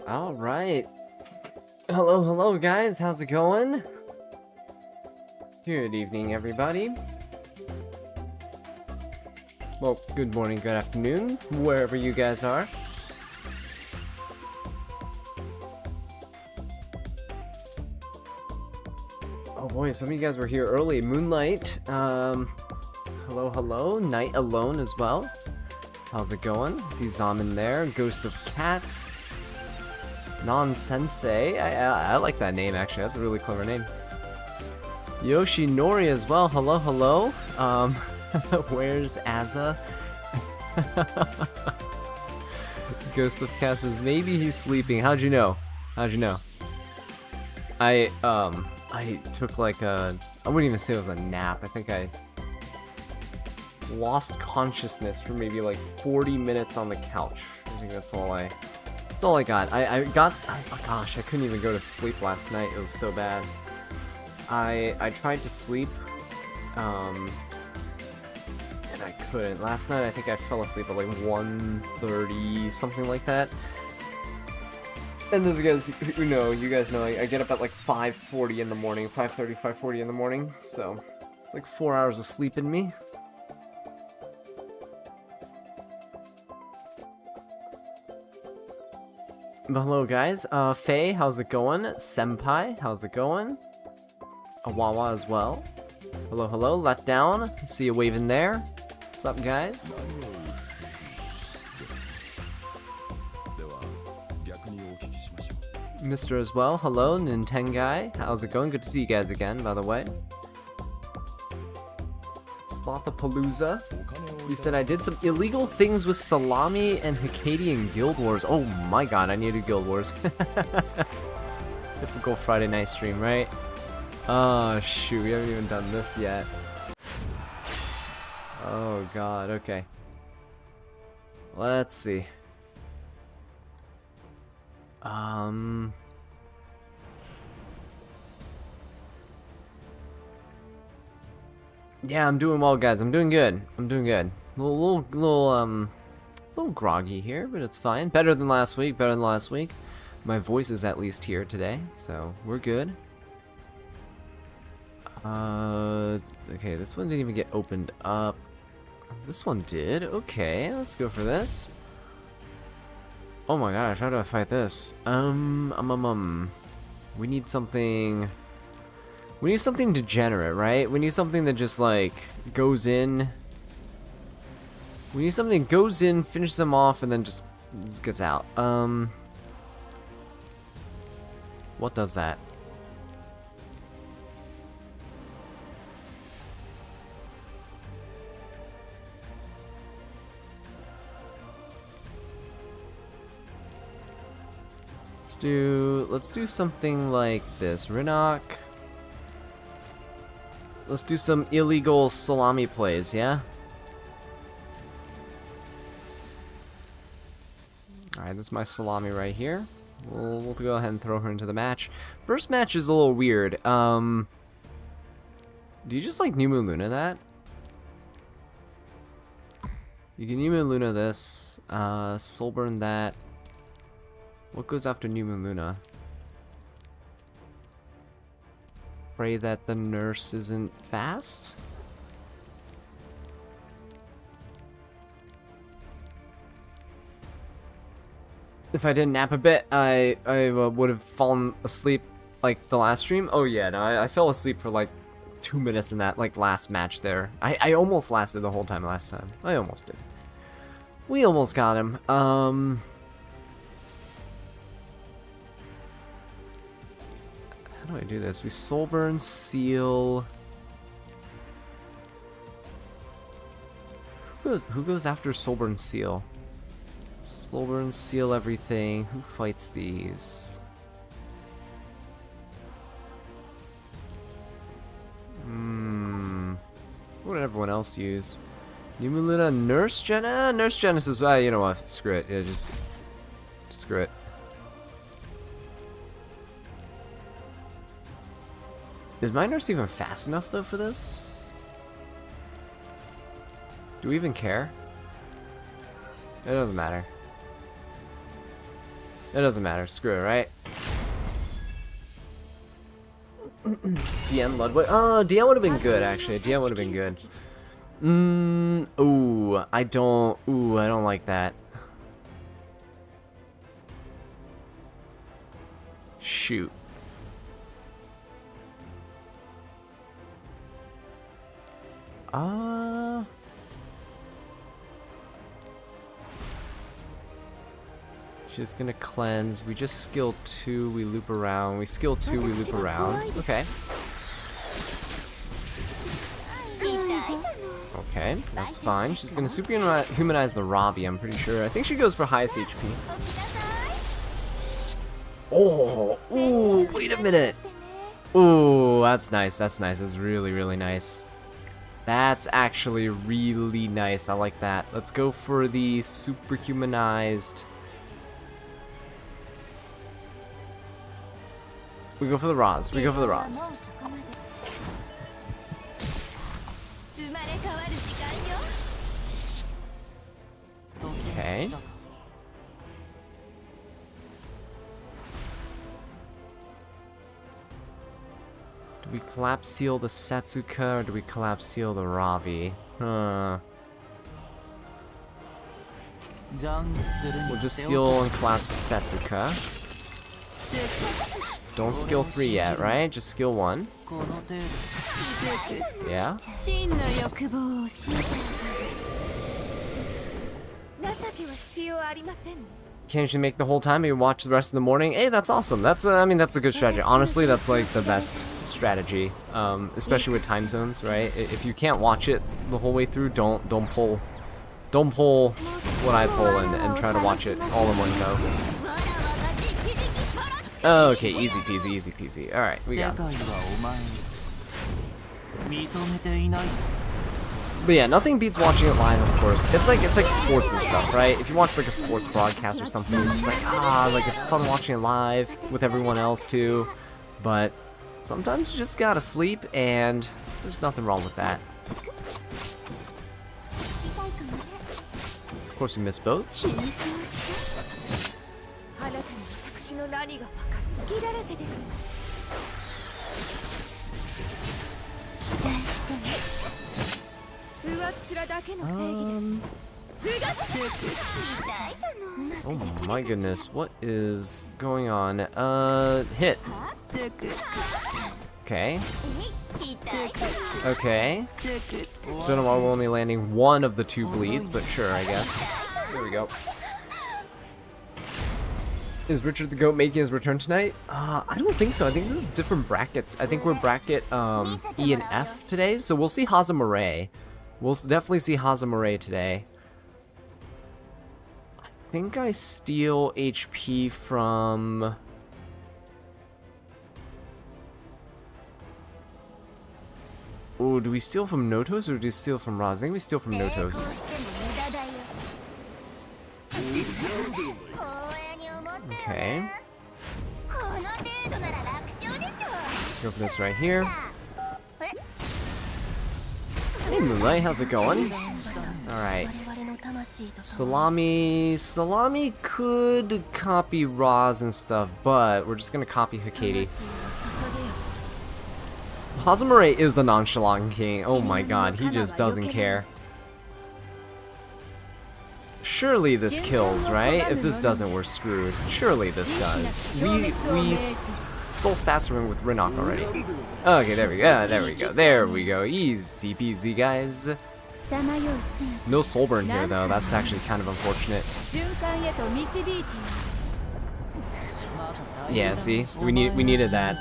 All right. Hello, hello, guys. How's it going? Good evening, everybody. Well, good morning, good afternoon, wherever you guys are. Oh boy, some of you guys were here early. Moonlight. Hello, hello. Night Alone as well. How's it going? See Zaman there. Ghost of Cat. Non-Sensei. I like that name, actually. That's a really clever name. Yoshinori as well. Hello, hello. Where's Aza? Ghost of Cat says maybe he's sleeping. How'd you know? How'd you know? I took like I wouldn't even say it was a nap. I think I lost consciousness for maybe like 40 minutes on the couch. I think that's all I got. Oh gosh, I couldn't even go to sleep last night. It was so bad. I tried to sleep, and I couldn't. Last night I think I fell asleep at like 1:30, something like that. And those guys who know, you guys know, I get up at like 5:40 in the morning, 5:30, 5:40 in the morning. So it's like 4 hours of sleep in me. But hello guys, Faye, how's it going? Senpai, how's it going? Awawa as well. Hello, hello, let down. See you waving there. What's up, guys? Mr. as well, hello, Nintengai. How's it going? Good to see you guys again, by the way. Slothapalooza. You said I did some illegal things with Salami and Hikadian Guild Wars. Oh my god, I need to do Guild Wars. Typical Friday night stream, right? Oh shoot, we haven't even done this yet. Oh god, okay. Let's see. Yeah, I'm doing well, guys. I'm doing good. I'm doing good. A little groggy here, but it's fine. Better than last week. Better than last week. My voice is at least here today, so we're good. Okay, this one didn't even get opened up. This one did. Okay, let's go for this. Oh my gosh, how do I fight this? We need something. We need something degenerate, right? We need something that just like goes in. We need something that goes in, finishes them off, and then just gets out. What does that? Let's do something like this. Rinok. Let's do some illegal salami plays, yeah? Alright, that's my salami right here. We'll go ahead and throw her into the match. First match is a little weird. Do you just like New Moon Luna that? You can New Moon Luna this. Soulburn that. What goes after New Moon Luna? Pray that the nurse isn't fast? If I didn't nap a bit, I would have fallen asleep like the last stream. Oh yeah, no, I fell asleep for like 2 minutes in that like last match there. I almost lasted the whole time last time. I almost did. We almost got him. How do I do this? We Soulburn, Seal. Who goes after Soulburn, Seal? Soulburn, Seal everything. Who fights these? What did everyone else use? New Moon Luna, Nurse Gen? Nurse Genesis. You know what? Screw it. Yeah, just screw it. Is my nurse even fast enough, though, for this? Do we even care? It doesn't matter. It doesn't matter. Screw it, right? DN Ludwig. Oh, DN would have been good, actually. DN would have been good. Ooh, I don't like that. Shoot. She's gonna cleanse. We just skill 2, we loop around. We skill 2, we loop around. Okay. Okay, that's fine. She's gonna superhumanize the Ravi, I'm pretty sure. I think she goes for highest HP. Oh, ooh, wait a minute. Ooh, that's nice. That's nice. That's really, really nice. That's actually really nice. I like that. Let's go for the superhumanized. We go for the Roz. We go for the Roz. Okay. Do we collapse seal the Setsuka or do we collapse seal the Ravi? We'll just seal and collapse the Setsuka. Don't skill 3 yet, right? Just skill 1. Yeah. Can she make the whole time? Maybe watch the rest of the morning. Hey, that's awesome. That's I mean, that's a good strategy. Honestly, that's like the best strategy, especially with time zones, right? If you can't watch it the whole way through, don't pull what I pull and try to watch it all in one go. Okay, easy peasy, easy peasy. All right, we got this. But yeah, nothing beats watching it live, of course. It's like sports and stuff, right? If you watch like a sports broadcast or something, it's just like like it's fun watching it live with everyone else too. But sometimes you just gotta sleep, and there's nothing wrong with that. Of course, we missed both. Oh my goodness, what is going on? Hit. Okay. Okay. Don't know why we're only landing one of the 2 bleeds, but sure, I guess. There we go. Is Richard the Goat making his return tonight? I don't think so. I think this is different brackets. I think we're bracket E and F today, so we'll see Hazamare. We'll definitely see Hazamare today. I think I steal HP from... Oh, do we steal from Notos or do we steal from Roz? I think we steal from Notos. Okay. Go for this right here. Hey Moonlight, how's it going? Alright. Salami could copy Roz and stuff, but we're just gonna copy Hikari. Hazamare is the nonchalant king. Oh my god, he just doesn't care. Surely this kills, right? If this doesn't, we're screwed. Surely this does. We stole stats from him with Rinok already. Okay, there we go, there we go, there we go. Easy peasy, guys. No soul burn here, though. That's actually kind of unfortunate. Yeah, see? We needed that.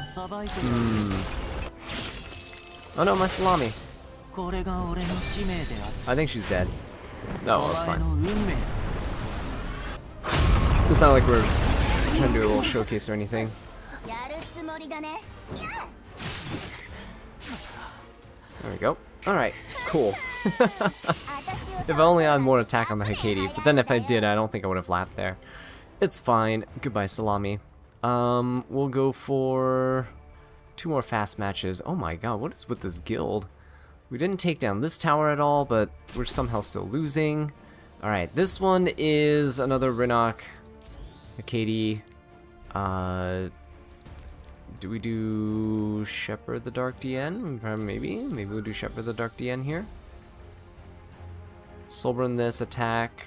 Oh no, my Salami. I think she's dead. No, well, it's fine. It's not like we're trying to do a little showcase or anything. There we go. Alright, cool. If I only had more attack on the Hikari, but then if I did, I don't think I would have lapped there. It's fine. Goodbye, Salami. We'll go for 2 more fast matches. Oh my god, what is with this guild? We didn't take down this tower at all, but we're somehow still losing. Alright, this one is another Rinok, Hikari. Do we do Shepherd the Dark DN? Maybe we'll do Shepherd the Dark DN here. Soulburn this, attack.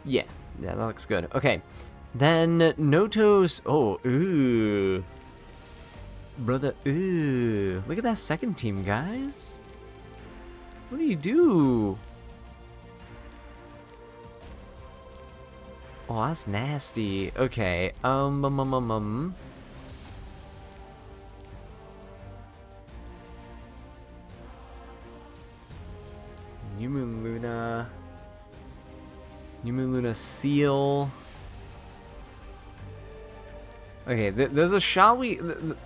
Yeah, that looks good. Okay, then Notos. Oh, ooh. Brother, ooh. Look at that second team, guys. What do you do? Oh, that's nasty. Okay, New Moon Luna. New Moon Luna Seal. Okay, there's a shot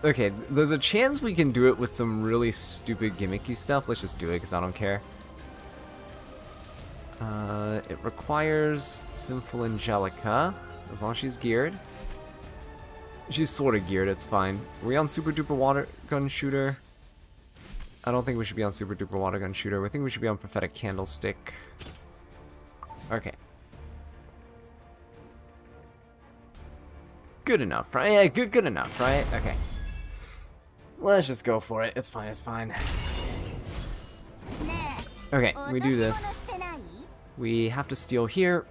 okay, there's a chance we can do it with some really stupid gimmicky stuff. Let's just do it because I don't care. It requires Sinful Angelica, as long as she's geared. She's sort of geared, it's fine. Are we on Super Duper Water Gun Shooter? I don't think we should be on Super Duper Water Gun Shooter. We think we should be on Prophetic Candlestick. Okay. Good enough, right? Yeah, good enough, right? Okay. Let's just go for it. It's fine, it's fine. Okay, we do this. We have to steal here.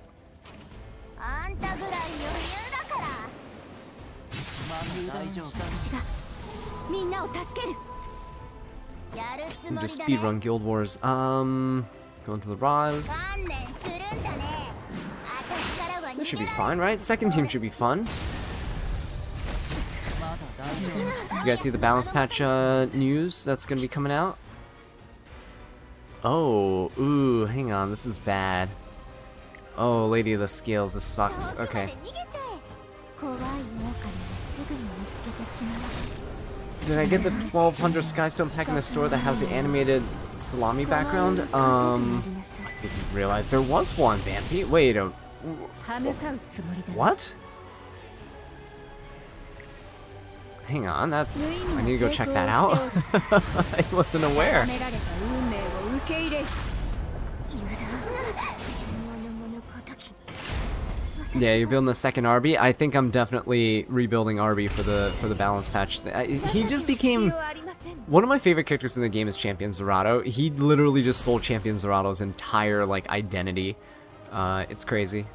We just speedrun Guild Wars. Go into the Raz. This should be fine, right? Second team should be fun. You guys see the balance patch news that's gonna be coming out? Oh, ooh, hang on, this is bad. Oh, Lady of the Scales, this sucks. Okay. Did I get the 1200 Skystone pack in the store that has the animated salami background? I didn't realize there was one, Vampy. Wait, what? Hang on, that's... I need to go check that out. I wasn't aware. Yeah, you're building the second Arby. I think I'm definitely rebuilding Arby for the balance patch. He just became... One of my favorite characters in the game is Champion Zerato. He literally just stole Champion Zerato's entire, like, identity. It's crazy.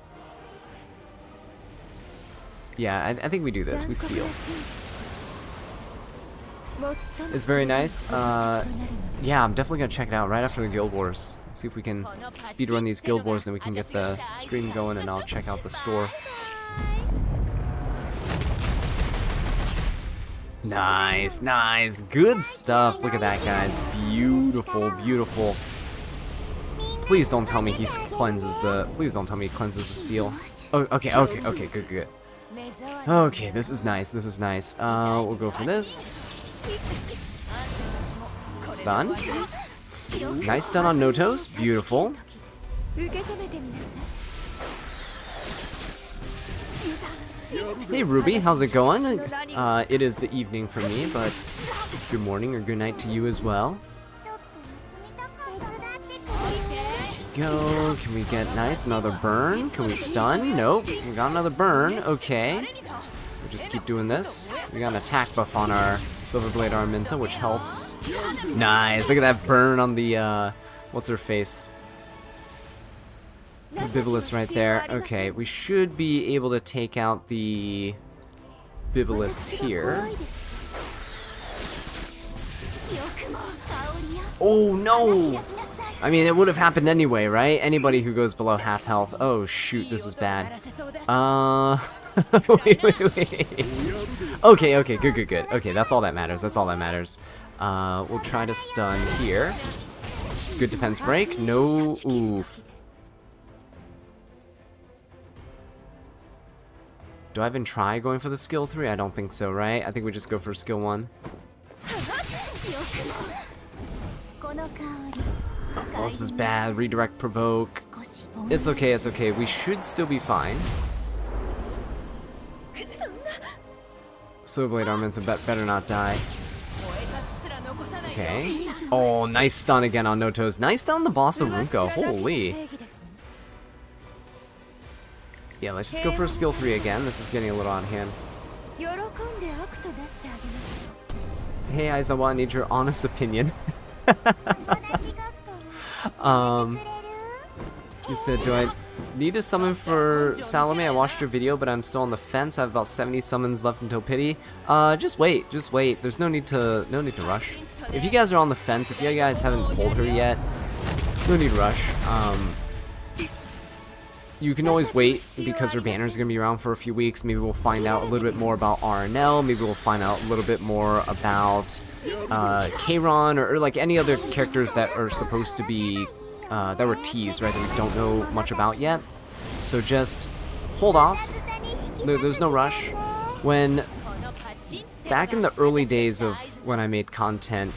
Yeah, I think we do this. We seal. It's very nice. Yeah, I'm definitely gonna check it out right after the Guild Wars. Let's see if we can speedrun these Guild Wars, then we can get the stream going, and I'll check out the store. Nice, nice, good stuff. Look at that, guys. Beautiful, beautiful. Please don't tell me he cleanses the. Please don't tell me he cleanses the seal. Oh, okay, okay, okay, good, good. Okay, this is nice. This is nice. We'll go for this. Stun. Nice stun on Notos. Beautiful. Hey Ruby, how's it going? It is the evening for me, but good morning or good night to you as well. Go. Can we get nice another burn? Can we stun? Nope. We got another burn. Okay. We'll just keep doing this. We got an attack buff on our Silverblade Armintha, which helps. Nice. Look at that burn on the what's her face? Bibulus right there. Okay, we should be able to take out the Bibulus here. Oh no! I mean, it would have happened anyway, right? Anybody who goes below half health. Oh shoot, this is bad. Wait. Okay, okay, good. Okay, that's all that matters. That's all that matters. We'll try to stun here. Good defense break. No. Ooh. Do I even try going for the skill 3? I don't think so, right? I think we just go for skill 1. Oh, this is bad. Redirect, provoke. It's okay, it's okay. We should still be fine. Silverblade Armintha better not die. Okay. Oh, nice stun again on Notos. Nice stun on the boss of Runko. Holy. Yeah, let's just go for skill 3 again. This is getting a little on hand. Hey Aizawa, I need your honest opinion. You said, do I need to summon for Salome? I watched your video, but I'm still on the fence. I have about 70 summons left until pity. Just wait. There's no need to rush. If you guys are on the fence, if you guys haven't pulled her yet, no need to rush. You can always wait because her banner is going to be around for a few weeks. Maybe we'll find out a little bit more about RNL. Maybe we'll find out a little bit more about Kayron or like any other characters that are supposed to be that were teased, right? That we don't know much about yet. So just hold off. There's no rush. When back in the early days of when I made content,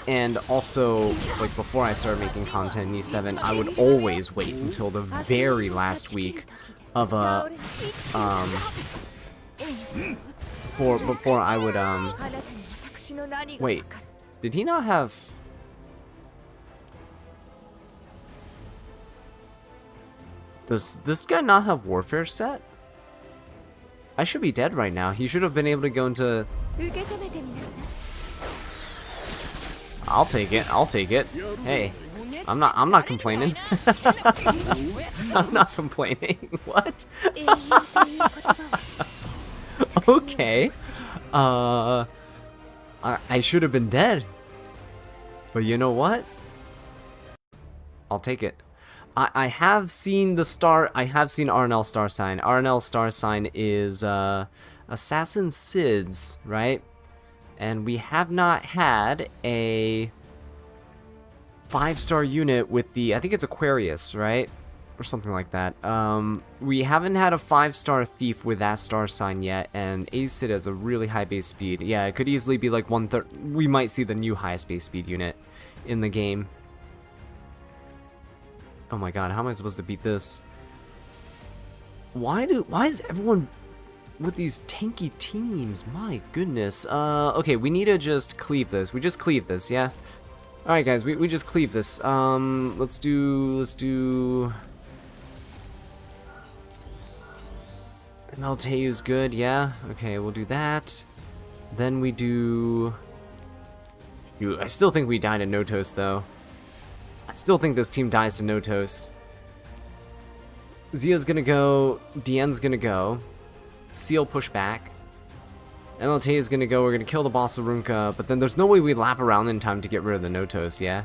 and also like before I started making content in E7, I would always wait until the very last week of a before I would wait. Did he not have? Does this guy not have warfare set? I should be dead right now. He should have been able to go into. I'll take it. Hey, I'm not complaining. I'm not complaining. What? Okay. I should have been dead. But you know what? I'll take it. I have seen the star. I have seen RNL star sign. RNL star sign is Assassin Sid's, right? And we have not had a 5-star unit with the, I think it's Aquarius, right? Or something like that. We haven't had a 5-star thief with that star sign yet, and Acid has a really high base speed. Yeah, it could easily be like 1/3. We might see the new highest base speed unit in the game. Oh my god, how am I supposed to beat this? Why is everyone with these tanky teams? My goodness. Okay, we need to just cleave this. We just cleave this, yeah? Alright guys, we just cleave this. Let's do Melteu's good, yeah? Okay, we'll do that. Then we do... I still think we die to Notos, though. I still think this team dies to Notos. Zia's gonna go, Dian's gonna go. Seal push back. MLT is gonna go, we're gonna kill the boss of Runka, but then there's no way we lap around in time to get rid of the Notos, yeah?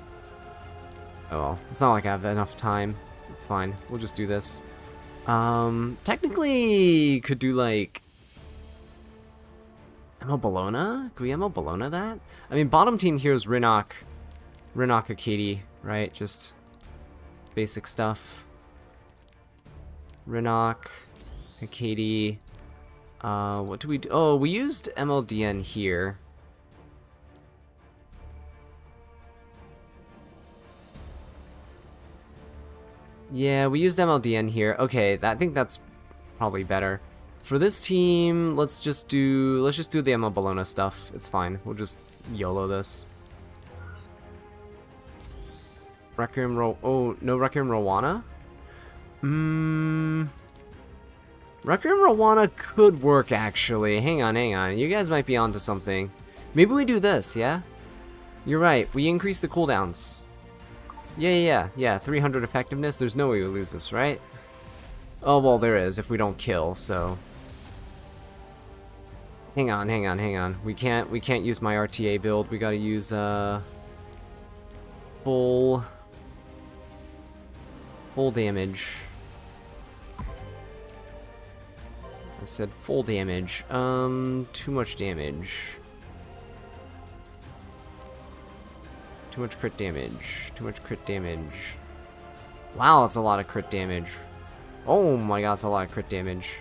Oh well, it's not like I have enough time. It's fine, we'll just do this. Technically, could do like... ML Bologna? Could we ML Bologna that? I mean, bottom team here is Rinok, Akedi, right? Just basic stuff. Rinok, Akedi. What do we do? Oh, we used MLDN here. Yeah, we used MLDN here. Okay, I think that's probably better. For this team, let's just do the ML Bologna stuff. It's fine. We'll just YOLO this. Requiem oh, no Requiem Rowana? Requiem Rowana could work, actually. Hang on. You guys might be onto something. Maybe we do this, yeah? You're right. We increase the cooldowns. Yeah. 300 effectiveness. There's no way we lose this, right? Oh, well, there is if we don't kill, so... Hang on. We can't use my RTA build. We gotta use, full damage. I said full damage. Too much damage. Too much crit damage. Wow, that's a lot of crit damage. Oh my god, that's a lot of crit damage.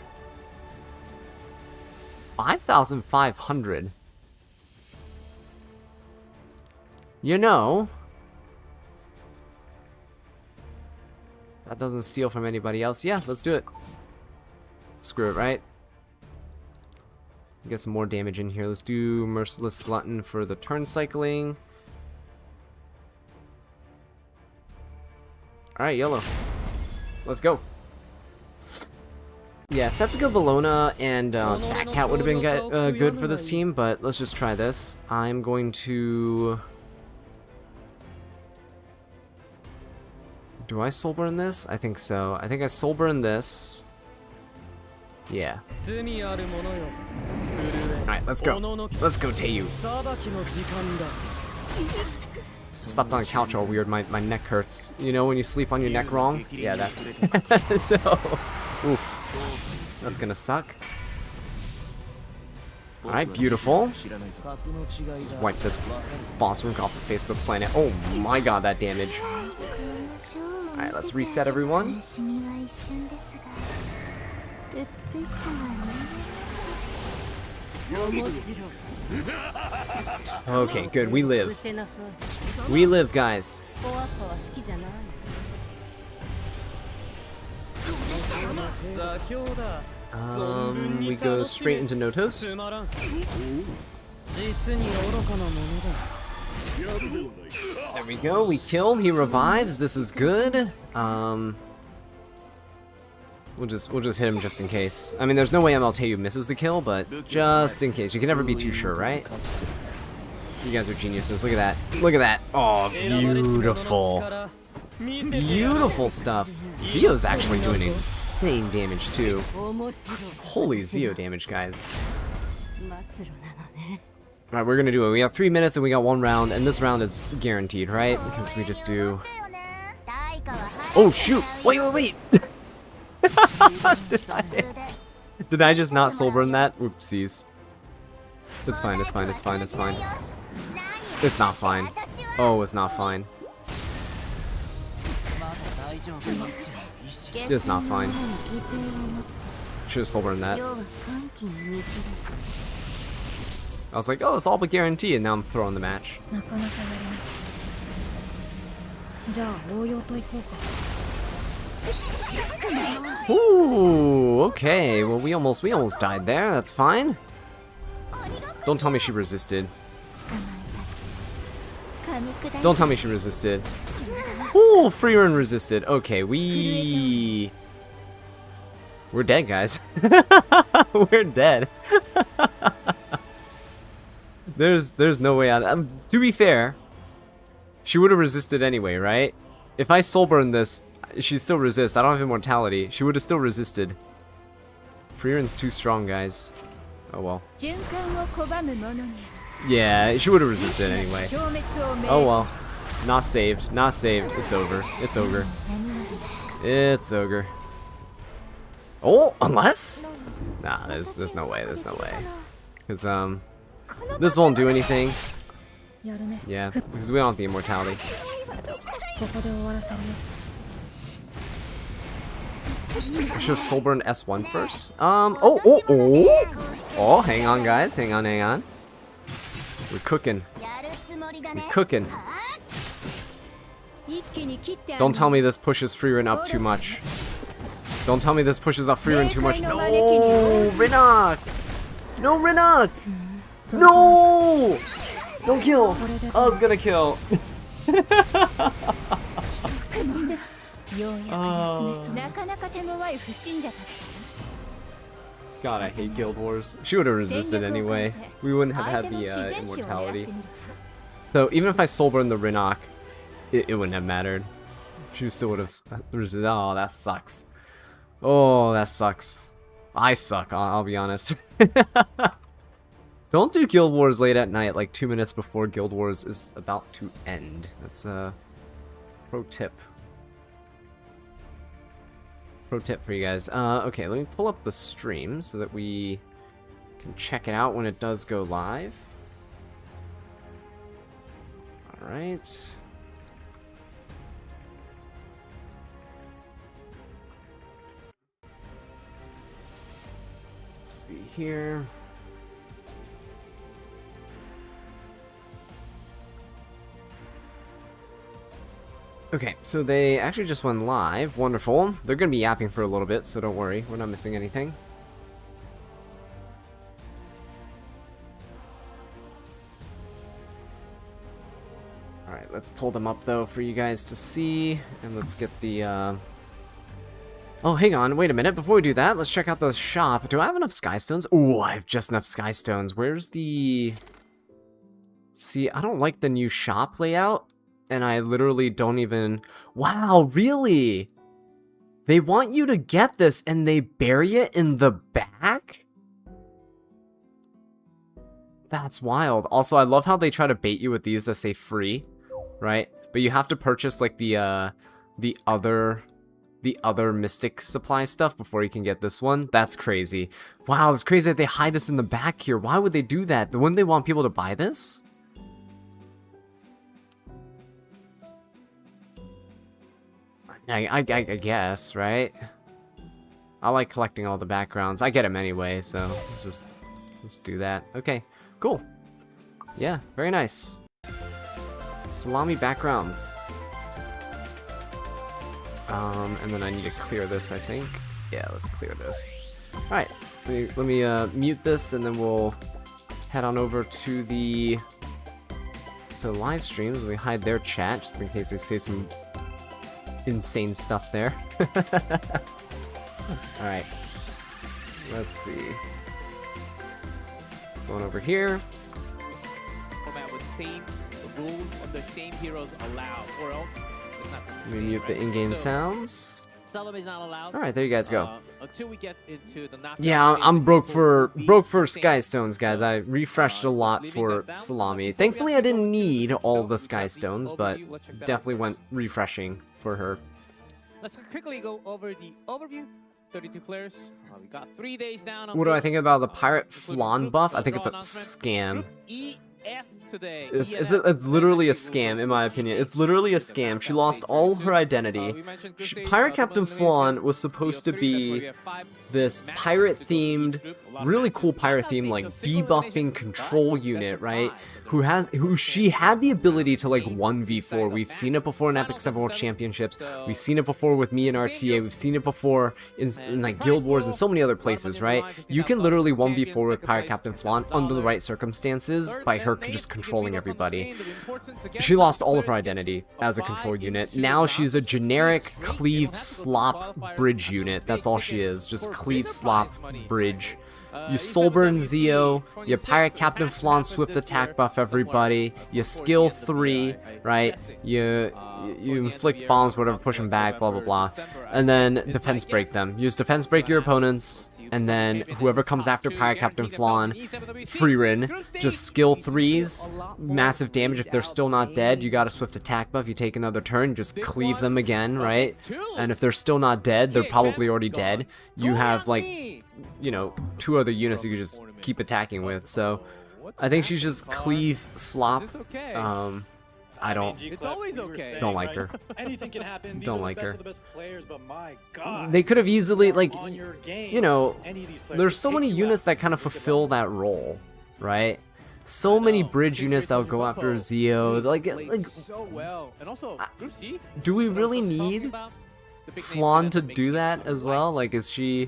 5,500. You know, that doesn't steal from anybody else. Yeah, let's do it. Screw it, right? Get some more damage in here. Let's do Merciless Glutton for the turn cycling. Alright, YOLO. Let's go. Yeah, Setsuko Bologna and Fat Cat would have been good for this team, but let's just try this. I'm going to... Do I soul burn this? I think so. I think I soul burn this. Yeah. Alright, let's go. Let's go, Teiyu. Slept on a couch all weird. My neck hurts. You know when you sleep on your neck wrong? Yeah, that's it. So, oof. That's gonna suck. Alright, beautiful. Just wipe this boss room off the face of the planet. Oh my god, that damage. Alright, let's reset everyone. Okay, good. We live. We live, guys. We go straight into Notos. There we go. We kill. He revives. This is good. We'll just hit him just in case. I mean, there's no way MLTU misses the kill, but just in case. You can never be too sure, right? You guys are geniuses. Look at that. Look at that. Oh, beautiful. Beautiful stuff. Zio's actually doing insane damage, too. Holy Zio damage, guys. Alright, we're gonna do it. We have 3 minutes and we got 1 round, and this round is guaranteed, right? Because we just do... Oh, shoot! Wait, wait, wait! Did I just not soul burn that? Oopsies. It's fine, it's fine, it's fine, it's fine. It's not fine. Oh, it's not fine. It's not fine. Should've soul burned that. I was like, oh, it's all but guaranteed, and now I'm throwing the match. Ooh, okay. Well, we almost died there. That's fine. Don't tell me she resisted. Don't tell me she resisted. Ooh, Freerun resisted. Okay, we're dead, guys. We're dead. There's no way out. To be fair, she would have resisted anyway, right? If I soul burn this, she still resists. I don't have immortality. She would have still resisted. Freerun's too strong, guys. Oh well. Yeah, she would have resisted anyway. Oh well. Not saved. Not saved. It's over. It's ogre. It's ogre. Oh, unless? Nah, there's no way. There's no way. Because this won't do anything. Yeah, because we don't have the immortality. I should have soul burned S1 first. Oh, hang on, guys. Hang on, hang on. We're cooking. We're cooking. Don't tell me this pushes Freerun up too much. Don't tell me this pushes up Freerun too much. No, Rinnock! No, Rinnock! No! Don't kill! I was gonna kill. God, I hate Guild Wars. She would have resisted anyway. We wouldn't have had the immortality. So even if I soul burned the Rinnock, it wouldn't have mattered. She still would have resisted. Oh, that sucks. Oh, that sucks. I suck, I'll be honest. Don't do Guild Wars late at night, like 2 minutes before Guild Wars is about to end. That's a pro tip. Pro tip for you guys. Okay, let me pull up the stream so that we can check it out when it does go live. Alright. Let's see here. Okay, so they actually just went live. Wonderful. They're going to be yapping for a little bit, so don't worry. We're not missing anything. Alright, let's pull them up, though, for you guys to see. And let's get the Oh, hang on, wait a minute. Before we do that, let's check out the shop. Do I have enough sky stones? Ooh, I have just enough sky stones. Where's the... See, I don't like the new shop layout, and I literally don't even... Wow, really? They want you to get this, and they bury it in the back? That's wild. Also, I love how they try to bait you with these that say free, right? But you have to purchase, like, the other mystic supply stuff before you can get this one. That's crazy. Wow, it's crazy that they hide this in the back here. Why would they do that? Wouldn't they want people to buy this? I guess, right? I like collecting all the backgrounds. I get them anyway, so let's do that. Okay, cool. Yeah, very nice. Salami backgrounds. And then I need to clear this, I think. Yeah, let's clear this. Alright, let me mute this, and then we'll head on over to the live streams. Let me hide their chat, just in case they say some insane stuff there. Alright. Let's see. Going over here. Format with same rules of the same heroes allowed, or else it's not. Let me mute the in-game sounds. Salami's not allowed. All right, there you guys go. Until we get into the knockout. Yeah, I'm broke for sky stones, guys. I refreshed a lot for Salami. Thankfully, I didn't need all the sky stones, but definitely went refreshing for her. Let's quickly go over the overview. 32 players. We got 3 days down. What do I think about the pirate flan buff? I think it's a scam. Today. It's literally a scam, in my opinion. It's literally a scam. She lost all her identity. Pirate Captain Flan was supposed to be this pirate-themed, really cool pirate-themed, like, debuffing control unit, right? Who she had the ability to, like, 1v4. We've seen it before in Epic 7 World Championships. We've seen it before with me and RTA. We've seen it before in like, Guild Wars and so many other places, right? You can literally 1v4 with Pirate Captain Flan under the right circumstances by her just controlling everybody. She lost all of her identity as a control unit. Now she's a generic cleave slop bridge unit. That's all she is. Just cleave slop bridge. You Soulburn Zeo, you Pirate Captain Flan Swift Attack buff everybody, you skill 3, right? You inflict bombs, whatever, push them back, blah blah blah. And then defense break them. Use defense break your opponents, and then whoever comes after Pirate Captain Flan, free rin, just skill 3s, massive damage. If they're still not dead, you got a Swift Attack buff, you take another turn, just cleave them again, right? And if they're still not dead, they're probably already dead. You have, like, you know, 2 other units you can just keep attacking with. So I think she's just cleave slop. I don't like her. Anything can happen. Don't like her. The best players, but my God, they could have easily, like, you know, there's so many units that kind of fulfill that role, right? So many bridge units that will go after Zeo. Like so well. And also, Group C, do we really need Flan to do that as well? Like, is she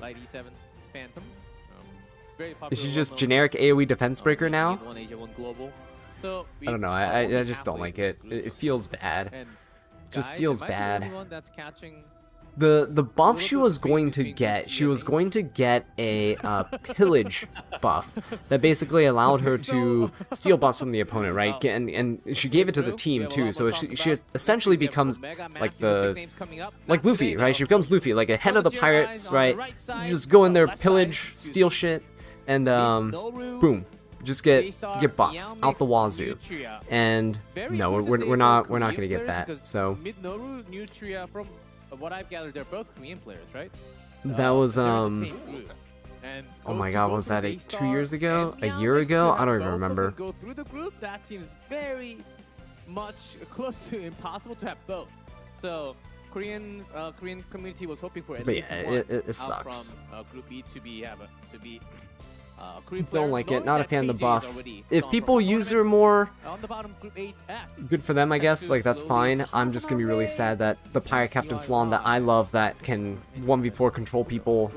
just generic AoE defense breaker now? I don't know. I just don't like it. It feels bad. Just feels bad. The buff she was going to get, a pillage buff that basically allowed her to steal buffs from the opponent, right? And she gave it to the team too, so she essentially becomes like Luffy, right? She becomes Luffy, like a head of the pirates, right? You just go in there, pillage, steal shit, and boom. Just get buffs out the wazoo, and no, we're not gonna get that. So what I've gathered, they're both Korean players, right? That was oh my God, was that 2 years ago? A year ago? I don't even remember. Go through the group. That seems very much close to impossible to have both. So Korean community was hoping for at least one. It sucks. From Group E to be don't like it. Not a fan of the buff. If people use her more, good for them, I guess. Like, that's fine. I'm just gonna be really sad that the Pirate Captain Flan that I love, that can 1v4 control people,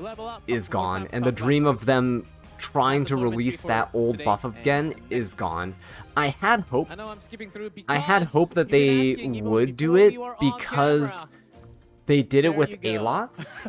is gone, and the dream of them trying to release that old buff again is gone. I had hope that they would do it, because They did it There with you go. A-Lots.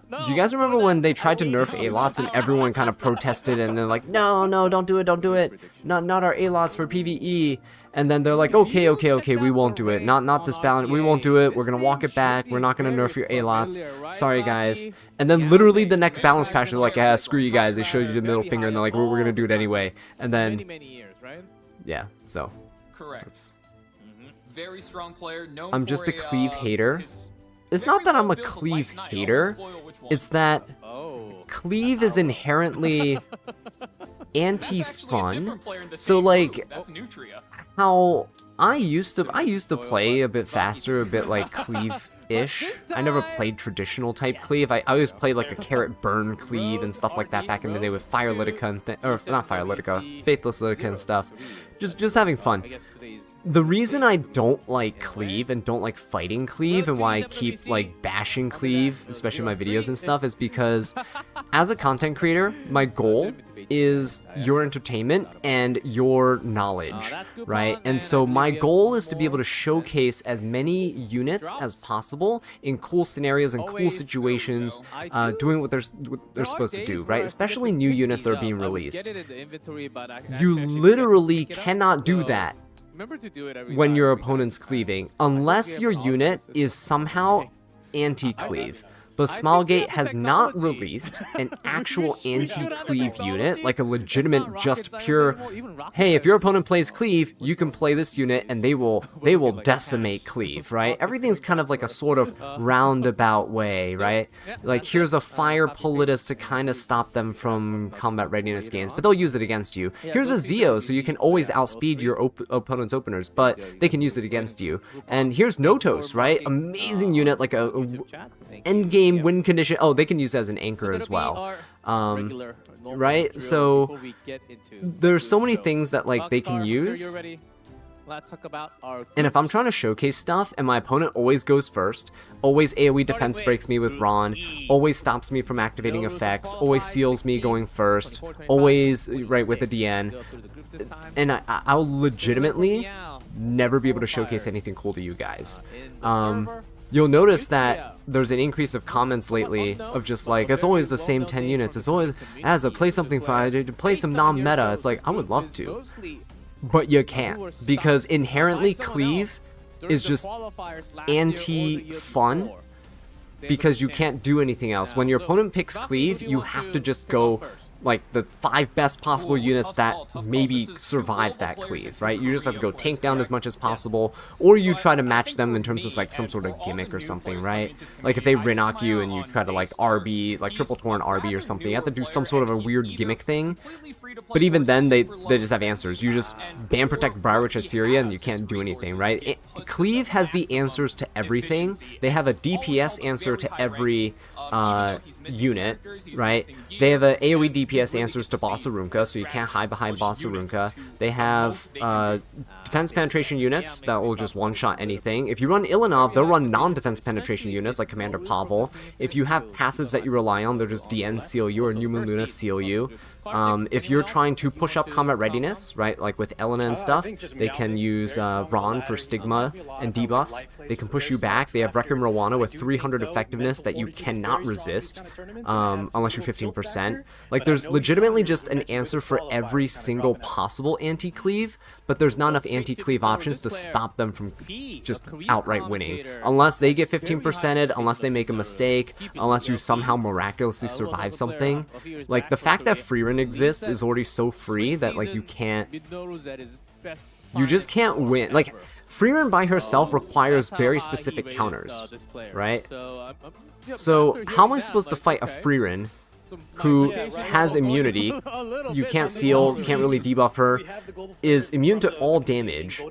No, Do you guys remember before when that, they tried to Ali, nerf no, A-Lots and no. everyone kind of protested and they're like, no, don't do it, don't do it. Not our A-Lots for PvE. And then they're like, okay, we won't do it. Not this balance. We won't do it. We're gonna walk it back. We're not gonna nerf your A-Lots. Sorry, guys. And then literally the next balance patch, they're like, yeah, screw you guys. They showed you the middle finger and they're like, we're gonna do it anyway. And Many, then, many years, right? yeah, so. Correct. It's, Very strong player. Known I'm just for a cleave hater. his it's very not that I'm a well-built cleave light knight. hater. I'll spoil which one. It's that Oh. cleave is inherently That's actually a anti-fun. different player in the So, same like, group. That's Nutria. how I used to play a bit faster, a bit like cleave-ish. I never played traditional type cleave. I always played like a carrot burn cleave and stuff like that back in the day with Fire Litica and or not Fire Litica, Faithless Litica and stuff. Just having fun. I guess today's The reason I don't like cleave and don't like fighting cleave and why I keep like bashing cleave, especially in my videos and stuff, is because as a content creator, my goal is your entertainment and your knowledge, right? And so my goal is to be able to showcase as many units as possible in cool scenarios and cool situations, doing what they're supposed to do, right? Especially new units that are being released. You literally cannot do that Remember to do it every when time your we got opponent's this. cleaving, unless your unit is somehow anti-cleave. But Smilegate has not released an actual anti-cleave unit, like a legitimate, just pure, hey, if your opponent plays cleave, you can play this unit and they will decimate cleave, right? Everything's kind of like a sort of roundabout way, right? Like, here's a fire politis to kind of stop them from combat readiness games, but they'll use it against you. Here's a Zeo, so you can always outspeed your opponent's openers, but they can use it against you. And here's Notos, right? Amazing unit, like a endgame win condition. Oh, they can use it as an anchor as well. Right? So there's so many things that like they can use. Let's talk about our And if I'm trying to showcase stuff and my opponent always goes first, always AoE defense breaks me with Ron, always stops me from activating effects, always seals me going first, always right with the DN, and I'll legitimately never be able to showcase anything cool to you guys. You'll notice that there's an increase of comments lately of just like, it's always the same 10 units, it's always, as a play something fun, play some non-meta. It's like, I would love to, but you can't, because inherently cleave is just anti-fun, because you can't do anything else. When your opponent picks cleave, you have to just go like the 5 best possible units that maybe survive that cleave, right? You just have to go tank down as much as possible, or you try to match them in terms of like some sort of gimmick or something, right? Like if they Rinnock you and you try to like RB, like triple torn RB or something, you have to do some sort of a weird gimmick thing. But even then, they just have answers. You just ban protect Briarwitch Assyria and you can't do anything, right? Cleave has the answers to everything. They have a DPS answer to every unit, right? They have a AoE DPS answers to Boss Arunka, so you can't hide behind Boss Arunka. They have defense penetration units that will just one-shot anything. If you run Ilanov, they'll run non-defense penetration units like Commander Pavel. If you have passives that you rely on, they'll just DN seal you or New Moon Luna seal you. If you're trying to push up combat readiness, right, like with Elena and stuff, they can use Ron for Stigma and debuffs. They can push you back. They have Requiem Rowana with 300 effectiveness that you cannot resist, unless you're 15%. Like, there's legitimately just an answer for every single possible anti-cleave, but there's not enough anti-cleave options to stop them from just outright winning. Unless they get 15%ed, unless they make a mistake, unless you somehow miraculously survive something. Like, the fact that Freerun exists is already so free that, like, you just can't win. Like, Freerun by herself requires very specific counters, right? So, how am I supposed to fight a Freerun who has immunity, you can't seal, can't really debuff her, is immune to all damage,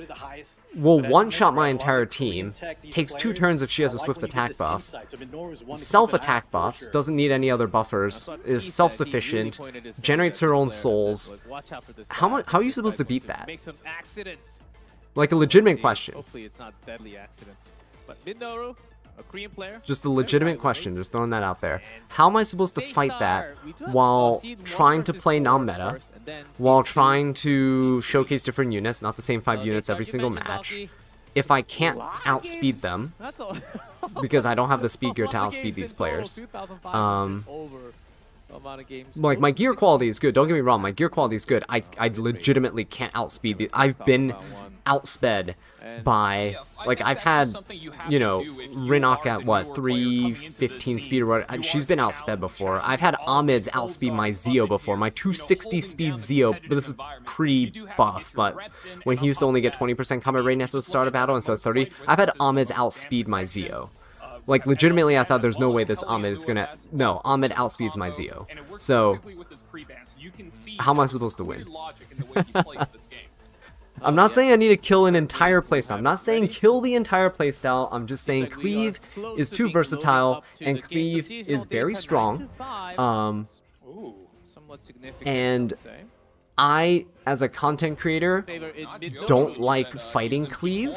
will one-shot my entire team, takes 2 turns if she has a swift attack buff, self-attack buffs, doesn't need any other buffers, is self-sufficient, generates her own souls. How are you supposed to beat that? Like, a legitimate question. Hopefully it's not deadly accidents. But Minoru, a Korean player, just a legitimate question, just throwing that out there. How am I supposed to fight that while trying to play non-meta, while trying to showcase different units, not the same 5 units every single match, if I can't outspeed them, That's all. because I don't have the speed gear to outspeed these players, like my gear quality is good. Don't get me wrong, my gear quality is good. I legitimately can't outspeed the. I've been outsped by, like, I've had, you know, Rinok at what, 315 speed or what. She's been outsped before. I've had Ahmed's outspeed my Zeo before, my 260 speed Zeo. But this is pre-buff, but when he used to only get 20% combat readiness at the start of battle instead of 30, I've had Ahmed's outspeed my Zeo. Like, legitimately, I thought there's no way this Ahmed is gonna. No, Ahmed outspeeds my Zeo. So, how am I supposed to win? I'm not saying I need to kill an entire playstyle. I'm not saying kill the entire playstyle. I'm just saying cleave is too versatile, and cleave is very strong. And I, as a content creator, don't like fighting cleave,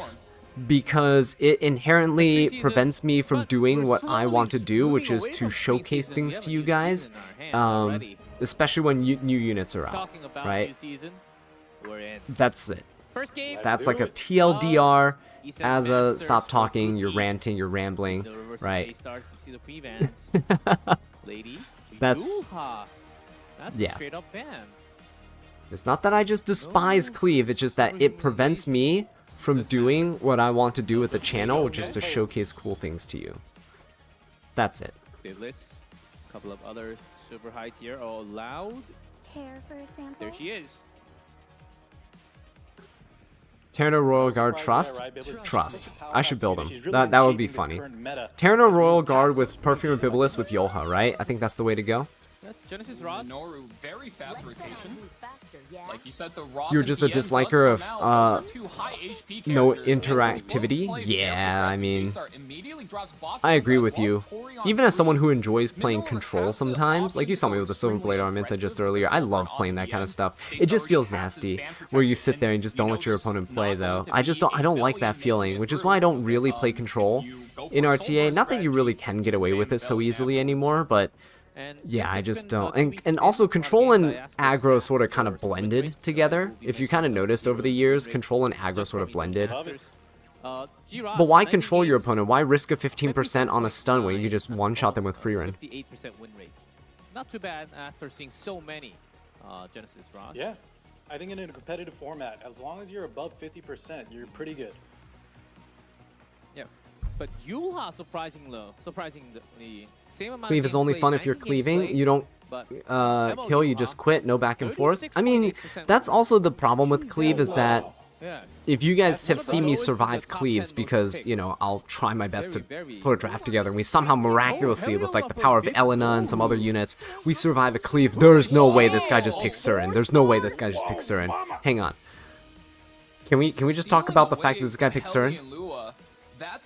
because it inherently prevents me from doing what I want to do, which is to showcase things to you guys, especially when new units are out, right? That's it. That's like a TLDR, as a stop talking, you're ranting, you're rambling, right? That's, yeah. It's not that I just despise cleave, it's just that it prevents me from doing what I want to do with the channel, which is to showcase cool things to you. That's it. A couple of others super high tier. Oh, loud. There she is. Terrano Royal Guard Trust? Trust. I should build him. That would be funny. Terrano Royal Guard with Perfume and Bibulus with Yolha, right? I think that's the way to go. Genesis Ross. Minoru, very fast rotation. Like you said, the Ross You're just a disliker of no interactivity? Play Yeah, I mean, immediately drops boss I agree with while you. pouring on Even as someone who Minoru. enjoys playing Control sometimes, like you saw me with the Silver Blade Armintha just earlier, I love playing that kind of stuff. It just feels nasty, where you sit there and just don't let your opponent play, though. I don't like that feeling, which is why I don't really play Control in RTA. Not that you really can get away with it so easily anymore, but yeah, I just don't. And also, Control and Aggro sort of kind of blended together. If you kind of noticed over the years, Control and Aggro sort of blended. But why control your opponent? Why risk a 15% on a stun when you can just one-shot them with free run? 58% win rate. Not too bad after seeing so many Genesis Ross. Yeah, I think in a competitive format, as long as you're above 50%, you're pretty good. Yeah. But Yulha surprisingly same amount. Cleave is only fun if you're cleaving. You don't kill, you just quit, no back and forth. I mean, that's also the problem with cleave, is that if you guys have seen me survive cleaves, because, you know, I'll try my best to put a draft together, and we somehow miraculously, with like the power of Elena and some other units, we survive a cleave. There's no way this guy just picked Surin. There's no way this guy just picked Surin. Hang on. Can we just talk about the fact that this guy picked Surin?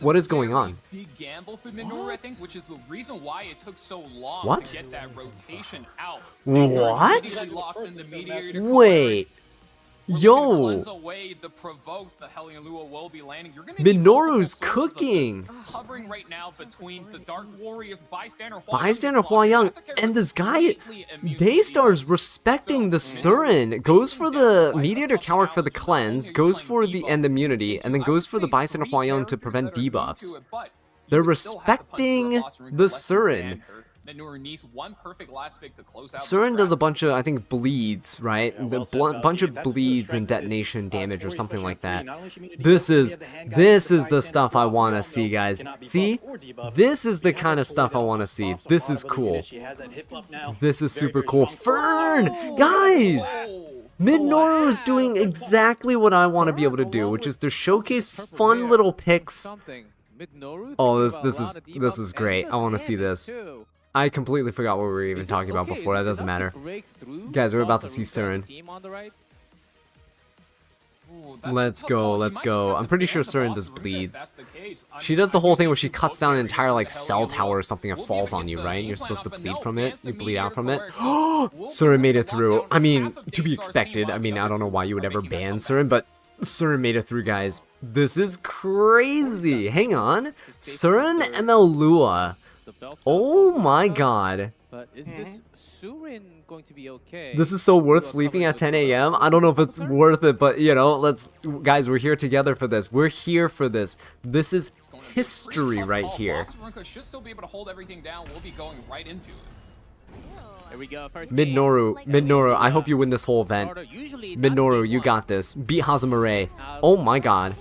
What is going on? Big gamble for Minoru, I think, which is the reason why it took so long What? to get that rotation out. What? Wait. Cleanse Yo. away the provokes the Hellion Lua will be landing. You're gonna Minoru's need multiple sources of cooking. this, hovering right now between the Dark Warriors, Bystander Bystander Huayang, and this guy, Daystar's respecting the Surin, goes for the Mediator Coward for the cleanse, goes for the end immunity, and then goes for the Bystander Huayang to prevent debuffs. They're respecting the Surin. Surin does a bunch of, I think, bleeds, right? The bunch of bleeds and detonation damage or something like that. This is the stuff I want to see, guys. See? This is the kind of stuff I want to see. This is cool. This is super cool. Fern! Guys! Minoru's doing exactly what I want to be able to do, which is to showcase fun little picks. Oh, this is great. I want to see this. I completely forgot what we were even talking about before. That doesn't matter. Guys, we're about to see Surin. Let's go, let's go. I'm pretty sure Surin does bleeds. She does the whole thing where she cuts down an entire, like, cell tower or something and falls on you, right? And you're supposed to bleed from it. You bleed out from it. Surin made it through. I mean, to be expected. I mean, I don't know why you would ever ban Surin, but Surin made it through, guys. This is crazy. Hang on. Surin ML Lua. Oh my god. But is this Surin going to be okay? This is so worth Lua sleeping covering at with 10 the a.m. I don't know if it's worth it, but you know, guys, we're here together for this. We're here for this. This is history right here. Boss should still be able to hold everything down. We'll be going right into it. There we go. First Mid-Noru, I hope you win this whole event. Mid-Noru, you got this. Beat Hazamare. Oh my god.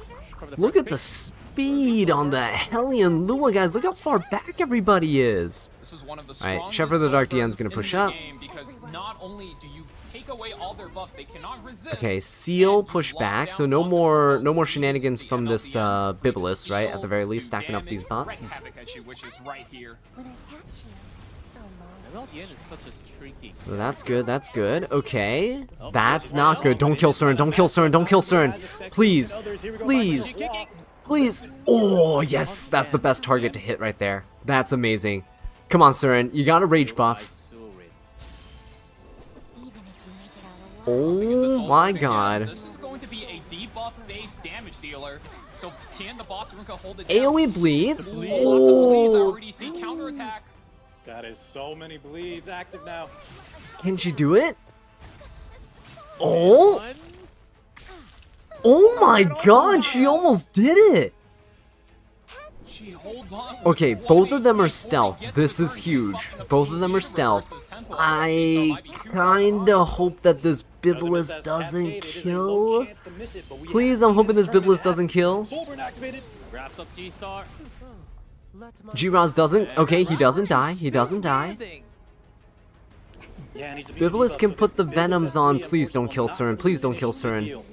Look at the speed on the Hellion Lua, guys. Look how far back everybody is. This is one of the Alright, Shepherd of the Dark Deion's gonna push up. Because not only do you take away all their buffs, they cannot resist. Okay, Seal push back, so no more shenanigans from this Bibulus, right? At the very least, stacking up these bots. MLDN is such a tricky. So that's good, that's good. Okay. That's not good. Don't kill Surin, don't kill Surin, don't kill Surin. Please, please, please. Oh, yes, that's the best target to hit right there. That's amazing. Come on, Surin, you got a rage buff. Oh my god. This is going to be a debuff based damage dealer. So can the boss hold it down? AoE bleeds? I Oh, already see counterattack. That is so many bleeds active now. can she do it? Oh, oh my god, she almost did it. She holds on. Okay, both of them are stealth. This is huge. Both of them are stealth. I kinda hope that this Bibulus doesn't kill. Please, I'm hoping this Bibulus doesn't kill. Wraps up G-Star. G-Roz doesn't. Okay, he doesn't die. He doesn't die. Bibulus can put the Venoms on. Please don't kill Surin. Please don't kill Surin.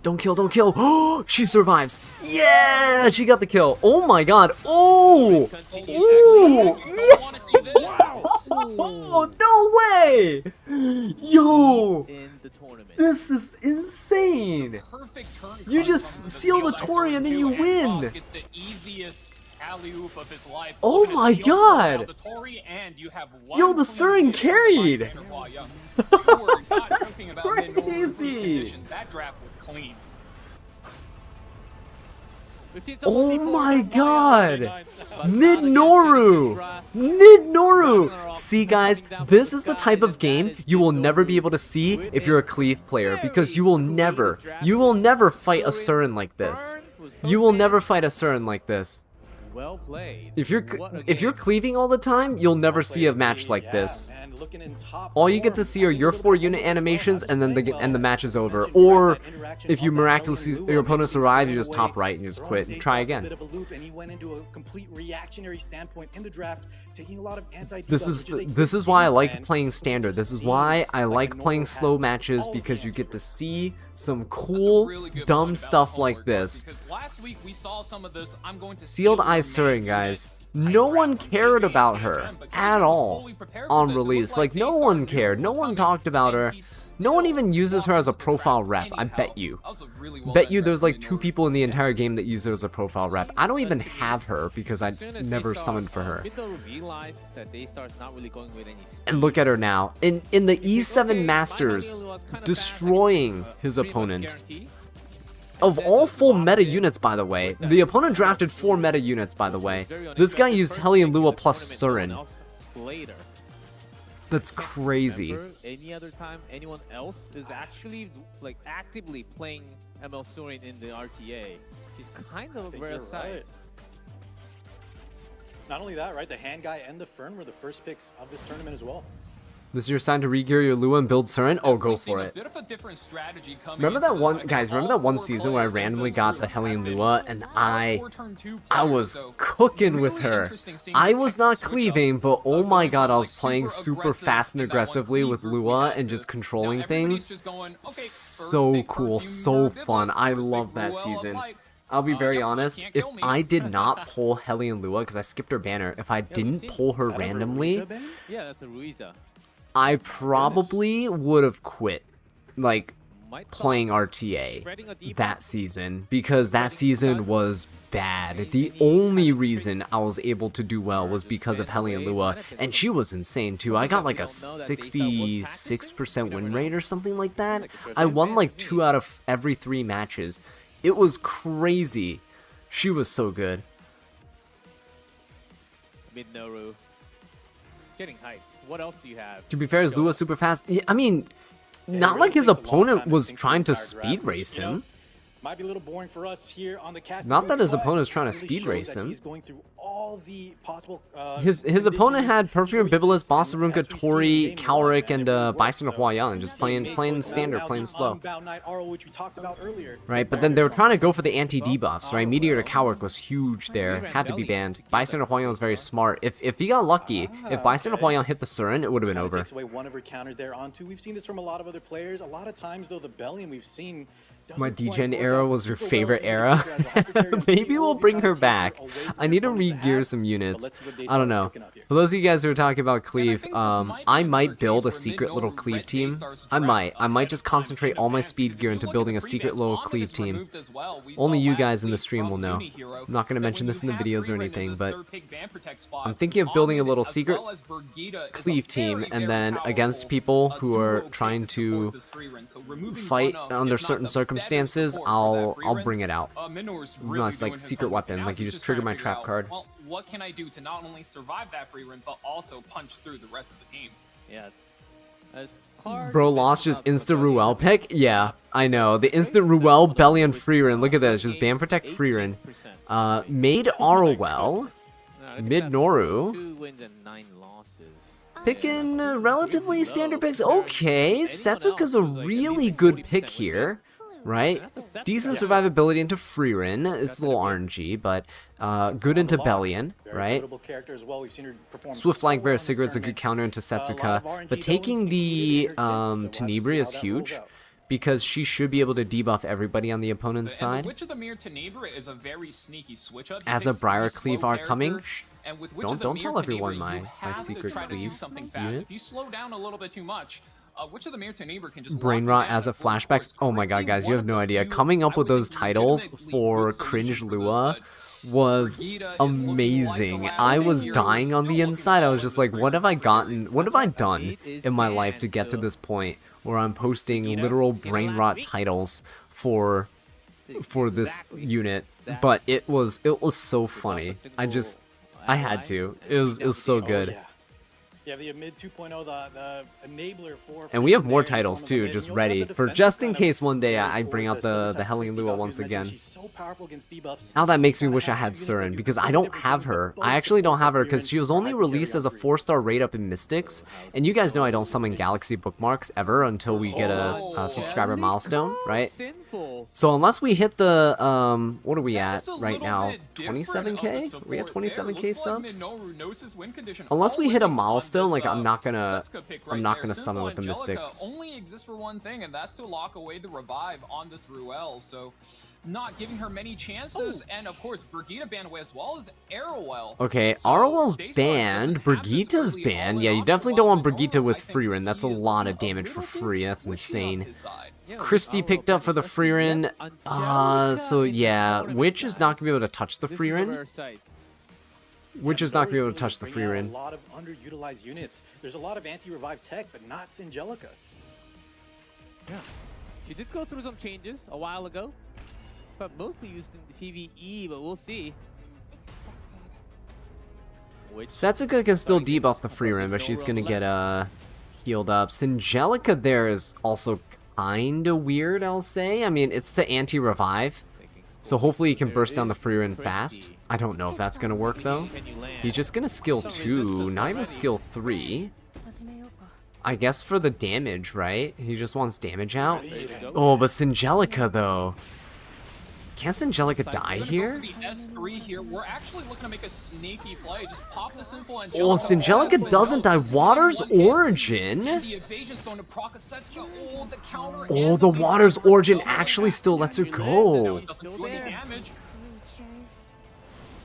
Don't kill, don't kill. Oh, she survives. Yeah, she got the kill. Oh my god. Oh, oh, yeah. Oh, no way. Yo, In the tournament. this is insane. Perfect turn You comes just from the seal the Steel Tori Dicer and then too, you and win. Boss gets the easiest alley-oop of his life. Oh Open a my Steel god. Dicer, the Tori, and you have one Yo, the clean Surin hit from carried. Bartender Claw Young. You were not joking about Mid-Noru's Crazy. condition. That draft was clean. We've seen some Oh people my come by god. but not Mid-Noru. against Genesis Mid-Noru. See, guys, this is the type of game you will never be able to see if you're a cleave player, because you will never fight a Surin like this. You will never fight a Surin like this. Well played. If you're What a if you're game. cleaving all the time, you'll never see a match like this. All you get to see are your 4-unit animations, and then the match is over. Or if you miraculously your opponent survives, you just top right and you just quit and try again. This is why I like playing standard. This is why I like playing slow matches, because you get to see some cool dumb stuff like this. Because last week we saw some of this. I'm going to Sealed Eye Surin, guys. No one cared about her at all on release. Like, no one cared. No one talked about her. No one even uses her as a profile rep, I bet you. Bet you there's like 2 people in the entire game that use her as a profile rep. I don't even have her because I never summoned for her. Mid-Noru realized that Daystar's not really going with any speed. And look at her now. In the E7 Masters, destroying his opponent. Of all full meta units, by the way, the opponent drafted 4 meta units, by the way. This guy used Hellion Lua plus Surin. That's crazy. Remember, any other time anyone else is actually like actively playing ML Surin in the RTA, she's kind of a rare sight. Not only that, right? The Hand Guy and the Fern were the first picks of this tournament as well. This is your sign to regear your Lua and build Surin? Oh, go for it. Remember that one, guys, remember that one season where I randomly got the Hellion Lua and I was cooking with her. I was not cleaving, but oh my god, I was playing super fast and aggressively with Lua and just controlling things. So cool, so fun. I love that season. I'll be very honest, if I did not pull Hellion Lua, because I skipped her banner, if I didn't pull her randomly, Yeah, that's a Ruiza. I probably would have quit, like, playing RTA that season, because that season was bad. The only reason I was able to do well was because of Hellion Lua, and she was insane too. I got like a 66% win rate or something like that. I won like 2 out of every 3 matches. It was crazy. She was so good. Mid-Noru. Getting hyped. What else do you have? To be fair, is Show Lua us. super fast? Yeah, I mean, not really like his takes a long opponent time to was think trying to through the entire speed draft, race which, you know, him. might be a little boring for us here on the cast. Not that his but opponent was trying to really speed shows race that him. He's going through all the possible, His opponent had Perfume, choices, Bibulus, Boss and Arunca, as we see in Tori, game one, Cowrick, man, and it really worked. Bison of So, Huayan, just playing standard, now playing the slow. Unbound Knight Arl, which we talked about earlier. Right, but then they were trying to go for the anti-debuffs, right? Meteor to Cowrick was huge there, had to be banned. Bison of Huayan was very smart. If he got lucky, if Bison of Huayan hit the Surin, it would have been Kinda over. takes away one of her counters there onto. We've seen this from a lot of other players. A lot of times, though, the Bellion we've seen. My doesn't quite degen work era out was your super well favorite if you era. get as a hyper carry on Maybe three, we'll or bring you her kinda take back. away from I need to her opponent's re-gear attack. some But units. let's see what Daystar I don't is know. cooking up here. For those of you guys who are talking about cleave, think this might I be might another build a case where secret little Mid-Noru cleave Red team. Daystar's I might draft just ahead of time concentrate in all my advance, speed because gear if you into look at building the a secret remakes, little Vomit cleave is team. removed as well. We Only saw you last guys in the week stream from will know. Unihero I'm not gonna that mention when this you in the have videos or Freerin in anything, this but third pick Van Protect spot, I'm thinking of building a Vomit little as secret well as Brigida is a cleave team, very, and very then powerful, against people who duo are pick trying to to support this Freerin. So removing fight one of, under if not certain the better circumstances, support for I'll that Freerin, bring it out. Minor's No, really it's like doing his secret homework. weapon, Now like you he's just trying trigger to my figure trap out, card. Well, what can I do to not only survive that Freerin, but also punch through the rest of the team? Yeah. As Clark Bro lost just insta Ruel pick? Yeah, I know. The instant Ruel, Belly, and Freerin. Look at this. Just ban protect Freerin. Made Arwell. Mid-Noru. 2 wins and 9 losses. Picking relatively standard picks. Okay, Setsuka's a really good pick here, right? Decent survivability into Freerin. It's a little RNG, but good into Bellion, right? Swift Flying Bear Sigurd's a good counter into Setsuka, but taking the Tenebri is huge, because she should be able to debuff everybody on the opponent's And side. the Witch of the Mirror Tenebra is a very sneaky switch up. As a Briar Cleave are coming, and with Witch don't- of the don't Mirror tell everyone Tenebra, my- you my have secret to try to cleave do something fast. unit. If you slow down a little bit too much, Witch of the Mirror Tenebra can just Brain lock you Rot down as a and force flashbacks. Oh my god, Christy, guys, you one have of no the idea. few, Coming up I with would those think, titles legitimately for good solution Cringe for this, Lua but was Brigida is looking like the amazing. last I big was hero, dying on still the looking inside. I was solid just this like, Freerin what have I for gotten? What have I done Is in my life banned, to get to so- this point where I'm posting Brigida, literal seen it brain last rot week. titles for this Exactly. unit? Exactly. But it was so funny. I had to. It was so good. Yeah, the mid 2.0, the enabler for. And we have more there in the titles form of too, mid, just and you also have ready the for defensive just in kind of case one day build I for bring out Surin the type Helling Christy Lua Buff. once You mentioned again. she's so powerful against debuffs. Now that makes me You wish I kinda had have two units that Surin, you because can I play don't different have things, but her. both I actually don't support have her Freerin because she was for only hyper carry released on as a Freerin. 4-star rate up in Mystics, and you guys know I don't summon Galaxy bookmarks ever until we get a subscriber Elite milestone, Pro right? Sinful. So unless we hit the what are we That at is a right little now? bit different of a 27k? support Are we at there. 27k Looks like subs? Minoru knows his win condition Unless we hit a already on milestone, this, like I'm not gonna Setsuka pick I'm right not there. gonna summon Simple with the Angelica Mystics. only exists for one thing, and that's to lock away the revive on this Ruel. So not giving her many chances, and of course Brigida banned away as well as Arrowell. Okay, So Arwell's Daystar banned. doesn't have this Brigitta's early banned. all-in Yeah, you option, definitely while don't want Minoru, Brigitta with I think Freerin. That's a he is lot of looking a damage for little free. bit That's squishy on insane. his side. Yeah, Christy with picked up for the Arrow, Freerin. Angelica So in his yeah, tournament, Witch is not guys. gonna be able to touch the This is a Freerin. rare sight. Witch is not gonna be able to touch the Bringing out Freerin. A lot of underutilized units. There's a lot of anti-revive tech, but not Angelica. Yeah. She did go through some changes a while ago, but mostly used in the PvE, but we'll see. Which Setsuka can still debuff the Freerin, but she's gonna get healed up. Singelica there is also kinda weird, I'll say. I mean, it's to anti-revive, so hopefully he can burst down the Freerin fast. I don't know if that's gonna work though. Can you land? He's just gonna skill 2, not even skill 3. I guess for the damage, right? He just wants damage out. There you go. Oh, but Singelica though. Can't Singelica die We're gonna go here? for the S3 here. We're actually looking to make a sneaky play. Just pop the simple Oh, Angelica. Singelica doesn't die. Water's Origin? The evasion's going to proc a Setsuka. Oh, the counter. Oh, and the beat Water's versus Origin double actually back. still lets her She go. lands it. Doesn't Still do any there. damage,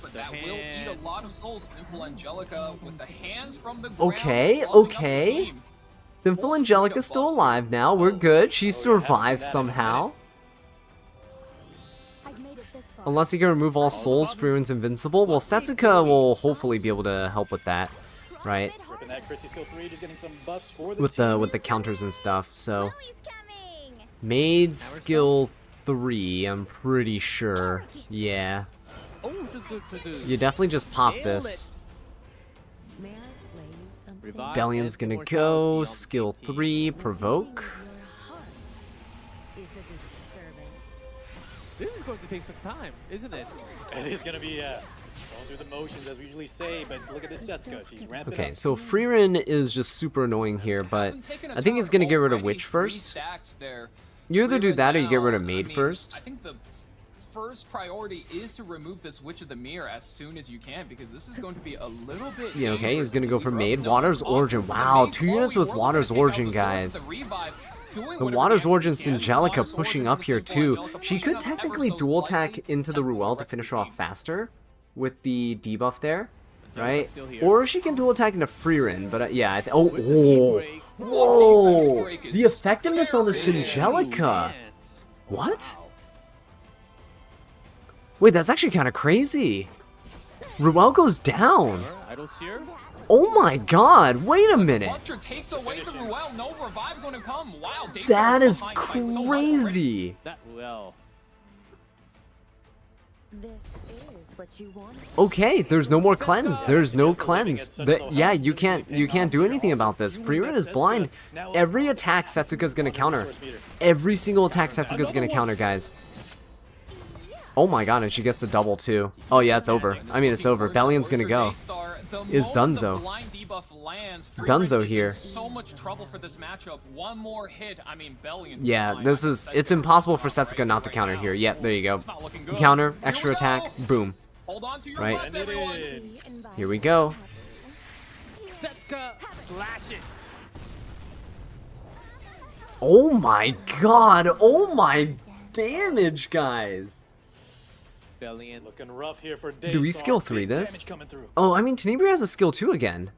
but that will eat a lot of souls. Simple Angelica with the hands from the ground. Okay, slugging up the okay. team. Simple Angelica's still alive now. We're good. She Oh, yeah, haven't seen survived that in a somehow. Unless he can remove all souls, Freerin's invincible. Well, Setsuka will hopefully be able to help with that, right? Ripping that Christy skill 3, just getting some buffs for the With team. the counters and stuff. So made skill 3, I'm pretty sure. Yeah. Oh, just good to do. You definitely just pop Nailed this. Revive Bellion's and gonna immortality go, on the skill same team. 3, provoke. This is going to take some time, isn't it? It is going to be going through the motions as we usually say, but look at this Setsuka. She's ramping Okay, up. so Freerin is just super annoying here, but I think he's gonna get rid of Witch first. You either do that or you get rid of Maid first. I think the first priority is to remove this Witch of the Mirror as soon as you can, because this is going to be a little bit Yeah, okay, he's dangerous. gonna go for We Maid. broke Water's the Origin. off with the Wow, Maid 2 units Chloe. with We're Water's gonna take out Origin, the source of guys. the revive, doing The whatever Water's damage Origin we can. Syngelica Water's pushing Origin up here for too. Syngelica She pushing could up ever technically so dual slightly. attack into the Ruel to finish her off faster with the debuff there, right? still here. Or she can dual attack into Freerin, but yeah, oh, With the heat whoa, break. whoa, break is the effectiveness on the scary. Syngelica. Man. What? Wait, that's actually kind of crazy. Ruel goes down. Idle Seer? Oh my god, wait a minute. Butcher takes away the Ruel. No revive going to come. Wow, Daystar That is behind by so much. crazy. That well. This is what you wanted. Okay, there's no more cleanse. There's no cleanse. Yeah, you can't do anything about this. Freerin is blind. Every attack Setsuka's gonna counter. Every single attack Setsuka's gonna counter, guys. Oh my god, and she gets the double too. Oh yeah, it's over. I mean, it's over. Bellion's gonna go. Is Dunzo. Dunzo here. So much trouble for this matchup. One more hit. I mean, Bellion. Yeah, this is, it's impossible for Setsuka not to counter here. Yep, there you go. Counter, extra attack, boom. Hold on to your Right. butts, everyone. Here we go. Setsuka, slash it. Oh my god, oh my damage, guys. Bellion. Looking rough here for Daystar. Do we skill 3 Big this? damage coming through. Oh, I mean, Tenebria has a skill 2 again.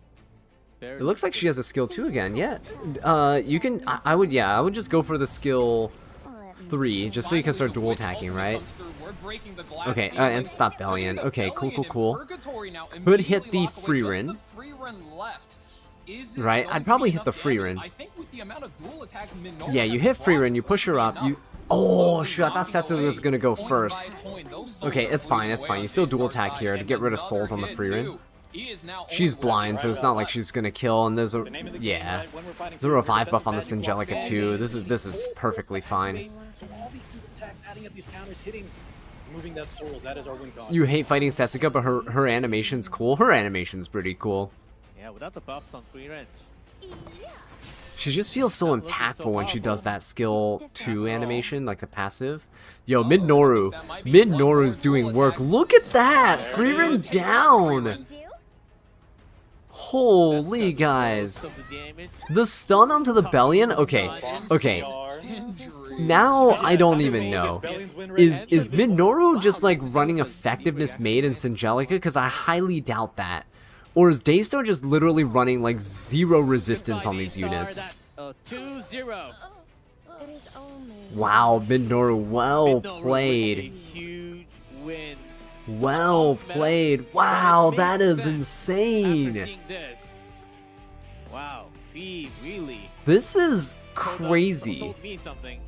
Very It looks like she has a skill 2 again. Yeah. You can, I would just go for the skill 3, just so you can start dual attacking, right? Okay, and stop Bellion. Okay, cool. Could hit the Freerin. Right, I'd probably hit the Freerin. Yeah, you hit Freerin, you push her up, you... Oh, shoot, I thought Setsuka was gonna go first. Okay, it's fine. You still dual attack here to get rid of souls on the Freerin. She's blind, so it's not like she's gonna kill, and there's a... Yeah. There's a revive buff on the Syngelica too. This is perfectly fine. So all these dual attacks, adding up these counters, hitting, moving that souls, that is our win cost. You hate fighting Setsuka, but her animation's cool. Her animation's pretty cool. Yeah, without the buffs on free range. She just feels so impactful when she does that skill 2 animation, like the passive. Yo, Mid-Noru. Mid-Noru's doing work. Look at that! Freerin down! Holy guys. The stun onto the Bellion? Okay. Now I don't even know. Is Mid-Noru just like running effectiveness made in Syngelica? Because I highly doubt that. Or is Daystar just literally running like 0 resistance on these units? That's a 2-0. It is only Wow, Mid-Noru, well A played. huge win. Well played. Wow, that is After insane. seeing this. Wow, he really This is told crazy. told me something.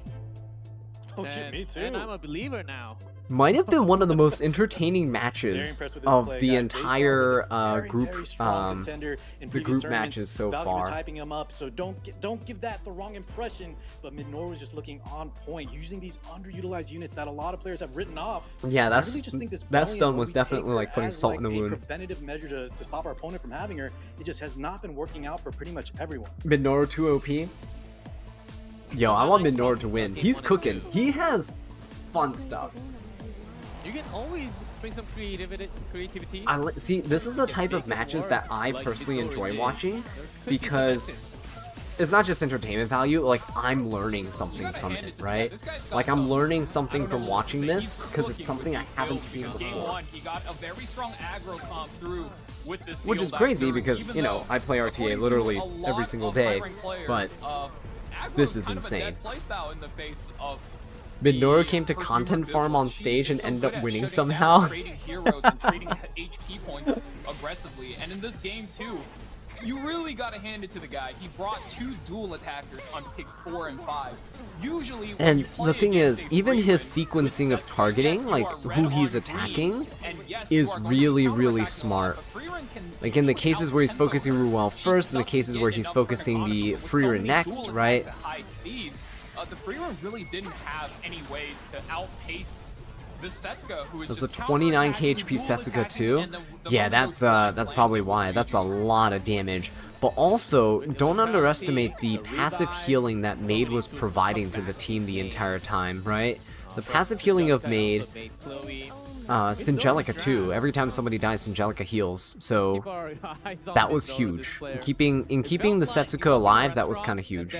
Oh, shit, me too. And I'm a believer now. Might have been one of the most entertaining Very matches impressed with this of play, the guys. entire Daystar was a very, group, very strong contender in the previous group tournaments. matches so Valkyrie was far. hyping him up, so don't give that the wrong impression. But Mid-Noru was just looking on point, using these underutilized units that a lot of players have written off. Yeah, I really just think this that Bellion, stun when was we take definitely her like putting as, salt like, in the a wound. preventative measure to stop our opponent from having her. It just has not been working out for pretty much everyone. Mid-Noru 2 OP. Yo, I want Mid-Noru to win. He's cooking. He has fun stuff. You can always bring some creativity. See, this is the type of matches that I personally enjoy watching because it's not just entertainment value, like I'm learning something from it, right? Like I'm learning something from watching this because it's something I haven't seen before. He got a very strong aggro comp through with this Which is sealed crazy back because, even you know, though, I play RTA according to literally a lot every single of day, high-ranked players, but aggro this is is kind of a dead insane. playstyle in the face of Mid-Noru the came to perfumer content build. farm on She stage is and so ended good up at winning shutting down somehow. trading heroes and trading HP points aggressively. And in this game too, you really got to hand it to the guy. He brought 2 dual attackers on picks 4 and 5. Usually, when And you play the thing against is, a even his Freeman sequencing with of Setsuka, targeting, yes, you like are who red he's on attacking, green, and yes, you is are going to really, counterattack really a lot, smart. but Freeman can Like in the cases where he's focusing Ruel first, in the cases where he's focusing the Freer next, right? High speed, the Freer really didn't have any ways to outpace this Setsuka, who is There's a just 29 counterattacking, HP dual Setsuka attacking, too. and the Yeah, Moto that's probably lands why. with That's a GG. lot of damage. But also, don't underestimate the passive healing that Made was providing to the team the entire time, right? The passive healing of Made, Singelica too. Every time somebody dies, Singelica heals. So that was huge. In keeping the Setsuka alive, that was kind of huge.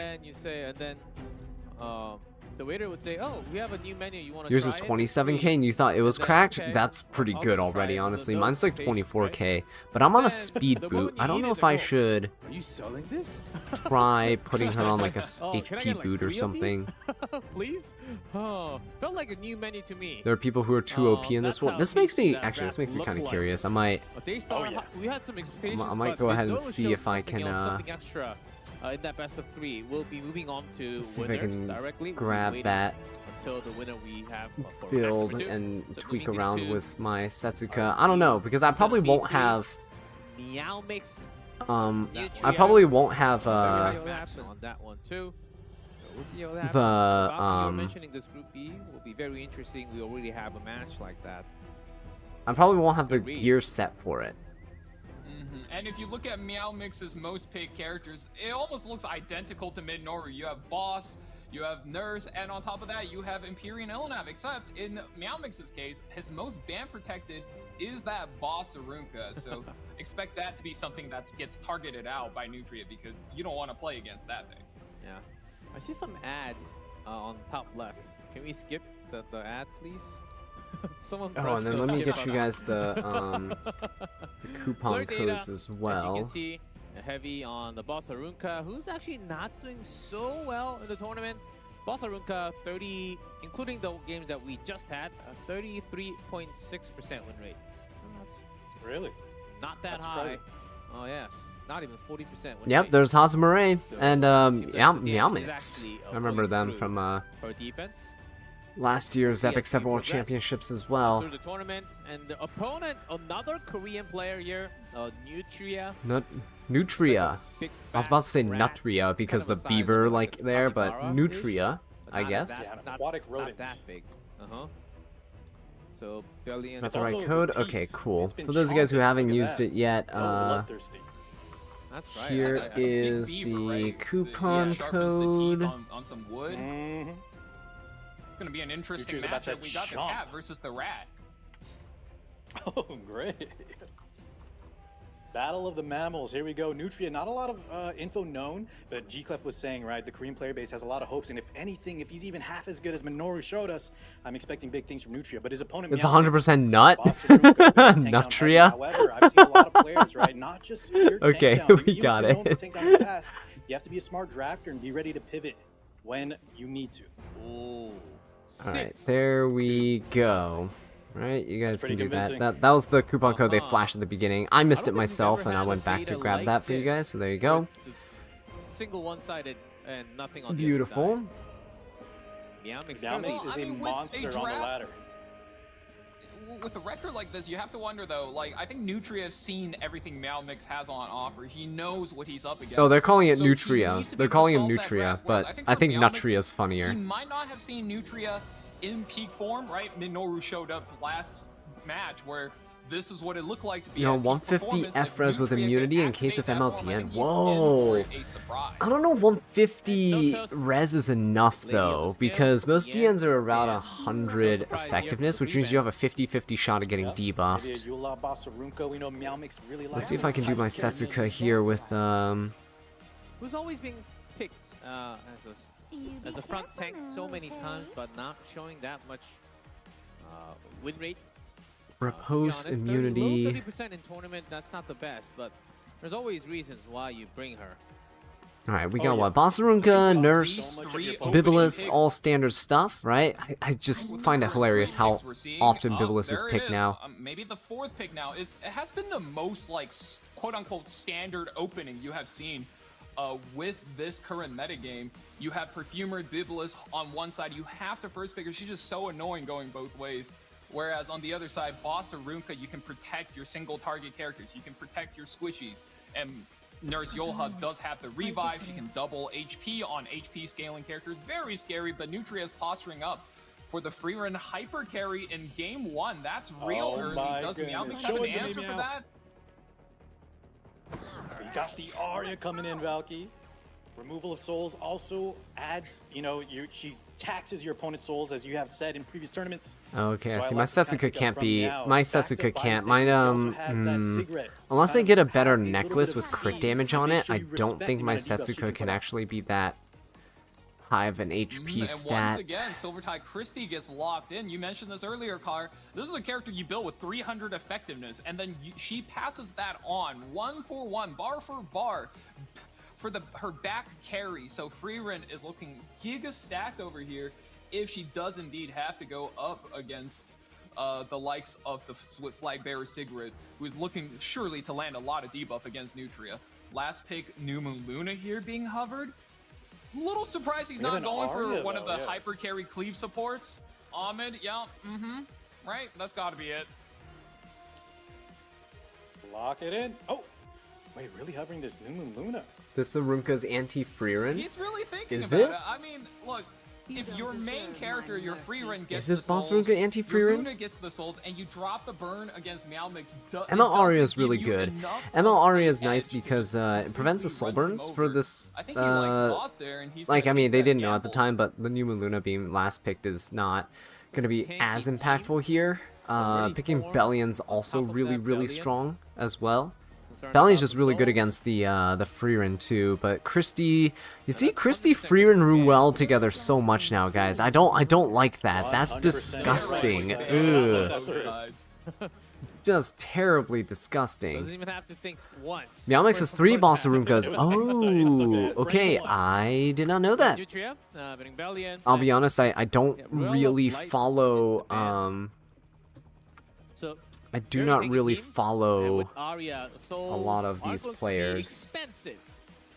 The waiter would say, "Oh, we have a new menu. You want to Yours try is it? 27k and you thought it was cracked? That's pretty good already, honestly. Mine's like 24k, but I'm on a speed boot. I don't know if I should Are you selling this? try putting her on like a Oh, can I HP get, like, boot or 3 of these? something. Please? Oh, felt like a new menu to me. There are people who are too OP in this That's one. how This makes me, that actually, this rap makes me look kind of like. curious. I might, But they start, yeah. we had some expectations. I might but go ahead and Minoru see showed if I something can, else, something extra in that best of 3. We'll be moving on to see if I winners can directly. We'll be grab waiting that until the winner we have for match build number 2. and So tweak moving around into with my Setsuka. I don't know, because I probably won't have, Meow Mix. I probably won't have, on that one too. So we'll see how that the, happens. You're mentioning this group B will be very interesting. We already have a match like that. I probably won't have the gear set for it. And if you look at Meow Mix's most picked characters, it almost looks identical to Minoru. You have Boss, you have Nurse, and on top of that, you have Empyrean Elnav, except in Meow Mix's case, his most ban protected is that Boss Arunka. So expect that to be something that gets targeted out by Nutria because you don't want to play against that thing. Yeah. I see some ad on top left. Can we skip the ad, please? Someone Oh, press and then the let me skip get you button. guys the coupon Blur data, codes as As you well. can see, heavy on the Boss Arunka, who's actually not doing so well in the tournament. Boss Arunka, 30, including the games that we just had, a 33.6% win rate. That's Really? not that That's high. surprising. Oh yes, not even 40% win Yep, rate. there's Hazamare So, and seems like Meow the game Meow is Mixed. actually, I remember going them through from her defense. last year's Yeah, Epic she 7 World progressed Championships as well. Through the tournament, and the opponent, another Korean player here, Nutria. Nutria. Big I was about to say fat rat, Nutria because kind of the the size of, beaver like, like a there, but capybara-ish, Nutria, but I not guess. that- Yeah, an not- aquatic not rodent. that big. So Billion. That's the also right the code? teeth. Okay, cool. It's been For those of you guys who chomping, haven't look at used that. it yet, Oh, bloodthirsty. That's right. here It's like a big is beaver, the right? So, coupon sharpens the teeth code. on some wood. Mm-hmm. It's gonna be an interesting Nutria's about matchup. to We got the chomp. cat versus the rat. Oh, great. Battle of the Mammals. Here we go. Nutria, not a lot of info known, but G-Clef was saying, right, the Korean player base has a lot of hopes, and if anything, if he's even half as good as Minoru showed us, I'm expecting big things from Nutria, but his opponent... It's Meow 100% nut. Boss Aruka, tank down heavy. Nutria. However, I've seen a lot of players, right, not just pure tank Okay, down. we Even if got you're known for it. tank down in the past, you have to be a smart drafter and be ready to pivot when you need to. Ooh. Alright, there we go. Right, you guys That's can pretty do that. convincing. That was the coupon code they Uh-huh. flashed at the beginning. I missed I it don't think we've myself ever and I had went a back to beta grab like that for you this, guys, so there you where go. it's just single one-sided and nothing on the Beautiful. other side. Meow Mix. Meow Mix Well, is I a mean, with a monster on the draft- ladder. With a record like this, you have to wonder though. Like, I think Nutria has seen everything Meow Mix has on offer. He knows what he's up against. Oh, they're calling it So he Nutria. needs to be They're able to calling him solve that Nutria, draft, whereas but I I think for Meow Mix, Nutria's funnier. He might not have seen Nutria in peak form, right? Minoru showed up last match where this is what it looked like to be. You know, at peak 150 performance. If FRES with Nutria can immunity in case of activate that form, I MLTN. think he's in Whoa. for a surprise. I don't know if 150 Don't res is enough Lady of the though, Scales, because most yeah, DNs are around yeah. 100 No surprise here effectiveness, for which means you have a 50-50 shot of getting Yep. Maybe a debuffed. Yula Boss Arunka. We know Meow Mix really likes Let's see if I those can do my types of Setsuka characters. here with Who's always being picked as a front tank so many times, but not showing that much win rate. Repose To be honest, immunity. Low 30% in tournament, that's not the best, but there's always reasons why you bring her. Alright, we Oh, got yeah. what? Bossarunka, So Nurse, much of your Bibulus, picks. all standard stuff, right? I just find it hilarious how often Bibulus is there it picked now. Maybe the fourth pick now it has been the most like quote unquote standard opening you have seen with this current metagame. You have Perfumer Bibulus on one side. You have to first pick her. She's just so annoying going both ways. Whereas on the other side, Boss Arunka, you can protect your single target characters. You can protect your squishies. And Nurse Yolha does have the revive. She can double HP on HP scaling characters. Very scary, but Nutria is posturing up for the free run hyper carry in game 1. That's real early. Does Meowmix have an answer for that? You got the Arya coming in, Valky. Removal of souls also adds, she taxes your opponent's souls, as you have said in previous tournaments. Okay, So I see. like My to kind of Setsuka pick up can't from be. Meow. My Back to Setsuka can't. bystanders, Mine, he also has that cigarette. unless I Kind of get a have better a little necklace bit with of crit speed. damage on Make it, sure I you don't respect think the my amount of debuffs you Setsuka can can put out. actually be that high of an HP And once stat. again, Silvertide Christie gets locked in. You mentioned this earlier, Car. This is a character you build with 300 effectiveness, and then she passes that on, 1-for-1, bar for bar, for her back carry. So Freerin is looking giga stacked over here if she does indeed have to go up against the likes of the Swift Flag Bearer Sigrid, who is looking surely to land a lot of debuff against Nutria. Last pick, New Moon Luna here being hovered. Little surprised he's We have not an going Arya, for one of the though, yeah. hyper carry cleave supports. Ahmed, yeah, right? That's gotta be it. Lock it in. Oh, wait, really hovering this New Moon Luna. This Arunka's anti-Freerin? He's really thinking Is about it? it. I mean, look, if your main character, your free run gets Is this the Boss souls, Arunka anti-free your run? Luna gets the souls, and you drop the burn against Meowmix. Emma Aria is really good. Emma Aria is nice because it prevents the soul burns for this. I think he saw it there, and he's Like, I gonna mean, take they that didn't know at the gamble. time, but the New Moon Luna being last picked is not going to be as impactful here. Picking Bellion's also really, really strong as well. Bellion's just really good against the Freerin too, but Christie, you see Christie, Freerin, Ruel together so much now, guys. I don't like that. That's 100% disgusting. right. Ugh. Both sides. Just terribly Doesn't disgusting. even have to think once. Meowmix has 3 Boss It Arunkas. was Oh, okay, I did not know that. Nutria, winning Bellion. I'll be honest, I don't Yeah, Ruel really Light follow, is the man. So, I do very not big really team, and follow with Arya, Soul, a lot of are these going to be players. expensive,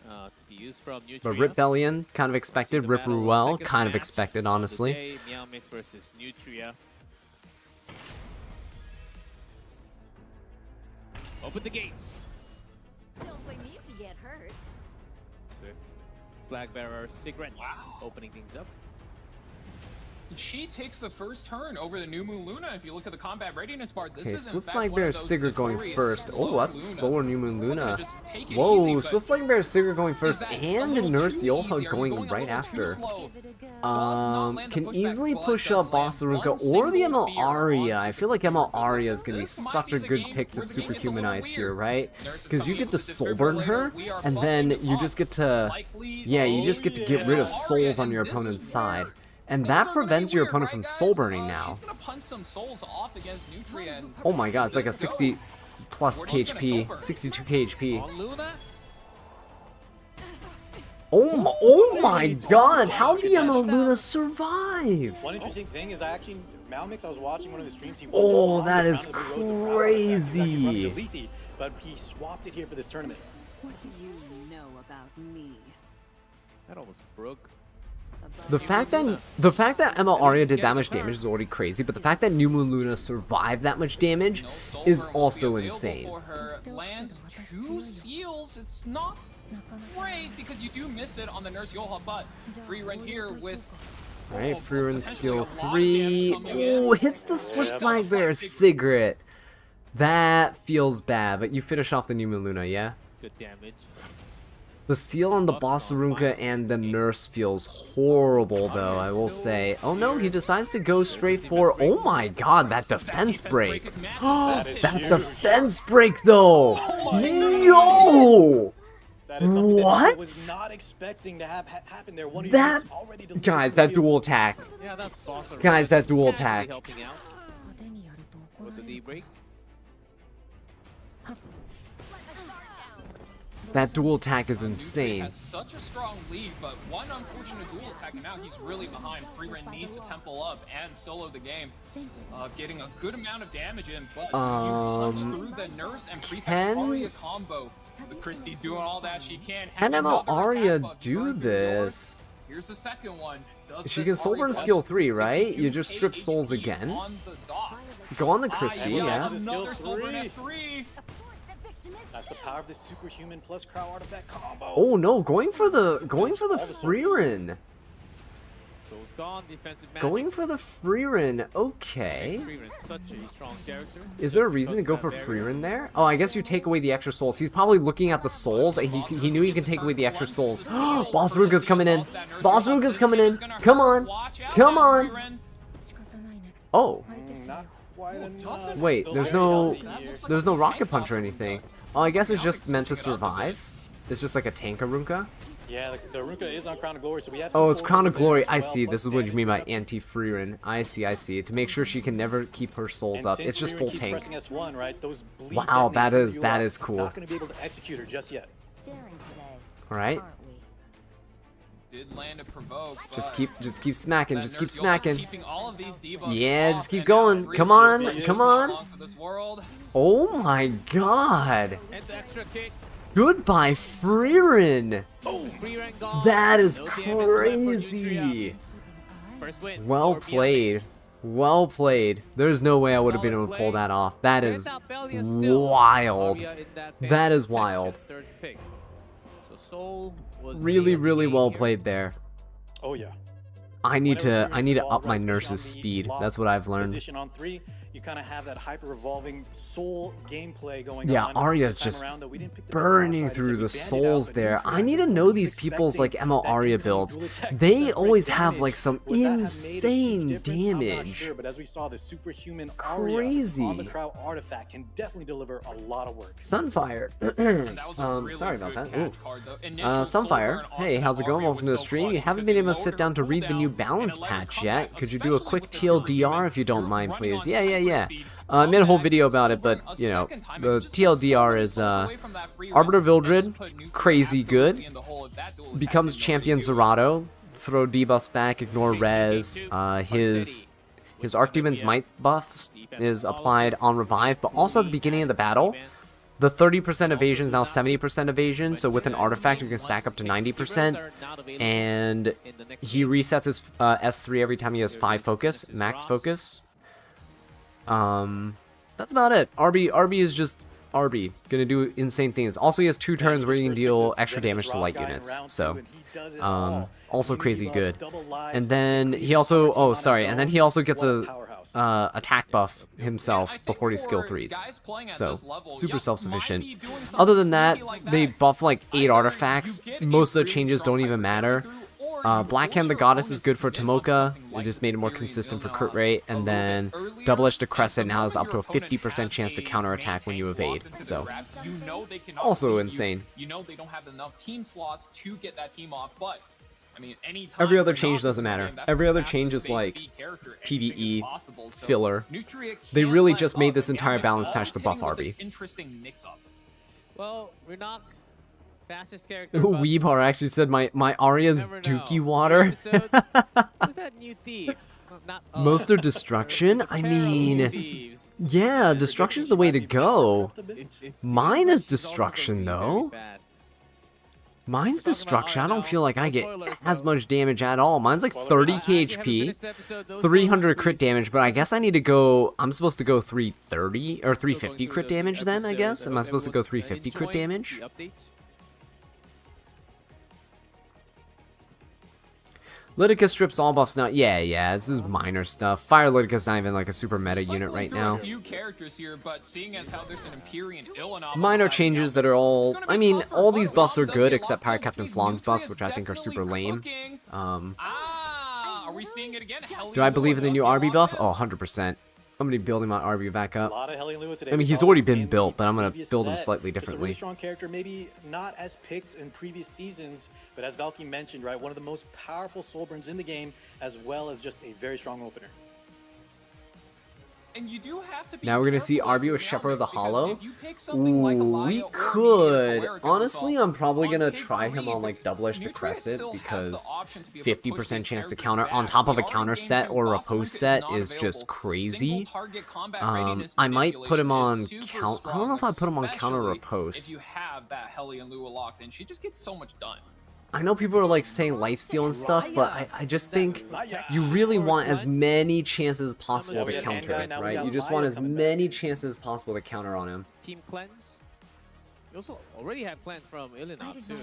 to be used from Nutria. But Rip Bellion, kind of expected. See the Rip battle, Ruel, second kind of match expected, of the honestly. day, Meowmix versus Nutria. Open the gates. Don't blame me if you get hurt. Swift Flag Bearer Sigrid. Wow. Opening things up. She takes the first turn over the New Moon Luna. If you look at the combat readiness part, this Okay, is in Swift fact Flag one Bear of those Sigurd going notorious first. slow Oh, that's a Lunas. slower New Moon Looking to Luna. just take it Whoa, easy, but Swift Flag Bear Sigurd going is first, that a and little Nurse too Yolha easy? Are you going a right little too after. slow? Give it a go. Does not land the Can pushback, easily but push does up Boss land Arunka one or the single ML fear Aria. onto I feel like ML the Aria is going to be This might such be a the good game pick to where the game gets a little superhumanize here, weird. right? Nurse is Because you coming get to with the soul burn her, defibrillator. We are and then bumping you up. just get to, Likely- yeah, you just get to get rid of souls on your opponent's side. And that prevents your opponent from soul burning now. She's gonna punch some souls off against Nutria and Oh my god, it's like a this 60 goes. plus We're looking at soul KHP, burn. 62 KHP. On Luna. Oh my god, how did the ML Luna survive? One interesting thing is Meowmix, I was watching one of his streams. He Oh, was that is He was running the crazy. Lethe, but he swapped it here for this tournament. What do you know about me? That almost broke. The fact that ML Aria did that much damage is already crazy, but the fact that New Moon Luna survived that much damage No soul is burn will be also available insane. for her. Land 2 seals. It's not great because you do miss it on the Nurse Yolha, but free run here with Alright, Freerin skill a lot of 3. damage coming in. Oh, hits the Swift Flag Bear Sigrid. That feels bad, but you finish off the New Moon Luna, yeah? Good damage. The seal on the Boss Arunka and the Nurse feels horrible, though, I will say. Oh no, he decides to go straight for... Oh my god, that defense break. is massive. That defense break, though. Yo! That is something What? that I was not expecting to have happen there. One of That... your already delivered Guys, to that you. dual attack. Yeah, that's Boss Arunka. Guys, that dual Sadly attack. helping out with the D-break. That dual attack is Nutria insane. had such a strong lead, but one unfortunate duel attack, and now he's really behind. Freerin needs to tempo up and solo the game, getting a good amount of damage in. But you punch through the Nurse and prefect can- Aria combo. The Christie's doing all that she can. Can Have ML another Aria attack, but do burn through the door. this? Here's the second one. Does She this can soul Aria burn punch skill 3, right? 62 You just strip souls KHP again? on the dot. Go on the Christie, yeah. yeah. Another Skill Soulburn three. S3. That's the power of the superhuman plus Crow artifact combo. Oh no, going for the All the Freerin. So it's gone, defensive magic. Going for the Freerin. Okay. Freerin is such a strong character. Is there a Just reason to because go of for that barrier. Freerin there? Oh, I guess you take away the extra souls. He's probably looking at the souls, and he knew he can take away the extra souls. Boss Ruga's coming in. Boss Ruga's coming in. Come on. Come on. Oh. Not quite enough. Wait, Still there's very no healthy here. there's no rocket punch or anything. Oh, I guess it's just meant to survive. It's just like a tank Arunka. Yeah, the Ruka is on Crown of Glory, so we have. Oh, some it's souls Crown over of there Glory. as I well, see. plus This is what you damage mean by reduction. anti-Freerin. I see. I see. To make sure she can never keep her souls And up. since It's just Freerin full keeps tank. pressing S1, right? Those bleed Wow, that detonate is- you that up. is cool. Not going to be able to execute her just yet. Daring today, All right. aren't we? Did land a provoke. Just but keep smacking. that Just keep Nurse Yol's smacking. keeping all of these debuffs Yeah, off, just keep and now going. Breach Come on, is come not on. long for this world. Oh my god. And the extra kick. Goodbye, Freerin. Freerin gone. That is No damage left for crazy. Nutria. First win. Well for played. Beyond Well played. There's no way I would have been Solid able to pull play. that off. That Mix. is Without Belia still, wild. Arya in that That is protection, wild. Third pick. So Soul was Really, nailed to really game well here. played there. Oh yeah. I need Whenever to Freerin's up my especially on nurse's the speed. lock That's what I've learned. Position on 3, you kind of have that hyper revolving soul gameplay going Yeah, on. Arya's This time just around, though, we didn't pick the burning downside, through the instead we banded souls out, but there. Nutria, I need to know was these people's like expecting MO that Arya incoming builds. dual attack. They That's great always have damage. like some Would that have made a huge insane difference? I'm not damage. sure, but as we saw, the superhuman Arya Crazy. on the Crow artifact can definitely deliver a lot of work. Sunfire. And that was a really Sorry about good that. Ooh. catch card, though. Initial Sunfire, Soulburn hey, onto how's it going? Arya Welcome to was the so stream. You clutch haven't because been it able to sit lowered down to her read the new cooldown balance and it let her patch come yet. back, Could you do a especially quick with the TLDR superhuman. if you don't You're mind, running please? on Yeah. hyper speed. I made a whole Come video back, about it, but Soulburn a you know, second time, the and just TLDR Soulburn is pulls away from that free Arbiter run and Vildred, just put Nutria crazy good. absolutely in the hole of that dual attack Becomes and nobody champion knew it. Zerato. Throw debuffs back, ignore res. His Archdemon's Might buff is applied on revive, but also at the beginning of the battle. The 30% evasion is now 70% evasion, so with an artifact you can stack up to 90%, and he resets his S3 every time he has 5 focus, max focus. That's about it. RB is just RB, gonna do insane things. Also, he has 2 turns where he can deal extra damage to light units, so also crazy good. And then he also, oh sorry, and then he also gets a attack buff himself before he skill 3s. So, super self-sufficient. Other than that, they buff like 8 artifacts. Most of the changes don't even matter. Blackhand the Goddess is good for Tomoka. It just made it more consistent for crit rate. And then Double Edge Crescent now has up to a 50% chance to counterattack when you evade. So, also insane. You know they don't have enough team slots to get that team off, but I mean, Every other change doesn't matter. Every other change is like PvE, filler. They really just made this entire balance patch to buff RB. Interesting mix-up. Well, Renak, fastest character. Ooh, but Weebhar actually said my Arya's never know. Dookie water. Episode, who's that new thief? Not, Most are destruction? I mean, thieves. yeah, destruction's the way to go. If Mine thieves is are- she's also destruction, going to be though. very fast. Mine's Let's talk about destruction. I Arya don't now. feel like I No get spoilers, as though. much damage at all. Mine's like Spoiler 30 alert. I actually haven't KHP, finished the episode. Those 300 spoilers, crit please. damage, but I guess I need to go, I'm supposed to go 330 or 350 Still crit going through the damage then, I episodes. guess? Am I hope supposed to go everyone's 350 crit enjoying damage? the updates. Litica strips all buffs now. Yeah, this is minor stuff. Fire Litica's not even like a super meta unit Cycling right through now. A few characters here, but seeing as how there's an Empyrean Illinom Minor beside changes Meow that are all, it's gonna I be mean, tougher, all but these it buffs are also good does except get Power locked Captain between Flawn's buffs, Nutria's which I think are super definitely lame. cooking. Are we seeing it again? Do I believe in the new Hellion RB buff? Lua Oh, 100%. I'm going to be building my RB back A up. lot of Hellion Lua today. I mean, We he's saw already this been in the built, but I'm gonna previous build him set. slightly Just a differently. really strong character, maybe not as picked in previous seasons, but as Valky mentioned, right, one of the most powerful Soulburns in the game, as well as just a very strong opener. And you do have to be Now we're gonna see careful RB with with Shepherd of the Meowmix, Hollow. because if you pick something like Ooh, Alaya we or Mediator could. Galarian Honestly, Control, I'm probably on gonna pick try or him lead, on like double edge Nutria Decrescent still has the because option to be able to push 50% these chance to characters counter back. on top of We a are in counter game set two. or a Boss Arunka post is set not is just available. crazy. Single target combat readiness I might put him manipulation on is super count. I strong, don't know if I put him on counter or especially post. If you have that Hellion Lua locked in, she just gets so much done. I know people are like saying lifesteal and stuff, but I just think you really want as many chances as possible to counter it, right? You just want as many chances as possible to counter on him. Team cleanse. You also already have cleanse from Ilinov too.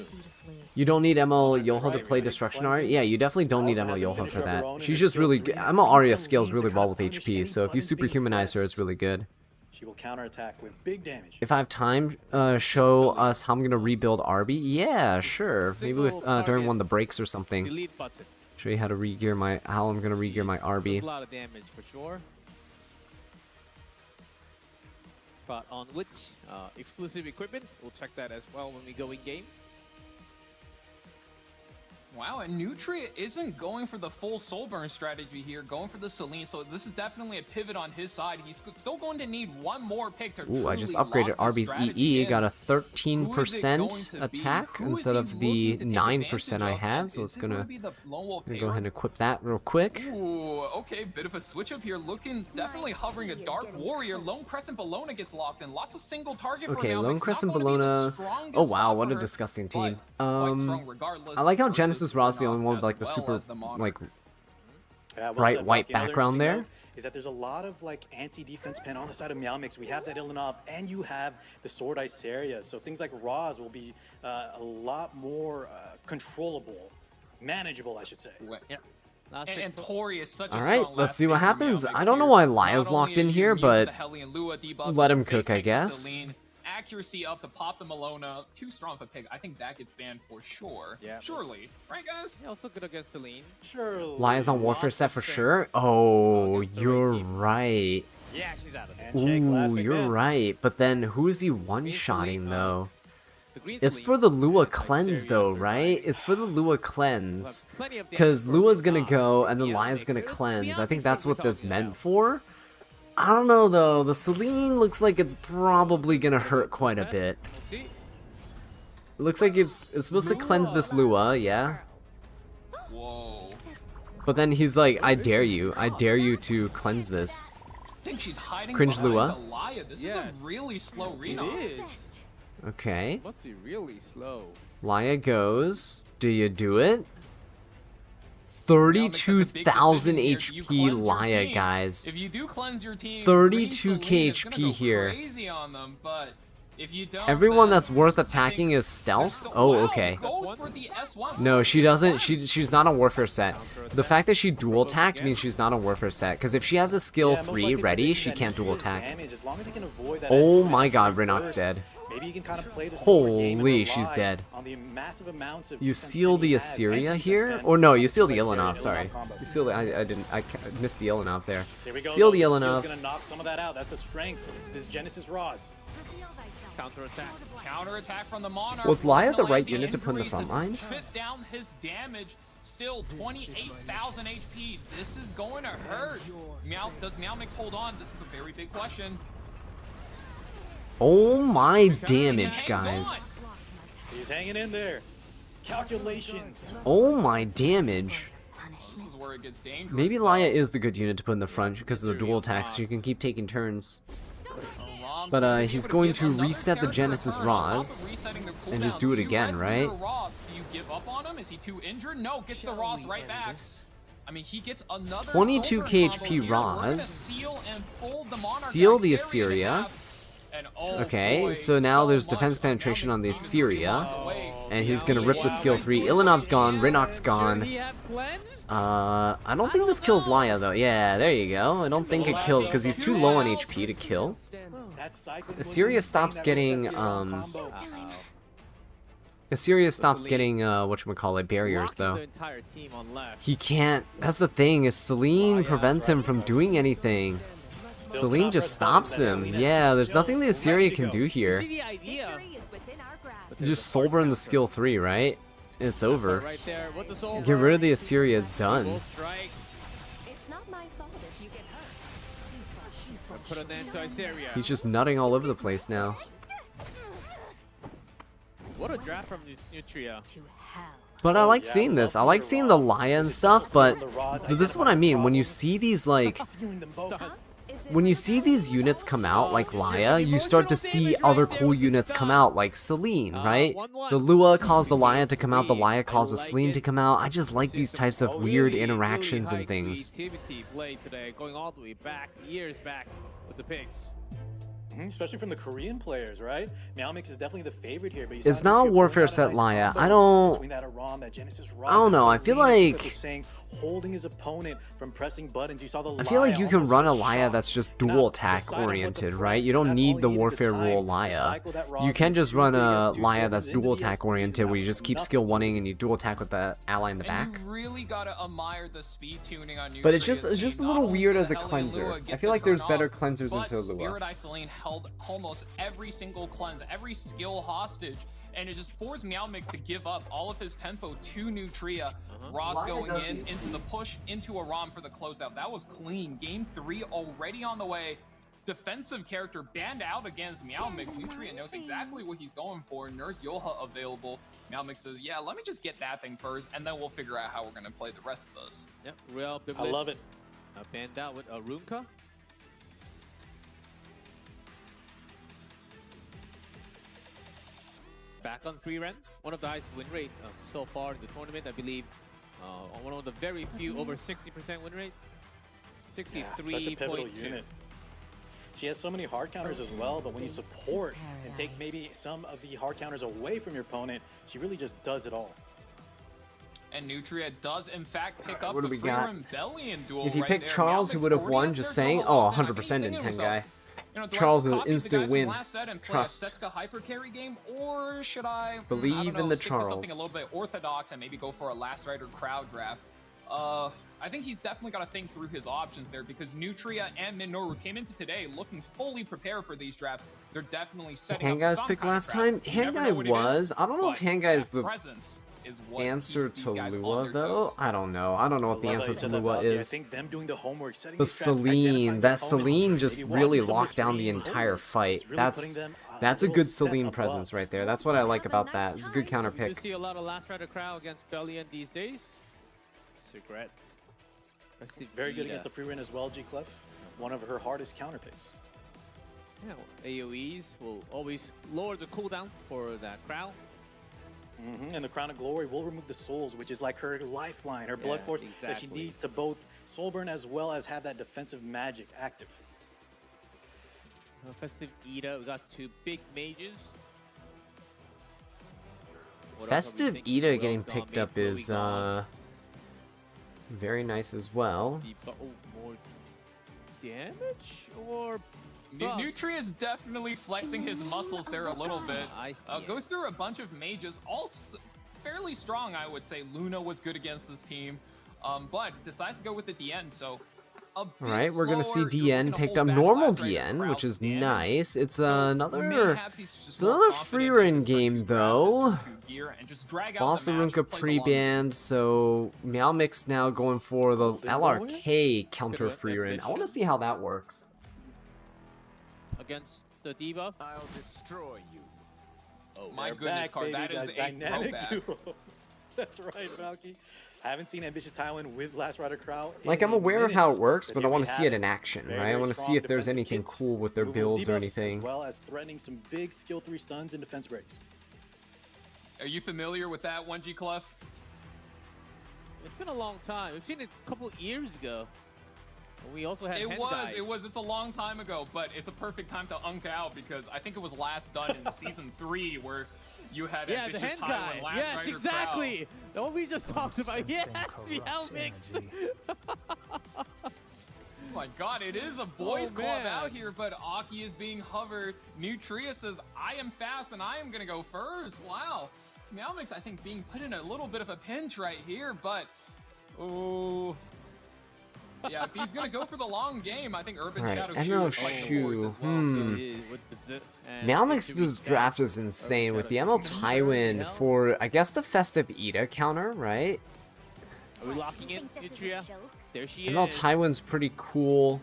You don't need ML Yoho to play Destruction Art? Yeah, you definitely don't need ML Yoho for that. She's just really good. ML Arya scales really well with HP, so if you superhumanize her, it's really good. She will counterattack with big damage. If I have time, show us how I'm gonna rebuild Arby. Yeah, sure. Maybe with, during one of the breaks or something. Delete button. Show you how to regear my how I'm gonna regear my Arby. A lot of damage for sure. But on which exclusive equipment, we'll check that as well when we go in game. Wow, and Nutria isn't going for the full soul burn strategy here, going for the Celine, so this is definitely a pivot on his side. He's still going to need one more pick to Ooh, I just E upgraded lock this Arby's strategy EE, in. got a Who is it 13% going to be? attack Who is instead he of the looking to take 9% advantage I of? had, And so it's is it gonna be the Lone Wolf go Payor? ahead and equip that real quick. Ooh, okay, bit of a switch up here, looking definitely hovering a Dark Warrior. Lone Crescent Bellona gets locked in, lots of single target for Okay, Meow Lone Mix. Not Crescent gonna be the Bellona. strongest Oh wow, spot what for a her, disgusting but team. quite strong regardless I like how versus Genesis Ra's the only one with Ilinov like the as super well as the Monarch. like Well bright said, white Bucky. Another background interesting there. note is that there's a lot of like anti-defense pen on the side of Meow Mix. We have that Ilinov, and you have the Sword Ice area. So things like Roz will be a lot more controllable, manageable, I should say. Yeah. Last And pick. Tori is such a All right, strong let's last see what pick for happens. Meow Mix I don't know here. why Not Laya's only locked in is she here, immune to but the Helly and Lua debuffs let with him the cook, face I tank guess. Celine, accuracy up to pop the Malona. Too strong of a pick. I think that gets banned for sure. Yeah. Surely. Right, guys? Yeah, also good against Celine. Sure. Laya's on Warfare set for sure. Oh, Against the you're right team. right. Yeah, she's out of it. Handshake, last Ooh, pick you're man. right. But then who is he Celine, one-shotting though? The green It's Celine for the Lua has cleanse serious though, survival. right? It's for the Lua cleanse. We'll have plenty of damage Because for Lua's Ilinov. gonna go and then Meow Laya's Mix. gonna It's cleanse. Meow I think Mix that's we're what that's talking meant about. for. I don't know though. The Celine looks like it's probably gonna hurt quite a bit. We'll see. It looks like it's supposed to cleanse this Lua, yeah. Whoa. But then he's like, I dare you to cleanse this. I think she's hiding Cringe behind Lua. the Laya. This Yes. is a really slow It read is. Okay. Must be really slow. Laya goes. Do you do it? 32,000 HP Laya, guys. If you do cleanse your team, 32k Green Celine is gonna HP go here. Crazy on them, but if you don't, Everyone then that's worth I attacking think is stealth? there's Oh, wow, okay. goes for the S1. No, she doesn't. She's not on Warfare set. The fact that she dual attacked means she's not on Warfare set. Because if she has a skill Yeah, most 3 likely the ready, thing she that can't dual Nutria's attack. damage, as long as he can avoid that Oh S2 my god, burst, Renok's dead. Maybe he can kind of play the slower game and Holy, rely she's dead. on the massive amounts of You defense seal that he the has, Assyria anti-defense here? pen, Or no, you seal the Assyria and Ilinov, sorry. combo. You seal the, I missed the Ilinov there. There we go. Seal the though. Skill's Ilinov. gonna knock some of that out. That's the strength. This Genesis Roz. Counter attack. Counter attack from the Monarch. Was Laya the Gonna right land unit to put in the injuries front line? Chip down his damage. Still 28,000 HP. This is going to hurt. Does Meow Mix hold on? This is a very big question. Oh my He damage, hangs guys. on. He's hanging in there. Calculations. Oh my damage. This is where it gets dangerous. Maybe though. Laya is the good unit to put in the front because of the dual attacks. She can keep taking turns. Alon's But, gonna be he's able going give to another reset the character Genesis a turn on top of Roz resetting their and just cooldown. do it you again, res right? your Roz? Do you give up on him? Is he too injured? No, gets the Roz right back. I mean, he gets another 22 Soulburn KHP combo here. We're gonna Roz. seal and fold the Monarch Seal back. the Assyria to Assyria. have. And oh Okay, boy, so now there's much defense of penetration on the Meow Mix Assyria. even away. And he's gonna rip the skill 3. Ilinov's gone, Renok's Should gone. he have cleansed? I don't think this kills Laya though. Yeah, there you go. I don't think it kills because he's too low on HP to kill. That cycling Assyria was stops insane. getting, That reset the combo. Assyria stops getting, whatchamacallit, barriers Locking though. the entire team on left. He can't. That's the thing, is Celine prevents him from doing anything. Still Celine cannot just press buttons. stops That him. Celine Yeah, has there's still nothing the ready Assyria to can go. do here. See the idea? Just soul burn the skill 3, right? It's over. Right there. What the soul Get rid of the Assyria, it's Full done. strike. It's not my fault if you get hurt. Put an end to Assyria. He's just nutting all over the place now. What a draft from Nutria. To hell. But I like yeah, seeing this. I like seeing the Laya and stuff, but this is what I mean. When you see these, like, Feeling them both. Stun. Is when you see these units come out like Laya, you start to see other cool units come out like Celine, right? The Lua caused the Laya to come out, the Laya caused the Celine to come out. I just like these types of weird interactions and things. Creativity played today, going all the way back, years back with the picks. Especially from the Korean players, right? Meowmix is definitely the favorite here, but It's not a Warfare set Laya. I don't know. I feel like holding his opponent from pressing buttons. You saw the I feel like you can run a Laya that's just dual attack oriented, right? You don't need the Warfare rule Laya. You can just run a Laya that's dual attack oriented where you just keep skill 1ing and you dual attack with the ally in the back. You really gotta admire the speed tuning on But it's just a little weird as a cleanser. I feel like there's better cleansers into Lua. Spirit Eye Celine held almost every single cleanse, every skill hostage, and it just forced Meowmix to give up all of his tempo to Nutria. Ross going into the push into a ROM for the closeout. That was clean. Game 3 already on the way. Defensive character banned out against Meowmix. Nutria knows exactly what he's going for. Nurse Yoha available. Meowmix says, yeah, let me just get that thing first, and then we'll figure out how we're going to play the rest of this. Yep, real I love it. Banned out with Arunka. Back on free run, one of the highest win rate so far in the tournament, I believe. One of the very few over 60% win rate. 63.2. Such a pivotal unit. She has so many hard counters as well, but when you support and take maybe some of the hard counters away from your opponent, she really just does it all. And Nutria does in fact pick up What do the we free got? Rebellion duel. If he right picked there. Charles, he Meowmix would have already won, has just their saying. solo Oh, lock, and I think 100% he's in thinking to 10 guy. himself, you know, do Charles I is just copy the instant guys win. from last set and play Trust. a Setsuka hyper carry game, or should I Believe I don't know, in the stick to something a Charles. little bit orthodox and maybe go for a Last Rider crowd draft? I think he's definitely got to think through his options there, because Nutria and Minoru came into today looking fully prepared for these drafts. They're definitely setting up Handguy's some picked kind of last trap. time. You never know Handguy what it is, was. I don't know if but Handguy is that the presence is what answer keeps to these guys on Lua their though. toes. I don't know. I don't know what the I love answer that you to said that, Lua Valky. I is. think them doing the homework, setting But these traps, Celine, identifying that the opponents, Celine just maybe really watching some locked down the extreme entire movement. fight. It's really That's putting them a little good step Celine above. presence right there. That's what I like about that. It's a good counter You pick. see a lot of Last Rider crowd against Bellion these days. Secret. Very good against the free run as well, G Clef. One of her hardest counter picks. Yeah, AoEs will always lower the cooldown for that crowd. And the Crown of Glory will remove the souls, which is like her lifeline, her blood force that she exactly. needs to both soul burn as well as have that defensive magic active. Festive Ida, we got 2 big mages. What else are we Festive thinking? Ida Who getting else gone? picked up Maybe is Chloe gone. very nice as well. More damage or buffs? Nutria is definitely flexing his muscles there a little bit. Goes through a bunch of mages, all fairly strong, I would say. Luna was good against this team, but decides to go with the DN, so a bit Alright, we're gonna see slower. You're DN looking to picked hold up back normal Last Rider DN, crowd which is damage. nice. It's So another mayhaps he's just it's more another confident free in run his game turn to grab though. his turn to gear and just drag out Boss the match, Arunka play the long pre-banned, so Meowmix now going for the LRK counter Good free run. I want to ambition. see how that works. against the debuff. I'll destroy you. Oh my They're goodness, back, card. baby, That is that a dynamic throwback. duo. That's right, Valky. Haven't seen Ambitious Tywin with Last Rider Crowd. Like, in I'm aware of how it minutes, works, but I here want we to see have it in action, Very, right? I very want to see strong if there's defensive anything kits, cool with their removal builds or debuffs, anything. As well as threatening some big skill 3 stuns and defense breaks. Are you familiar with that one, G Clef? It's been a long time. We've seen it a couple years ago. And we also had It Henguys. was. It's a long time ago, but it's a perfect time to unk out because I think it was last done in season 3 where you had Yeah, the Ambitious Henguy. Tywin, Last Yes, Rider exactly. The one we just talked about. Yes, we have mixed. Oh my god, it is a boys club man. out here, but Aki is being hovered. Nutria says, I am fast and I am going to go first. Wow. Meowmix, I think, being put in a little bit of a pinch right here, but... Oh... Yeah, if he's going to go for the long game, I think Urban Alright, Shadow Eno Shoe is like the boys Shoe, as well. So Meowmix's draft is insane with the ML Tywin for, I guess, the Festive Ida counter, right? Are we locking in Think this is a Nutria? joke? There she ML is. Tywin's pretty cool.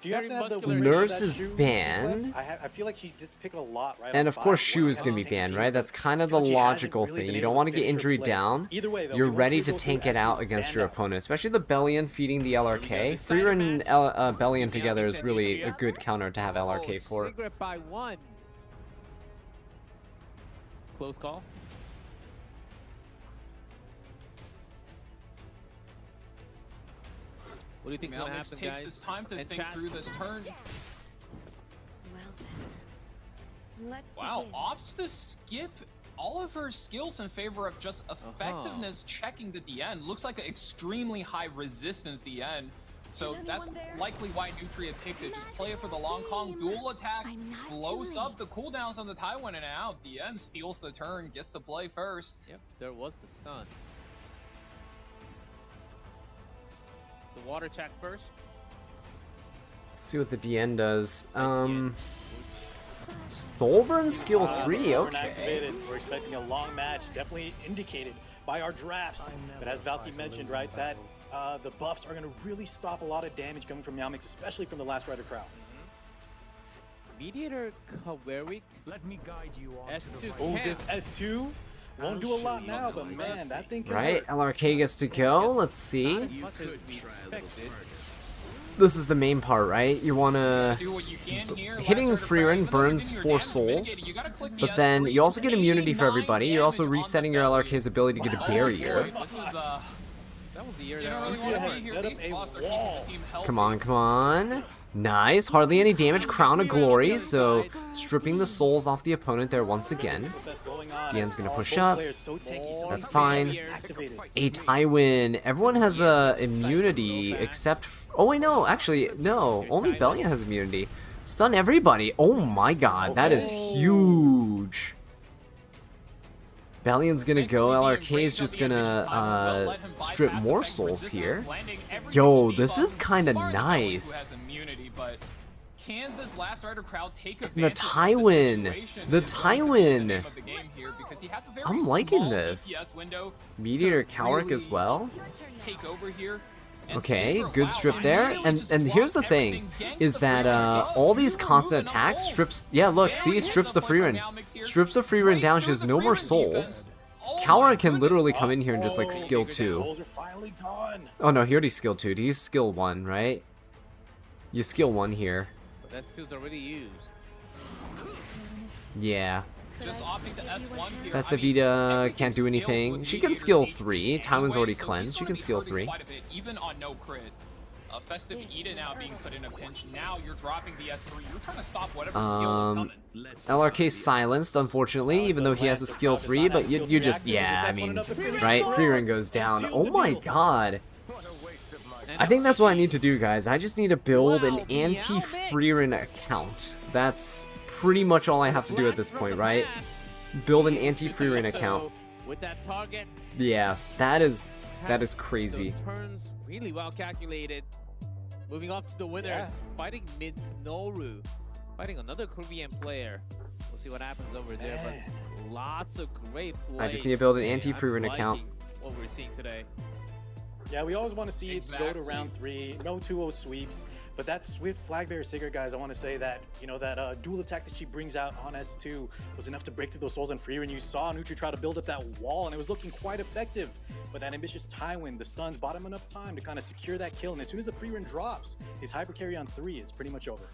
If Do you have Very to have the muscular weight of Nurse that is shoe to banned. play? I feel like she did pick it a lot, right? And on of course, 5. Shu One is going to be against banned, tank right? team, That's kind of the but she hasn't logical really thing. been You able don't want to finish get her injury play. down. Either way, though, You're we want ready you to go through tank as it out she's against banned your out. opponent, especially the Bellion feeding the LRK. Freerun Bellion together is really a good counter to have LRK for. Cigarette by 1. Close call. What do you think's gonna Meowmix happen, takes guys? his time to And think chat? through this turn. Well then, let's Wow, begin. opts to skip all of her skills in favor of just effectiveness checking the DN. Looks like an extremely high resistance DN. So Is that's anyone there? likely why Nutria picked it. Just play it for the long Kong. Dual attack I'm not blows too up late. the cooldowns on the Taiwan and out. DN steals the turn, gets to play first. Yep, there was the stun. So water check first. Let's see what the DN does. Solburn skill 3, Sovereign okay. activated. We're expecting a long match, definitely indicated by our drafts. But as Valky mentioned, right, that the buffs are going to really stop a lot of damage coming from Meowmix, especially from the Last Rider crowd. Mediator Kawerik. Let me guide you on S2 Oh, camp. this S2 won't do a lot now, but man, that thing can Right, hurt. LRK gets to go. Let's see. As much as we expected. This is the main part, right? You want to... Do what you can here. Hitting Last Rider Freerun Crown, even though burns you're 4 damage souls, mitigated, you gotta click the but then S3. you also get immunity for 89 everybody. You're also damage on the resetting your belly. LRK's ability to get a barrier. Boy, this is That was the year you that don't I really was want to has be here. set up These a buffs are keeping wall. the team healthy. Come on, come on. Nice. Hardly any damage. Crown of Glory. So stripping the souls off the opponent there once again. That's going on. DN's gonna Both push up. players so tanky, so That's activated. fine. Activated. A Tywin. Everyone has immunity except... Oh, wait, no. Actually, no. Only Bellion has immunity. Stun everybody. Oh my god. That is huge. Bellion's gonna go. LRK is just gonna strip more souls here. Yo, this is kinda nice. Can this Last Rider crowd take The advantage Tywin. of the situation The and Tywin. of the game here? Because he has a very I'm liking small this. DPS window Meteor to Cowrick as really well. take over here. And Okay, Super, good wow, strip I there. really And just here's the dropped thing, everything, is ganks the that Freerun. all these You constant remove attacks enough strips... souls. Yeah, look, They see, don't strips the hit the point Freerun. where Meowmix here Strips the Freerun breaks down. She through has the no more Freerun souls. defense. Oh Cowrick my can goodness. literally come in here and just like Oh, skill the 2. souls are finally gone. Oh no, he already skill 2'd. He's skill 1, right? You skill 1 here. But S2's already used. Yeah. Just opting to S1 here. Festivita can't do anything. She can skill 3. Tywin's already so he's cleansed. She gonna can be skill hurting 3. quite a bit, even on no crit. Festive Ida now being put in a pinch. Now you're dropping the S3. You're trying to stop whatever skill is coming. LRK silenced, unfortunately, even though he has a skill 3, but you just... Yeah, I mean... Right? Freerun goes down. Oh my god. I think that's what I need to do, guys. I just need to build an anti-Freerun account. That's pretty much all I have to do at this point, right? Build an anti-Freerun account. With that target, Yeah, that is crazy. those turns really well calculated. Moving off to the winners, Yeah. fighting Minoru, fighting another Korean player. We'll see what happens over there, but lots of great plays. I just need to build an today. anti-Freerun I'm account. liking what we're seeing today. Yeah, we always want to see it go to Exactly. round 3, no 2-0 sweeps. But that Swift Flag Bearer Sigurd, guys, I want to say that, you know, that dual attack that she brings out on S2 was enough to break through those souls on Freerun. You saw Nutri try to build up that wall, and it was looking quite effective. But that ambitious Tywin, the stuns, bought him enough time to kind of secure that kill. And as soon as the Freerun drops, his hyper carry on 3, it's pretty much over.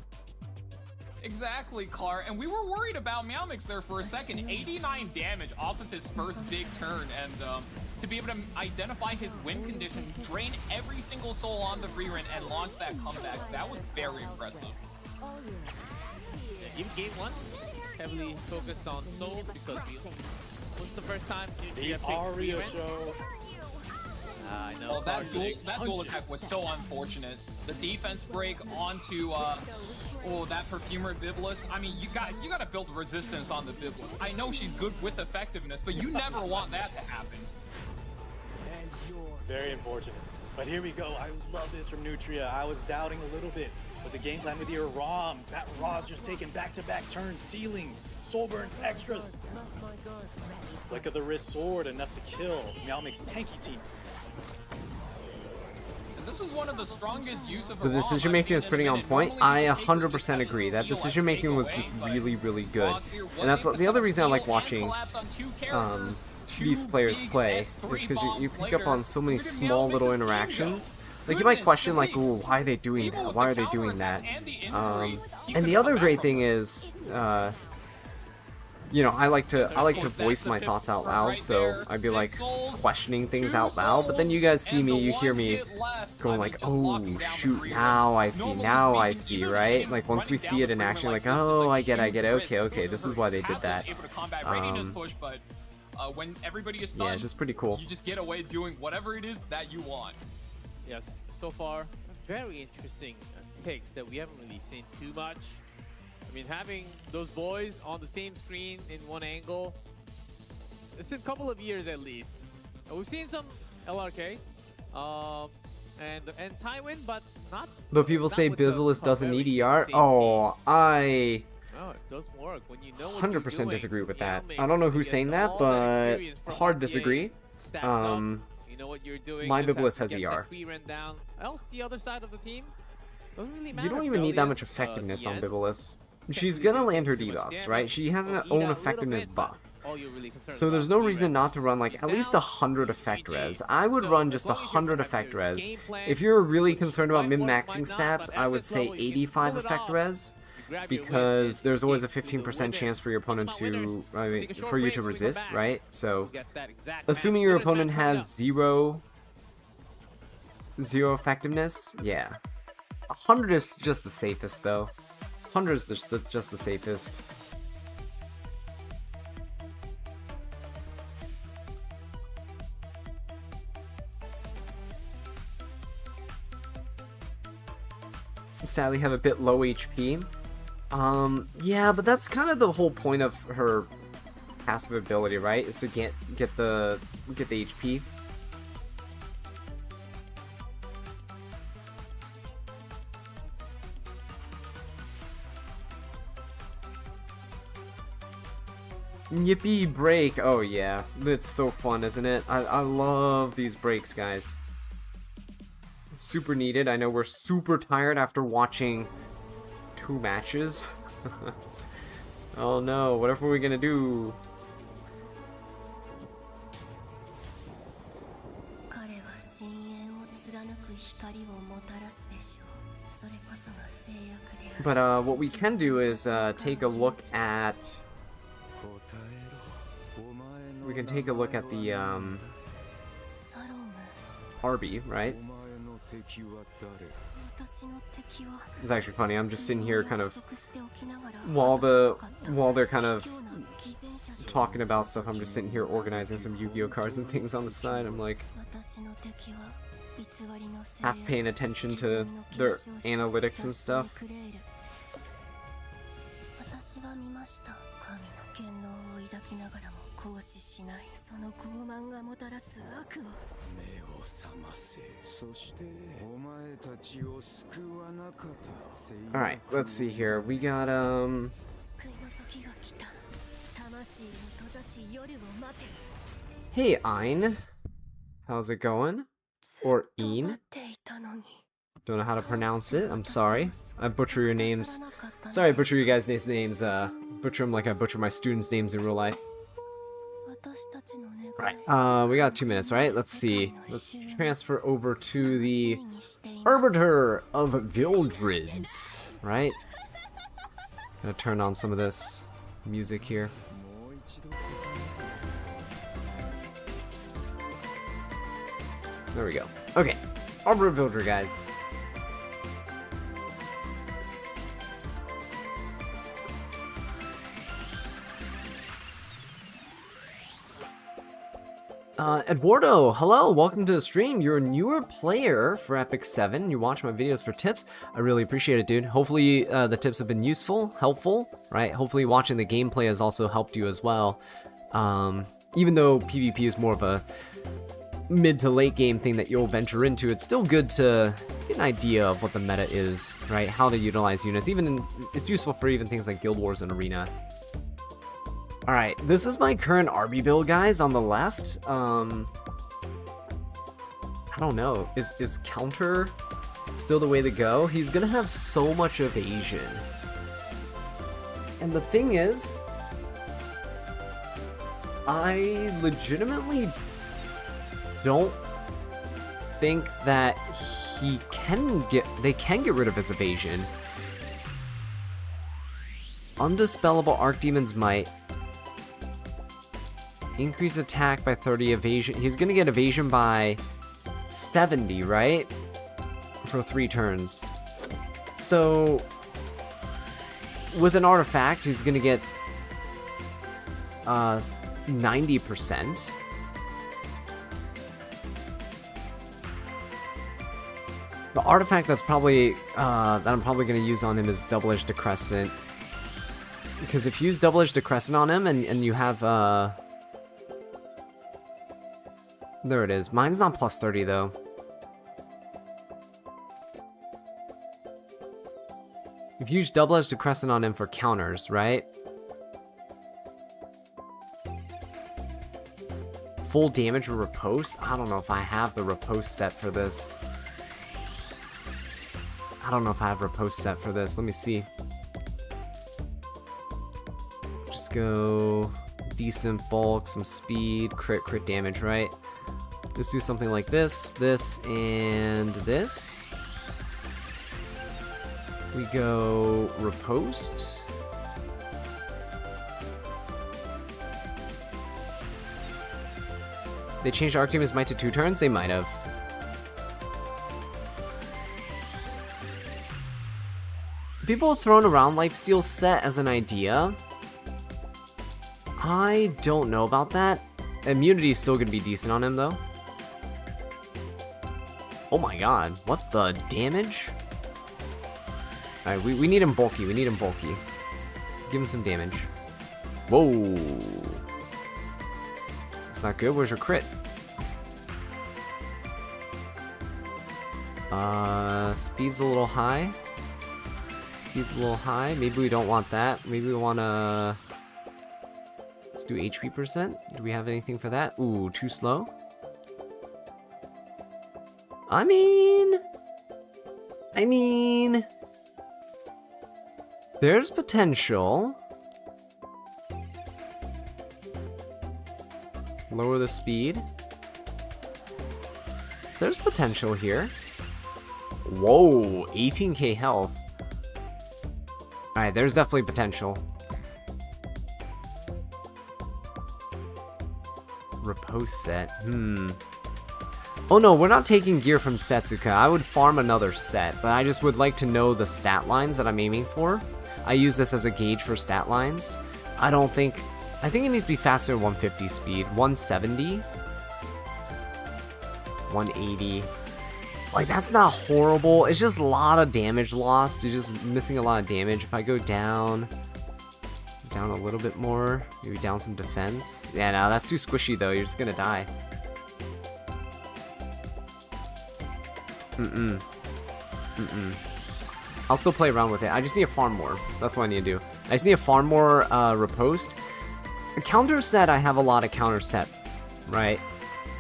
Exactly, Clar. And we were worried about Meowmix there for a second. 89 damage off of his first big turn. And to be able to identify his win condition, drain every single soul on the Freerun, and launch that comeback, that was very impressive. Yeah, even game 1, heavily focused on souls because it was the first time The Nutria picked Aria Freerun. show. I know. Well, that Large dual attack was so unfortunate. The defense break onto, that Perfumer Biblis. I mean, you guys, you gotta build resistance on the Biblis. I know she's good with effectiveness, but you never want that to happen. Very unfortunate. But here we go. I love this from Nutria. I was doubting a little bit, but the game plan with your ROM, that Raw's just taking back-to-back turns, sealing, soul burns, extras. Flick of the wrist sword, enough to kill Meowmix tanky team. And this is one of the strongest use of The decision making is pretty on point. I 100% agree. That decision making was just really, really good. And that's the other reason I like watching these players play, is because you pick up on so many small little interactions. Like, you might question, like, ooh, why are they doing that? Why are they doing that? And the other great thing is, you know, I like to voice my thoughts out loud, so I'd be like questioning things out loud. But then you guys see me, you hear me going like, oh shoot, now I see, right? Like, once we see it in action, like, oh, I get it, okay, this is why they did that. When everybody is stunned, yeah, it's just pretty cool. You just get away doing whatever it is that you want. Yes, so far, very interesting picks that we haven't really seen too much. I mean, having those boys on the same screen in one angle, it's been a couple of years at least. We've seen some LRK and Tywin, but not. Though people say Bibulus doesn't need ER, oh, I it doesn't work when you know what 100% disagree with that. I don't know who's saying that, but hard disagree. You know what you're doing. My Bibulus has ER. Else, the other side of the team doesn't really matter. You don't even need that much effectiveness on Bibulus. She's gonna land her debuffs, right? She has an own effectiveness buff. So there's no reason not to run like at least 100 effect res. I would run just 100 effect res. If you're really concerned about min-maxing stats, I would say 85 effect res, because there's always a 15% chance for your opponent to, for you to resist, right? So, assuming your opponent has zero effectiveness, yeah. 100 is just the safest though. 100 is just the safest. Sadly have a bit low HP. Yeah, but that's kind of the whole point of her passive ability, right? Is to get the HP. Yippee break. Oh yeah, it's so fun, isn't it? I love these breaks, guys. Super needed. I know we're super tired after watching 2 matches. Oh no, whatever we're gonna do. But what we can do is take a look at. We can take a look at the Arby, right? It's actually funny. I'm just sitting here, kind of while they're kind of talking about stuff. I'm just sitting here organizing some Yu-Gi-Oh cards and things on the side. I'm like half paying attention to their analytics and stuff. Alright, let's see here. We got, Hey, Ein. How's it going? Or Een? Don't know how to pronounce it. I'm sorry. I butcher your names. Sorry, I butcher you guys' names. Butcher them like I butcher my students' names in real life. Right. We got 2 minutes, right? Let's see. Let's transfer over to the Arbiter of Vildrids, right? Gonna turn on some of this music here. There we go. Okay. Arbiter of Vildrid, guys. Eduardo, hello, welcome to the stream. You're a newer player for Epic 7. You watch my videos for tips. I really appreciate it, dude. Hopefully the tips have been useful, helpful, right? Hopefully watching the gameplay has also helped you as well. Even though PvP is more of a mid to late game thing that you'll venture into, it's still good to get an idea of what the meta is, right? How to utilize units. It's useful for even things like Guild Wars and Arena. Alright, this is my current Arby build, guys, on the left. I don't know. Is counter still the way to go? He's gonna have so much evasion. And the thing is, I legitimately don't think that they can get rid of his evasion. Undispellable Archdemon's Might. Increase attack by 30, evasion. He's gonna get evasion by 70, right? For 3 turns. So, with an artifact, he's gonna get 90%. The artifact that's probably that I'm probably gonna use on him is Double-Edged Decrescent. Because if you use Double-Edged Decrescent on him and you have there it is. Mine's not plus 30 though. If you use Double-Edged Decrescent on him for counters, right? Full damage or riposte? I don't know if I have the riposte set for this. I don't know if I have riposte set for this. Let me see. Just go decent bulk, some speed, crit damage, right? Let's do something like this, and this. We go riposte. They changed Archdemon's Might to 2 turns? They might have. People have thrown around Lifesteal set as an idea. I don't know about that. Immunity is still going to be decent on him, though. Oh my god, what the damage? Alright, we need him bulky, we need him bulky. Give him some damage. Whoa. That's not good, where's your crit? Speed's a little high. Speed's a little high, maybe we don't want that. Maybe we wanna... Let's do HP percent. Do we have anything for that? Ooh, too slow? I mean... There's potential. Lower the speed. There's potential here. Whoa, 18k health. Alright, there's definitely potential. Riposte set. Oh no, we're not taking gear from Setsuka. I would farm another set, but I just would like to know the stat lines that I'm aiming for. I use this as a gauge for stat lines. I think it needs to be faster than 150 speed. 170? 180. Like, that's not horrible. It's just a lot of damage lost. You're just missing a lot of damage. If I go down a little bit more, maybe down some defense. Yeah, no, that's too squishy though. You're just gonna die. I'll still play around with it. I just need to farm more. That's what I need to do. I just need to farm more riposte. Counter set, I have a lot of counter set, right?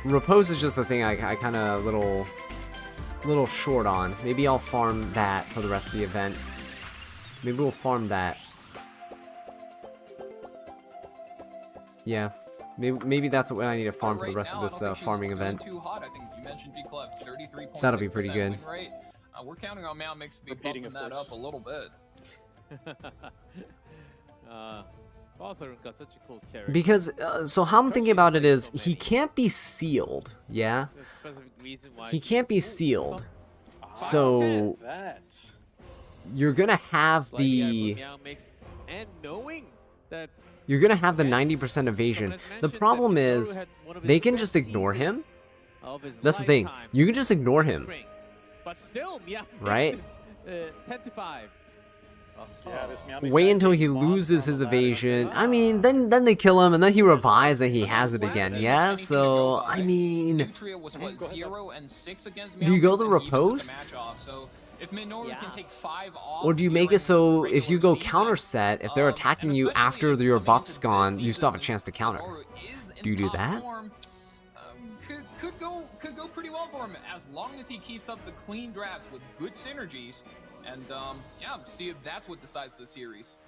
Riposte is just the thing I kind of little short on. Maybe I'll farm that for the rest of the event. Maybe we'll farm that. Yeah. Maybe that's what I need to farm for the rest of this farming event. Too hot. I think you mentioned Declep, 33.6% That'll be pretty good. Rate. We're counting on Meow Mix to be bumping that up a little bit. Bossarunka's such a cool character. Because, so how I'm thinking about it is, he can't be sealed, yeah? He can't be sealed. So, you're gonna have the... You're gonna have the 90% evasion. The problem is, they can just ignore him. That's the thing. You can just ignore him. Right? 10 to 5. Wait until he loses his evasion. I mean, then they kill him, and then he revives and he has it again. Yeah, so, I mean... Do you go the riposte? Or do you make it so if you go counter set, if they're attacking you after your buff's gone, you still have a chance to counter? Do you do that? Could go pretty well. well for him as long as he keeps up the clean drafts with good synergies. And yeah, see if that's what decides the series.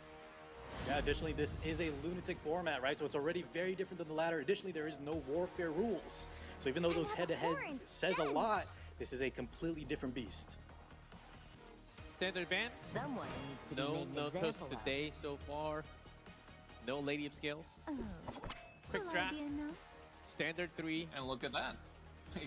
Yeah, additionally, this is a lunatic format, right? So it's already very different than the latter. Additionally, there is no warfare rules. So even though those head-to-head says a lot, this is a completely different beast. Standard advance. Someone needs to be No, made an no toast example of. today so far. No lady upscales. Oh, Quick will I draft. be enough? Standard 3. And look at that.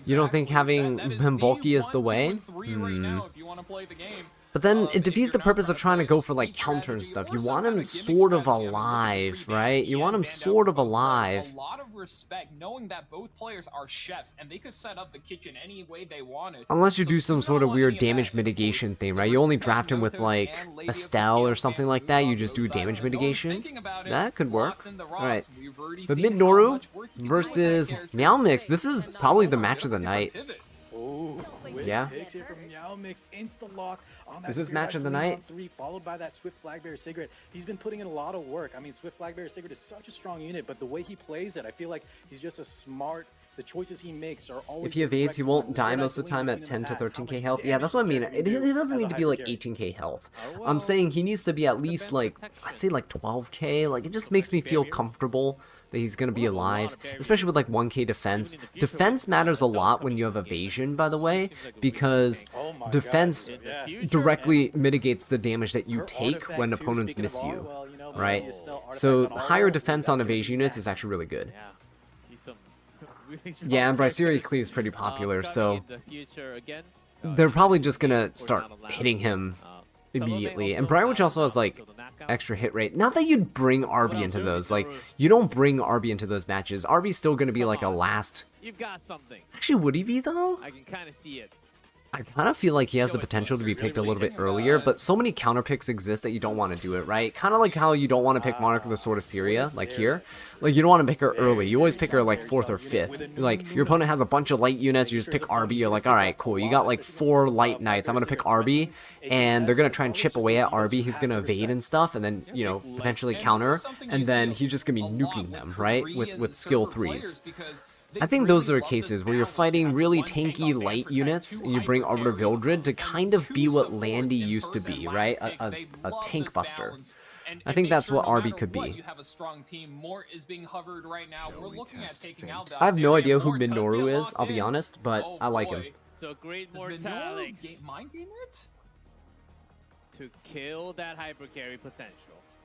You don't think having That is him the bulky is 1, the 2, way? and 3 right now if you want to play the game. But then If it defeats you're the not purpose of trying to play go for like sweet counter and strategy stuff. or You some want kind him of gimmick sort of strategy, I'm looking at the alive, three right? band You want him band out sort of both players. alive. A lot of respect knowing that both players are chefs and they could set up the kitchen any way they wanted. Unless you So do some you sort don't of want weird any of that. damage And of mitigation course, thing, the right? You only respect draft him with Notos like and Lady of Estelle or Scales something and like that. You Blue just do Dog damage goes on. mitigation. Thinking about it, That could work. lots in the Alright. Ross. We've already But seen Mid how Noru much work he can do with that versus character. Meow Mix, this is And probably the a match of the different night. pivot. Oh, quick Yeah. picks here from Meow Mix, insta lock on that. This is Spirit match of the Ice Lean night. on 3, followed by that Swift Flagbearer Cigarette. He's been putting in a lot of work. I mean, Swift Flagbearer Cigarette is such a strong unit, but the way he plays it, I feel like he's just a smart. The choices he makes are always. If he the evades, correct he one. won't The die Spirit most of Ice the time Lean at we've seen in 10 to the past, 13k how much health. Yeah, damage that's what I mean. this guy It can do doesn't as need a to be like hyper carry. 18k health. Oh, I'm well. saying he needs to be at least Defense like, protection. I'd say like 12k. Like, it just makes me feel barrier. comfortable that he's going to be Well, a lot alive, of barriers. especially with like 1k defense. Even in the future, Defense with matters a stuff lot coming when you have in the game. evasion, by the way, Seems like a weird because thing. Oh my God, defense dude, In the yeah. future, directly mitigates the damage that you Her take artifact, when too, opponents speaking of miss you, Arwell, you know, right? maybe Estelle artifact So on higher Arwell, defense that's on gonna be evasion units is massive. actually really good. Yeah. See some really strong Yeah, and Bryseri characters, Cleave's pretty popular, coming so in the future again. they're probably just Of gonna course, start not allowed. hitting him Some of it immediately. also And Briarwitch also has allowed, like so the knockout. extra hit rate. Not that you'd bring Arby else into do we those. need Like, to- you don't bring Arby into those matches. Arby's still gonna be Come like a on. last. You've got something. Actually, would he be though? I can kind of see it. I kind of feel like he has the Show it to potential us. to be Really, picked a really little bit takes earlier, that. but so many counter picks exist that you don't want to do it, right? Kind of like how you don't want to pick Monarch of the Sword of Syria, like here. Like, you don't want to pick her early. You always pick her like 4th or 5th. Like, your opponent has a bunch of light units, you just pick Arby, you're like, alright, cool. You got like 4 light knights, I'm going to pick Arby, and they're going to try and chip away at Arby, he's going to evade and stuff, and then, you know, potentially And this counter, is something and you then see he's just going to be a lot nuking with them, right? Korean With skill server players 3s. because they I think really those are love cases this where you're balance. fighting You have really one tank tanky on light protect, units, two and you bring hyper Arbiter carries, Vildred to and kind of two be what supports Landy in used to first and be, last right? pick. They A love tank this buster. balance. And I think make that's sure what no Arby matter could what, be. you have a strong team. Mort is being hovered right now. We're looking at taking out I have no Syria. idea who Mort does get Minoru is, locked I'll be in. honest, but Oh, I like him. boy. So great Does Minoru Mortalix mind game it? to kill that hyper carry potential.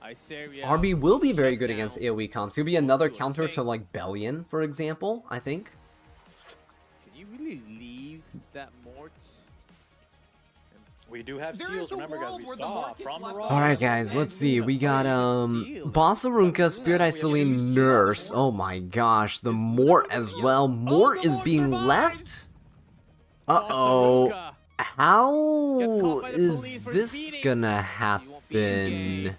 Iseria. Arby will be very shut good down. against AoE comps. He'll be another Do a counter to tank. like Bellion, for example, I think. Can you really leave that Mort? We do have There seals, is a remember guys, world we where the saw market's from the left Raw. off. Alright guys, let's see. We got Bossarunka, Spirit Iceline, Nurse. Oh my gosh, the Mort as well. Mort is being left? Uh-oh. How is this gonna happen?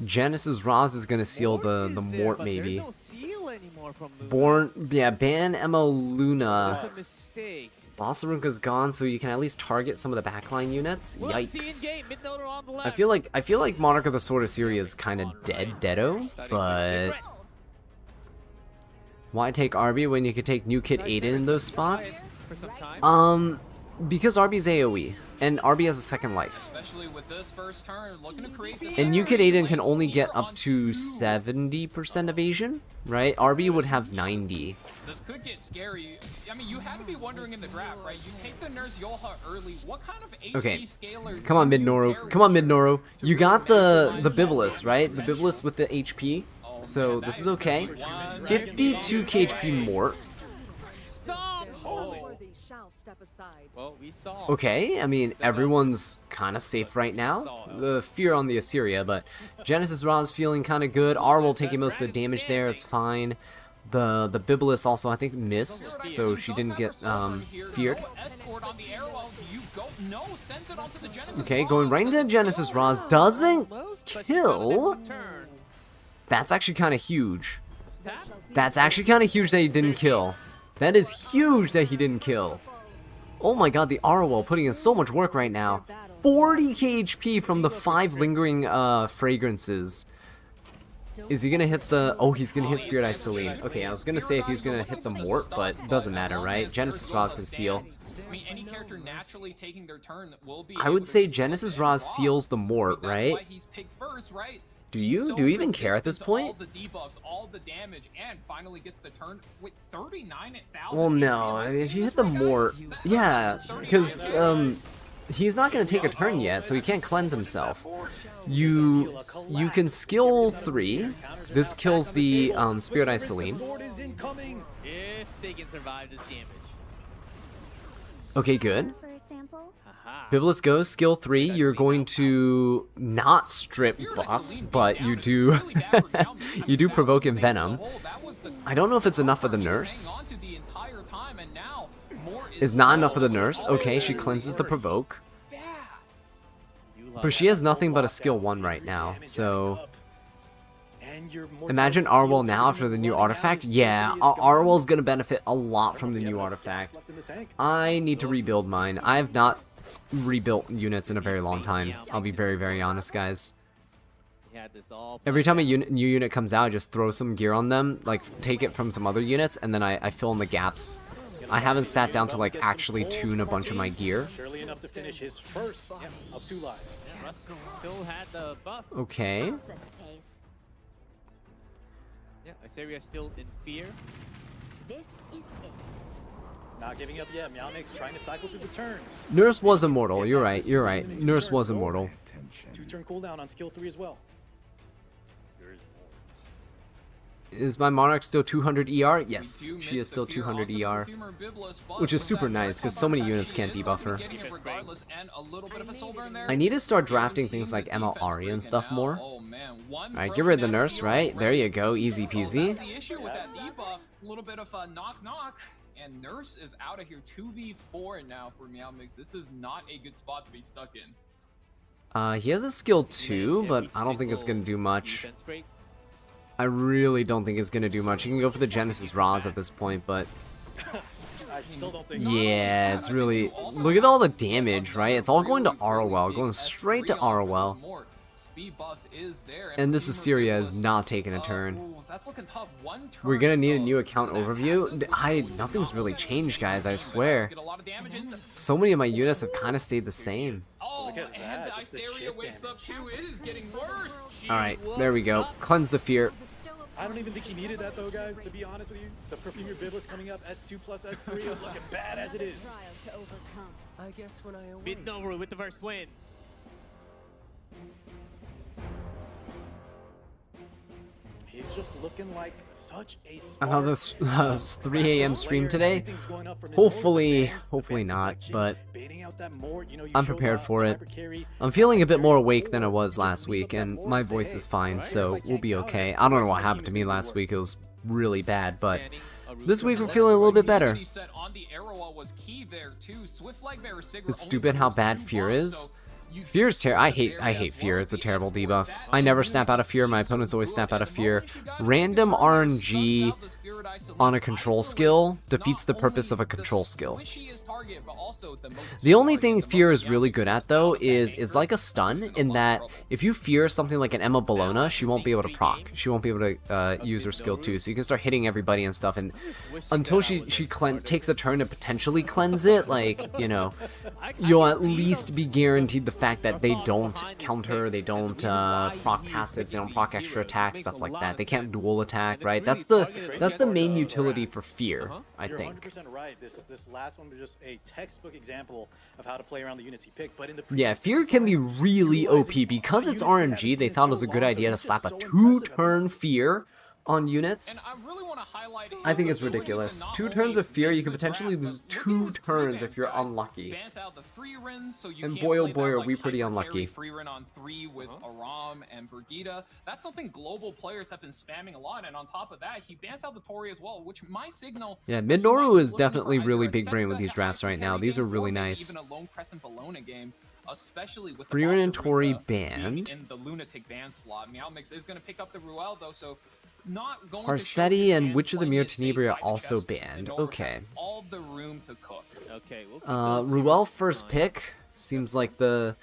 Genesis Roz is gonna seal the Mort maybe. No seal anymore from Luna. Born, yeah, ban Emma That's Luna. a mistake. Bossarunka's gone, so you can at least target some of the backline units. Well, see in Yikes. game, mid-noter on the I left. feel like Monarch of the Sword of Syria is kind of deado, but why take Arby when you could take New Kid Aiden in those spots? For some time. Because Arby's AoE, and Arby has a second life. Especially with this first turn, looking to create this. And New Kid separation Aiden can lanes only here get on up to 70% evasion, right? Arby would have 90. This could get scary. I mean, you had to be wondering in the draft, right? You take the Nurse Yolha early. What kind of HP Okay, scaler come on do Mid you Noru, pair come on with Mid Noru. to You really got the maximize Bibulus, right? The potential? Bibulus with the HP. Oh, So man, this that is okay. 52 HP Mort. Stop! Worthy shall step aside. Well, we saw. Okay, I mean, everyone's kind of safe right now. The fear on the Assyria, but Genesis Ra's feeling kind of good. Arwell taking most of the damage there, it's fine. The Bibulus also, I think, missed, so she didn't get feared. Okay, going right into Genesis Ra's doesn't kill. That's actually kind of huge. That's actually kind of huge that he didn't kill. That is huge that he didn't kill. Oh my god, the Arwell putting in so much work right now. 40k HP from the 5 lingering fragrances. Is he gonna hit the... Oh, he's gonna hit Spirit Eye Celine. Okay, I was gonna say if he's gonna hit the Mort, but it doesn't matter, right? Genesis Roz can seal. I mean, any character naturally taking their turn will be I would say Genesis Roz seals the Mort, right? That's why he's picked first, right? Do you? Do you even care at this point? All the debuffs, all the damage, and finally gets the turn with 39,000. Well, no. I mean, if you hit the Mort... Yeah, because, he's not going to take a turn yet, so he can't cleanse himself. You can skill 3. This kills the Spirit Eye Celine. If they can survive this damage. Okay, good. For a sample? Haha. Biblis goes, skill 3. You're going to not strip buffs, but you do you do provoke Envenom. I don't know if it's enough for the nurse. It's not enough for the nurse. Okay, she cleanses the provoke. But she has nothing but a skill 1 right now, so... Imagine Arwell now after the new artifact. Yeah, Arwell's gonna benefit a lot from the new artifact. I need to rebuild mine. I have not rebuilt units in a very long time. I'll be very, very honest, guys. He had this all Every time a new unit comes out, I just throw some gear on them, like take it from some other units, and then I fill in the gaps. I haven't sat down to like actually tune a bunch of my gear. Surely enough to finish his first of 2 lives. Russ still had the buff. Okay. I'll set the pace. Yeah, Isaiah still in fear. This is it. Not giving up yet. Meowmix trying to cycle through the turns. Nurse was immortal. You're right. You're right. Nurse was immortal. 2-turn cooldown on skill 3 as well. Is my Monarch still 200 ER? Yes, she is still 200 ER. Which is super nice, because so many units can't debuff her. I need to start drafting things like ML Aria and stuff more. Alright, get rid of the nurse, right? There you go, easy peasy. The issue with that debuff, a little bit of a knock, and Nurse is out of here 2v4 now for Meowmix. This is not a good spot to be stuck in. He has a skill 2, but I don't think it's going to do much. I really don't think it's going to do much. You can go for the Genesis Roz at this point, but... I still don't think Yeah, it's really... Look at all the damage, right? It's all going to Arwell, going straight to Arwell. And this Assyria is not taking a turn. We're gonna need a new account overview. Nothing's really changed, guys, I swear. So many of my units have kind of stayed the same. Oh, Look at and that, the just the Isaiah chip wakes up damage. too. It is getting worse. Alright, there we go. Cleanse the fear. I don't even think he needed that though, guys, to be honest with you. The Perfumer Biblis coming up, S2 plus S3 is looking bad as it is. Trial to overcome. I guess when I awake. Beat Noru with the first win. He's just looking like such a Another 3 a.m. stream today? Hopefully not, but I'm prepared for it. I'm feeling a bit more awake than I was last week, and my voice is fine, so we'll be okay. I don't know what happened to me last week, it was really bad, but this week we're feeling a little bit better. It's stupid how bad Fear is. Fear is I hate Fear. It's a terrible debuff. I never snap out of Fear. My opponents always snap out of Fear. Random RNG on a control skill defeats the purpose of a control skill. The only thing Fear is really good at, though, is it's like a stun in that if you fear something like an Emma Bologna, she won't be able to proc. She won't be able to use her skill 2, so you can start hitting everybody and stuff, and until she takes a turn to potentially cleanse it, like, you know, you'll at least be guaranteed the fact that they don't counter, they don't proc passives, they don't proc extra attack, stuff like that. They can't dual attack, right? That's the main utility for Fear, I think. You're 100% right. This last one was just a textbook example of how to play around the units he picked. But in the Yeah, Fear can be really OP. Because it's RNG, they thought it was a good idea to slap a 2-turn Fear on units. I think it's ridiculous. 2 turns of Fear, you can potentially lose 2 turns if you're unlucky. And boy oh boy are we pretty unlucky. Free run on 3 with Aram and Brigida. That's something global players have been spamming a lot, and on top of that, he bans out the Tori as well, which my signal. Yeah, Midnoru is definitely really big brain with these drafts right now. These are really nice. Even a Lone Crescent Bologna game. Especially with Free run and Tori banned. In the Lunatic ban slot. Meowmix is going to pick up the Ruel though, so not going Arcetti and Witch of the Mirror Tenebria are also banned. Okay. All the room to cook. Okay. Ruel first pick seems like the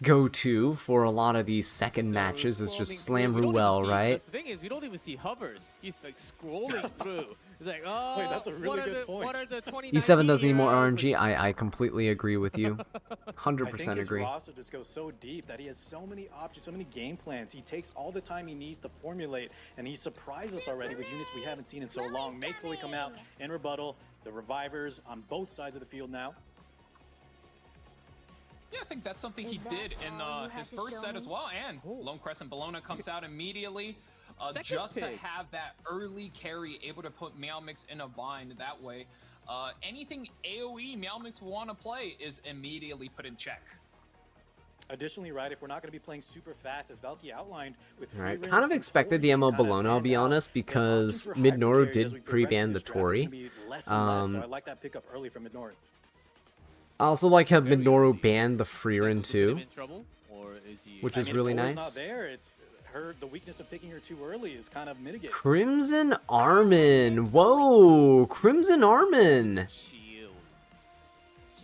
go-to for a lot of these second matches is just slam Ruel, right? The thing is, we don't even see hovers. He's like scrolling through. It's like, oh, Wait, that's a really good point. What are the 2019 E7 doesn't need more heroes? RNG. I completely agree with you. I 100% think his agree. roster just goes so deep that he has so many options, so many game plans. He takes all the time he needs to formulate, and he surprised us already with units we haven't seen in so long. May Chloe come out in rebuttal. The revivers on both sides of the field now. Yeah, I think that's something he Is that did in all you his had to first show set me? as well. And Lone Crescent Bologna comes out immediately. Second Just to pick. have that early carry, able to put Meowmix in a bind that way. Anything AoE Meowmix will want to play is immediately put in check. Additionally, right, if we're not going to be playing super fast, as Valky outlined, with free Alright, reign kind of and expected the control, MO you kinda Bologna, I'll be hand out. honest, The because options for Mid-Noru hyper carries as did we progress pre-ban through the this draft are Tori. gonna be less and less, so I like that pickup early from Mid-North. I also like how Mid-Noru banned the Freerin Is that gonna too, put him in trouble, or is he? which I is mean, if really Tori's nice. not there, it's the weakness of picking her too early is kind of mitigated. Crimson Armin. Whoa, Crimson Armin. Shield.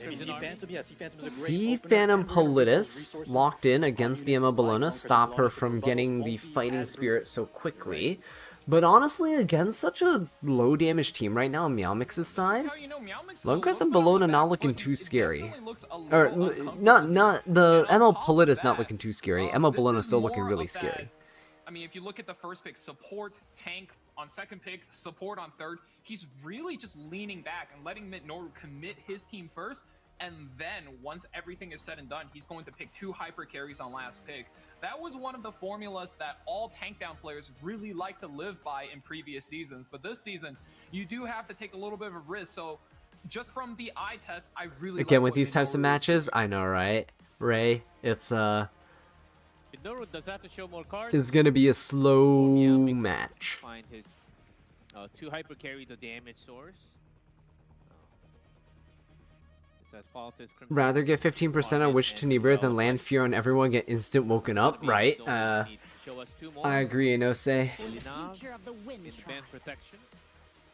Maybe Sea Phantom, yeah, Sea Phantom is a great Sea opener, Phantom and we're gonna use those Politis resources locked in on against the units Emma like Bologna, Lone stop Crescent her Bologna, so from the getting bubbles the won't be fighting as spirit so brutal. quickly. But honestly, against such a low damage team right now on Meowmix's side, How you know Meowmix is Lone a Crescent little bit on Bologna the not back looking foot. too It scary. definitely looks a Or little uncomfortable. not the And on ML top of Politis not that, looking too scary. Emma this Bologna is still looking more really of that- scary. I mean, if you look at the first pick, support, tank on second pick, support on third, he's really just leaning back and letting Mid-Noru commit his team first, and then once everything is said and done, he's going to pick 2 hyper carries on last pick. That was one of the formulas that all tank down players really like to live by in previous seasons, but this season, you do have to take a little bit of a risk, so just from the eye test, I really Again, like with what these types of Mid-Noru is matches, doing. I know, right? Ray, it's Mid-Noru does have to show more cards. is gonna be a slow Meowmix match. Find his 2 hyper carry the damage source. This has Politis, Crimson Rather get 15% on Wish to Nibir than land fear on everyone get instant woken up, right? I agree, Inose. The Elina future of the wind in tribe. band protection.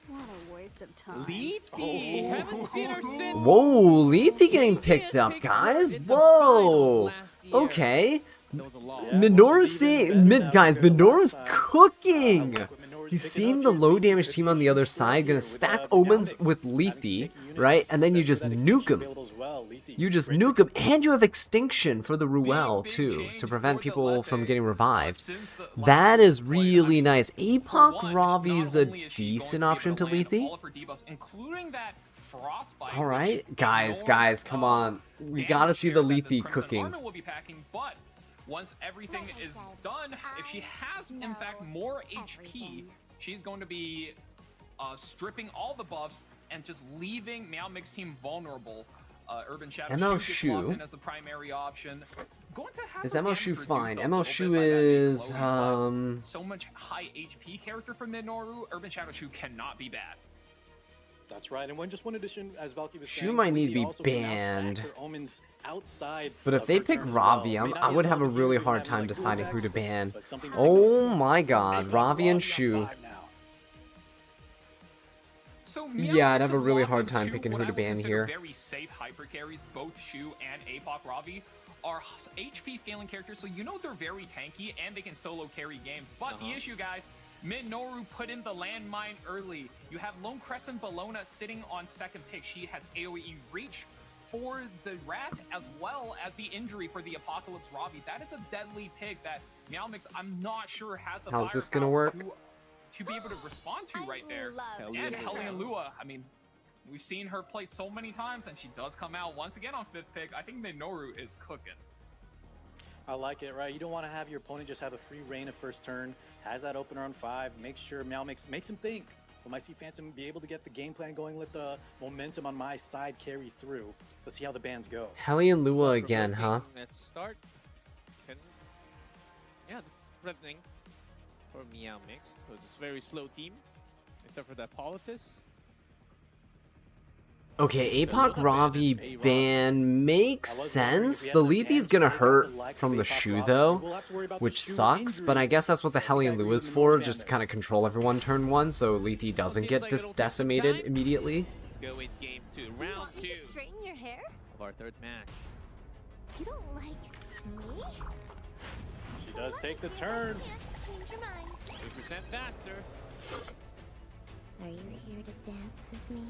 What a waste of time. Lethe! Haven't seen her since. Whoa, Lethe getting Lethe picked has up, picked her guys. in the Whoa. finals last year. Okay. That was a loss. Yeah. Minoru's she's even seeing better now guys. compared to Minoru's last time. cooking. Look what Minoru's He's picking seeing up the here. low Lethe damage could team be on the a other huge side. threat Gonna here with, stack the omens Meowmix. with Having Lethe, taken right? units, And then you just especially with that nuke extinction him. available as well. Lethe, You just great nuke him, and you have extinction for the Ruel big too, change to prevent for the people from Lethe, getting revived. since the last That season is play. I really mean, nice. for Epoch one, Ravi's not a only is she going decent to be option able to land Lethe. all of her debuffs, including that frostbite. All right, which guys, ignores, come on. We damage gotta see the share that this Lethe Crimson cooking. Armor will be packing, but once everything Like I is said, done, if she has in fact know more HP, everything. she's going to be stripping all the buffs and just leaving Meowmix team vulnerable. Urban Shadow ML Shoe gets Shoe. locked in as the primary option. Going to have Is her ML damage Shoe reduced fine? a ML little Shoe bit by that big is Chloe, but so much high HP character from Mid-Noru. Urban Shadow Shoe cannot be bad. That's right, and one just one addition, as Valky was Shu saying, might need to Lethe be also can now stack banned. her omens outside But if of they her pick turn as Ravi, well. May not I be would as have a long as really usually hard having, time like, deciding who to attacks, ban. but something to Oh take note. my So god, they've got Ravi and on Shu. 5 now. So Yeah, I'd have a Meowmix is really locked hard in time two picking what who I to would ban consider here. Very safe hyper carries, both Shu and Apoc Ravi are HP scaling characters, so you know they're very tanky and they can solo carry games. But the issue, guys, Mid-Noru put in the landmine early. You have Lone Crescent Bologna sitting on second pick. She has AoE reach for the rat as well as the injury for the Apocalypse Ravi. That is a deadly pick that Meowmix, I'm not sure, has the How's this gonna firepower work? to be able to respond to right there. Hell And yeah. Hellion Lua, I mean, we've seen her play so many times, and she does come out once again on fifth pick. I think Mid-Noru is cooking. I like it, right? You don't want to have your opponent just have a free reign of first turn, has that opener on 5, makes sure Meowmix makes him think. Will my Sea Phantom be able to get the game plan going, let the momentum on my side carry through? Let's see how the bands go. Hellion Lua again, huh? Let's start. Yeah, this is threatening for Meowmix. So it's a very slow team, except for that Politis. Okay, Apoc Ravi ban makes I was wondering if sense. we The had the Lethe's bands gonna to take out hurt the likes from of the Apoc Shu Ravi. though, We'll have to worry about the which Shu sucks, but I injury. guess that's what the I think I Hellion agree Lua is with the for, North just to fan kind of control everyone turn 1, so Lethe doesn't seems get like just it'll take some decimated time. immediately. Let's go in game 2, You round want me 2 to straighten your hair? of our third match. You don't like Me? She does take the turn. Change your mind. 3% faster. Are you here to dance with me?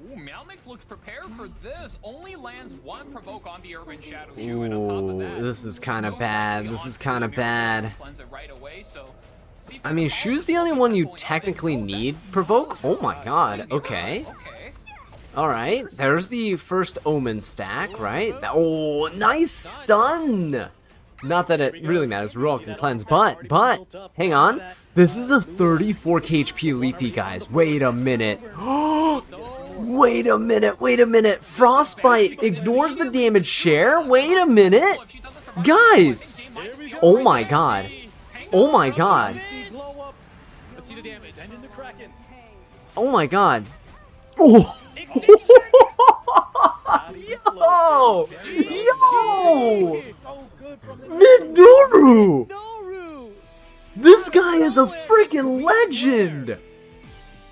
Ooh, Meowmix looks prepared for this. Only lands one provoke on the Urban Shadow Shoe, and on top of that, Ooh, this is kind of no bad. beyond This is to kind of Miracle bad. Cleanse it right away, so see if I they mean, can Shu's follow the only through. one you Going up, they technically go, need that's provoke. Oh my crazy. god. Okay. Okay. Okay. All right. There's the first Omen stack, right? Oh, nice stun. Not that it really matters. We're all can cleanse, but hang on. This is a 34 HP Leafy, guys. Wait a minute. Wait a minute. Wait a minute. Frostbite ignores the damage share. Wait a minute. Guys. Oh my god. Oh my god. Blow up. Let's see the damage. Send in the Kraken. Oh my god. Oh. Yo! Yo! So good from the Minoru! Noru! This guy is a freaking legend!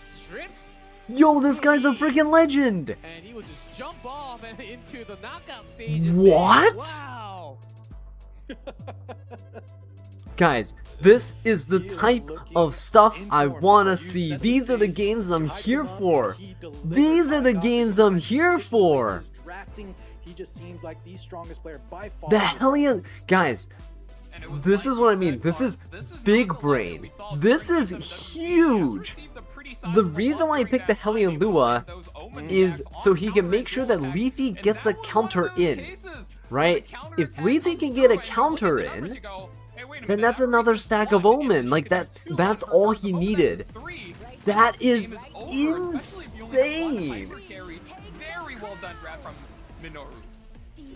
Strips, Yo, this guy's a freaking legend! and he will just jump off and into the knockout stage. and What? Wow! Guys, this is the type of stuff I wanna see. These are the games I'm here for. These are the games I'm here for. Drafting, he just seems like the strongest player by far. The Hellion... Guys, And it was this like is what I you mean. said, This is Clark, this is big not the brain. line we saw This during is SMWC. huge. He received a pretty The sizable reason why I buff picked the during that Hellion time. Lua Those Omen is stacks so on he can counter make sure that attack. Leafy And gets that a was counter one of those in, cases right? where the If counterattack Leafy comes can through get a and you look at counter the numbers, in, you go, "Hey, wait a then minute, that's that another raises stack of one, and Omen. then Like you get that, a two that's for all he Omen, needed. that's three. That This is game over, especially if you only have one insane. hyper carry. Very well done grab from Minoru.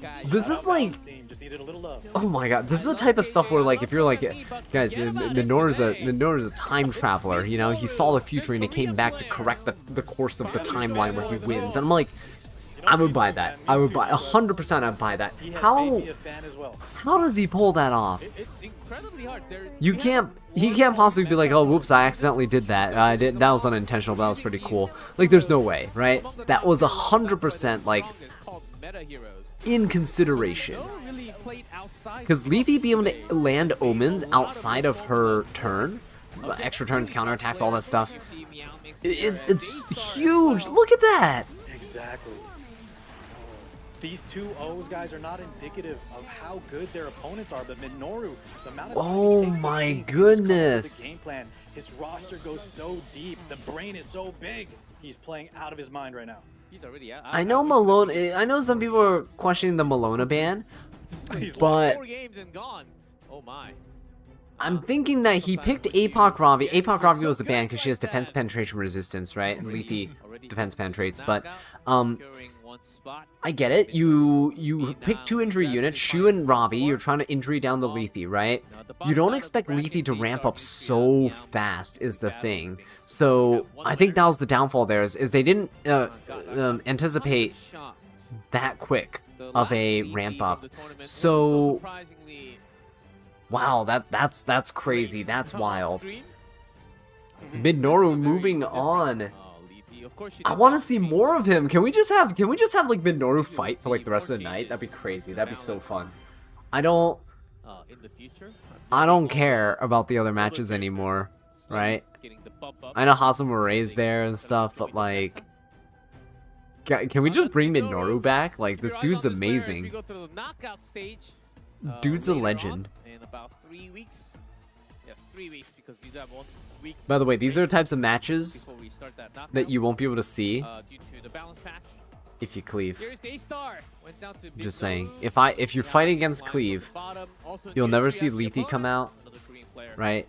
Guys, This is like, Team just needed a little love. oh my god, this is the type of stuff where like if you're like, guys, Minoru's a time traveler. You know, he saw the future and he came back to correct the course of the timeline where he wins. And I'm like, I would buy that. I would buy 100%. I'd buy that. He has How made me a fan as well. does he pull that off? it's incredibly hard. You can't. He can't possibly be like, oh, whoops, I accidentally did that. I did. That was unintentional. But that was pretty cool. Like, there's no way, right? That was 100% like in consideration. Because Leafy being able to land omens outside of her turn, extra turns, counterattacks, all that stuff, it's huge. Look at that. Exactly. These two O's, guys, are not indicative of how good their opponents are, but Minoru, the amount of time Oh he takes to my think, just come up with goodness. the game plan, his roster goes so deep, the brain is so big. He's playing out of his mind right now. He's already out. I know Malone. I know some people are questioning the Malona ban, but 4 games and gone. Oh my. I'm thinking that he picked APOC Ravi. APOC Ravi was the ban because she has defense penetration resistance, right? And Leafy defense penetrates, but I get it. You pick 2 injury units, Shu and Ravi. You're trying to injury down the Leafy, right? You don't expect Leafy to ramp up so fast, is the thing. So I think that was the downfall there. Is they didn't anticipate that quick of a ramp up. So wow, that's crazy. That's wild. Minoru moving on. I want to see more of him. Can we just have like Minoru fight for like the rest of the night? That'd be crazy. That'd be so fun. I don't care about the other matches anymore, right? I know Hasamure's there and stuff, but like, can we just bring Minoru back? Like, this dude's amazing. Dude's a legend. In about 3 weeks. Yes, 3 weeks because we do have 1 week. By the way, these are the types of matches before we start that knockout, that you won't be able to see due to the balance patch. if you cleave. Here's Daystar. Went down to Just saying. Minoru. If you're fighting against Line cleave, at the bottom. Also you'll an never injury see at the Leafy come opponent. out, Another Korean player. right?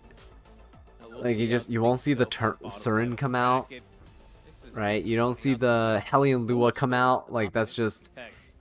Now we'll Like see you won't see the bottom Surin side come of the out, bracket. This is right? You don't see coming up. the Hellion Lua come out. Like, that's just,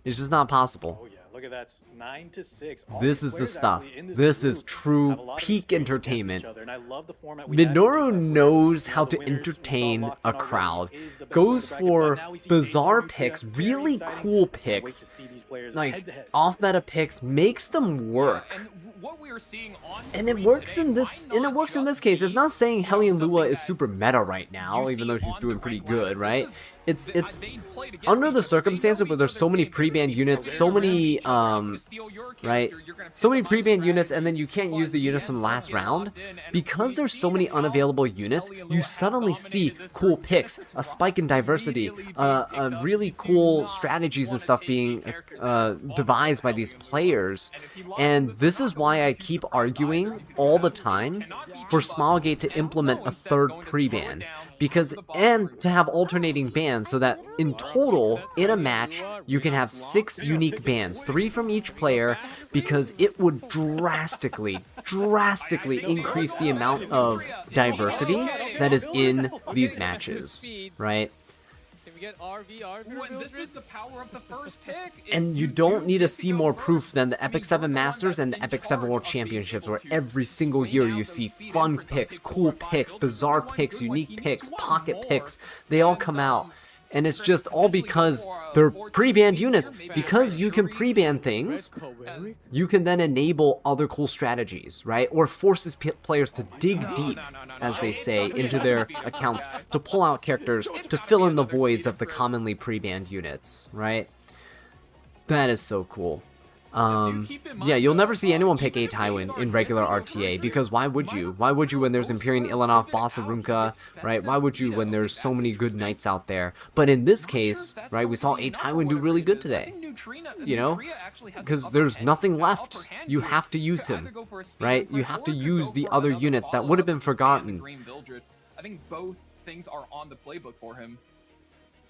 it's just not possible. Oh yeah, look at that, 9-6. All This these is the players stuff. actually in This is group true have a lot of peak experience against entertainment. each other, and I love the format we have. Minoru Where knows how the to winners we saw entertain locked a in already crowd. is the best Goes player bracket, but for now we see bizarre Daystar, picks, very really exciting. cool Can't wait picks, to see these players like head-to-head. off-meta picks, makes them work. And what we are seeing on And it screen works today in this. might And it not works in just this case. It's be, not saying you know, Hellion Lua something is that super meta right now, you even see though she's on doing the pretty right ladder. good, right? This is it's They played against under each the other. They circumstances know where each there's so other's many game. pre-banned If units, they're so gonna many try to steal your right, character, you're gonna so pick many them out pre-banned of units, and strategy. then you can't use the But units from ends the up last getting round locked in, and because we've there's so seen many it how unavailable units. Kelly and You Lua have suddenly see dominated this cool group. picks, Genesis a spike in Ross diversity, immediately being picked up. really You do cool not strategies and wanna stuff take a being character that is devised by Kelly these and Lua. players. And if he locks And this this one is out, why don't I be too keep surprised either, arguing because all the that time cannot be for beat up. Smilegate to And implement also a instead third going to slow it pre-ban, down because towards the bottom and route. to have alternating bans so that in total in a match you can have 6 unique bans, 3 from each player, because it would drastically increase the amount of diversity that is in these matches, right? Can we get RV Well, this is the power of the first pick. And you don't need to see more proof than the Epic 7 Masters and the Epic 7 World Championships, where every single year you see fun picks, cool picks, bizarre picks, unique picks, pocket picks. They all come out. And it's just all because they're pre-banned units. Because you can pre-ban things, you can then enable other cool strategies, right? Or forces players to dig deep, as they say, into their accounts to pull out characters to fill in the voids of the commonly pre-banned units, right? That is so cool. Yeah, you'll never see anyone pick a Tywin in regular RTA, because why would you? Why would you when there's Empyrean Ilanov, Boss Arunca, right? Why would you when there's so many good knights out there? But in this case, right, we saw a Tywin do really good today, you know? Because there's nothing left. You have to use him, right? You have to use the other units that would have been forgotten. I think both things are on the playbook for him.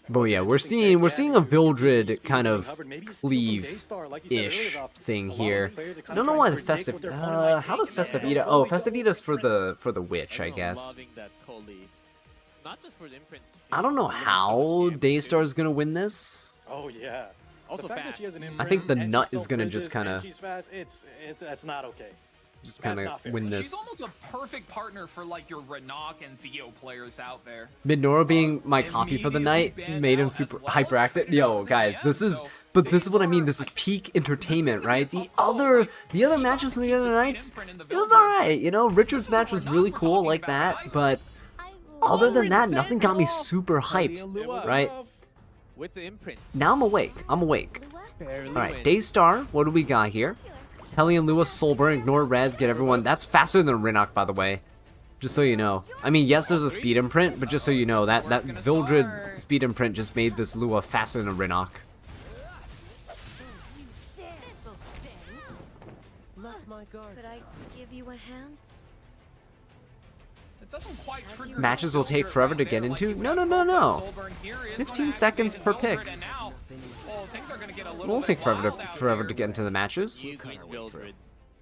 But yeah, we're seeing a Vildred kind of cleave-ish thing here. I don't know why the Festive. How does Festive Ida? Oh, Festive Ida's for the witch, I guess. Loving that co-lead. Not just for the imprint. I don't know how Daystar is gonna win this. Oh yeah. Also the fact that fast. she has an I imprint think the and nut she's is gonna so just vicious kind and of she's fast. That's not okay. just That's kind of not fair. win She's this. almost a perfect partner for like your Renok and Zeo players out there. Midnora being my copy for the night made him super hyperactive. Yo, guys, this is what I mean. This is peak entertainment, right? The other matches from the other nights, it was alright. You know, Richard's match was really cool like that, but other than that, nothing got me super hyped, right? With the imprint. Now I'm awake. Barely Alright, win. Daystar, what do we got here? Helly and Lewis, Soulburn, ignore Res, get everyone. That's faster than Renok, by the way. Just so you know. I mean, yes, there's a speed imprint, but just so you know, that Vildred speed imprint just made this Lua faster than Renok. This'll sting. Not my guard. Could I give you a hand? It doesn't quite trigger Matches will take forever to get into? No. 15 seconds per pick. It won't take forever to get into the matches. You can Vildred.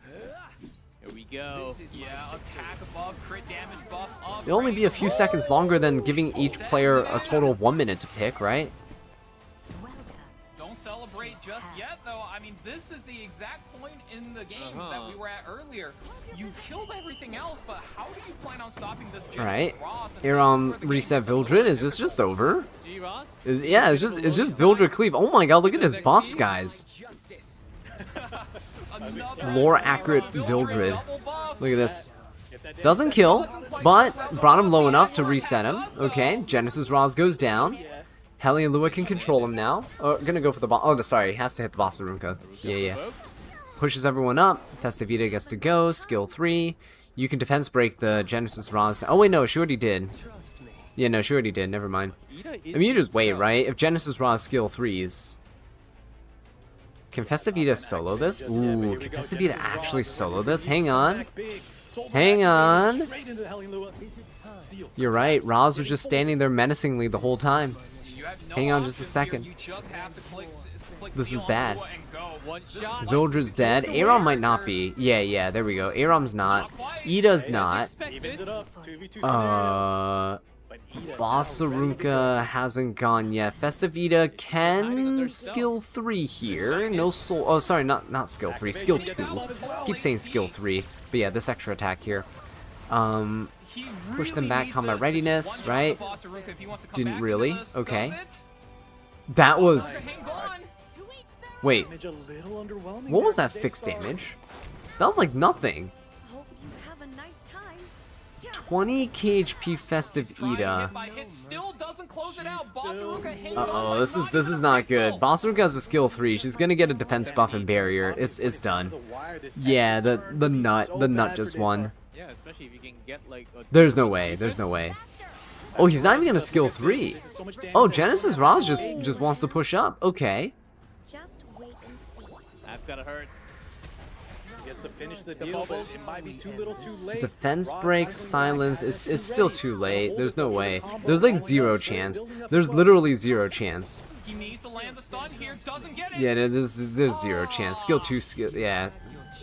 Here we go. Yeah, attack above, crit damage buff up. It'll only be a few seconds longer than giving each player a total of 1 minute to pick, right? Don't celebrate just yet, though. I mean, this is the exact point in the game that we were at earlier. You killed everything else, but how do you plan on stopping this Genesis Alright. Ross? And Aeron this is where the reset game goes Vildred. Is this just over? G Ross. It's just Vildred cleave. Oh my god, look at his buffs, guys. Justice. Another Lore accurate Vildred. double buff. Look at this. Doesn't kill, but brought him low enough to reset him. Okay, Genesis Roz goes down. Helly and Lua can control him now. Oh, gonna go for the boss. Oh, sorry, he has to hit the boss of Runka. Yeah. Pushes everyone up. Festivita gets to go. Skill 3. You can defense break the Genesis Roz. Oh wait, no, she already did. Yeah, no, she already did. Never mind. I mean, you just wait, right? If Genesis Roz skill 3s. Can Festivita solo this? Ooh, can Festivita actually solo this? Hang on. Hang on. You're right, Roz was just standing there menacingly the whole time. You have no Hang on just a options second. here. You just have to click This C is on bad. Lua and go. One shot. Vildred's dead. Aeron might not be. Yeah, there we go. Aeron's not. Ida's not. Evens it up. 2v2 but Ida Boss Arunca hasn't gone yet. Festivita can skill 3 here. No soul. Oh, sorry, not skill 3. Skill 2. Keep saying skill 3. But yeah, this extra attack here. He Push them really back, needs combat this. readiness, One shot right? to Boss Aruka if he wants to come Didn't back into really. this. Okay. Does it? That was. Hangs on. Wait, damage a little underwhelming. what was there that for fixed Daystar. damage? That was like nothing. Hope you have a nice time. 20 KHP Festive Trying to Ida. hit by hit, still doesn't close it out. Bosaruka hits Uh-oh, him, this but is even not a good. pixel. Bosaruka has a skill 3. She's gonna get a defense buff and barrier. It's done. Yeah, the nut just won. Yeah, especially if you can get like. There's no way. There's no way. Oh, he's not even gonna skill 3. Oh, Genesis Roz just wants to push up. Okay. Just wait and see. That's gotta hurt. He has to finish the deal, but it might be too little too late. Defense Ross break, cycling silence back. is still too late. There's no way. There's like 0 chance. There's literally 0 chance. He needs to land the stun here, doesn't get it. Yeah, there's 0 chance. Skill 2, skill. Yeah,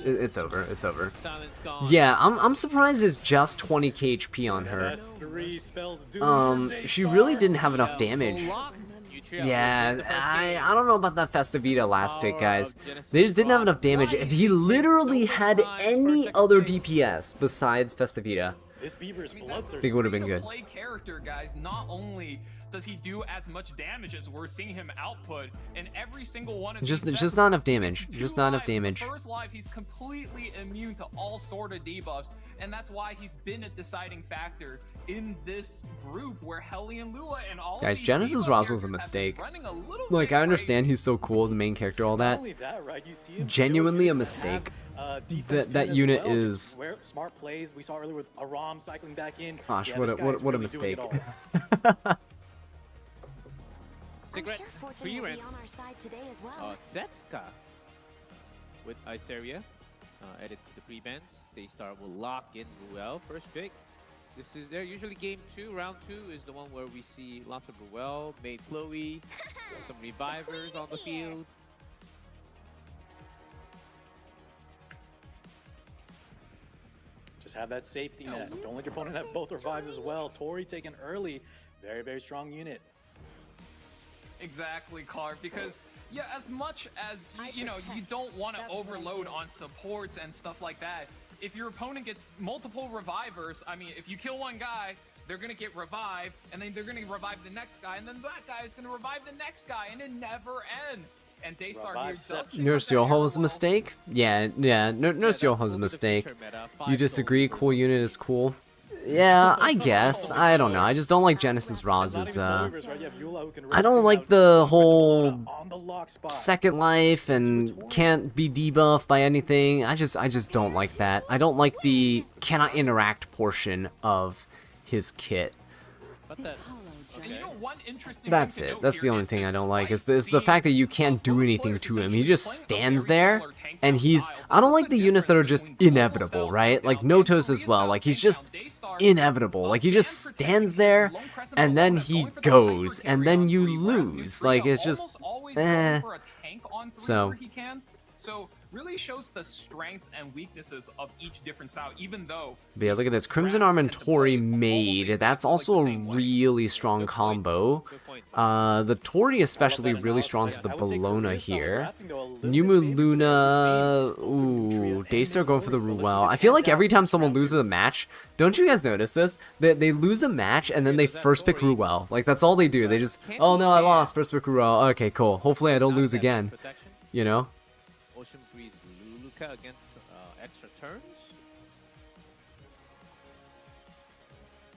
it's over. It's over. Silence gone. Yeah, I'm surprised it's just 20 KHP on her. S3 spells doom for She Daystar. really didn't have enough damage. Lock. Nutria Yeah, wins the first game. I don't know about that Festivita last pick, Power guys. of Genesis They just didn't have enough Ross. damage. If he literally had any other DPS besides Festivita, This Beaver is I mean, that's bloodthirsty. I think it would have been good. Free-to-play character, guys. Not only does he do as much damage as we're seeing him output in every single one of Just these not sets, enough damage. it's Just two not enough lives. The damage. first life, he's completely immune to all sort of debuffs, and that's why he's been a deciding factor in this group where Helly and Lua and all Guys, of these Genesis debuff Ross was a characters have been mistake. running a little Like, bit I understand crazy. he's so cool, the main character, all Not that. only that, right? You see him Genuinely a build mistake. units that have, defense That pin as unit well, just is- smart plays. We saw earlier with Aram cycling back in. Gosh, Yeah, what this a guy is what a really doing mistake. it all. Cigarette. I'm sure fortune Free will rent. be on our side today as well. Setska with Iseria. Edit to the pre-bans. Daystar will lock in Ruel. First pick. This is there. Usually game 2, round 2 is the one where we see lots of Ruel, made Chloe, some revivers on the field. Just have that safety net. Don't let your opponent have both revives as well. Tori taken early. Very, very strong unit. Exactly, Clark, because yeah, as much as you know, you don't want to overload on supports and stuff like that. If your opponent gets multiple revivers, I mean, if you kill one guy, they're gonna get revived, and then they're gonna revive the next guy, and then that guy is gonna revive the next guy, and it never ends. And Daystar Revive here set. does pick Nurse up that Yoho arrow was a well. mistake? Yeah, Nurse Yoho was a mistake. You disagree? Cool unit is cool. Yeah, I guess. I don't know. I just don't like Genesis Roz's, I don't like the whole second life and can't be debuffed by anything. I just don't like that. I don't like the cannot interact portion of his kit. But that, And you know, one interesting That's thing to it. note That's here the only is thing I don't despite like is the seeing fact that you can't do both anything players to him. essentially He just playing a stands very there similar tank and build he's style, I don't this is like the the units that are difference just between inevitable, Global right? South Like takedown Notos and as well. Korea Like he's South just takedown. Daystar inevitable. Like he just and protecting stands his there lone crescent and then Bologna, he going for the goes hyper and carry then on you 3, whereas lose. Nutria Like it's just almost always eh. going for a tank on 3 So. where he can. So really shows the strengths and weaknesses of each different style, even though. But yeah, look at this. these Crimson rounds Arm and tend to Tori play almost made. exactly That's like also the a same way. really strong combo. good point. The Tori especially really strong to the Bologna here. Numu Luna, ooh, Daystar going for the Ruel. I feel like every time someone loses a match, don't you guys notice this? They lose a match and then they first pick Ruel. Like that's all they do. They just, oh no, I lost, first pick Ruel. Okay, cool. Hopefully I don't lose again. Protection. You know? Ocean Breeze Luca against extra turns.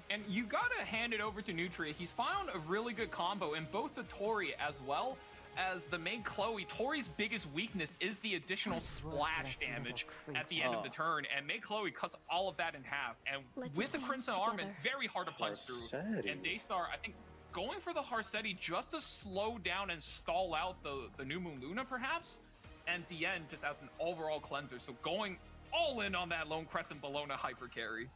And you gotta hand it over to Nutria. He's found a really good combo in both the Tori as well as the main Chloe. Tori's biggest weakness is the additional splash damage at the end of the turn, and May Chloe cuts all of that in half. And Let's with the advance Crimson Arm, it's together. very hard to punch through. Harsetti. And Daystar, I think, going for the Harsetti just to slow down and stall out the New Moon Luna, perhaps, and DN just as an overall cleanser. So going all in on that Lone Crescent Bologna hyper carry.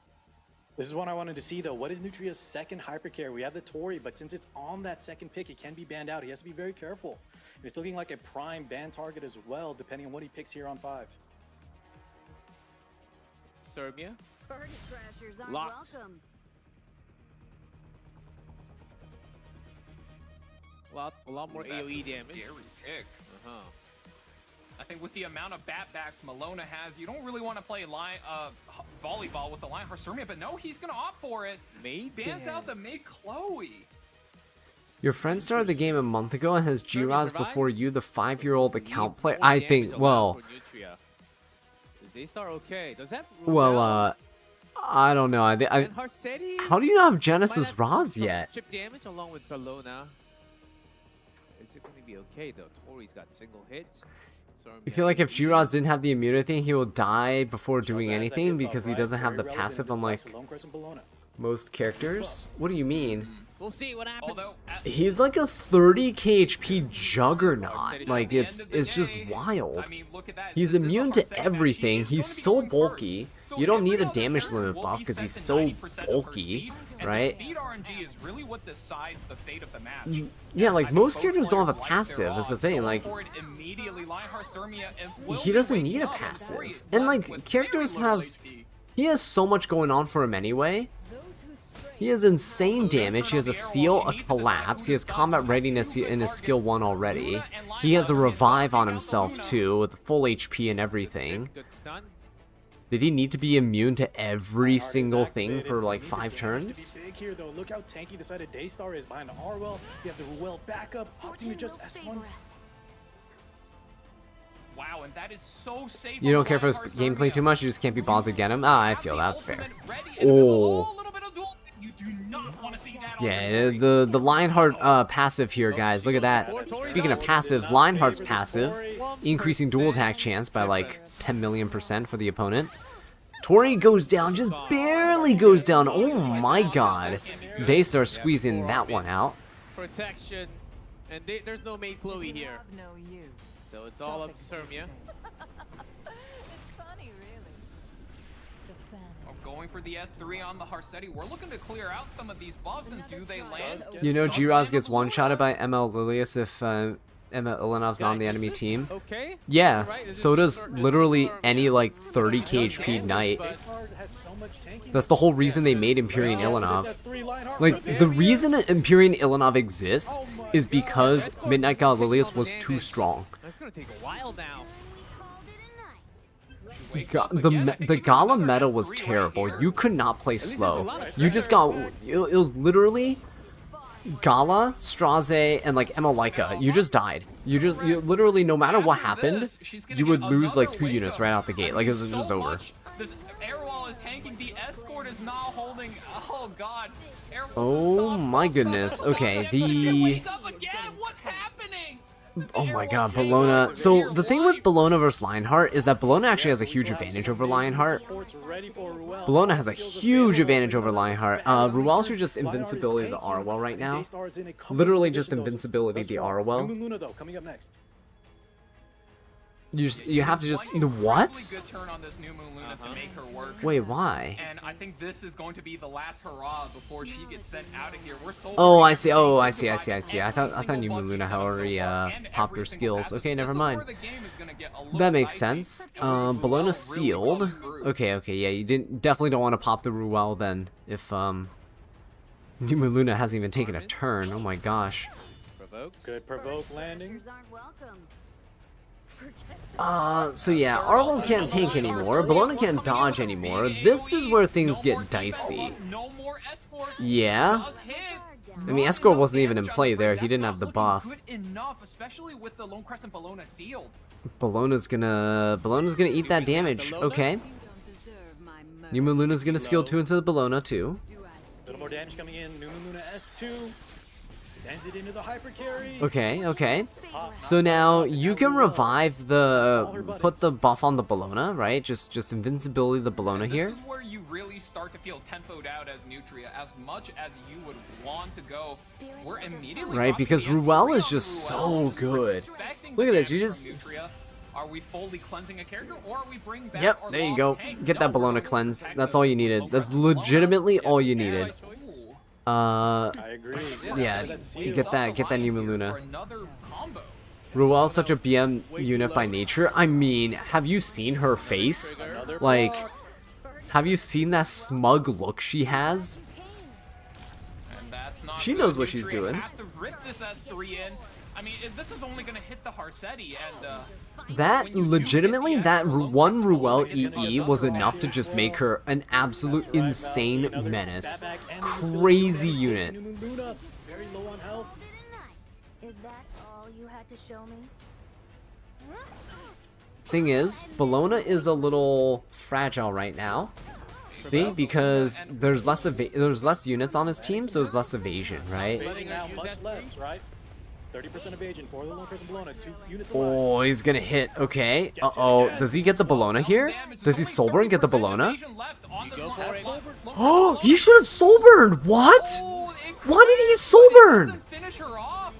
This is what I wanted to see, though. What is Nutria's second hypercarry? We have the Tori, but since it's on that second pick, it can be banned out. He has to be very careful. And it's looking like a prime ban target as well, depending on what he picks here on 5. Serbia. Party crashers are Locked. welcome. A lot more That's AoE a damage. Scary pick. Uh-huh. I think with the amount of bat-backs Malona has, you don't really want to play volleyball with the line Harsurmia, but no, he's going to opt for it. Made Bans out the May Chloe. Your friend started the game a month ago and has G-Roz before survives? you, the 5-year-old account Need player. more I damage think, allowed well, for Nutria. Is Daystar okay? Does that rule well, out? I don't know. And Harsetti How do you not have might Genesis add Raz some yet? chip damage along with Bellona. Is it going to be okay though? Tori's got single hit. I feel like if G-Raz didn't have the immunity, he will die before doing anything because he doesn't have the passive unlike most characters. What do you mean? We'll see what happens. Although, He's like a 30k HP juggernaut. Like, it's just wild. I mean, look at that. He's This is immune a to Harsetti match. everything. He He's is gonna be so going bulky. first. So You don't need every a other damage area limit will buff be because set he's to so 90% of her bulky, speed, and right? The speed RNG is really what decides the fate of the match. Yeah, like I think most both characters don't have a players like passive. their Is the odds. thing. Going Like, for it immediately. Lionheart Sirmia will he be doesn't waking need a up, and passive. Tori is And left like with characters very little have, HP. he has so much going on for him anyway. Those who stray He has insane damage. He has a seal, a collapse. He has combat readiness in his skill 1 already. He has a revive on himself too, with full HP and everything. Good stun. Did he need to be immune to every single thing for like 5 turns? Big here, though. Look how tanky the side of Daystar is behind Arwell. You have the Ruel backup, opting to just S1. Wow, and that is so safe. You on don't care for his Lionheart gameplay Sirmia. too much, you just can't be bothered to get him? Ah, I Have feel the that's fair. ultimate ready, and Oh. a little bit of duel. You do not want to see that on Yeah, Tori. the Lionheart passive here, guys. Look at that. Speaking of passives, Lionheart's passive, increasing dual attack chance by like 10 million% for the opponent. Tori goes down, just barely goes down. Oh my god. Daystar squeezing that one out. Protection. And there's no main Chloe here. have no use. So it's all up to Sirmia. It's funny, really. The fan. Oh, going for the S3 on the Harsetti. We're looking to clear out some of these buffs, and do they land? You know, Does G-Raz land gets on one-shotted by ML Lilius if Emma Ilanov's not on the Guys, enemy is this team. Okay. Yeah, Right, is so this does Sirmia? literally Sirmia. any like 30k Does HP damage, knight. but- Has so much tankiness. That's the whole reason they made Empyrean Yeah, Ilanov. this S3 Lionheart Like, with the barrier. reason Empyrean Ilanov exists is because Midnight God Lilius was too strong. That's gonna take a while now. Wakes Ga up again. I think the she goes Gala another meta S3 was right terrible. here. You could not play there's a slow. lot of You just got, it was literally Gala, Straze, and like Emma Laika. You just died. You literally, no matter what After happened, this, she's gonna you get would lose like another 2 wake units up. right out the gate. Like, it was So just over. much. This Airwall is tanking. The escort is not holding. Oh god. Airwall Oh stop, my stop, goodness. stop. Okay, But she the... wakes up again. What's happening? Oh my Airwall's god, taking Bellona. over So your the thing with life. Bellona versus Lionheart is that Bellona actually has a huge advantage over Lionheart. Bellona has a huge advantage over Lionheart. Ruel should just invincibility the Arwell right now. Literally just invincibility the Arwell. Luna though, coming up next. You have to just... One What? incredibly good turn on this new Moon Luna to make her work. Wait, why? And I think this is going to be the last hurrah before she gets sent out of here. We're so Oh, worried I see. about Oh, I Daisy see. I surviving see. I see. I every thought single New bug Moon Luna she's had done so already far, and popped every her single skills. passive. Okay, never This is mind. where the game is gonna get a little That makes dicey, sense. and Bellona really sealed. comes through. Okay, yeah, you definitely don't want to pop the Ruel then if New Moon Luna hasn't even taken a turn. Oh my gosh. Provokes. Good provoke landing. Aren't welcome. So yeah, Arlo can't tank anymore. Bellona can't dodge anymore. This is where things get dicey. No more escort. Yeah. Does hit. I mean, Escort wasn't even in play there. He didn't have the buff. Good enough, especially with the Lone Crescent Bellona sealed. Bellona's gonna eat that damage. Okay. You don't deserve my mercy. New Moon Luna's gonna skill 2 into the Bellona too. Do I A speak? little more damage coming in. New Moon Luna S2. Sends it into the hyper carry. Okay. So now you can revive put the buff on the Bellona, right? Just invincibility the Bellona here. This is where you really start to feel tempoed out as Nutria. As much as you would want to go, we're immediately Right, dropping because the S3 Ruel is on just Ruel, so good. respecting Look the at this, you damage just... from Nutria. Are we fully cleansing a character, or are we bringing back Yep, our there you lost go. tank? Get that No, we're Bellona going to cleanse. protect That's the all you needed. Lone That's Crescent Bellona. legitimately all you Yeah, needed. right choice. I agree. Yeah, get that New Moon Luna. For another combo. Ruel's such a BM unit by nature. I mean, have you seen her face? Like, have you seen that smug look she has? And that's not She good. knows what she's Nutria doing. Has to rip this S3 in. I mean, this is only gonna hit the Harsetti, and That, legitimately, that one Ruel EE was enough to just make her an absolute insane menace. Crazy unit. New Moon Luna, very low on health. Is that all you had to show me? Thing is, Bellona is a little fragile right now. See, because there's less units on his team, so there's less evasion, right? Evading now much less, right? 30% evasion for the lone person Bologna. 2 units alive. Oh, he's gonna hit. Okay. Uh-oh. Does he get the Bologna here? Does he Soulburn get the Bologna? Oh, he should have Soulburned. What? Why did he Soulburn? Finish her off.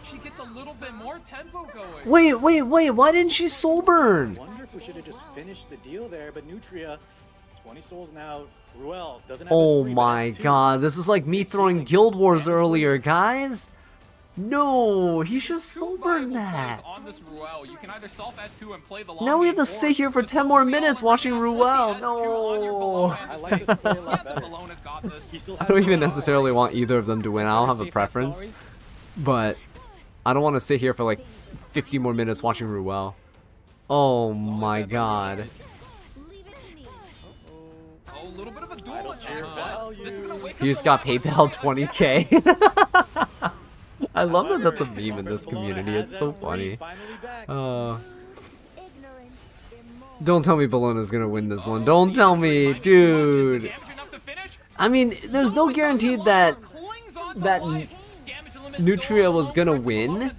She gets a little bit more tempo going. Wait. Why didn't she Soulburn? Wonder if we should have just finished the deal there, but Nutria, 20 souls now. Ruel doesn't have Oh his 3, but my has 2. god. This is like me throwing Guild Wars earlier, guys. No, he should Soulburn that. On this Ruel, you can either self S2 and play the long Now we have game, to or sit here for just 10 more focus minutes on watching the Ruel. S2 No. on your Bologna I and like this play a lot yeah, the better. Bologna's got this. He still I has don't even Ruel. necessarily want either of them to win. I don't have a preference. But I don't want to sit here for like 50 more minutes watching Ruel. Oh my god. Leave it to me. Oh, a little bit of a duel Idle cheer, cheer but this is gonna value. wake up He just the got Lion's PayPal Soul. 20k. I love that that's a However, meme in this Bologna community. has It's so S3 funny. finally back. Ignorant. Immoral. Don't tell me Bologna's gonna win this one. Don't tell me, dude. Damage enough to finish. I mean, there's no guarantee that that Nutria was gonna win,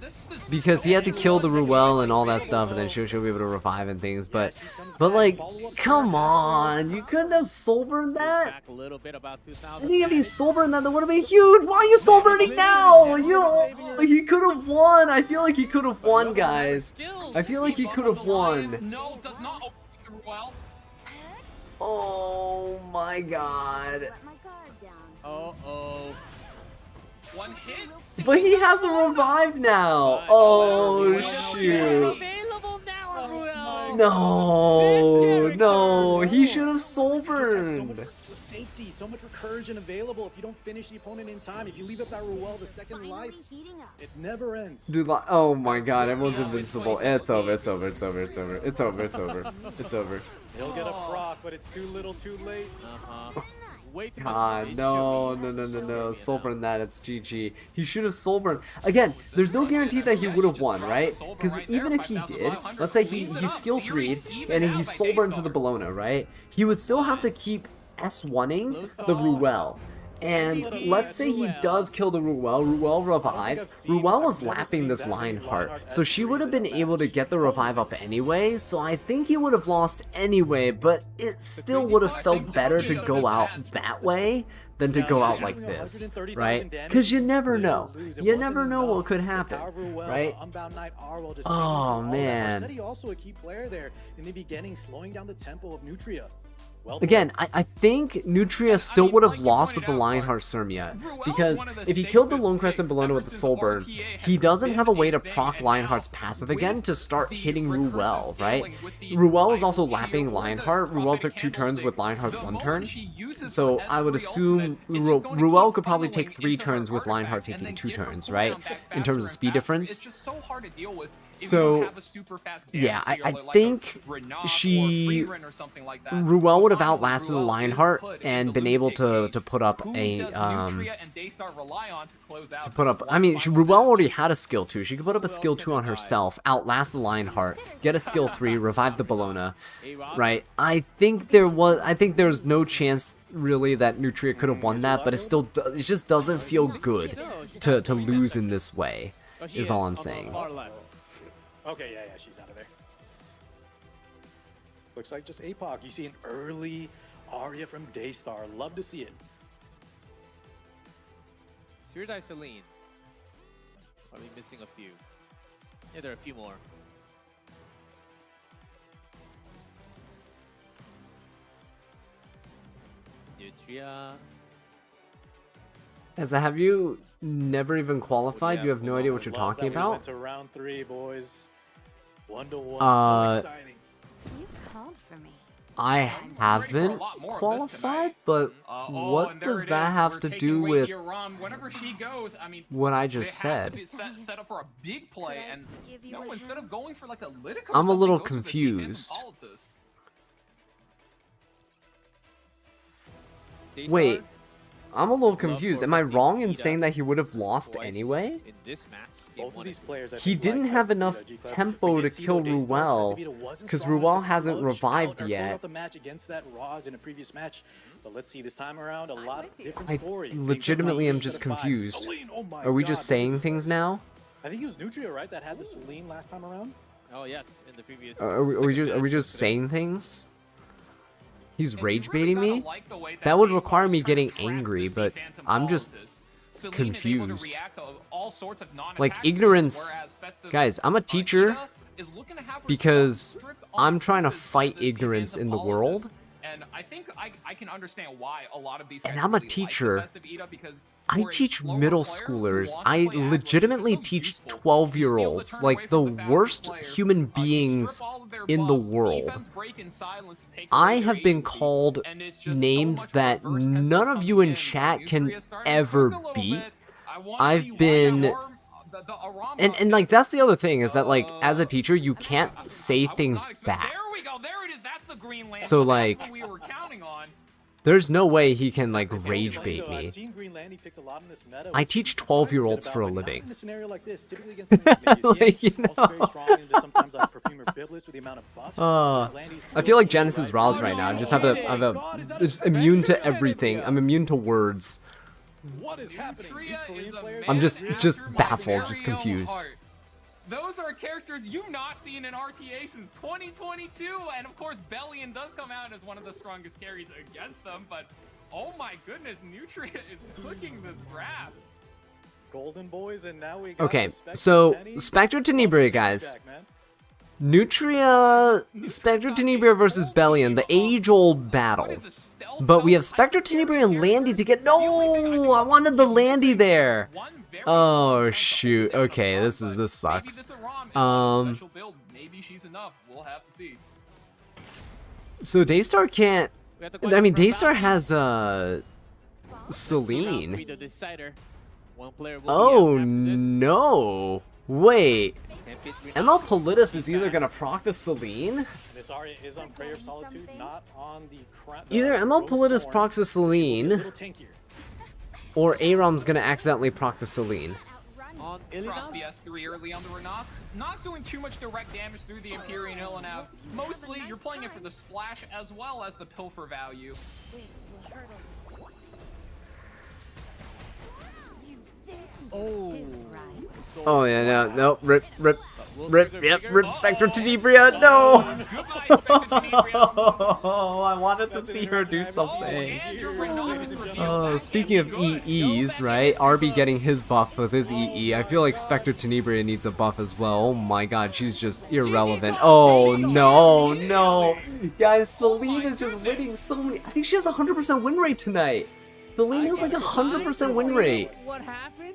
because he had to kill the Ruel and all that stuff, and then she'll be able to revive and things. But like, come on, you couldn't have Soulburned that. Back a little bit about 2000. And if he Soulburned that, that would have been huge. Why are you Soulburning now? He could have won. I feel like he could have won, guys. I feel like he could have won. No, does not open the Ruel. Oh my god. Let my guard down. Oh. One hit. But he has a revive now. Oh shoot. Available now, Ruel. No, he should have Just has so Soulburned. much safety, so much recursion available. If you don't finish the opponent in time, if you leave up that Ruel the second life, Finally heating up. it never ends. Dude, oh my god, everyone's invincible. It's over. He'll get a proc, but it's too little, too late. Way too much. God, no. Soulburn that, it's GG. He should have Soulburn. Again, there's no guarantee that he would have won, right? Because even if he did, let's say he skill 3'd and he Soulburned to the Bologna, right? He would still have to keep S1ing the Ruel. And let's say he does kill the Ruel revives. Ruel was lapping this Lionheart, so she would have been able to get the revive up anyway, so I think he would have lost anyway, but it still would have felt better to go out that way than to go out like this, right? Because you never know. You never know what could happen, right? Oh, man. Marsetti also a key player there in the beginning, slowing down the tempo of Nutria. Well Again, I think Nutria still would have lost with the Lionheart Surmia, because if he killed the Lone Crescent Bologna with the Soulburn, he doesn't have a way to proc Lionheart's passive again to start hitting Ruel, right? Ruel was also lapping Lionheart. Ruel took 2 turns with Lionheart's 1 turn, so I would assume Ruel could probably take 3 turns with Lionheart taking 2 turns, right? In terms of speed difference. It's just so hard to deal with. So, yeah, I think Ruel would have outlasted the Lionheart and been able to put up a I mean, Ruel already had a skill 2. She could put up a skill 2 on herself, outlast the Lionheart, get a skill 3, revive the Bologna, right? I think there's no chance really that Nutria could have won that, but it just doesn't feel good to lose in this way. Is all I'm saying. Okay, yeah, she's out of there. Looks like just APOC. You see an early Arya from Daystar. Love to see it. Surdai Celine. Probably missing a few. Yeah, there are a few more. Nutria. Have you never even qualified? You have no idea what you're Love talking that we went about? to round 3, boys. 1-1, so exciting. You called for me. I haven't qualified, but what does that have to do with what I just said? Set up for a big play, and no, instead of going for like a Lidic or I'm a little something, goes for the same confused. Phantom Politis. Wait, I'm a little confused. Am I wrong in saying that he would have lost anyway? In this match. game Both of one these and players, I He think, didn't like have Esposito, enough G-Club. tempo We to did see kill though Daystar, Ruel, Esposito wasn't 'cause strong Ruel enough to hasn't close revived out or close yet. out the match against that Roz in a previous match. But let's see, this time around, a lot with you. different I story. Things are legitimately am three just instead of five. confused. Celine, oh my Are we God, just look at saying this things first. now? I think it was Nutria, right, that had the Celine last time around? Oh yes, in the previous. Are we second match just today. saying things? He's And you rage really baiting gotta me? like the way That would Daystar require is me trying to getting trap angry, the but Phantom I'm Ball just with this. Celine is able to confused. react to all sorts of non-attack Like, skills, ignorance- whereas Festive, Guys, I'm a teacher Ida is looking to have her because stuff stripped on I'm trying to purpose by fight this ignorance in the Phantom world. Ballistus. And I think I can understand why a lot of these And guys I'm a really like the teacher. Festive Ida, because I for a teach slower middle player who schoolers. wants to I play aggro, legitimately it's so teach useful. You steal the 12-year-olds, turn away like from the fastest worst player, human you strip beings all of their in the buffs, world. defense break in silence to take I away their have been agency, called and it's just so names much more that verse tempo none of coming you in in. chat can Nutria starting to ever cook a little beat. bit. I wanna I've see why been- that arm- the Arama And like, is- that's the other thing, is that, like, as a teacher, you I can't say was things not expect- back. There we go. There it is. That's the green lane. So, That's like- what we were counting on. There's no way he can, like, It's rage funny, bait though, I've me. seen Green Landy picked a lot in this meta, I which teach surprised me 12-year-olds about, for a but not living. in a scenario like this. Typically against someone like maybe Like, you also very know. strong into sometimes like Perfumer Biblis with the amount of buffs. whereas Landy's I feel like still Genesis right Roz there. right now. I Oh just my have a God, is that just a immune to spectacular everything. idea? I'm immune to words. What is happening? These Nutria Korean is a players. I'm man just after my baffled, just very own confused. heart. Those are characters you've not seen in RTA since 2022, and of course Bellion does come out as one of the strongest carries against them, but oh my goodness, Nutria is cooking this draft. Golden Boys, and now we got Okay, the Spectre so Tenny. Spectre Tenebria, guys. Back, man. Nutria, Spectre Tenebria versus Bellion, the age-old battle. What is a stealth But we have belt? Spectre I don't Tenebria and care Landy to get. The only thing No, I wanted the think Landy missing is there. one very Oh, strong tank to shoot. hold down Okay, Aram, this but sucks. Maybe this Aram is not a special build. Maybe she's enough. We'll have to see. So Daystar can't. We have to I mean, question Daystar Bounty. has Round three, Celine. the decider. One player will Oh be out after this. no! Wait, Can't beat Green ML Politis is either gonna proc the Celine. And this Arya is on Prayer of Solitude, not on the Either ML Politis procs the A Celine, little tankier. or Aram's gonna accidentally proc the Celine. on Cross Illidan. the S3 early on the Renat. Not doing too much direct damage through the Empyrean Illinav. Mostly, you're playing it for the splash as well as the pilfer value. This will hurt a little. You did Oh. too, right? Oh yeah, no, rip, Will rip, trigger yep, bigger. rip Spectre Tenebria, no! Goodbye, Spectre Tenebria. Oh, I wanted to see her do Oh, something. and your Renat is revealed. Oh, That speaking can of be good. EEs, right? RB getting his buff with his EE. I feel like Spectre Tenebria needs a buff as well. Oh my god, she's just irrelevant. Oh no, no. Guys, Celine is just winning so many. I think she has a 100% win rate tonight. Celine has like a 100% win rate. What happened?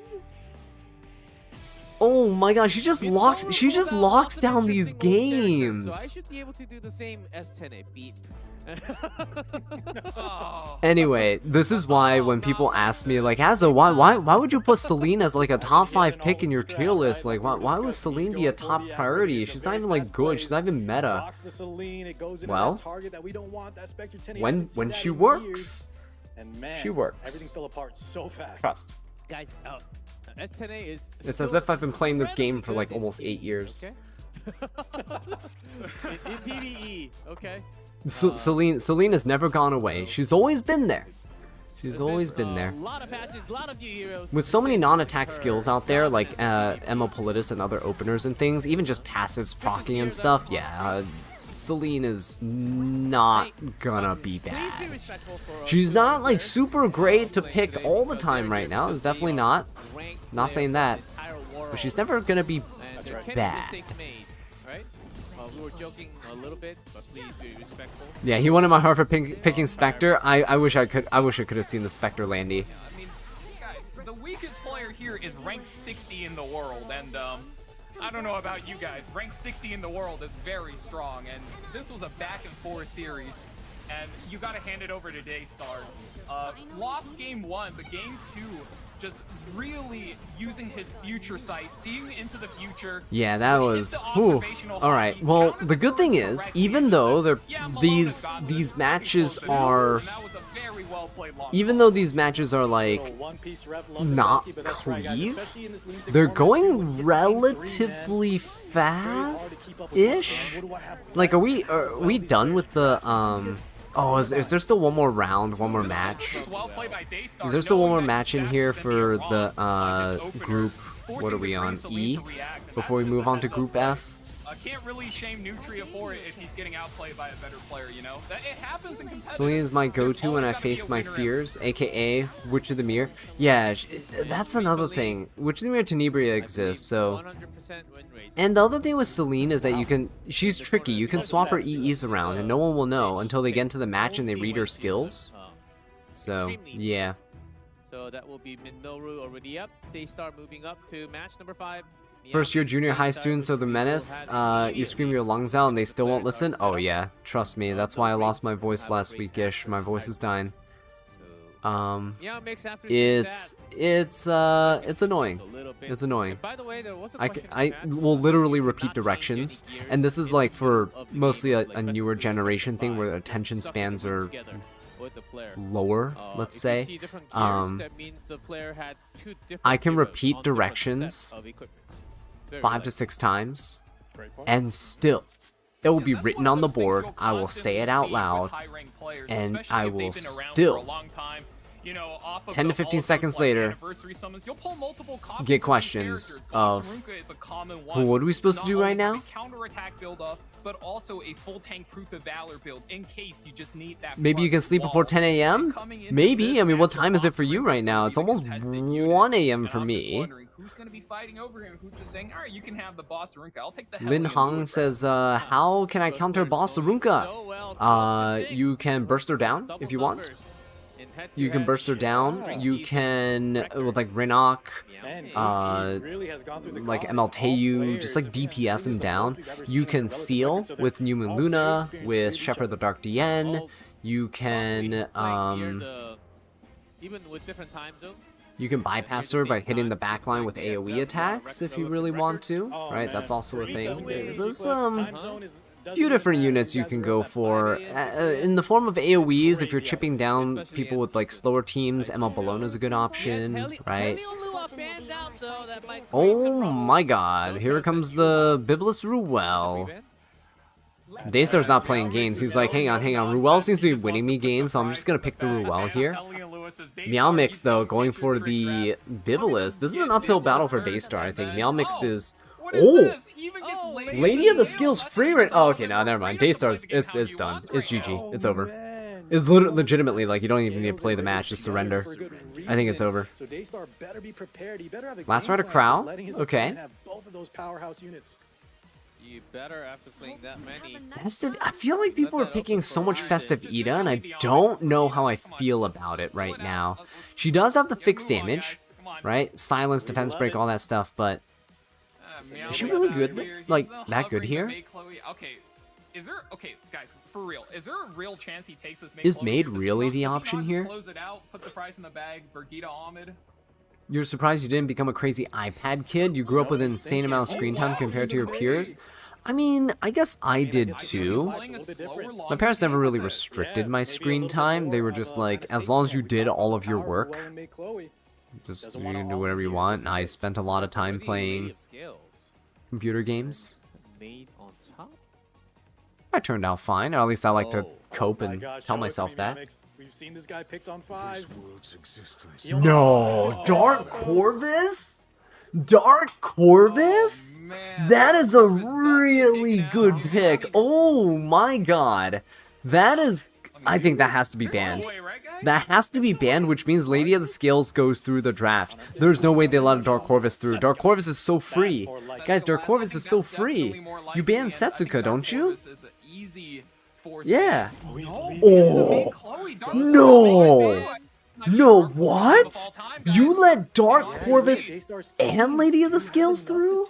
Oh my god, she just locks down these So I games. should be able to do the same S10 beat. Oh. Anyway, this is why when people ask me like, Azzo, why would you put Celine as like a top 5 pick in your tier list? Like, why would Celine be a top priority? She's not even like good. She's not even meta. Blocks the Celine, it goes into Well, that target that we don't want, that Spectre Tenny. I When haven't seen that she in works, years. And man, she works. everything fell apart so fast. trust. Guys, S10 is. It's as if I've been playing this game for like almost 8 years. Okay. in PvE, okay. Celine has never gone away. She's always been there. She's always been there. A lot of patches, a lot of new heroes. With so many since non-attack her skills out there, like dominance. Emma Politis and other openers and things, even just passives procking and stuff, yeah, Celine is not gonna be Please be bad. respectful for She's who not is like there. super great to Playing pick today all the because time they're right here now. because It's definitely they not. are ranked Not player saying of that. the entire world. But she's never gonna be And there That's can bad. be mistakes made, right? We were joking a little bit, but please be respectful. Yeah, he wanted my heart for picking Spectre. I wish I could have seen the Spectre Landy. I mean, guys, the weakest player here is ranked 60 in the world, and I don't know about you guys, ranked 60 in the world is very strong, and this was a back and forth series, and you gotta hand it over to Daystar. Lost game 1, but game 2 just really using his future sight, seeing into the future. Yeah, that Hit was. the Ooh. observational All right. hockey, Well, countered the good thing is, correctly, even though they're yeah, Malone these got these this pretty matches close to are, and that was a very well-played long even ball. though these matches are like Little one-piece rep Lewandowski, not but that's right, guys, cleave, especially in this lean they're tournament, too, when going you get to game 3, man, relatively it's very hard to keep up with what's fast-ish. going on. What do I have Like, left? are we done with the Oh, is there still one more round, one more match? This is well played by Daystar, Is there still one more knowing that match in Jack's here gonna be for a the wrong, like this group? opener, What are we forcing on? the Celine E? to react, and Before we that's move just a on to heads up Group play. F? Can't really shame Nutria for it if he's getting outplayed by a better player, you know? It happens in competitive. Celine is my There's go-to when always I gotta be a face my winner and fears, aka Witch of the Mirror. Yeah, that's another thing. Witch of the Mirror Tenebria exists, so. 100% win rate. And the other thing with Celine is that she's tricky. You can swap her EEs around, and no one will know until they get into the match and they read her skills. So, yeah. So that will be Minoru already up. Daystar moving up to match number 5. First year junior high students are the menace. You scream your lungs out and they still won't listen? Oh yeah, trust me, that's why I lost my voice last week-ish. My voice is dying. It's annoying. It's annoying. By the way, there was a I will literally repeat directions, and this is like for mostly a newer generation thing where attention spans are lower, let's say. I can repeat directions 5 to 6 times, and still, it will be written on the board, I will say it out loud, and I will still, 10 to 15 seconds later, get questions of, what are we supposed to do right now? But also a full tank proof of valor build in case you just need that. Maybe you can sleep before 10 a.m.? Maybe. I mean, what time is it for you right now? It's almost 1 a.m. for me. Who's going to be fighting over him? Who's just saying, all right, you can have the boss Arunka. I'll take the Lin Hong says, how can I counter boss Arunka? You can burst her down if you want. You can burst her down. You can, with like Rinok, like MLTU, just like DPS him down. You can seal with New Moon Luna, with Shepherd the Dark DN. You can, even with different time zones. You can bypass her by hitting the backline with AoE attacks if you really want to, right? That's also a thing. There's few different units you can go for. In the form of AoEs, if you're chipping down people with like slower teams, ML Bologna is a good option, right? Oh my god, here comes the Biblis Ruel. Daystar's not playing games. He's like, hang on. Ruel seems to be winning me games, so I'm just gonna pick the Ruel here. Meow Mixed, though, going for the Biblis. This is an uphill battle for Daystar, I think. Meow Mixed is... Oh! Lady of the Skills free rate. Oh, okay, no, never mind. Daystar's, it's done. It's GG. It's over. It's legitimately, like, you don't even need to play the match, just surrender. I think it's over. Last Rider Crow? Okay. You better after playing that many. Festive, I feel like people are picking so much Festive Ida, and I don't know how I feel about it right now. She does have the fixed damage, right? Silence, defense break, all that stuff, but is she really good? Like, that good here? Okay, is there, okay, guys, for real, is there a real chance he takes this? Is Maid really the option here? Close it out, put the price in the bag, Birgitta Ahmed. You're surprised you didn't become a crazy iPad kid? You grew up with an insane amount of screen time compared to your peers? I mean, I guess I did too. My parents never really restricted my screen time. They were just like, as long as you did all of your work, just you can do whatever you want. And I spent a lot of time playing computer games. I turned out fine, or at least I like to cope and tell myself that. We've seen this guy picked on 5. No, Dark Corvus? Dark Corvus? That is a really good pick. Oh my god. That is... I think that has to be banned. That has to be banned, which means Lady of the Scales goes through the draft. There's no way they let a Dark Corvus through. Dark Corvus is so free. Guys, Dark Corvus is so free. You ban Setsuka, don't you? Yeah. Oh. No. No, what? You let Dark Corvus and Lady of the Scales through?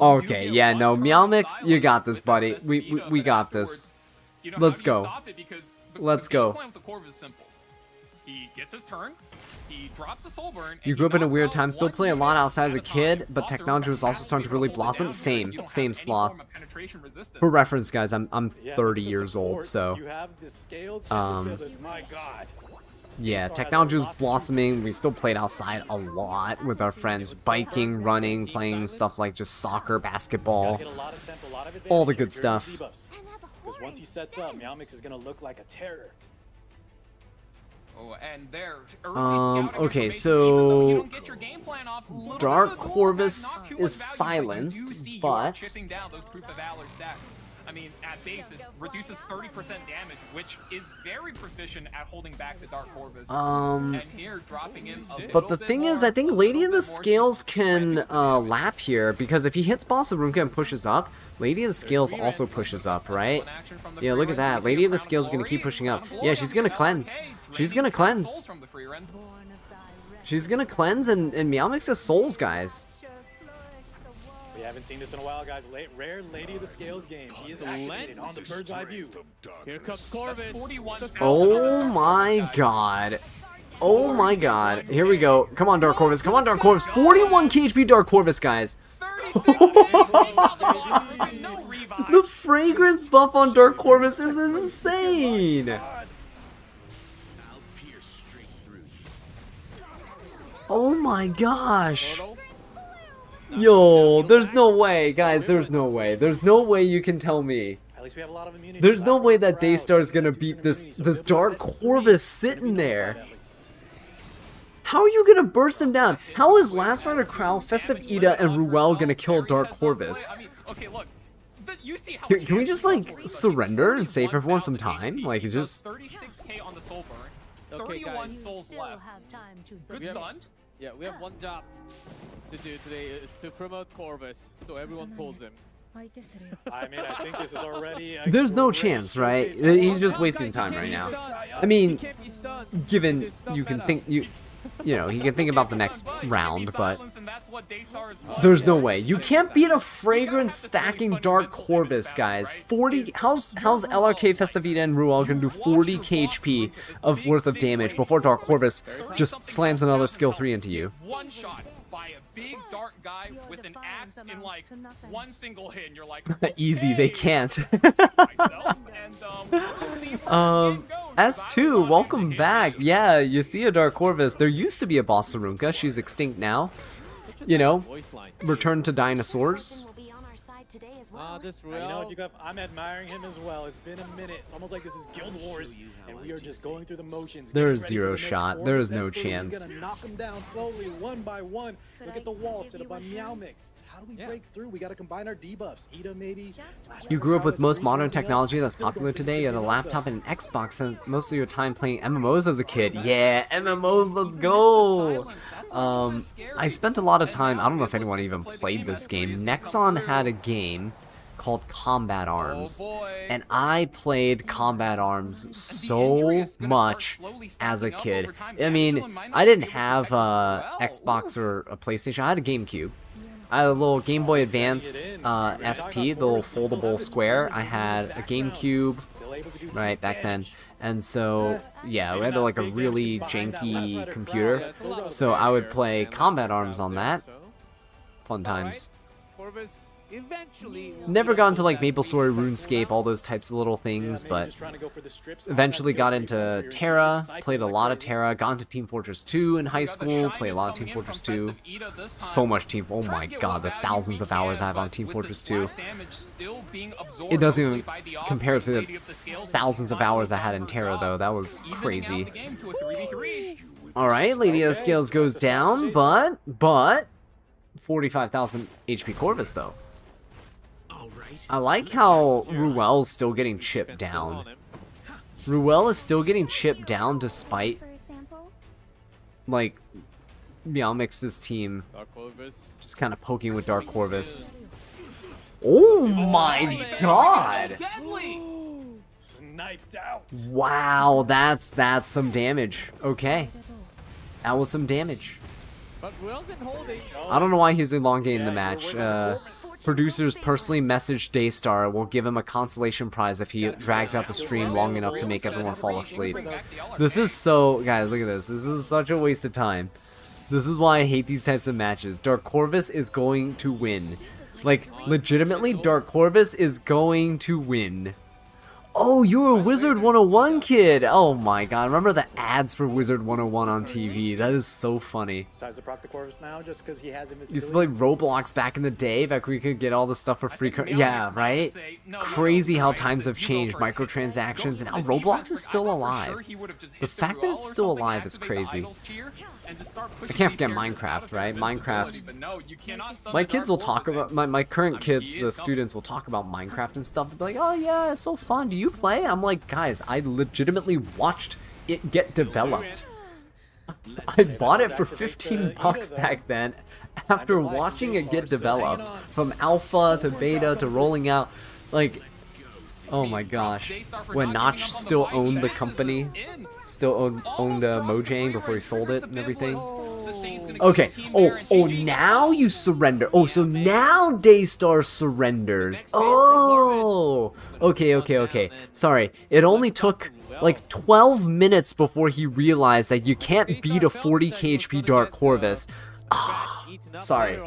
Okay, yeah, no, Meow Mix, you got this, buddy. We got this. You know, Let's how do you go. stop it? Because Let's the game go. plan with the Corv is simple. He gets his turn, he drops a soul burn. You grew up in a weird time, still playing a lot outside as a kid, but technology was also starting to really blossom. Same sloth. For reference, guys, I'm Yeah, 30 the years old, supports, so you have the scales and the um, pillars, my God. yeah, technology was blossoming. We still played outside a lot with our friends, biking, running, playing stuff like just soccer, basketball, Get a lot of tempo, a lot of all the advantage good here during stuff. debuffs. Because once he sets up, Meowmix is going to look like a terror. Oh, and there, early scouting okay, information, so even though you don't get your game plan off, little Dark bit of the Corvus dual attack, not too is much value, but you do silenced, see you are but chipping down those proof of valor stacks. I mean, at base, this reduces 30% damage, which is very proficient at holding back the Dark Corvus. And here, dropping in a but little the bit thing is, more, I think a Lady of little the bit more, Scales just can spreading the damage. lap here, because if he hits Boss of Runka and pushes up, Lady of the Scales also pushes up, right? Yeah, look at that. Lady of the Scales is going to keep pushing up. Yeah, she's going to cleanse. She's going to cleanse. She's going to cleanse, and Meowmix has souls, guys. We haven't seen this in a while, guys. Rare Lady of the Scales game. She is activated on the bird's eye view. Here comes Corvus. Oh my god. Oh my god. Here we go. Come on, Dark Corvus. Come on, Dark Corvus. 41 KHP Dark Corvus, guys. The fragrance buff on Dark Corvus is insane. Oh my gosh. Yo, there's no way, guys. There's no way. There's no way you can tell me. At least we have a lot of immunity. There's no way that Daystar is gonna beat this Dark Corvus sitting there. How are you gonna burst him down? How is Last Rider Crow, Festive Ida, and Ruel gonna kill Dark Corvus? Can we just like surrender and save everyone some time? Like it's just 36k on the soul burn. Okay, 31 guys. souls left. Good stun. Yeah, we have one job to do today is to promote Corvus, so everyone pulls him. I mean, I think this is already. there's no great chance, right? showcase. He's just wasting time right now. I mean, given you can think you know, he can think about the next round, but there's no way. You can't beat a fragrance stacking Dark Corvus, guys. 40 how's LRK Festivita and Ruel gonna do 40 KHP of worth of damage before Dark Corvus just slams another skill 3 into you? One shot by a big dark guy with an axe in like one single hit, and you're like, Easy, they can't. myself, and S2, welcome back. Yeah, you see a Dark Corvus. There used to be a Boss Sarunka. She's extinct now. You know, Voice line. return to dinosaurs. This You know Ruel. what, Yuguf? I'm admiring him as well. It's been a minute. It's almost like this is Guild Wars, and we are just going through the motions. There getting is ready zero for the next shot. Corvus. There is no S3 is chance. gonna knock him down slowly, one by one. Look at the wall set up by Meowmix. How do we break through? We got to combine our debuffs. Ida maybe. You grew up with most modern technology that's popular today. You had a laptop and an Xbox, and most of your time playing MMOs as a kid. Yeah, MMOs, let's go. I spent a lot of time. I don't know if anyone even played this game. Nexon had a game called Combat Arms, and I played Combat Arms so much as a kid. I mean, I didn't have Xbox or a PlayStation. I had a GameCube. I had a little Game Boy Advance SP, the little foldable square. I had a GameCube right back then, and so yeah, we had like a really janky computer, so I would play Combat Arms on that. Fun times. Corvus eventually Never got into like MapleStory, RuneScape, all those types of little things, but eventually got into Terra, played a lot of Terra, got into Team Fortress 2 in high school, played a lot of Team Fortress 2. So much Team, oh my god, the thousands of hours I have on Team Fortress 2. It doesn't even compare to the thousands of hours I had in Terra though, that was crazy. Alright, Lady of the Scales goes down, but 45,000 HP Corvus though. I like how Ruel's still getting chipped down. Ruel is still getting chipped down despite, like, Meowmix's team Dark Corvus. just kind of poking with Dark Corvus. Oh my god! Sniped out. Wow, that's some damage. Okay. That was some damage. But Ruel's been holding. I don't know why he's elongating the match. producers personally messaged Daystar will give him a consolation prize if he drags out the stream long enough to make everyone fall asleep. This is so... Guys, look at this. This is such a waste of time. This is why I hate these types of matches. Dark Corvus is going to win. Like, legitimately, Dark Corvus is going to win. Oh, you're a Wizard 101 kid! Oh my god, remember the ads for Wizard 101 on TV? That is so funny. Decides to proc the Corvus now just because he has invincibility. Used to play Roblox back in the day, back when we could get all the stuff for free. Yeah, right? Crazy how times have changed, microtransactions, and how Roblox is still alive. The fact that it's still alive is crazy. I can't forget Minecraft, right? Minecraft. My kids will talk about, my current kids, the students will talk about Minecraft and stuff. They'll be like, oh yeah, it's so fun. Do you play? I'm like, guys, I legitimately watched it get developed. I bought it for 15 bucks back then after watching it get developed from alpha to beta to rolling out. Like, oh my gosh, when Notch still owned the company, still owned Mojang before he sold it and everything. Okay, oh, now you surrender. Oh, so now Daystar surrenders. Oh, okay. Sorry, it only took like 12 minutes before he realized that you can't beat a 40k HP Dark Corvus. Sorry.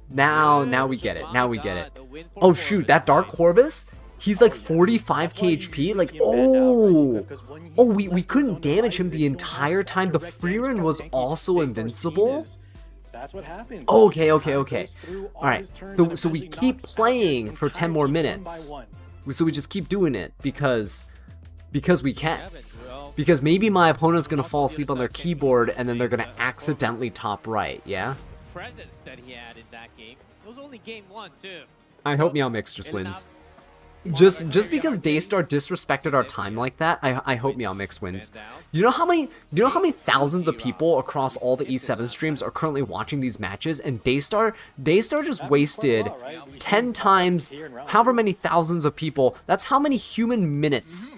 Now we get it. Oh shoot, that Dark Corvus? He's like 45k HP? Like, oh, we couldn't damage him the entire time. The Freerin was also invincible? That's what happens. Okay. Alright, so we keep playing for 10 more minutes. So we just keep doing it because we can. Because maybe my opponent's gonna fall asleep on their keyboard and then they're gonna accidentally top right, yeah? Presence that he had in that game. It was only game 1 too. I hope Meow Mix just wins. Just because Daystar disrespected our time like that, I hope Meow Mix wins. You know how many thousands of people across all the E7 streams are currently watching these matches, and Daystar just wasted 10 times however many thousands of people. That's how many human minutes.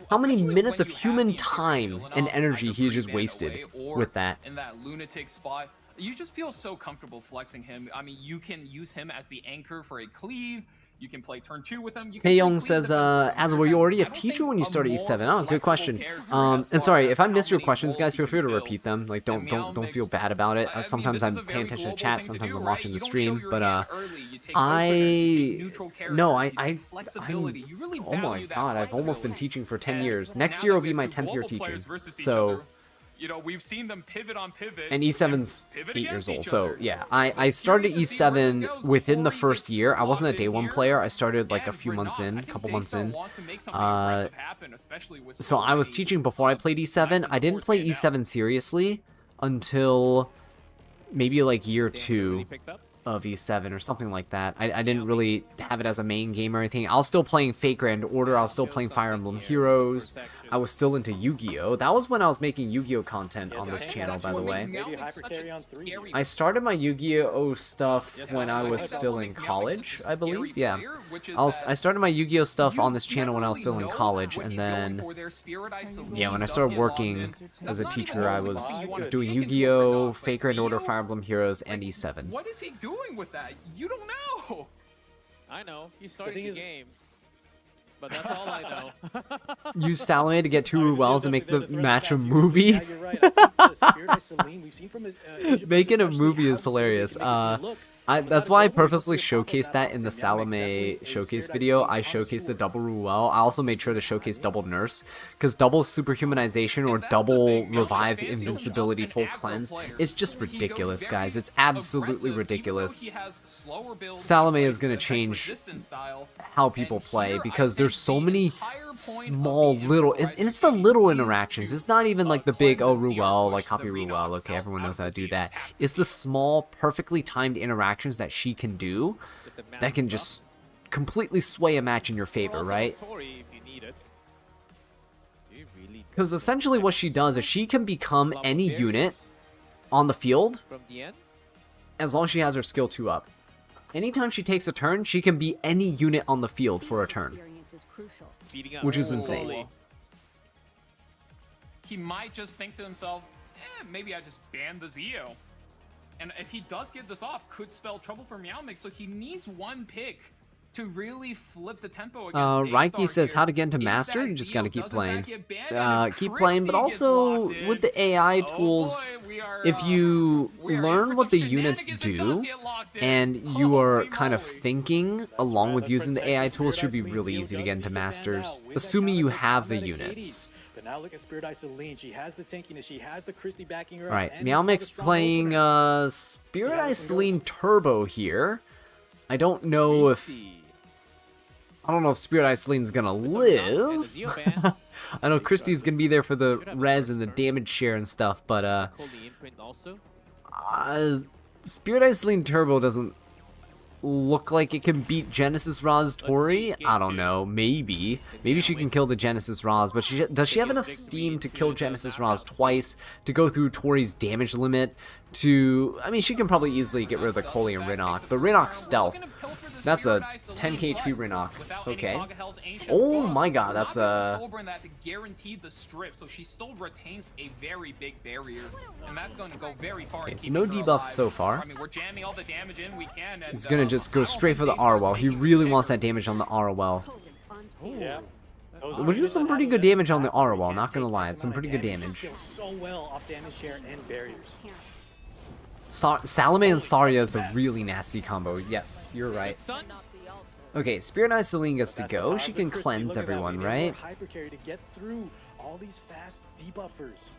How many minutes of human time and energy he just wasted with that. In that lunatic spot. You just feel so comfortable flexing him. I mean, you can use him as the anchor for a cleave. You can play turn 2 with him. Hey Young says, as were you already a teacher when you started E7? Oh, good question. And sorry, if I missed your questions, guys, feel free to repeat them. Like, don't feel bad about it. Sometimes I'm paying attention to chat, sometimes I'm watching the stream, but oh my god, I've almost been teaching for 10 years. Next year will be my 10th year teaching. So, you know, we've seen them pivot on pivot. And E7's 8 years old, so yeah. I started E7 within the first year. I wasn't a day one player. I started like a few months in, a couple months in. So I was teaching before I played E7. I didn't play E7 seriously until maybe like year 2 of E7 or something like that. I didn't really have it as a main game or anything. I was still playing Fate Grand Order. I was still playing Fire Emblem Heroes. I was still into Yu-Gi-Oh! That was when I was making Yu-Gi-Oh! Content on this channel, by the way. I started my Yu-Gi-Oh! Stuff when I was still in college, I believe. Yeah. I started my Yu-Gi-Oh! Stuff on this channel when I was still in college, and then, yeah, when I started working as a teacher, I was doing Yu-Gi-Oh!, Fate Grand Order, Fire Emblem Heroes, and E7. What is he doing with that? You don't know. I know. You started the game. But that's all I know. Use Salome to get 2 Ruels and make the match a movie. Making a movie is hilarious. That's why I purposely showcased that in the Salome showcase video. I showcased the double Ruel. I also made sure to showcase double Nurse, because double superhumanization or double revive invincibility full cleanse is just ridiculous, guys. It's absolutely ridiculous. Salome is going to change how people play, because there's so many small little, and it's the little interactions. It's not even like the big, oh, Ruel, like copy Ruel, okay, everyone knows how to do that. It's the small, perfectly timed interactions that she can do that can just completely sway a match in your favor, right? Because essentially what she does is she can become any unit on the field as long as she has her skill 2 up. Anytime she takes a turn, she can be any unit on the field for a turn, which is insane. He might just think to himself, maybe I just ban the Zeo. And if he does get this off, could spell trouble for Meowmix. So he needs one pick to really flip the tempo against Reiki says how to get into If Master, that you just Zeal gotta keep does in playing. fact get banned and Keep playing, but Christie gets also locked in, with the AI oh tools, boy, we are, if you we are in learn for what some the units shenanigans. It do, does get locked in. and you are Holy kind of moly. thinking along with Let's using the protect AI the tools, Spirit should be Ice really Zeal easy to does get into keep it banned Masters, out. With assuming that you counter, have the combat at units. Katie. But now look at Spirit Ice Celine. She has the tankiness. She has the Christie backing her. Alright, up, and we saw the Meowmix strong playing opener. Spirit See how Ice this one Celine goes? Turbo here. I don't know if Spirit Ice Celine's gonna live. I know Christie's gonna be there for the res and the damage share and stuff, but Spirit Ice Celine Turbo doesn't look like it can beat Genesis Roz Tori. I don't know, maybe she can kill the Genesis Roz, but does she have enough steam to kill Genesis Roz twice, to go through Tori's damage limit, I mean, she can probably easily get rid of the Coley and Rinnock, but Rinnock's stealth. That's a 10k HP Rinnock. Okay. Oh my god, that's a... that to guarantee the strip, so she still retains a very big barrier, and that's going to go very far. Okay, so no debuffs so far. I mean, we're jamming all the damage in we can. And, He's gonna just go straight for the Arwell. He really wants that damage on the Arwell. Yeah. Which is some pretty good damage on the Arwell, not gonna lie. It's some pretty good damage. So well off damage share and barriers. Salome and Saria is a really nasty combo. Yes, you're right. Okay, Spirit Eye Celine gets to go. She can cleanse everyone, right? Hyper carry to get through all these fast debuffers.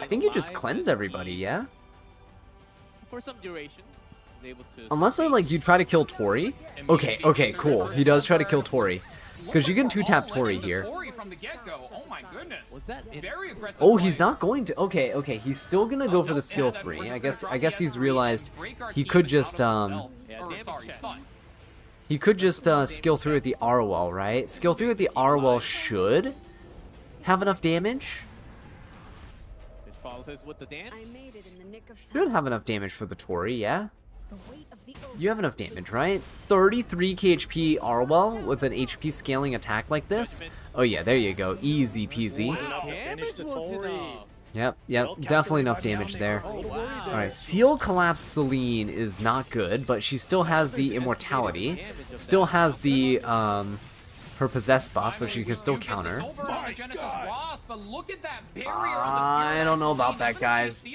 I think you just cleanse everybody, yeah? For some duration. Unless you try to kill Tori. Okay, cool. He does try to kill Tori. Because you can 2-tap Tori here. Oh my goodness. Was that it? Very aggressive Oh, he's plays. not going to. Okay, he's still gonna go for the skill 3. I guess he's realized he could just he could just skill through at the Arwell, right? Skill through at the Arwell should have enough damage. With the dance. Should have enough damage for the Tori, yeah. You have enough damage, right? 33 KHP Arwell with an HP scaling attack like this. Oh yeah, there you go. Easy peasy. Enough to finish the Tori. Yep, definitely enough damage there. Alright, Seal Collapse Celine is not good, but she still has the Immortality. Still has the, her Possess buff, so she can still counter. I don't know about that, guys.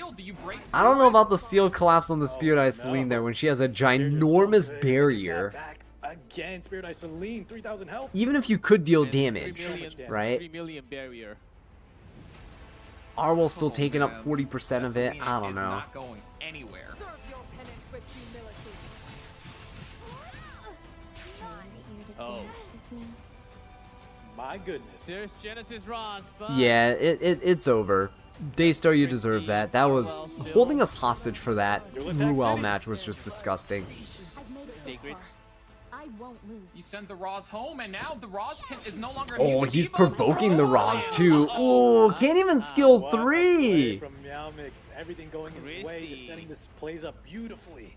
I don't know about the Seal Collapse on the Spirit Eye Celine there when she has a ginormous barrier. Again, Spirit Eye Celine, 3,000 health. Even if you could deal damage, right? 3 million barrier. Arwell's still taking up 40% of it. I don't know. Not going anywhere. Oh. My goodness. There's Genesis Ross, but Yeah, it's over. Daystar, you deserve that. That was holding us hostage for that Ruel match was just disgusting. Sacred. I won't lose. You send the Roz home, and now the Roz is no longer. Oh, he's provoking the Roz too. Oh, can't even skill What a 3. play from Meowmix. Everything going his way, Christie. just setting this plays up beautifully.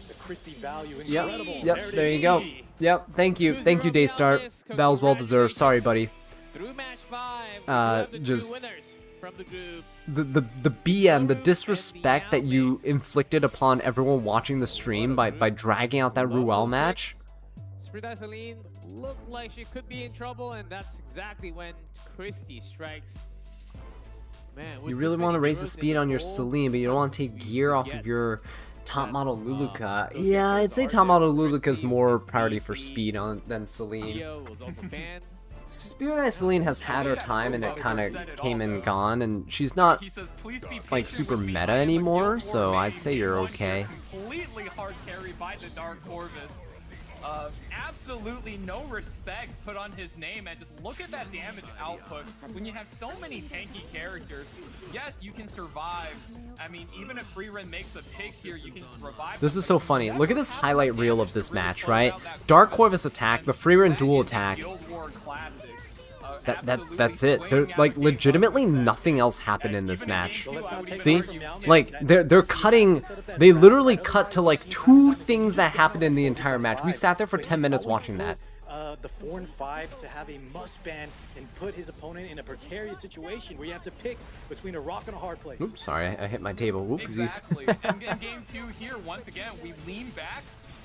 The Christie value, Yep, incredible. there you go. Yep, thank you, Daystar. That was well deserved. Sorry, buddy. Through match 5, we Uh, have the just- two winners from the group. The BM, the disrespect that you inflicted upon everyone watching the stream by dragging out that Ruel match. Spirit Celine looked like she could be in trouble, and that's exactly when Christie strikes. Man, with You this really want to many raise the heroes in speed on your goal, Celine, but you don't want to take we gear off forget of your top that, model Luluka. those Yeah, I'd say characters top are model good. Luluka is Christie more was a priority for BP. speed than Celine. Theo was also banned. Spirit Eye Celine has had her time and it kind of came and gone, and she's not He says, "Please be like patient super with me. meta I am a anymore, Guild so War I'd main, say you're being okay. Completely hard carry by the Dark Corvus. Absolutely no respect put on his name, and just look at that damage output. When you have so many tanky characters, yes, you can survive. I mean, even if Freeran makes a pick here, you can just revive. This them, is but so funny. Look at this have highlight enough reel damage of this to really match, close right? out that Dark squad. Corvus attack, the And Freeran that dual is a attack. Guild War classic. That's it. There, like, legitimately nothing else happened in this match. See? Like, they're cutting, they literally cut to like 2 things that happened in the entire match. We sat there for 10 minutes watching that. the 4 and 5 to have a must ban and put his opponent in a precarious situation where you have to pick between a rock and a hard place. Oops, sorry, I hit my table. Whoopsies. Exactly. And in game 2 here, once again, we lean back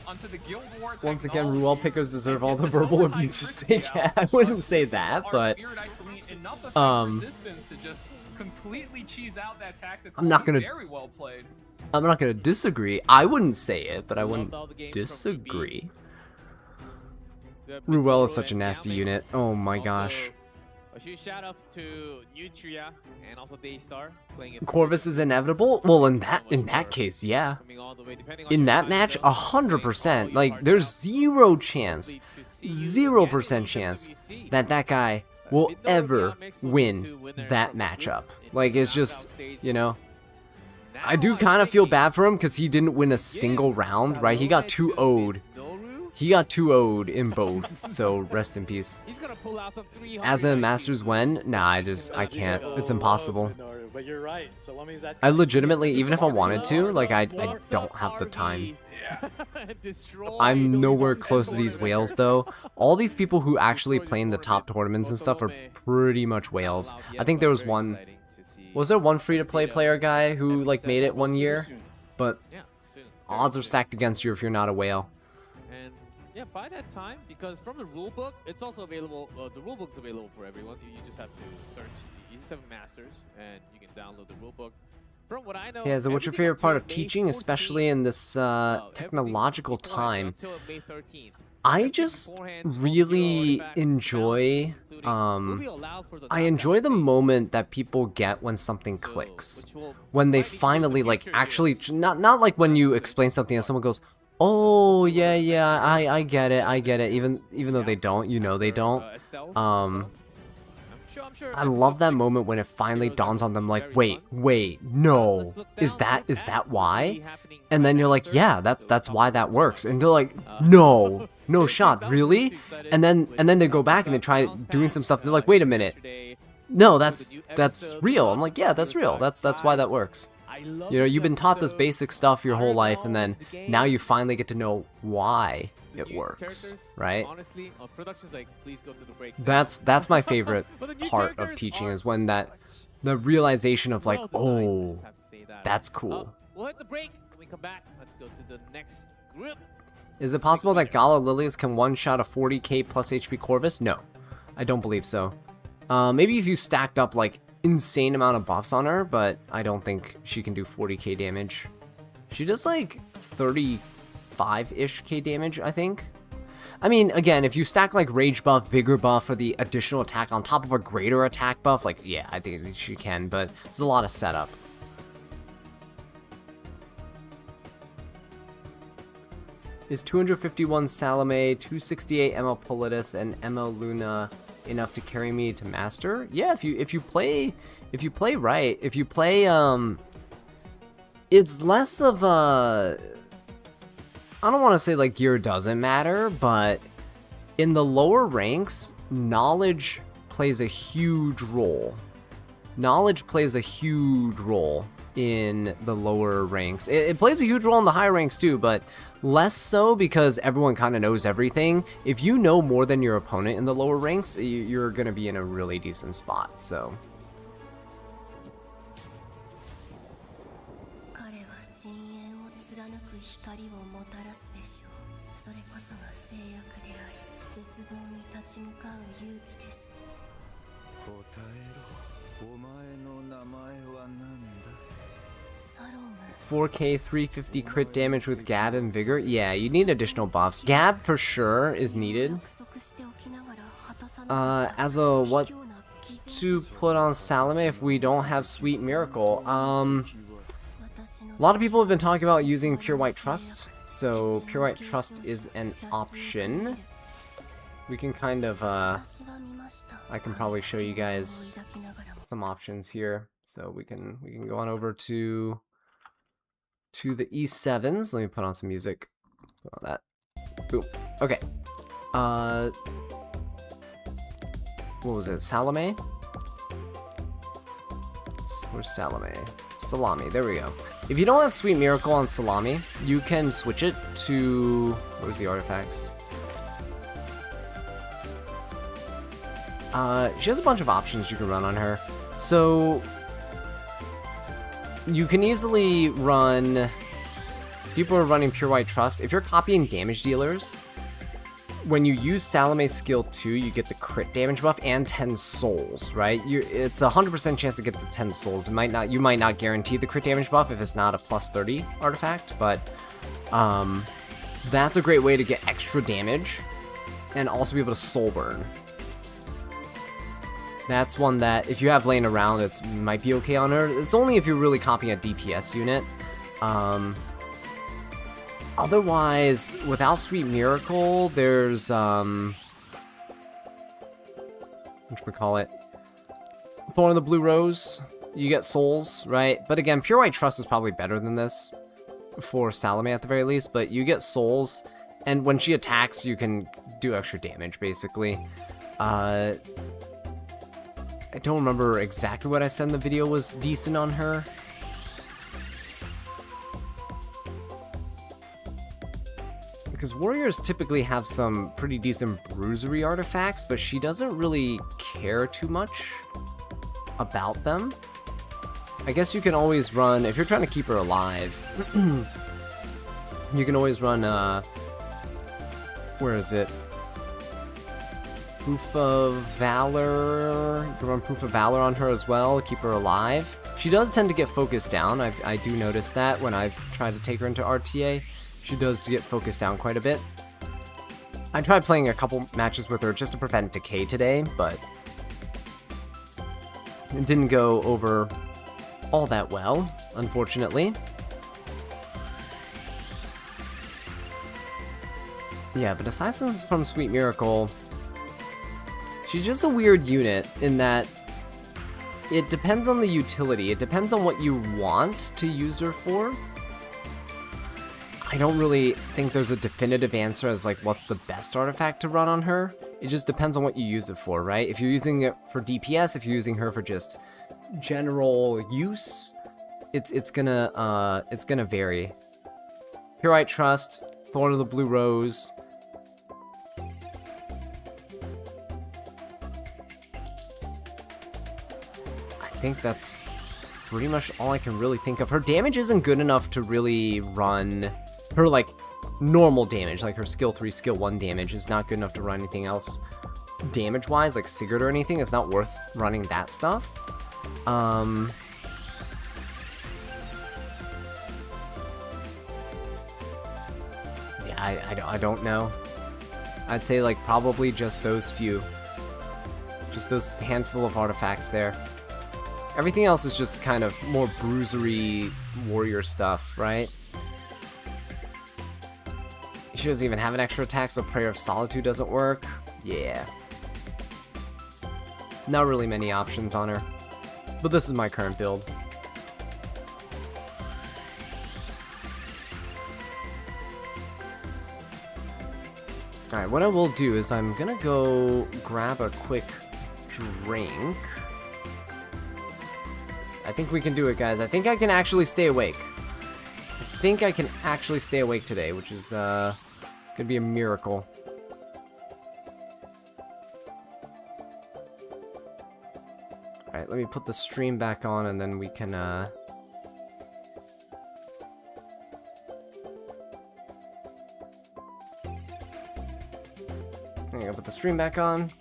onto the Guild War Once again, technology Ruel pickers deserve and all get the verbal Silver Knight abuses Trixie they out. get. I wouldn't say that, Our but Spirit Isolate enough effect resistance to just completely cheese out that tactical. I'm not gonna- Very well played. I'm not gonna disagree. I wouldn't say it, but I wouldn't Loved all the games from disagree. The Ruel is Minoru such a and nasty Meowmix. unit. Oh my Also, gosh. a huge shout out to Nutria and also Daystar playing it. Corvus is inevitable? Well, in that case, yeah. Coming all the way, depending on In your that time match, zone, playing all 100%. your Like, hearts there's out. 0 chance, Hopefully to see you 0% again in chance EWC. that guy will Minoru ever Meowmix will win need to win there that from the group matchup. into Like, the it's just, knockout stage. you know. Now I do I'm kind of feel thinking, bad for him because he didn't win a single round, right? He got Salome 2-0'd. to Minoru. He got 2-0'd in both, so rest in peace. He's gonna pull out some 300 As a right Masters here. when? Nah, I can't. It's impossible. But you're right. Salome's that I legitimately, even if I Smart wanted to, enough. like, I Dwarf don't have the RV. time. Destroy I'm nowhere those close to these tournaments. whales, though. All these people who actually play in the top tournaments and stuff are pretty much whales. I think there was one... Was there one free-to-play player guy who, like, made it one year? But Yeah, soon. odds are stacked against you if you're not a whale. And yeah, by that time, because from the rulebook, it's also available. The rulebook's available for everyone. You just have to search EC7 Masters, and you can download the rulebook. From what I know, Yeah, so what's your everything favorite part of until May teaching, especially 14th, in this everything technological equalized time? until May 13th. I Everything just beforehand, most of your really artifacts, enjoy, challenges, including, will be allowed for the I knockout enjoy the stage. moment that people get when something So, clicks. which will When they might include the finally, like, future actually, heroes. not like when you explain something and someone goes, oh, yeah, I get it, even though they don't, you know they don't. Estelle, Um, I'm sure I love that episode moment 6 when it finally heroes dawns are on them, like, very wait, fun. no, Let's look is down, look at that what will why? be happening And then right you're like, after yeah, those that's top why that four works. And rounds. they're like, no it shot, sounds really? too excited, And then but they go back and they try bounce doing patch, some stuff. They're like, wait a minute, yesterday, no, with that's the new that's episode, real. lots I'm of like, yeah, that's popular real. facts. That's why that Guys, works. I love You know, this you've been taught this episode. basic stuff your whole Iron life, and Ball, then the now game, you finally get to know why the it new works, characters, right? Honestly, production's like, please go to the break. now. That's my favorite But the new part of characters teaching are is when that such the realization of like, well designed, I oh, just have to say that. that's cool. We'll hit the break. When we come back, let's go to the next group. Is it possible that Gala Lilias can one-shot a 40k plus HP Corvus? No, I don't believe so. Maybe if you stacked up like insane amount of buffs on her, but I don't think she can do 40k damage. She does like 35-ish k damage, I think. I mean, again, if you stack like Rage buff, Vigor buff, or the additional attack on top of a greater attack buff, like, yeah, I think she can, but it's a lot of setup. Is 251 Salome, 268 ML Politis, and ML Luna enough to carry me to master? Yeah, if you play right, if you play it's less of a, I don't want to say like gear doesn't matter, but in the lower ranks, knowledge plays a huge role. Knowledge plays a huge role in the lower ranks. It plays a huge role in the higher ranks too, but less so because everyone kind of knows everything. If you know more than your opponent in the lower ranks, you're going to be in a really decent spot, so. 彼は深淵を貫く光をもたらすでしょう。それこそが制約であり、絶望に立ち向かう勇気です。答えろ。お前の名前は何だ? サロム。 4k 350 crit damage with Gab and Vigor? Yeah, you need additional buffs. Gab for sure is needed. 約束しておきながら果たさなかった As a what 卑怯な偽善 to put on Salome if we don't have Sweet Miracle? A lot of people have been talking about using Pure White Trust, so Pure White Trust is an option. We can kind of, I can probably show you guys some options here. So we can go on over to the E7s. Let me put on some music. Put on that. Boom. Okay. What was it? Salome? Where's Salome? Salami. There we go. If you don't have Sweet Miracle on Salami, you can switch it to... Where's the artifacts? She has a bunch of options you can run on her. So you can easily run... People are running Pure White Trust. If you're copying damage dealers, when you use Salome's skill 2, you get the crit damage buff and 10 souls, right? It's a 100% chance to get the 10 souls. You might not guarantee the crit damage buff if it's not a plus 30 artifact, but that's a great way to get extra damage and also be able to soul burn. That's one that, if you have laying around, it might be okay on her. It's only if you're really copying a DPS unit. Otherwise, without Sweet Miracle, there's, whatchamacallit, Thorn of the Blue Rose. You get souls, right? But again, Pure White Trust is probably better than this, for Salome at the very least, but you get souls, and when she attacks, you can do extra damage, basically. I don't remember exactly what I said in the video was decent on her. Because warriors typically have some pretty decent bruisery artifacts, but she doesn't really care too much about them. I guess you can always run, if you're trying to keep her alive, you can always run, where is it? Proof of Valor. You can run Proof of Valor on her as well, keep her alive. She does tend to get focused down. I do notice that when I've tried to take her into RTA. She does get focused down quite a bit. I tried playing a couple matches with her just to prevent decay today, but it didn't go over all that well, unfortunately. Yeah, but aside from Sweet Miracle, she's just a weird unit in that it depends on the utility. It depends on what you want to use her for. I don't really think there's a definitive answer as like what's the best artifact to run on her. It just depends on what you use it for, right? If you're using it for DPS, if you're using her for just general use, it's gonna vary. Pure White Trust, Thorn of the Blue Rose. I think that's pretty much all I can really think of. Her damage isn't good enough to really run her, like, normal damage, like her skill 3, skill 1 damage is not good enough to run anything else damage-wise, like Sigurd or anything. It's not worth running that stuff. Yeah, I don't know. I'd say, like, probably just those few. Just those handful of artifacts there. Everything else is just kind of more bruisery warrior stuff, right? She doesn't even have an extra attack, so Prayer of Solitude doesn't work. Yeah. Not really many options on her. But this is my current build. Alright, what I will do is I'm gonna go grab a quick drink. I think we can do it, guys. I think I can actually stay awake. I think I can actually stay awake today, which is could be a miracle. Alright, let me put the stream back on and then we can I'm gonna put the stream back on.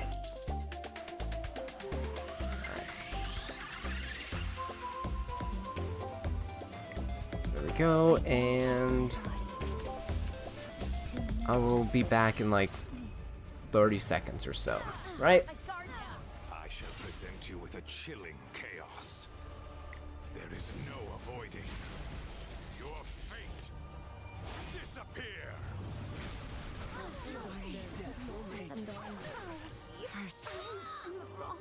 Go, and I will be back in like 30 seconds or so, right? I shall present you with a chilling chaos. There is no avoiding your fate. Disappear. First, I'm wrong.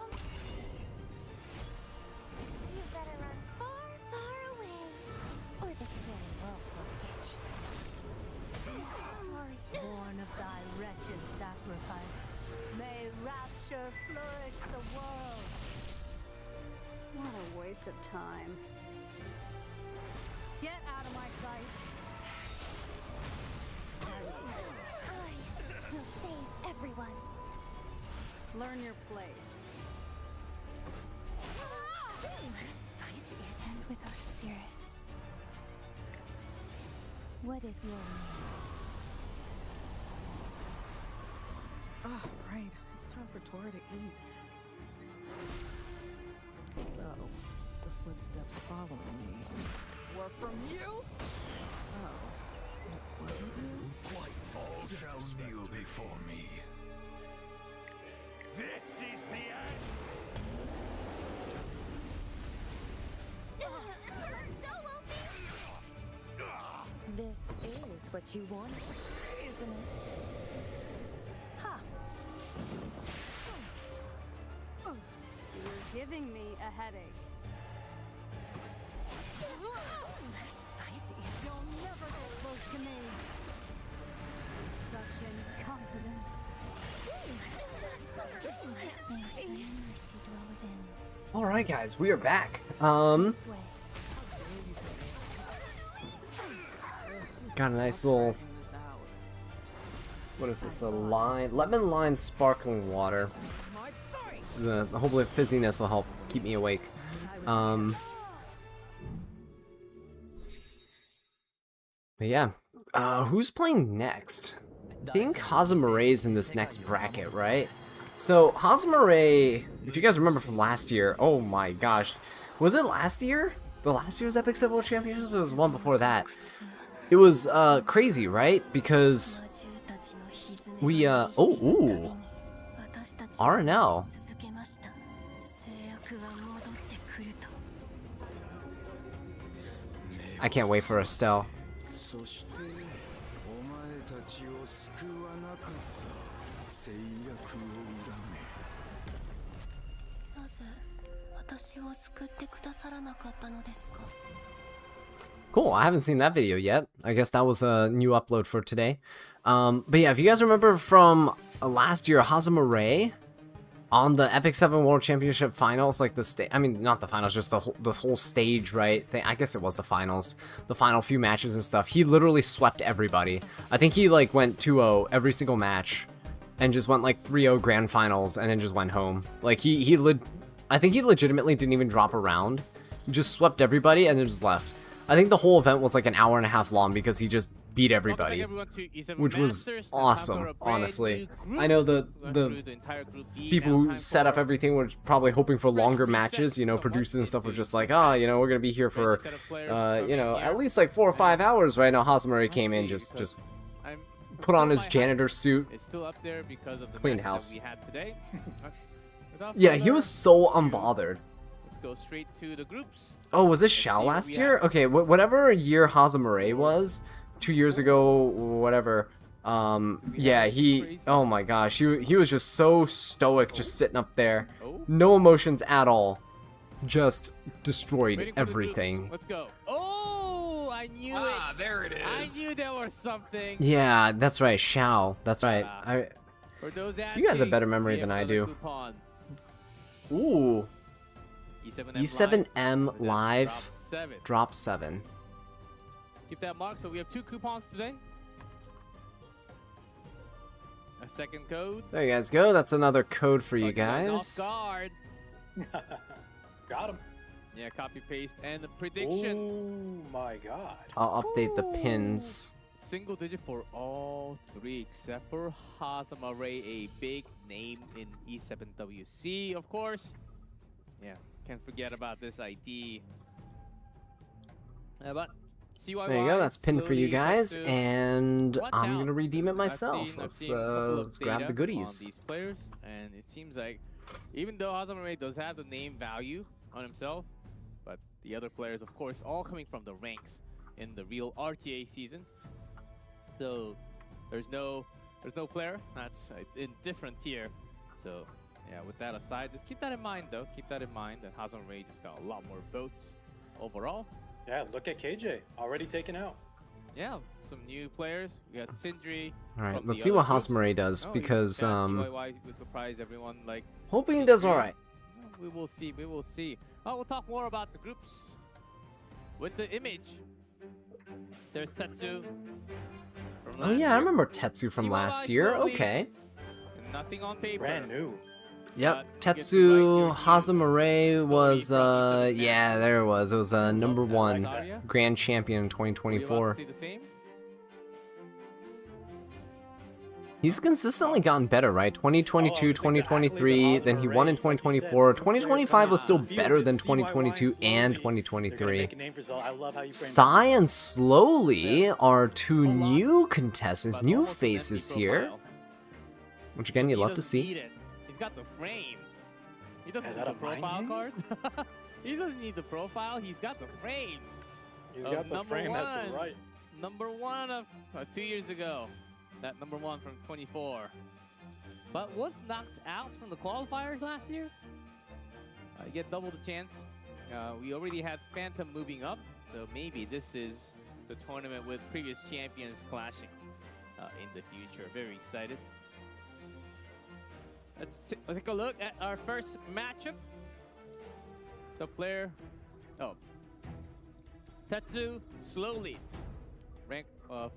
You better run far, far away, or this very world will get you. Sorry. Born of thy wretched sacrifice, may rapture flourish the world. What a waste of time. Get out of my sight. Eyes will save everyone. Learn your place. Spicy and with our spirits. What is your name? Oh, right. It's time for Tora to eat. So, the footsteps following me were from you? Oh, it wasn't you? All shall kneel before me. This is the end. This is what you wanted, isn't it? Ha! You're giving me a headache. Spicy. You'll never get close to me. Such incompetence. Mercy dwell within. All right, guys, we are back. This way. Got a nice little. Dragging this out. What is this? A lemon lime sparkling water. My sight! So hopefully the fizziness will help keep me awake. But yeah, who's playing next? I think Hazumare's in this next bracket, right? So Hazumare, if you guys remember from last year, oh my gosh, was it last year? The last year's Epic 7 World Championships was one before that. It was crazy, right? Because we RNL. I can't wait for Estelle. Cool, I haven't seen that video yet. I guess that was a new upload for today. But yeah, if you guys remember from last year, Hazumare on the Epic 7 World Championship finals, like the stage, I mean, not the finals, just the whole stage, right? I guess it was the finals, the final few matches and stuff. He literally swept everybody. I think he like went 2-0 every single match and just went like 3-0 grand finals and then just went home. Like I think he legitimately didn't even drop a round. He just swept everybody and then just left. I think the whole event was like an hour and a half long because he just beat everybody, which was awesome, honestly. I know the people who set up everything were probably hoping for longer matches, you know, producers and stuff were just like, oh, you know, we're gonna be here for, you know, at least like 4 or 5 hours right now. Hazumare came in, just put on his janitor suit, cleaned house. Yeah, he was so unbothered. Let's go straight to the groups. Oh, was this Shao last year? Okay, whatever year Hazumare was, 2 years ago, whatever. Yeah, oh my gosh, he was just so stoic, just sitting up there, no emotions at all, just destroyed everything. Let's go. Oh, I knew it. Ah, there it is. I knew there was something. Yeah, that's right, Shao. That's right. You guys have better memory than I do. Ooh. E7M live drop 7. Keep that mark. So we have 2 coupons today. A second code. There you guys go. That's another code for you guys. Off guard. Got him. Yeah, copy paste and the prediction. Oh my god. I'll update the pins. Single digit for all 3 except for Hazumare, a big name in E7WC, of course. Yeah, can't forget about this ID. But CYY, there you go. That's pinned for you guys, and I'm gonna redeem it myself. Let's grab the goodies. On these players, and it seems like even though Hazumare does have the name value on himself, but the other players, of course, all coming from the ranks in the real RTA season. So there's no player that's in different tier. So yeah, with that aside, just keep that in mind though. Keep that in mind that Hazumare just got a lot more votes overall. Yeah, look at KJ, already taken out. Yeah, some new players. We got Sindri. All right, let's see what Hazumare does, because CYY would surprise everyone. Like hoping he does all right. We will see. We will see. Oh, we'll talk more about the groups with the image. There's Tetsu. Oh yeah, I remember Tetsu from last year. Okay. And nothing on paper. Brand new. Yep, But you get to write Tetsu your Hazamare was, story from each of the yeah, there it was. It was number That's one Saria. grand champion in Were you about to 2024. say the same? He's consistently gotten better, right? Oh, I was 2022, just saying the accolades of 2023, then he won in Hazard Ray, like you said, 2024. new players 2025 was still coming into the better field, than this CYY 2022 and slowly, they're gonna 2023. make a name for themselves. I love how you frame Sai that. and Slowly are two No loss, new contestants, but new almost an empty faces here, profile. which again you'd He love to doesn't see. need it. He's got the frame. He doesn't Is need that the a mind profile game? card. He doesn't need the profile. He's got the frame. He's of got the number frame, that's one. right. Number one of 2 years ago. That number one from 24. But was knocked out from the qualifiers last year. You get double the chance. We already had Phantom moving up, so maybe this is the tournament with previous champions clashing in the future. Very excited. Let's take a look at our first matchup. The player, Tetsu Slowly, rank of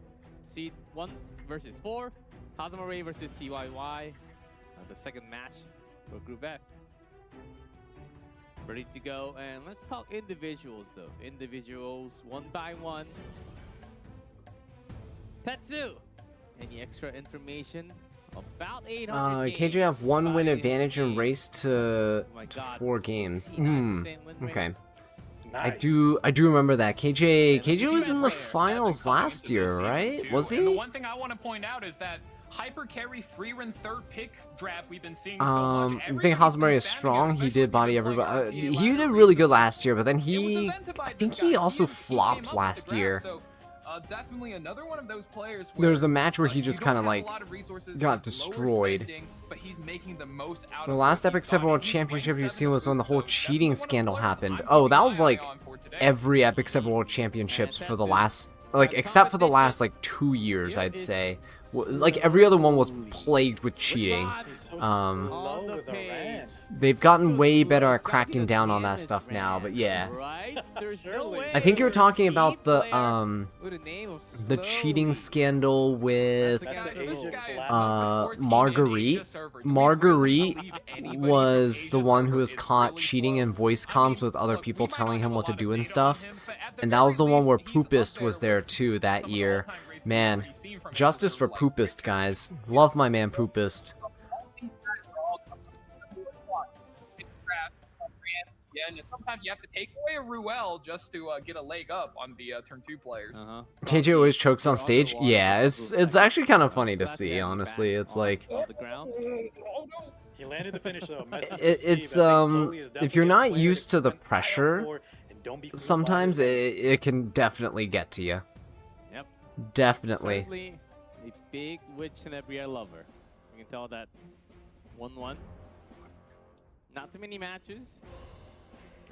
seed 1 versus 4. Hazamare versus CYY, the second match for Group F. Ready to go, and let's talk individuals though. Individuals, one by one. Tetsu, any extra information? About 800 KJ games have 1 win by advantage in game. race to, Oh my to God, 4 games. 69% win rate. Okay. Nice. I do remember that. KJ Yeah, was in the players finals coming last into this year, season, right? too. Was And the he? one thing I want to point out is that hyper carry free run third pick draft we've been seeing so much. I think Everybody's Hazamare been is spamming it, strong. He especially did if body you've been everybody. playing RTA He ladder did really good recently. last year, but then It was he, invented by I this think guy. he also came up flopped with the last draft, year. So, definitely another one of those players. There was where, a match where he you just don't kind of have a like lot of resources, got he's lower destroyed. spending, but he's making the most out The of last what Epic he's 7 got, World and he's Championship ranked you've 7 seen was when the whole so cheating definitely one of the scandal players happened. I'm Oh, that keeping was my like eye on for today. every Epic 7 World Championships for the last, like, except for the last like 2 years, I'd say. Like every other one was plagued with cheating. He's so Um, slow On the with the page. ram. They've gotten So way slow, better it's at gotta be cracking the down on that damage stuff now, but ram, yeah. Right? There's no Surely. way. I think you're there's talking a about speed the player with a name of the cheating Slowly. scandal with That's the Asian Marguerite. Marguerite was the one who was caught cheating in voice comms with other people telling him what to do and stuff. And that was the one where Poopist was there too that year. Man, justice for Poopist, guys. Love my man Poopist. Yeah, and sometimes you have to take away a Ruel just to get a leg up on the turn 2 players. KJ always chokes on stage. Yeah, it's actually kind of funny to see, honestly. It's like On the ground. He landed the finish though. Messed up It's, the sleeve. I think Slowly is if definitely you're a not player used to the keep an eye out pressure, for, and don't be fooled by sometimes this. it can definitely get to you. Yep. Definitely. Certainly a big Witch Tenebria lover. You can tell that 1-1. Not too many matches.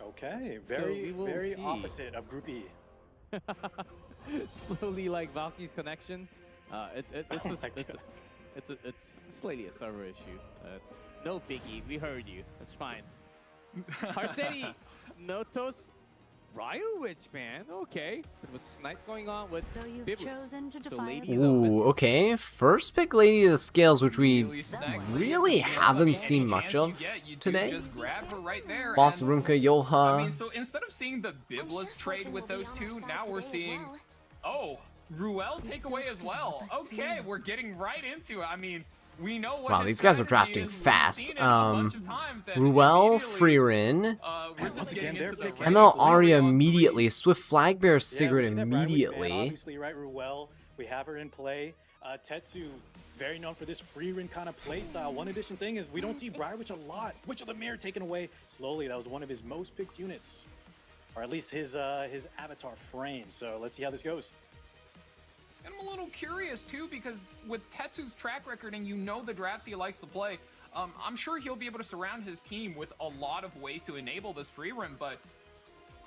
Okay, So very we will very see. opposite of Group E. Slowly like Valky's connection. It's Oh my it's slightly a server issue. No biggie. We heard you. That's fine. Harseti, Notos, Ryu Witch, man. Okay. There was snipe going on with So you've Biblis. chosen to So defy ladies the open. Ooh, okay. First pick Lady of the Scales, which we really Any haven't seen chance much you of get, you do today. Just grab her right there. Boss and- Runka I Yoha. mean, so instead of seeing the Biblis trade with those two, now we're seeing, oh, Ruel take away as well. Okay, we're getting right into it. I mean, we know what Wow, his these guys are strategy drafting is. We've fast. seen it a bunch of times, and Ruel, immediately, Freerin, we're And just once getting again, they're into the picking race. ML Absolutely. Arya On three. immediately, Swift Flagbear Yeah, we've Sigurd seen that Briarwood's ban, immediately. obviously, right, Ruel. We have her in play. Tetsu, very known for this free run kind of play style. One addition thing is we don't see Briarwitch a lot. Witch of the Mirror taken away slowly. That was one of his most picked units, or at least his avatar frame. So let's see how this goes. And I'm a little curious too, because with Tetsu's track record and you know the drafts he likes to play, I'm sure he'll be able to surround his team with a lot of ways to enable this free run, but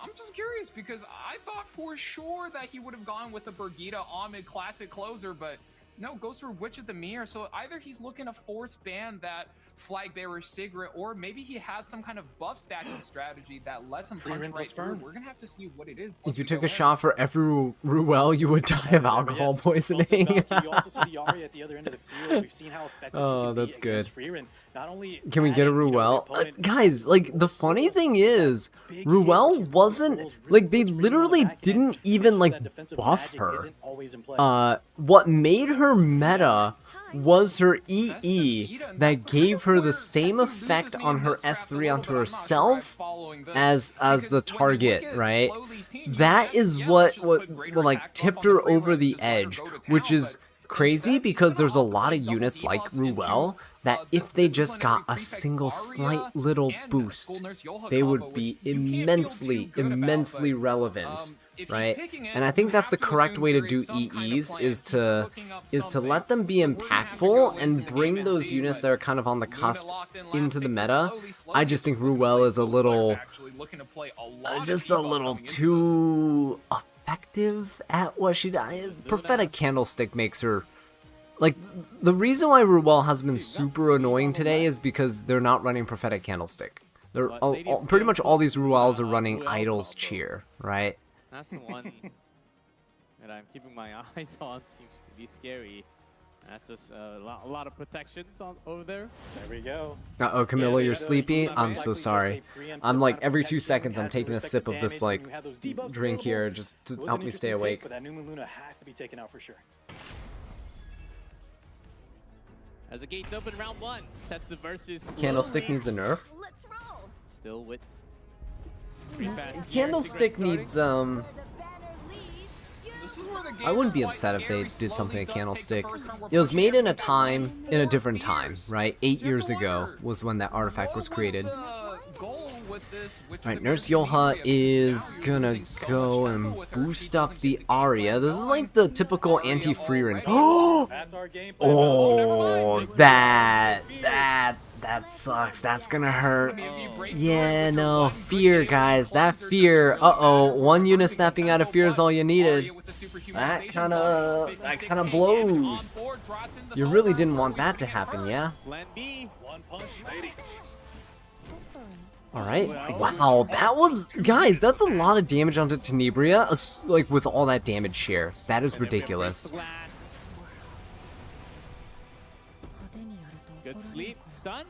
I'm just curious because I thought for sure that he would have gone with the Birgitta Ahmed classic closer, but No, goes for Witch of the Mirror. So either he's looking to force ban that Flag Bearer Sigrid, or maybe he has some kind of buff stacking strategy that lets him punch right through. We're gonna have to see what it is. If you took a shot for every Ruel, you would die of alcohol poisoning. You also see the Arya at the other end of the field. We've seen how effective Oh, she can that's be good. against Frieren. Not only Can we get a Ruel? Guys, like, the funny thing is, Ruel wasn't, like, they literally didn't even, like, buff her. What made her meta was her EE that gave her the same effect on her S3 onto herself as the target, right? That is what like tipped her over the edge, which is crazy because there's a lot of units like Ruel that if they just got a single slight little boost, they would be immensely relevant. Right, and I think that's the correct way to do EEs is to let them be impactful and bring those units that are kind of on the cusp into the meta. I just think Ruel is just a little too effective at what she does. Prophetic Candlestick makes her, like, the reason why Ruel has been super annoying today is because they're not running Prophetic Candlestick. They're pretty much all these Ruels are running Idol's Cheer, right? That's the one that I'm keeping my eyes on. Seems to be scary. That's just a lot of protections over there. There we go. Uh-oh, Camilla, you're sleepy? I'm so sorry. I'm like, every 2 seconds I'm taking a sip of this, like, drink here just to help me stay awake. But that New Moon Luna has to be taken out for sure. As the gates open round 1, that's the versus Candlestick needs a nerf. Let's roll. still with Candlestick needs, Where the banner leads, you This is where the game I wouldn't is be quite upset if they scary. did something at Slowly Candlestick. dusting the first, and It was we're made in a pushing time, in a different time, Fears. right? 8 years Super ago Warrior. was when that artifact was What created. the goal with this? Alright, Nurse Yoha is gonna go and boost up the Arya. This is like the typical anti-Freerin. Oh! That's our game plan. Oh, that sucks. That's gonna hurt. Yeah, no, fear, guys. That fear. Uh-oh, one unit snapping out of fear is all you needed. That kinda blows. You really didn't want that to happen, yeah? Plan B. One punch, lady. Alright. Wow, that was... Guys, that's a lot of damage onto Tenebria, like, with all that damage share. That is ridiculous. Good sleep. Stun.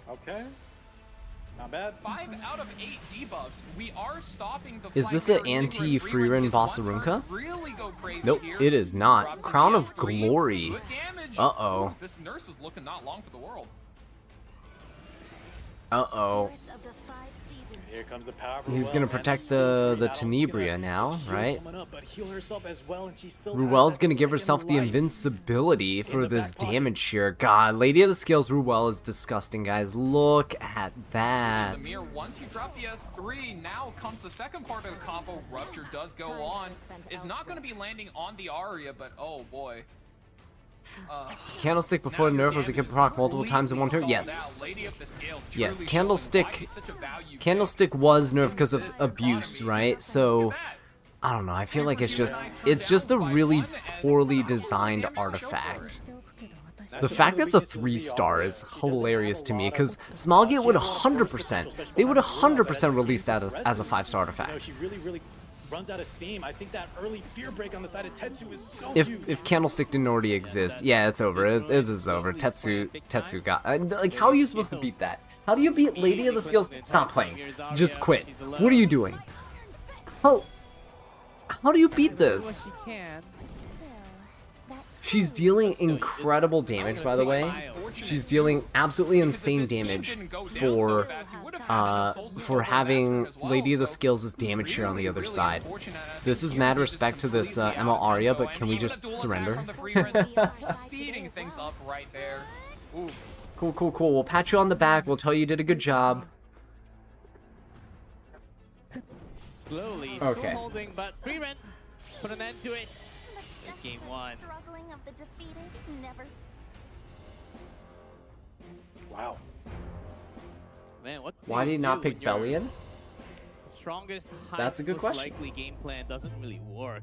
Okay. Not bad. 5 out of 8 debuffs. We are stopping the Is this an anti-Freerin Bossarunka? Really go crazy Nope, here. it is not. Drops in Crown the of S3. Glory. Good damage. Uh-oh. Ooh, this nurse is looking not long for the world. Uh-oh. Spirits of the 5 seasons. Here comes the power. He's gonna protect the Tenebria now, right? Ruel's gonna give herself the invincibility for this damage share. God, Lady of the Scales Ruel is disgusting, guys. Look at that. The mirror, once you drop the S3, now comes the second part of the combo. Rupture does go on. It's not going to be landing on the Arya, but oh boy. Candlestick before the nerf was it could proc multiple times in one turn? Yes. Yes, Candlestick was nerfed because of abuse, right? So I don't know, I feel like it's just a really poorly designed artifact. The fact that it's a 3-star is hilarious to me, because Smilegate would 100%, they would 100% release that as a 5-star artifact. She really runs out of steam. I think that early fear break on the side of Tetsu is so huge. If Candlestick didn't already exist, yeah, it's over. It is over. Tetsu got... like, how are you supposed to beat that? How do you beat Lady of the Scales? Stop playing. Just quit. What are you doing? How do you beat this? She's dealing incredible damage, by the way. She's dealing absolutely insane damage for having Lady of the Scales' damage share on the other side. This is mad respect to this Emma Arya, but can we just surrender? Speeding things up right there. Ooh. Cool. We'll pat you on the back. We'll tell you did a good job. Slowly, Okay. still holding, but Freeman put an end to it. It's game 1. Struggling of the defeated never. Wow. Man, what? Why did he not pick Bellion? Strongest, That's a good most question. likely game plan doesn't really work.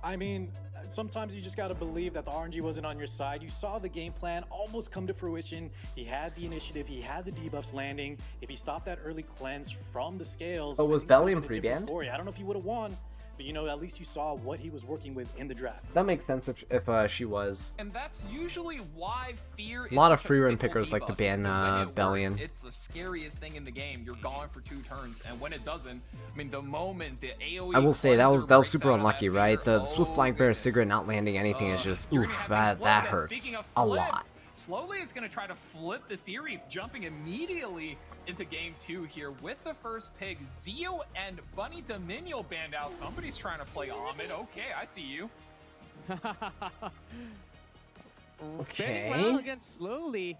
I mean, sometimes you just gotta believe that the RNG wasn't on your side. You saw the game plan almost come to fruition. He had the initiative, he had the debuffs landing. If he stopped that early cleanse from the scales, Oh, was I think it would've Bellion been a different pre-banned? story. I don't know if he would have won, but you know, at least you saw what he was working with in the draft. That makes sense if she was. And that's usually why fear is A lot of such free run fickle pickers like to debuff, ban, because when it Bellion. works, it's the scariest thing in the game. You're gone for 2 turns, and when it doesn't, I mean, the moment the AoE I will say that was cleanser breaks super out of unlucky, that right? finger, The Swift oh, Flag Bearer goodness. Cigarette not landing anything is just You're oof. gonna have things That flipped. And speaking hurts of a flipped, lot. Slowly is going to try to flip the series, jumping immediately into game 2 here with the first pick. Zio and Bunny Dominion banned out. Somebody's trying to play Ahmed. Okay, I see you. Very Okay. well against Slowly.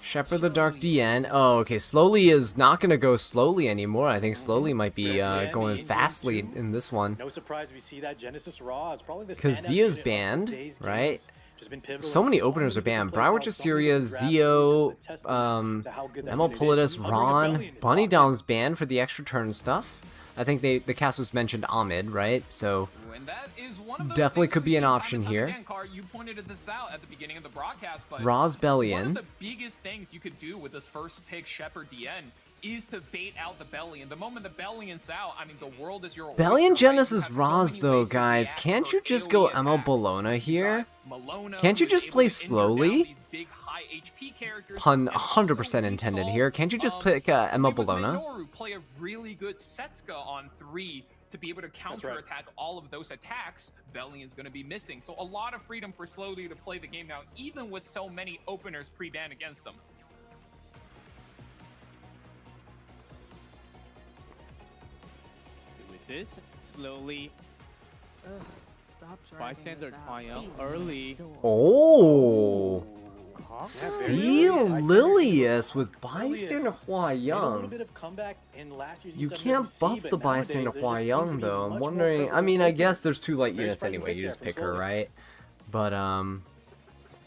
Shepherd the Dark DN. Oh, okay. Slowly is not gonna go slowly anymore. I think slowly might be going fastly in this one. No surprise we see that Genesis Raw is probably the 'Cause standout Zia's unit of banned, today's right? games. Just been pivotal So in many openers are different banned. Broward playstyles, so Syria, many drafts, really Zio, just a testament to how good that Emil unit is. Politis, I'll bring up Ron, Bellion, it's Bunny locked in. Dom's banned for the extra turn stuff. I think the casters mentioned Ahmed, right? So And that is one of those definitely things could we be an see time option and time here. Again, Car, you pointed this out at the beginning of the broadcast, but Raw's one Bellion. of the biggest things you could do with this first pick, Shepherd DN, is to bait out the Bellion. The moment the Bellion's out, I mean, the world is your oyster, Bellion right? Genesis You have so Raw's many though, ways to guys. react Can't for you just go AoE Emil attacks. Bologna You here? got Malona, Can't you who's just able play to injure slowly? down these big high HP characters. Pun And also 100% we intended saw, here. Can't you just pick Emil it was Bologna? Minoru play a really good Setsuka on 3 to be able to counter-attack all of those attacks. Bellion's going to be missing. So a lot of freedom for Slowly to play the game now, even with so many openers pre-banned against them. So with this, Slowly Stop dragging bystander this out. triumph early. Oh. Yeah, See very good. Lilius with bystander Lilius Hua made a little Young. bit of comeback in last year's You E7 can't WC, buff but the nowadays bystander there Hua just seems Young to be though. I'm much more wondering. I prevalent mean, I guess openers. there's 2 light Very units spicy anyway. pick You there just from pick her, Slowly. right? But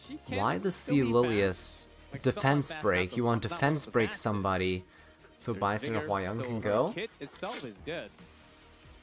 She can why the still C be Lilius Like, someone defense fast break? enough You to want not one defense of the break fastest. somebody, so There's bystander vigor, Hua Young so can her go. Kit itself is good.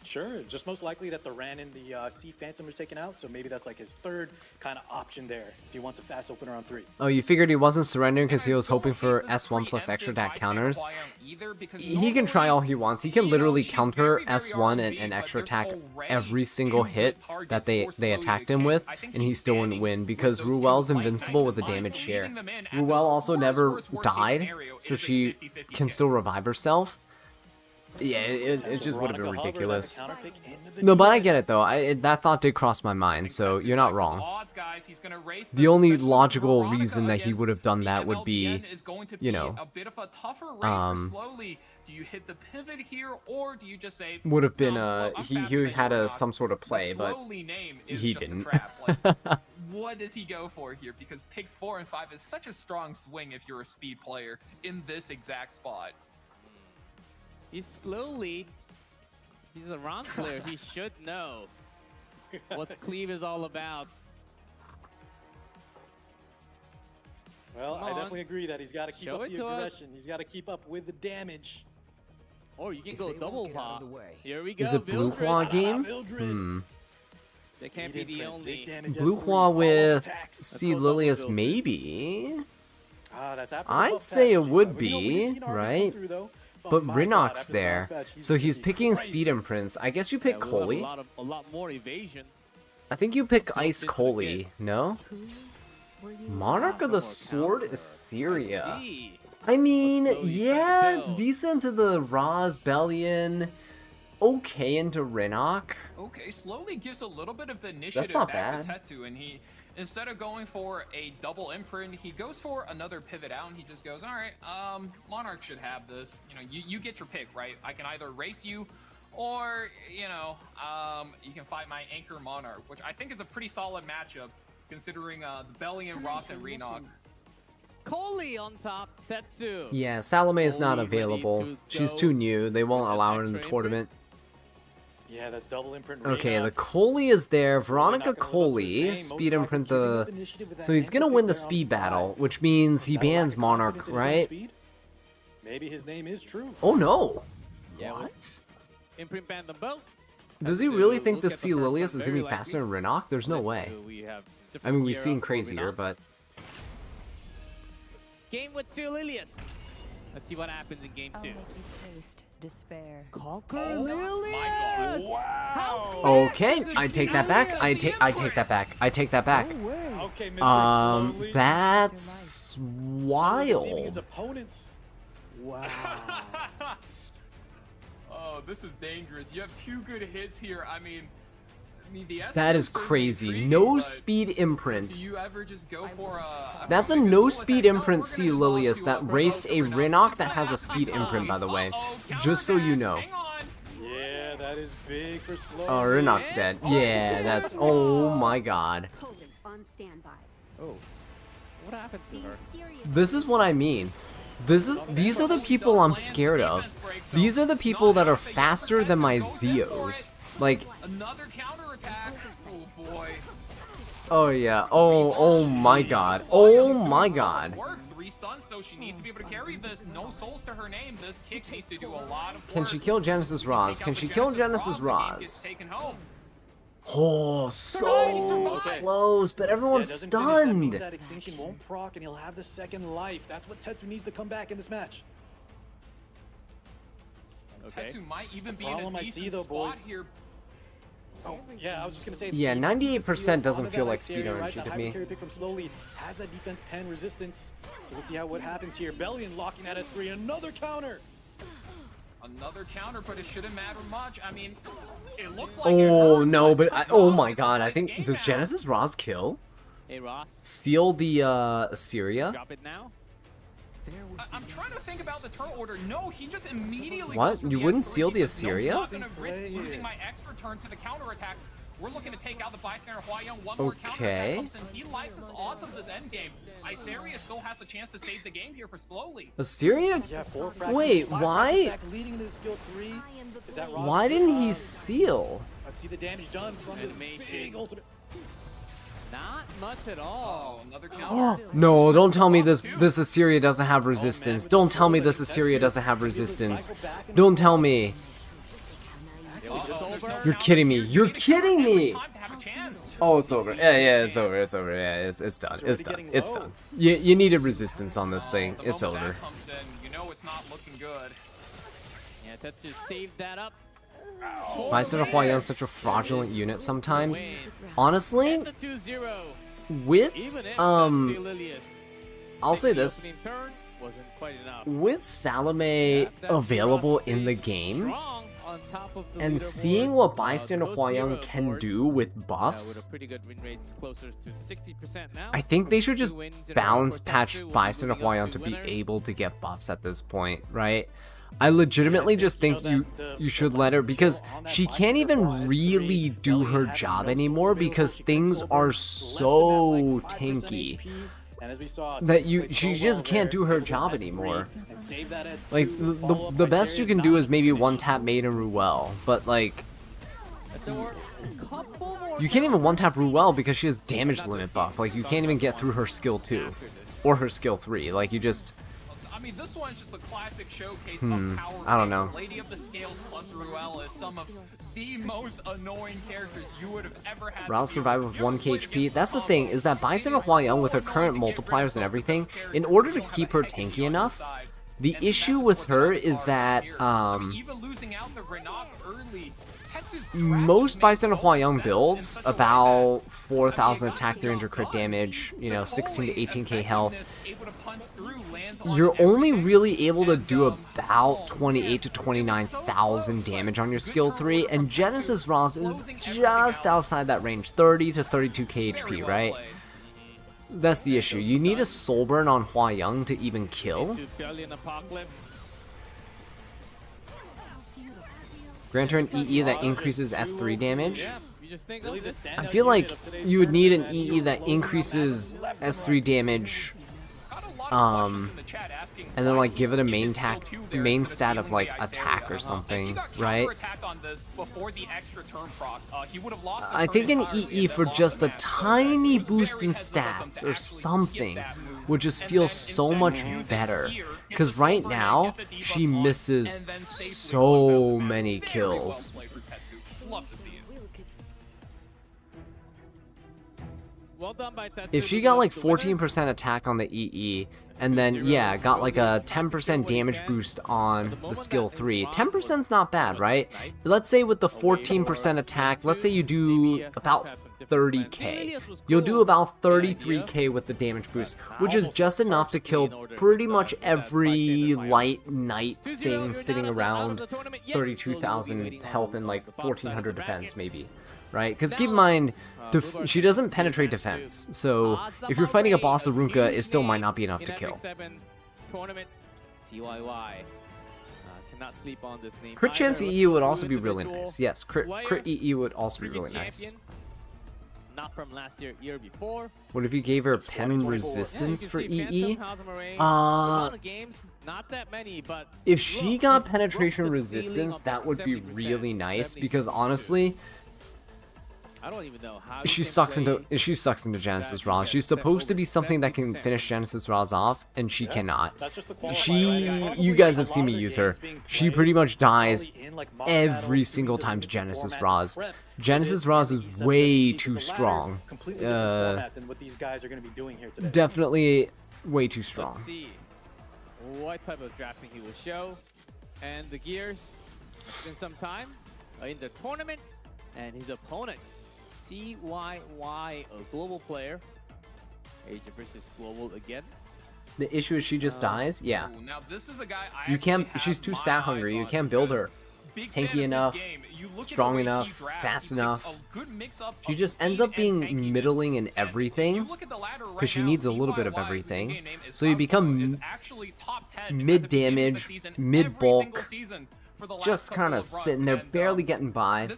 Sure, just most likely that the Ran and the C Phantom are taken out, so maybe that's like his third kind of option there if he wants a fast opener on 3. Oh, you figured he wasn't surrendering because he was And I hoping don't for hate this S1 plus extra preemptive attack bystander counters. Hua Young either, because He can try all he wants. He can you know, literally she's counter very, very S1 and RNG, but extra there's attack already every single 2 good hit that targets they for Slowly attacked to him kill. with, I think and he's he still wouldn't standing win with because those 2 Ruel's white invincible knights with the in mind, damage so share. leaving them in at the Ruel also worst, never worst case died, scenario so is a she 50-50 can kill. still revive herself. Yeah, it Potential just would have been Veronica Hubbard as a ridiculous. counter pick into the No, but I DN. get it though. That thought did cross my mind, so you're not wrong. Odds, guys. He's gonna race The this, only especially with logical Veronica reason that he against would have done the that would be, MLBN is going to you be know, a bit of a tougher race for Slowly. Do you hit the pivot here, or do you just say would have been "No, I'm he faster than had you, a Rock." some sort of play, The but Slowly name is he just didn't. a trap. Like, what does he go for here? Because picks 4 and 5 is such a strong swing if you're a speed player in this exact spot. He's Slowly. He's a Ron player. He should know what cleave is all about. Well, Come I on. definitely agree that he's got to keep Show up it the to us. aggression. He's got to keep up with the damage. Or you can If go they won't double get out Hua. of the way. Here we go. is it Blue Mildred. Claw game? Mildred. That can't be Speed the imprint, big only. damage Blue S3, Claw all with attacks. C go double Lilius Mildred. maybe. That's after the I'd buff say it patch, would but we know we didn't be, see an RB come right? through, though. But my God, Rinnock's after the there, buff patch, so he's gonna be picking crazy. speed imprints. I guess you pick Yeah, we'll have Coley. a lot more evasion. I think you pick Ice into the Coley. kit. No? Were you Monarch of the Somewhere Sword counter. Assyria. I see. I mean, Slowly trying to yeah, it's build. decent to the Raz Bellion. Okay into Rinnock. Okay, Slowly gives a little bit of the initiative not back bad. to Tetsu, and he, instead of going for a double imprint, he goes for another pivot out, and he just goes, all right, Monarch should have this. You know, you get your pick, right? I can either race you, or, you know, you can fight my Anchor Monarch, which I think is a pretty solid matchup, considering the Bellion, Ross, and Renock. Coley on top. Tetsu. Yeah, Salome is not Coley ready available. to She's go too new. They won't with an allow her in the extra tournament. Yeah, that's double imprint. Okay, Reyna. the Coley is there. Slowly Veronica not gonna live up to his Coley, name, most speed likely imprint keeping the. up initiative with that So he's gonna anchor win the pick there on speed 5. battle, which means he Got a lack bans of Monarch, confidence in his own right? speed. Maybe his name is true. Oh no! Yeah, What? Imprint ban them both. Does he really think the Sea Lilius is going to be faster than Renok? There's no way. I mean, we've seen crazier, but... Game with Sea Lilius. Let's see what happens in game I'll 2. make you taste despair. Conquer My Lilius! God. Okay, I take that back. I take that back. I take that back. Okay, Mr. Slowly. That's Deceiving wild. his opponents. Wow. Oh, this is dangerous. You have 2 good hits here. I mean the S That is certainly crazy. intriguing, No but speed Do imprint. you ever just go for a That's a big no dual speed attack? No, imprint we're Sea gonna resolve Lilius to that a raced a provoke Renok that Renok. has a speed imprint, by the way. Uh-oh, Just so you know. hang on. Yeah, that is big for Slowly. Oh, Renok's dead. Yeah, that's... Oh my god. Poland on standby. Oh. What happened to her? Serious. This is what I mean. These are the people I'm scared of. These are the people that are faster than my Zeos. Like, Another counterattack. Oh boy. oh yeah. Oh my god. Oh my god. Work. 3 stuns though. She needs to be able to carry this. No souls to her name. This kick needs to do a lot of work. Can she kill Genesis Roz? Can she kill Genesis The game gets Roz? taken home. Oh, so Okay. close, but everyone's doesn't finish, that means stunned. that extinction won't proc and he'll have the second life. That's what Tetsu needs to come back in this match. Okay. Tetsu might even be problem in I a see, decent though, spot boys. here. Oh, yeah, I was just gonna say. Yeah, it's 98% doesn't on feel that like ice speed area, energy right? to That me. high carry pick from Slowly has that defense pen resistance. So let's see what happens here. Bellion locking that S3, another counter. Another counter, but it shouldn't matter much. I mean, it looks like Oh it hurts, no, but oh Roz my is god, out I of the think game does now. Genesis Roz kill? Hey, Ross. Seal the Assyria? Drop it now. I'm trying to think about the turn order. No, he just immediately. What? goes for You the wouldn't S3. seal the He says, no, Assyria? I'm not gonna risk Play losing here. my extra turn to the counterattacks. We're looking to take out the bystander Hua-Young. One more Okay. counterattack comes in. He likes his odds of this endgame. Iseria still has a chance to save the game here for Slowly. Assyria? Yeah, 4 fractures, Wait, 5 why? fracture stacks leading into the skill 3. Is that Roz? Why didn't he seal? Let's see the damage done from this big Animation. ultimate. Not much at all. Oh, another counter. No, don't tell me this Assyria doesn't have resistance. Don't tell me this Assyria doesn't have resistance. Don't tell me. You're kidding me. You're kidding me. Time to have a chance. Oh, it's over. Yeah, it's over. It's over. Yeah, it's done. It's done. It's done. You needed resistance on this thing. The It's moment over. that comes in, you know it's not looking good. Yeah, that just saved that up. Bystander Hua-Young's such a fraudulent unit sometimes. Honestly, And the 2-0. with Even if Sea Lilius. I'll say this. Opening turn wasn't quite enough. With Salome That available Frost in the is game, strong on top of the and leaderboard. seeing what Bystander Those Hua-Young hero can board, do with with buffs, a pretty good win rates closer to 60% now. I think they should Two just wins in a row balance for patch Tetsu will be Bystander moving on Hua-Young to to be winners. able to get buffs at this point, right? I legitimately just think you should let her, because she can't even really do her job anymore because things are so tanky that she just can't do her job anymore. Like the best you can do is maybe one tap Maiden Ruel, but like There were a couple more you can't even one tap Ruel because she has damage limit buff. Like you can't even get through her skill 2 or her skill 3. Like you just I mean, this one's just a classic showcase of power. I don't ranks. know. Lady of the Scales plus Ruel is some of the most annoying characters you would have ever had. Rouse survive with 1 KHP. That's the thing, is that Bystander Hua-Young with her current multipliers and everything, in order to keep her tanky enough, the issue with her is that even losing out the Renok early, Tetsu's most draft Bystander makes so Hua-Young much sense builds in such a way about that 4,000 attack, 300 crit damage, you know, 16 to 18k health. You're only really able to do about 28 to 29,000 damage on your skill 3, and Genesis Ross is just outside that range, 30 to 32k HP, right? That's the issue. You need a soul burn on Hua-Young to even kill. to Bellion Apocalypse. Grant her an EE that increases S3 damage. Yeah, you just think of this. I feel like you would need an EE that increases S3 damage, and then like give it a main stat of like attack or something, right? I think an EE for just a tiny boost in stats or something would just feel so much better. Because right now, she misses so many kills. love to see it. Well done by Tetsu. If she got like 14% attack on the EE, and then, yeah, got like a 10% damage boost on the skill 3, 10%'s not bad, right? Let's say with the 14% attack, let's say you do about 30k. You'll do about 33k with the damage boost, which is just enough to kill pretty much every light knight thing sitting around 32,000 health and like 1400 defense maybe. Right? Because keep in mind, she doesn't penetrate defense, so if you're fighting a boss of Runka, it still might not be enough to kill. Tournament, CYY. Cannot sleep on this name. Crit chance EE would also be really nice. Yes, crit EE would also be really nice. Not from last year before. What if you gave her pen resistance for EE? Not that many, but if she got penetration resistance, that would be really nice, because honestly, I don't even know how she sucks into Genesis Raws. She's supposed to be something that can finish Genesis Raws off, and she cannot. You guys have seen me use her. She pretty much dies every single time to Genesis Raws. Genesis Raws is way too strong. Definitely way too strong. Let's see what type of drafting he will show. And the gears, it's been some time in the tournament, and his opponent, CYY, a global player. Asia versus global again. The issue is she just dies? Yeah. Ooh, now this is a guy You can't, she's too stat hungry. You can't build her tanky enough, strong enough, fast enough. She just ends up being middling in everything because she needs a little bit of everything. So you become mid damage, mid bulk, just kind of sitting there, barely getting by.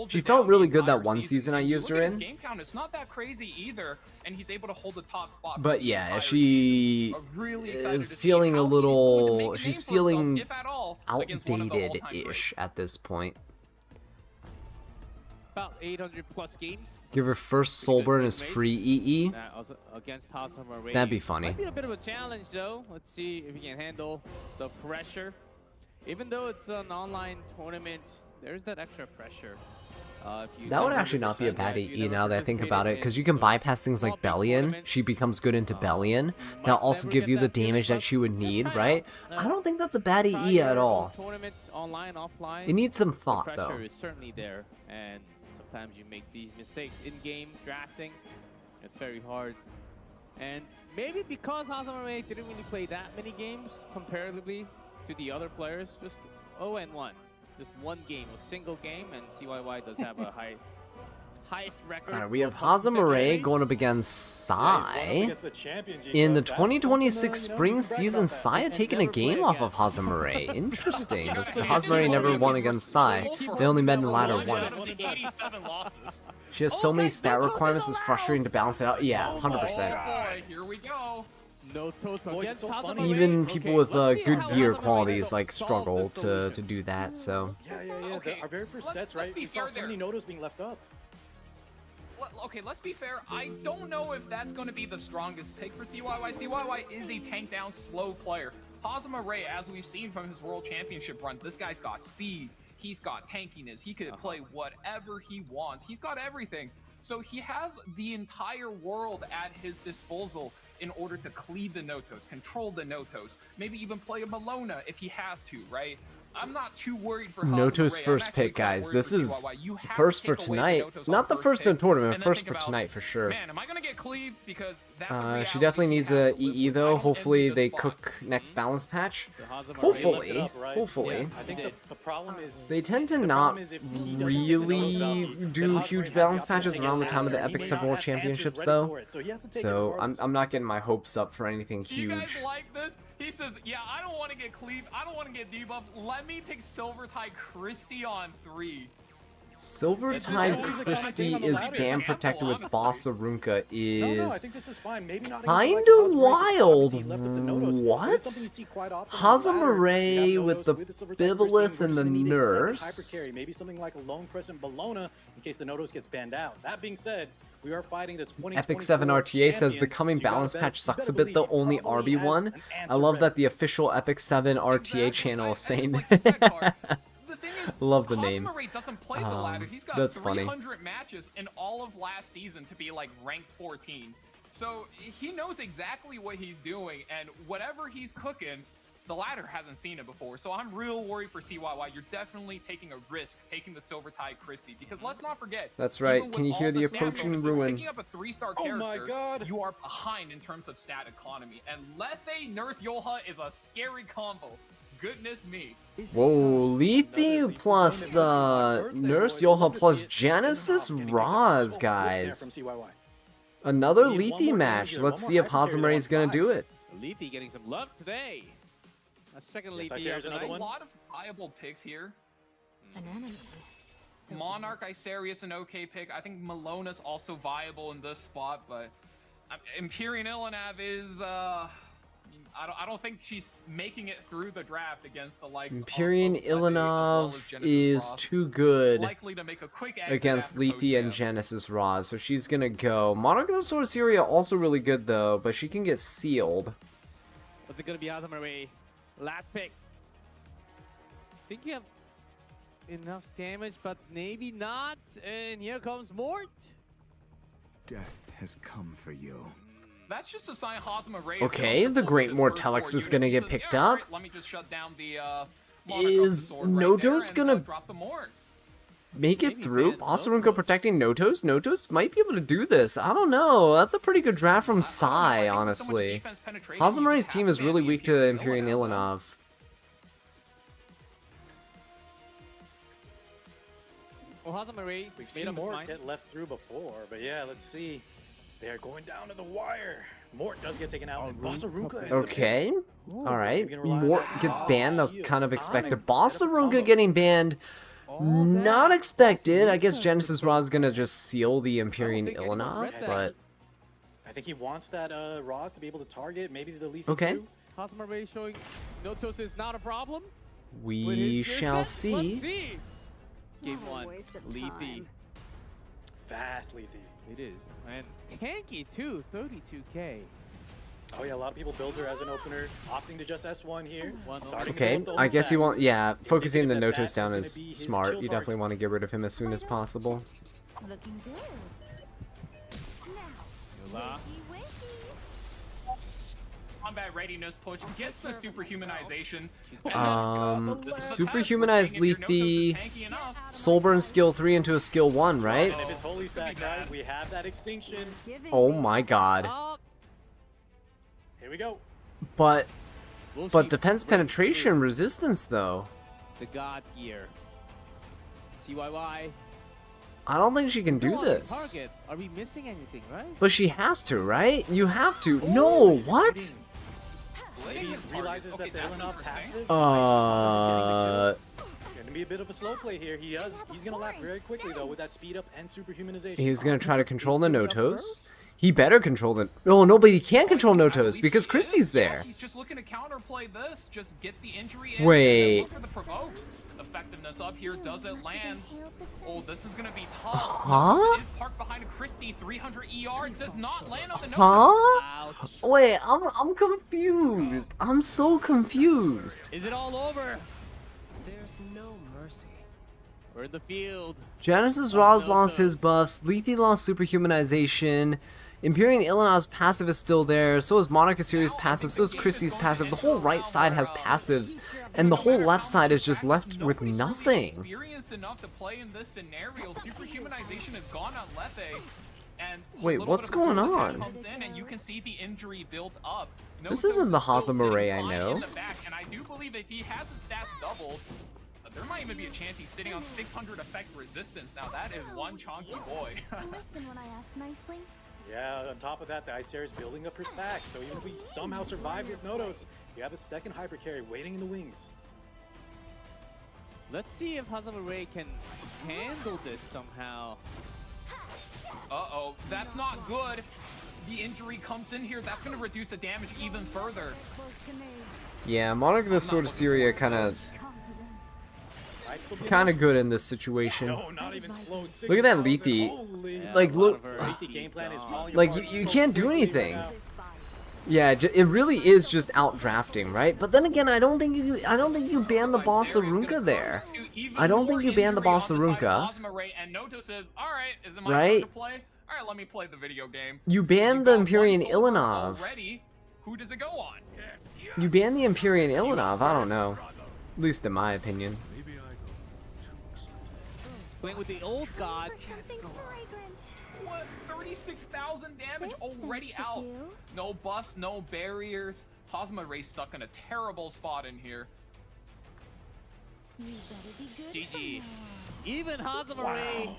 She felt really good that one season I used her in. It's not that crazy either, and he's able to hold the top spot. But yeah, she is feeling a little. She's feeling outdated-ish at this point. About 800 plus games. Give her first soul burn as free EE. Against Hasama. That'd be funny. Might be a bit of a challenge though. Let's see if he can handle the pressure. Even though it's an online tournament, there's that extra pressure. That would actually not be a bad EE now that I think about it, because you can bypass things like Bellion. She becomes good into Bellion. That'll also give you the damage that she would need, right? I don't think that's a bad EE at all. It needs some thought, though. Pressure is certainly there, and sometimes you make these mistakes in-game drafting. It's very hard. And maybe because Hazama didn't really play that many games comparatively to the other players, just 0-1. Just one game, a single game, and CYY does have a highest record. Alright, we have Hazama going up against Sai. In the 2026 spring season, Sai taking a game off of Hazama. Interesting. Hazama never won against Sai. They only met in the ladder once. She has so many stat requirements, it's frustrating to balance it out. Yeah, 100%. Here we go. Even people with good gear qualities like struggle to do that. So Our very first sets, right? We saw so many Notos being left up. Okay, let's be fair. I don't know if that's going to be the strongest pick for CYY. CYY is a tank down slow player. Hazama Ray, as we've seen from his World Championship run, this guy's got speed. He's got tankiness. He could play whatever he wants. He's got everything. So he has the entire world at his disposal in order to cleave the Notos, control the Notos, maybe even play a Malona if he has to, right? I'm not too worried for Noto's first pick, guys. This is first for tonight. Not the first in the tournament, first for tonight for sure. Man, am I gonna get cleave? Because that's she definitely needs a EE though. Hopefully they cook next balance patch. Hopefully. Hopefully. I think the problem is they tend to not really do huge balance patches around the time of the Epic 7 World Championships though. So I'm not getting my hopes up for anything huge. Do you guys like this? He says, yeah, I don't want to get cleave. I don't want to get debuff. Let me pick Silvertide Christie on 3. Silvertide Christie is ban protected with Bossa Runka is kinda wild. What? Hazama with the Bibulus and the Nurse. Maybe something like a Lone Crescent Bologna in case the Notos gets banned out. That being said, we are fighting the 2024 Epic 7 RTA says the coming balance patch sucks a bit though, only RB one. I love that the official Epic 7 RTA channel is saying The thing is, Love the name. Hosmer doesn't play the ladder. He's got That's funny. 300 matches in all of last season to be like ranked 14. So he knows exactly what he's doing, and whatever he's cooking, the ladder hasn't seen it before. So I'm real worried for CYY. You're definitely taking a risk taking the Silvertide Christie, because let's not forget. That's right. even Can with you hear all the stat approaching bonuses, ruin? Picking up a 3-star Oh character, my God. you are behind in terms of stat economy. And Lethe Nurse Yoha is a scary combo. Goodness me. Whoa, Lethe plus Nurse Yoha plus Genesis Roz, guys. Another Lethe match. Let's see if Hazamare is gonna do it. Lethe getting some love today. A second Yes, I Lethe see of there's the another night. A one. lot of viable picks here. An enemy. Monarch, Isarius, an okay pick. I think Melona's also viable in this spot, but Empyrean Ilanav is, I don't think she's making it through the draft against the likes Empyrean of Lethe, as well as Ilanov Genesis is Ross. too good Likely to make a quick exit against after Lethe and post-dance. Genesis Roz, so she's gonna go. Monarch of the Sword of Syria also really good though, but she can get sealed. What's it gonna be, Hazamare? Last pick. Think you have enough damage, but maybe not. And here comes Mort. Death has come for you. That's just a sign Hazama Ray Okay, the Great Mortellix is gonna get picked up. Let me just shut down the Is Notos gonna drop the Mort. make it Maybe through? ban Bossarunka Notos. protecting Notos? Notos might be able to do this. I don't know. That's a pretty good draft from I Sai, think with so much honestly. defense penetration, you Hazamare's just team have is to really ban weak to the Empyrean Ilanov. Well, Hazamare We've made seen up his Mort mind. get left through before, but yeah, let's see. They are going down to the wire. Mort does get taken out, and Bossarunka is the pick. Okay. Alright. We're gonna rely on Mort that. gets Boss banned. That's seal. kind of Onyx expected. set up a Bossarunka combo. getting banned. Not that. expected. I guess Bossarunka's Genesis the Ra is gonna just seal the Empyrean think anyone Ilanov, read that. but I think he wants that Roz to be able to target maybe the Lethe Okay. too. Hazamare showing Notos is not a problem. with we his skill shall set. Let's see. see. Game What a 1, waste of Lethe. time. Fast Lethe. It is. And tanky too, 32k. Oh yeah, a lot of people build her as an opener, opting to just S1 here. One Starting Okay, with the I guess you stacks. want, yeah, focusing the indicative that Notos down that's is gonna be his smart. kill You definitely target. want to get rid of him as soon as possible. Looking good. Now, Yola. wakey, wakey. Combat readiness push gets the superhumanization. She's And back. then, this is the test. Superhumanized We're seeing if your Notos is Lethe, tanky enough. Soulburn skill 3 into a skill 1, right? And if it's Holy This could be Sack, guys, bad. we have that extinction. Giving Oh me my god. Oh, Here we go. But will but she defense break penetration through resistance though. the God gear. CYY. I don't think she can Still do on this. Target. Are we missing anything, right? But she has to, right? You have to. No, what? Maybe he realizes that the Ilanov passive. Uh, Gonna be a bit of a slow play here. He's gonna lap very quickly though with that speed up and superhumanization. he's gonna try to control the Notos. He better control the. Oh no, but he can't control I Notos believe because he Christie's is. Yeah, there. he's just looking to counterplay this. Just gets the injury in. Wait. And then look for the provokes. Effectiveness up here. Does it land? Oh, this is gonna be tough. Huh? Notos is parked behind Christie. 300 ER. Does not land on the Notos. Huh? Ouch. Wait, I'm confused. I'm so confused. Is it all over? There's no mercy. We're in the field. Genesis Roz lost his buffs. Lethe lost superhumanization. Empyrean Ilanov's passive is still there. So is Monarch Assyria's passive. So is Christie's passive. The whole right side has passives, and the whole left side is just left with Nobody's really nothing. experienced enough to play in this scenario. Superhumanization is gone on Lethe. And a Wait, little what's bit of a going brutal on? attack comes in, and you can see the injury built up. This Notos isn't the is still Hazama Ray sitting I fine know. in the back, and I do believe if he has his stats doubled, there might even be a chance he's sitting on 600 effect resistance. Now that is one chonky boy. Listen when I ask nicely. Yeah, on top of that, the Icer is building up her stacks. So even if we somehow survive this Notos, you have a second hyper carry waiting in the wings. Let's see if Hazamare can handle this somehow. Uh-oh, that's not good. The injury comes in here. That's going to reduce the damage even further. Close to me. Yeah, Monarch of the Sword of Syria kind of Confidence. Might still be kind of enough. good in this situation. No, not even close. Look at that 6,000. Lethe. Holy. Yeah, Like, a lot look- of her Lethe AP's game plan is gone. falling Like, apart you so can't do quickly anything. right now. This fight. Yeah, it really is just out drafting, right? But then again, I don't think you ban the boss Arunka there. I don't think you ban the boss Arunka. And Noto says, "All right, is it my Right? turn to play? All right, let me play the video game." You ban the Empyrean Ilanov. Already. Who does it go on? You ban the Empyrean Ilanov. I don't know. At least in my opinion. Playing with the old god. Something fragrant. What? 36,000 damage This already should out. do. No buffs, no barriers. Hazama Ray stuck in a terrible spot in here. You better be good. GG. Even Hazama Ray Keep an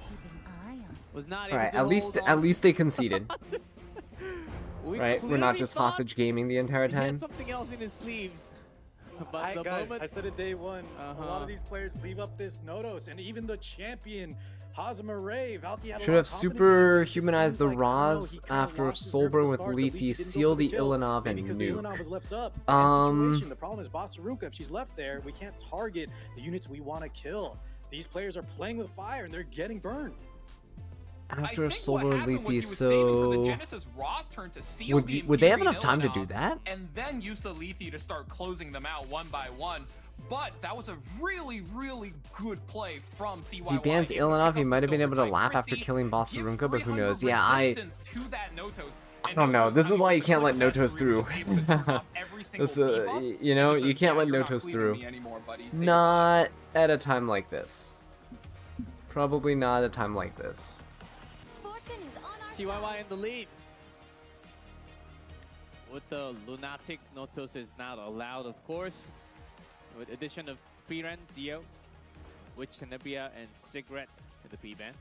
eye on. was not All able right, to at least they conceded. We Right? We're not clearly just thought hostage gaming the entire he had time. something else in his sleeves. But the Guys, moment I said it day one. A lot Uh-huh. of these players leave up this Notos, and even the champion Hazama Ray. Valky had a Should lot have of confidence in him, but it just superhumanized the seems like, I don't know, Roz he kinda after lost his Soul grip Burn at the with start. Leafy, didn't seal go for the kill. Ilanov, Maybe and because the Ilanov was nuke. left up. Bad situation. The problem is Boss Arunka, if she's left there, we can't target the units we want to kill. These players are playing with fire and they're getting burned. After I a think Soul what Burn happened was Leafy, he was saving for the so Genesis Ross turn to seal would the would they have Imperial enough time to do Ilanov, that? and then use the Leafy to start closing them out one by one. But that was a really, really good play from CYY. He bans It Ilanov. picked He up might the have been able to silver laugh by after Christie, killing Boss gives Arunka, but who 300 knows? Yeah, I resistance to that Notos, and don't know. Notos, This is why you with the can't let quick Notos defense, through. we were just able to turn off every single this, debuff. you know, He you says, can't "Yeah, let you're not Notos cleaving through. me anymore, buddy. Say Not at a time like this. Probably not at a time like this. Fortune is on our CYY in the lead. With the Lunatic, Notos is not allowed, of course. With addition of Priren, Zio, Witch, Tenebria, and Sigret in the P-band.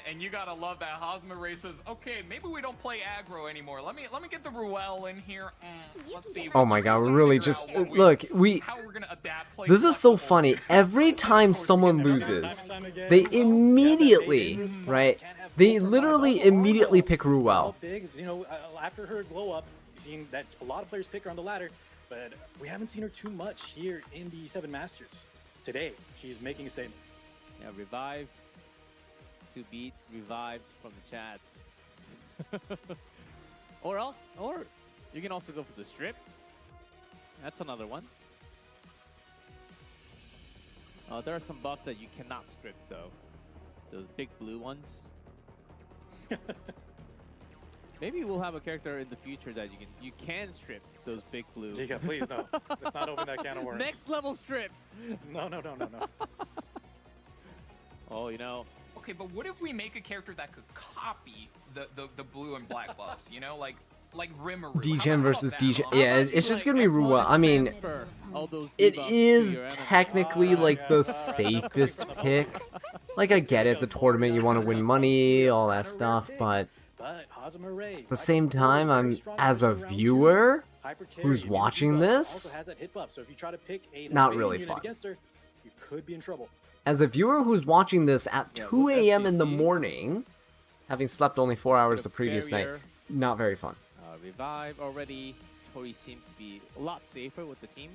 And you gotta love that Hazama Ray says, "Okay, maybe we don't play aggro anymore. Let me get the Ruel in here. Let's see. Oh my god, we're Let's really figure just out what look, how we're gonna adapt. Play this is so flexible." funny. Every time someone loses, they immediately, right? They literally immediately pick Ruel. Big, you know, after her glow up, you've seen that a lot of players pick her on the ladder, but we haven't seen her too much here in the Seven Masters. Today, she's making a statement. Yeah, revive to beat revive from the chat. or you can also go for the strip. That's another one. There are some buffs that you cannot script though. Those big blue ones. Maybe we'll have a character in the future that you can strip those big blue. Giga, please no. Let's not open that can of worms. Next level strip. No. Oh, you know. Okay, but what if we make a character that could copy the blue and black buffs? You know, like Rimuru. Degen versus Degen. How Yeah, about it's you, just like, gonna be Ruel. I mean, transfer all those it debuffs to is your enemy? technically like the safest pick. Like, I get it, it's a tournament, you want to win money, all that stuff, but Hazama Ray, at the same time, I'm as a viewer who's watching this, not really fun. You could be in trouble. As a viewer who's watching this at 2 a.m. in the morning, having slept only 4 hours the previous night, Barrier. not very fun. Revive already. Tori seems to be a lot safer with the team.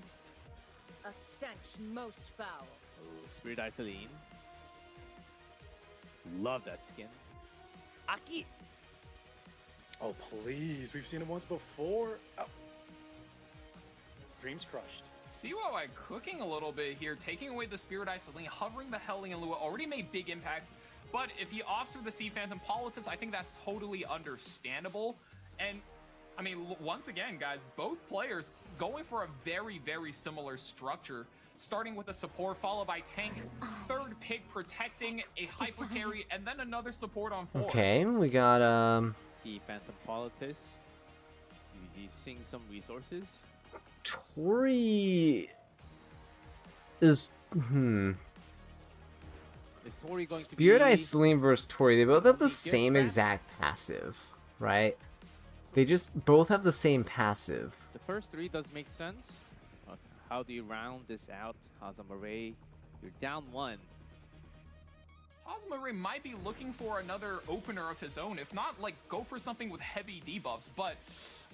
A stench most foul. Oh, Spirit Iceline. Love that skin. Aki! Oh, please. We've seen it once before. Oh. Dreams crushed. CYY cooking a little bit here, taking away the Spirit Iceline, hovering the Hellion Lua, already made big impacts. But if he opts for the Sea Phantom Politics, I think that's totally understandable. And, I mean, once again, guys, both players going for a very, very similar structure. Starting with a support, followed by tanks, third pick protecting, a hyper carry, and then another support on 4. Okay, we got, See Phantom Politis. He's seeing some resources. Tori is, Is Tori going Spirit to be... Iceline versus Tori, they both have the He gets same that? exact passive, right? They just both have the same passive. The first 3 does make sense. Okay. How do you round this out? Hazama Ray, you're down 1. Hazama Ray might be looking for another opener of his own. If not, like, go for something with heavy debuffs. But,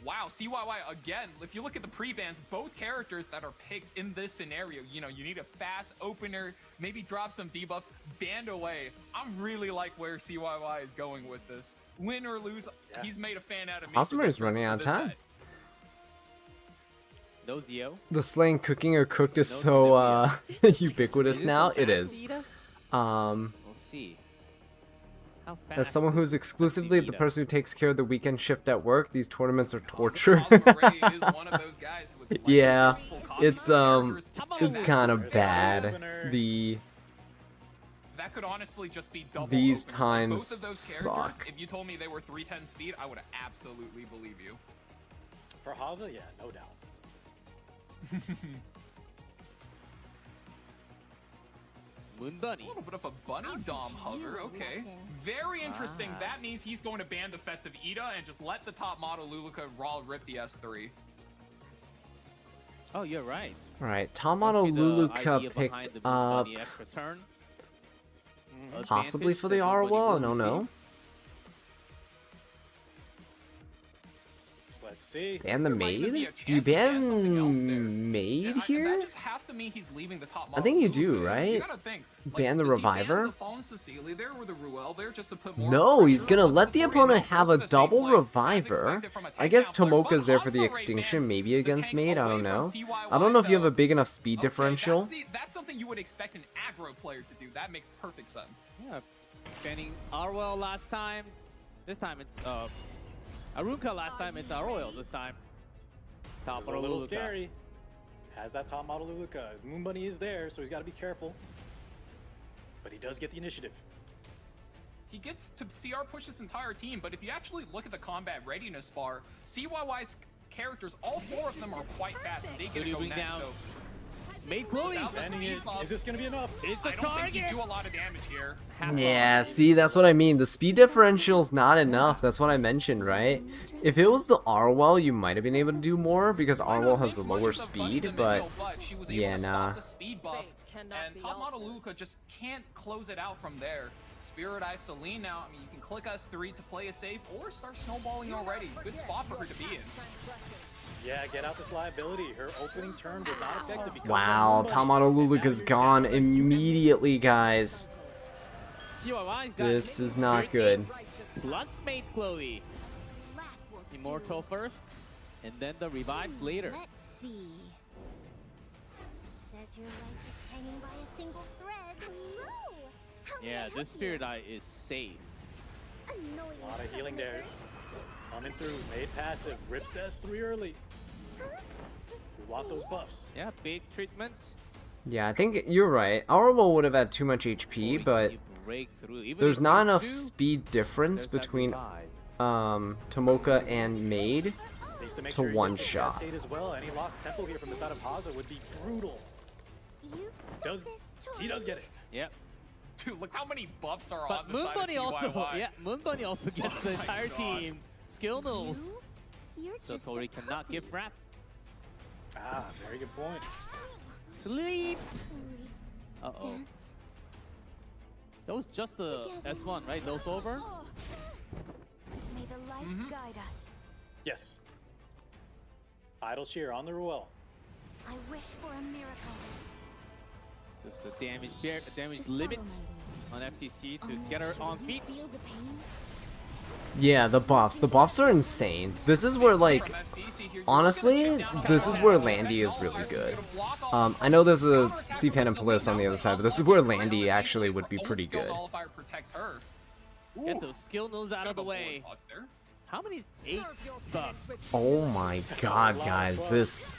wow, CYY, again, if you look at the pre-bans, both characters that are picked in this scenario, you know, you need a fast opener, maybe drop some debuffs, band away. I'm really like where CYY is going with this. win or lose, he's made a fan out of me. Hosmer is running out of for this time. set. No Zio. The slaying, cooking, or cooked is so ubiquitous now. It is. We'll see. How As fast someone who's does exclusively the Ida? person who takes care of the weekend shift at work, these tournaments are torture. Hosmer Ray is one of those guys with, like, Yeah, multiple copy it's characters. it's kind of There's bad. Prisoner. That could honestly just be double. These open. times Both of those characters, suck. if you told me they were 310 speed, I would absolutely believe you. For Haza, yeah, no doubt. Moon A Bunny. little bit of a bunny dom hover, okay. Very interesting. That means he's going to ban the Festive Ida and just let the top model Luluka raw rip the S3. Oh, you're right. Alright, Tamado Must be the Luluka idea behind picked the Moon up Bunny extra turn. possibly Advantage for that the Moon Bunny Arwell, I will don't know. receive. Let's see. Ban the There might even be maid? a Do you chance to ban something else there. ban maid And here? that just has to mean he's leaving the top model. think you Luluka. do, You right? gotta think. Ban the does he ban Reviver? the Fallen Cecilia there or the Ruel there just to put more No, he's pressure gonna on let the before opponent he have a goes for the same double play, as reviver. expected from a I guess takedown player, but Tomoka's there for the Hosmer Ray extinction, bans maybe the against tank maid, I don't away know. from CYY, I don't know if you have though. a big enough speed Okay, differential. that's something you would expect an aggro player to do. That makes perfect sense. Yeah, banning Arwell last time. This time it's Arunka last time. It's Arroyo this time. Top This is a model little Luluka. scary. Has that top model Luluka. Moon Bunny is there, so he's got to be careful. But he does get the initiative. He gets to CR push this entire team, but if you actually look at the combat readiness bar, CYY's characters, all four of them are quite fast, and they Who get do to you go bring next, down? so Made Chloe. Without the Sending it. speed buff, Is this going to be enough? Is the I don't think you target? do a lot of damage here. Yeah, see, that's what I mean. The speed differential's not enough. That's what I mentioned, right? If it was the Arwell, you might have been able to do more because I Arwell don't has a think much lower of the bunny speed, the but mid-hill, she was able yeah, to nah. stop the speed buff, Fate cannot and be top model altered. Luluka just can't close it out from there. Spirit Eye Celine now, I mean, you can click S3 to play it safe or start snowballing already. Good spot for her to be in. Yeah, get out this liability. Her opening turn was not effective. because of wow, that Moon Bunny. Tamado And now Luluka's you're gone down to two. immediately, guys. CYY's got This is not Spirit good. Gates Plus Mate Chloe. Immortal first, and then the revives later. Let's see. Says your life is hanging by a single thread. Hello. How may I Yeah, help this Spirit Eye is safe. you? Annoying A lot of healing fellow. there. Coming through, made passive, rips the S3 early. We want those buffs. Yeah, big treatment. Yeah, I think you're right. Arwell would have had too much HP, Chloe, but can you break through? Even there's if not you enough do, speed difference there's that between revive. Tomoka and Maid. Needs to make To sure he one gets the shot. Cascade as well. Any lost tempo here from the side of Haza would be brutal. You Does he does get it? Yep. Dude, look how many buffs are But on the Moon side Bunny of also, CYY. yeah, Moon Bunny also gets the Oh my entire God. team skill nulls. You're So just Tori a cannot puppy. give rap. Ah, very good point. Sleep. Tori, Uh-oh. dance. That was just the Together. S1, right? Those over? May the light Mm-hmm. guide us. Yes. Idle Shear on the Ruel. I wish for a miracle. Just the damage Just limit follow me. on FCC to I'll get her naturally on feet. Feel the pain. Yeah, the buffs. The buffs are insane. This is where, like, From FCC here, you're honestly, gonna chip down this is Kyle where Allen. Landy is That's really all. good. Gonna block off I know there's a counterattack C-Fan from and Police on the other side, but this is where Landy actually would be pretty Skill good. nullifier protects her. Get those skill nulls out of the way. There. How many? 8 buffs. Oh my god, guys, this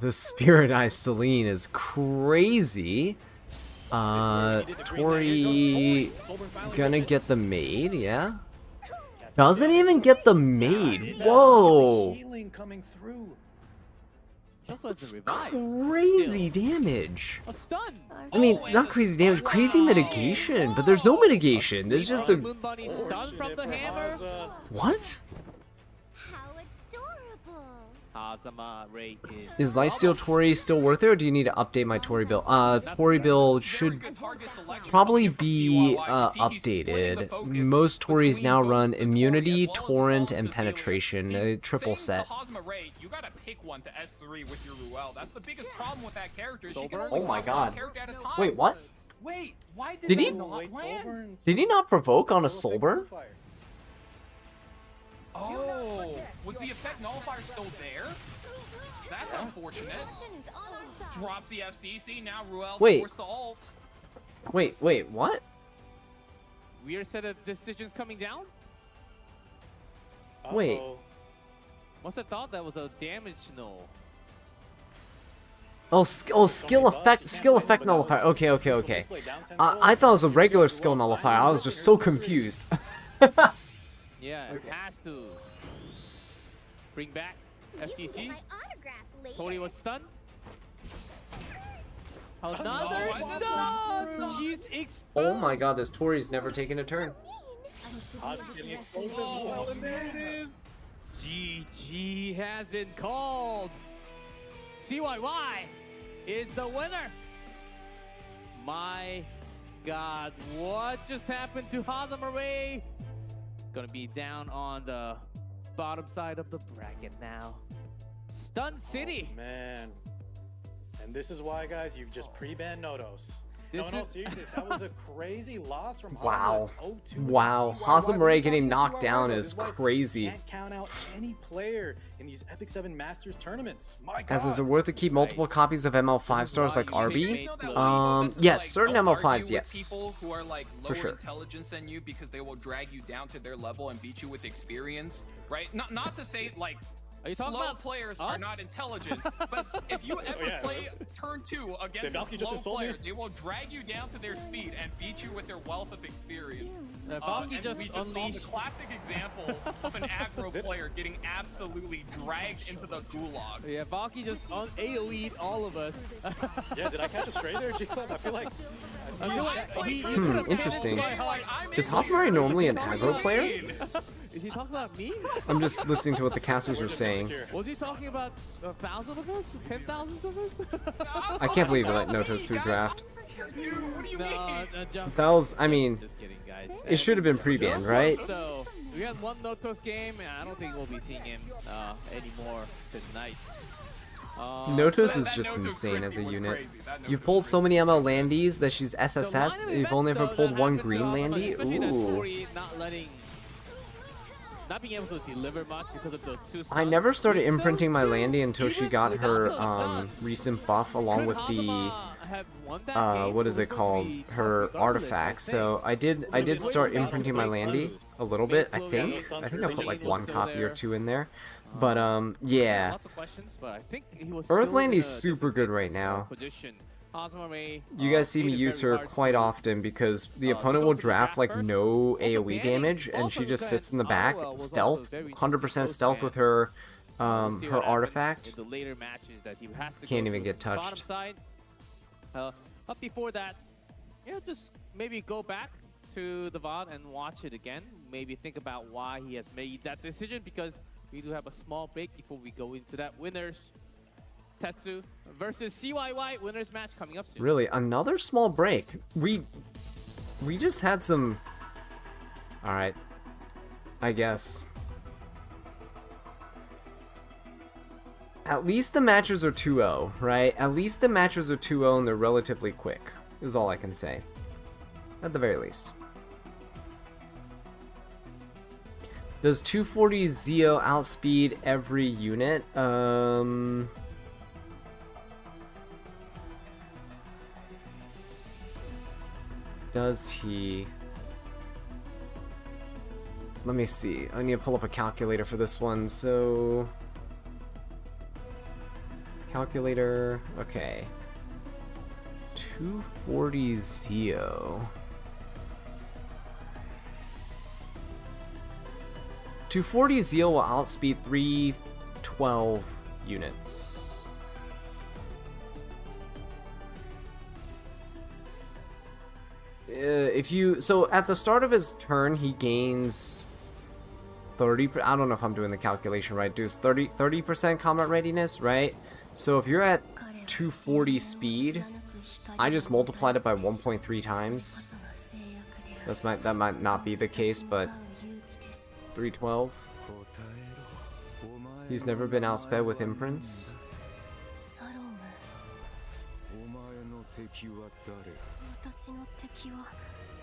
Spirit Eye Celine is crazy. Tori gonna get the maid, yeah? Doesn't even get the maid. Whoa! Healing coming through. Just was It's the revive. crazy Still. damage. A stun. I mean, Oh, and not the crazy stun. damage, crazy Wow. mitigation, but there's no mitigation. There's just a... Moon Bunny stun from the hammer. What? How adorable. Hazama Ray is. Is Lifesteal Tori still worth it, or do you need to update my Tori build? Tori build should probably be updated. Most Tories now run Immunity, Torrent, and Penetration, a triple set. You gotta pick one to S3 with your Ruel. That's the biggest problem with that character. She can Sober? only Oh my stop one god. character at a time. Wait, what? Wait, why did Did that he- not Wait, land? Soulburn's- Did he not provoke on a Soul Effect Soulburn? Nullifier. Oh, was the effect nullifier still there? That's unfortunate. Fortune is on our side. Drops the FCC, now Ruel's Wait. forced to ult. Wait, what? Weird set of decisions coming down. Wait. Uh-oh. Must have thought that was a damage null. Oh, skill effect nullifier. Okay. I thought it was a regular skill nullifier. I was just so confused. Yeah, it has to bring back FCC. My autograph later. Tori was stunned. Oh, Another what? stun! She's exposed. Oh my god, this Tori's never taken a turn. Hodge getting exposed as well. Oh, there it is. GG has been called. CYY is the winner. My god, what just happened to Hazamaray? Gonna be down on the bottom side of the bracket now. Stun City. Oh, man. And this is why, guys, you've just pre-banned Nodos. This No, is- seriously, that was a crazy loss from Wow. Hazard. 0-2 Wow, CYY. Hazamaray getting We're knocked talking down about is this why crazy. Can't count out any player in these Epic 7 Masters tournaments. My God. As is it worth to keep multiple copies of ML 5 stars like You RB? know that we- this is Yes, like, certain don't ML5s, argue with yes. People who are like For lower sure. intelligence than you because they will drag you down to their level and beat you with experience, right? Not to say like Are you talking slow about players are us? not intelligent, but if you ever yeah. play turn 2 against a Valkyrie just slow insulted me. player, they will drag you down to their speed and beat you with their wealth of experience. Valky And just we just saw the unleashed. classic example of an aggro player getting absolutely dragged into the gulags. Yeah, Valky just AoE'd all of us. Yeah, did I catch a stray there, G-Club? I feel like... I feel like he interesting. I'm Is in Hazamaray the normally an lead. aggro player? Is he talking about me? I'm just listening to what the casters are saying. Was he talking about 1,000 of us? 10,000 of us? I can't believe it let Notos through draft. Dude, what do you No, mean? That was, I mean, Just kidding, guys. it should have been pre-banned, right? So, we had one Notos game, and I don't think we'll be seeing him anymore tonight. Notos is That just Notos insane as a Christie was unit. crazy. That You've Notos pulled so Christie many was ML crazy. Landies that she's SSS. You've only ever pulled one green Landy. Ooh. Not being able to deliver much because of the two I stuns. never started With imprinting those my two, Landy until she even got without her those stuns, recent buff along with could the Hazama have won that game? what is We're it going to called, be tough her regardless, artifact. I So think. I did start imprinting my Landy a little bit. I think I put like one Still copy or there. two in there, but yeah. Lots of questions, but I think he was Earth still in Landy's a super good right disadvantaged, now. position. Hazamaray, You guys see me made it use very her hard quite to- often because the to opponent go will for the draft like first. no Also, AoE Danny damage and also she just because sits in the back, Ottawa was also stealth, very 100% close stealth man. with her We'll see her what happens artifact. in the later matches that he has to Can't go even to get the bottom touched. side. Up before that, yeah, just maybe go back to the VOD and watch it again. Maybe think about why he has made that decision because we do have a small break before we go into that winners. Tetsu versus CYY winners match coming up soon. Really, another small break. We just had some. All right, I guess. At least the matches are 2-0, right? At least the matches are 2-0 and they're relatively quick, is all I can say. At the very least. Does 240 Zio outspeed every unit? Does he? Let me see. I need to pull up a calculator for this one. So, calculator. Okay. 240 Zio. 240 Zio will outspeed 312 units. If you at the start of his turn he gains 30. I don't know if I'm doing the calculation right. Dude, 30% combat readiness, right? So if you're at 240 speed, I just multiplied it by 1.3 times. That might not be the case, but 312. He's never been outsped with imprints. 私の敵は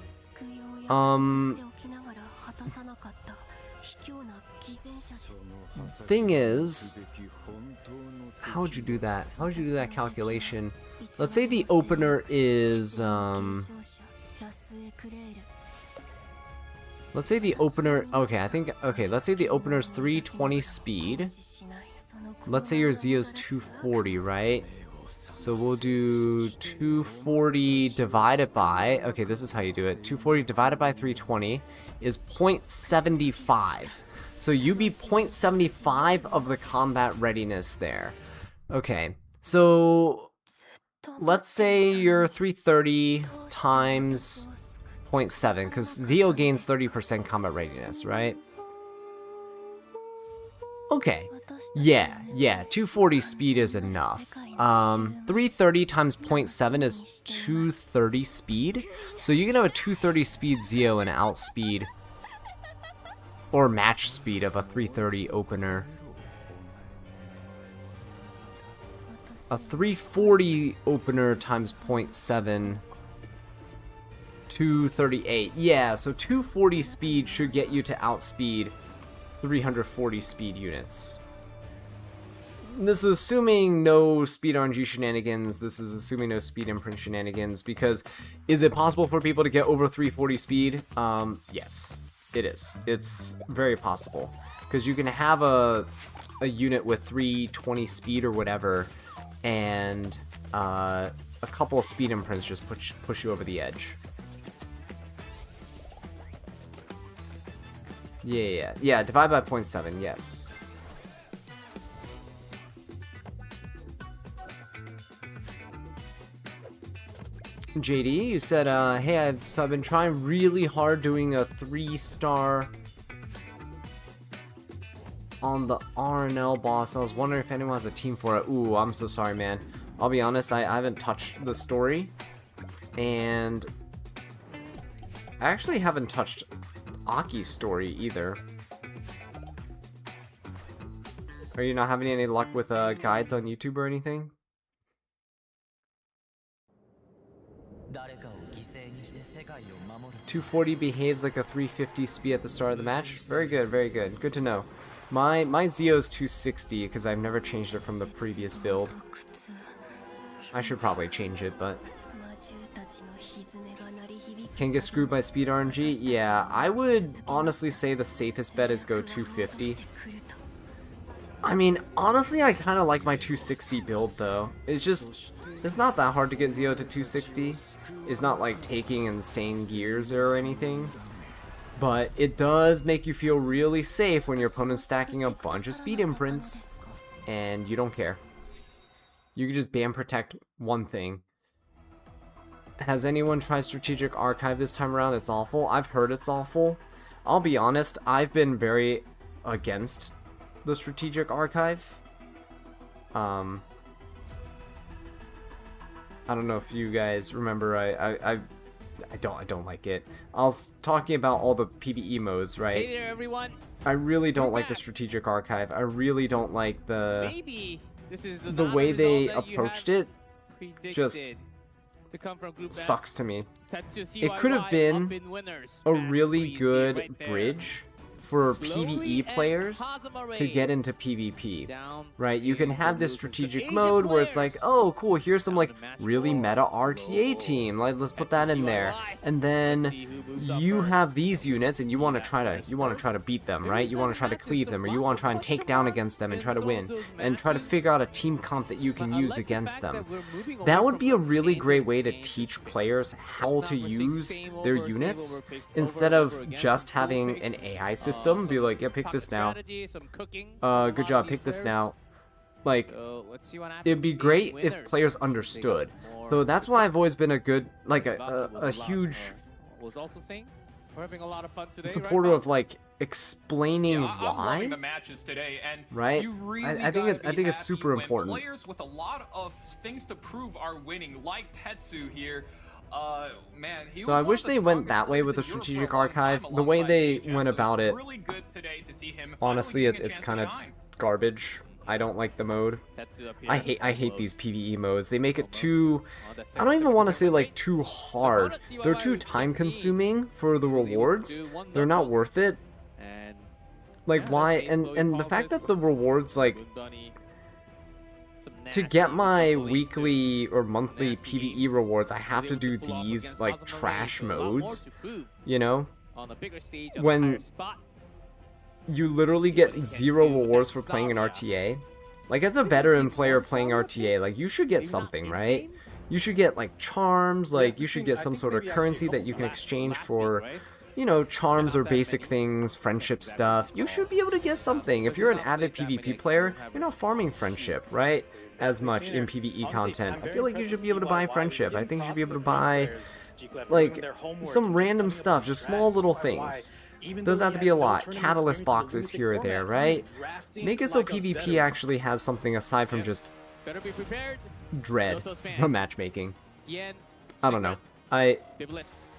救いを約束しておきながら果たさなかった卑怯な偽善者です。Thing is, how would you do that? How would you do that calculation? Let's say the opener is let's say the opener, let's say the opener's 320 speed. Let's say your Zio's 240, right? So we'll do 240 divided by, okay, this is how you do it. 240 divided by 320 is 0.75. So you be 0.75 of the combat readiness there. Okay, so let's say you're 330 times 0.7, because Zio gains 30% combat readiness, right? Okay. Yeah, 240 speed is enough. 330 times 0.7 is 230 speed. So you can have a 230 speed Zio and outspeed or match speed of a 330 opener. A 340 opener times 0.7, 238. Yeah, so 240 speed should get you to outspeed 340 speed units. This is assuming no speed RNG shenanigans. This is assuming no speed imprint shenanigans, because is it possible for people to get over 340 speed? Yes, it is. It's very possible, because you can have a unit with 320 speed or whatever, and a couple of speed imprints just push you over the edge. Yeah, divide by 0.7, yes. JD, you said, hey, I've been trying really hard doing a 3-star on the RNL boss. I was wondering if anyone has a team for it. Ooh, I'm so sorry, man. I'll be honest, I haven't touched the story, and I actually haven't touched Aki's story either. Are you not having any luck with guides on YouTube or anything? 240 behaves like a 350 speed at the start of the match. Very good, very good. Good to know. My Zio's 260 because I've never changed it from the previous build. I should probably change it, but can get screwed by speed RNG? Yeah, I would honestly say the safest bet is go 250. I mean, honestly, I kind of like my 260 build though. It's not that hard to get Zio to 260. It's not like taking insane gears or anything. But it does make you feel really safe when your opponent's stacking a bunch of speed imprints and you don't care. You can just ban protect one thing. Has anyone tried Strategic Archive this time around? It's awful. I've heard it's awful. I'll be honest, I've been very against the Strategic Archive. I don't know if you guys remember, I don't like it. I was talking about all the PvE modes, right? Hey there, everyone. I really don't like the Strategic Archive. I really don't like the way they approached it. Just sucks to me. It could have been a really good bridge for PvE players to get into PvP, right? You can have this strategic mode where it's like, oh cool, here's some like really meta RTA team, like let's put that in there, and then you have these units and you want to try to beat them, right? You want to try to cleave them, or you want to try and take down against them and try to win, and try to figure out a team comp that you can use against them. That would be a really great way to teach players how to use their units instead of just having an AI system. Be like, yeah, pick this now. Good job, pick this now. Like, it'd be great if players understood. So that's why I've always been a good, like, a huge supporter of like explaining why. The matches today, and right? you really I think it's super important. Players with a lot of things to prove are winning, like Tetsu here. Man, so I wish they went that way with the Strategic Archive. The way they went about it, honestly, it's kind of garbage. I don't like the mode. Tetsu up here. I hate these PvE modes. They make it too, On the I don't even want to say like second too hard. They're too time consuming for the rewards. They're not worth it. and Like yeah, why? that main And the fact that the rewards like Moon Bunny, some to nasty get my muscle leak weekly or monthly nasty PvE beats. rewards, I have was to able do pull off these against like Azumarill, trash so a lot more modes, to prove you know? on a bigger stage, on a When higher spot. You literally See what he get can 0 do with rewards that for playing an Zarya. RTA. Like as a veteran player playing RTA, like you should get something, right? You should get like charms, like you should get some sort of currency that you can exchange for, you know, charms or basic things, friendship stuff. You should be able to get something. If you're an avid PvP player, you're not farming friendship, right? As much in PvE content. I feel like you should be able to buy friendship. I think you should be able to buy like some random stuff, just small little things. Doesn't have to be a lot. Catalyst boxes here or there, right? Make it so PvP actually has something aside from just Better be prepared. dread from matchmaking. Yen, I don't know. I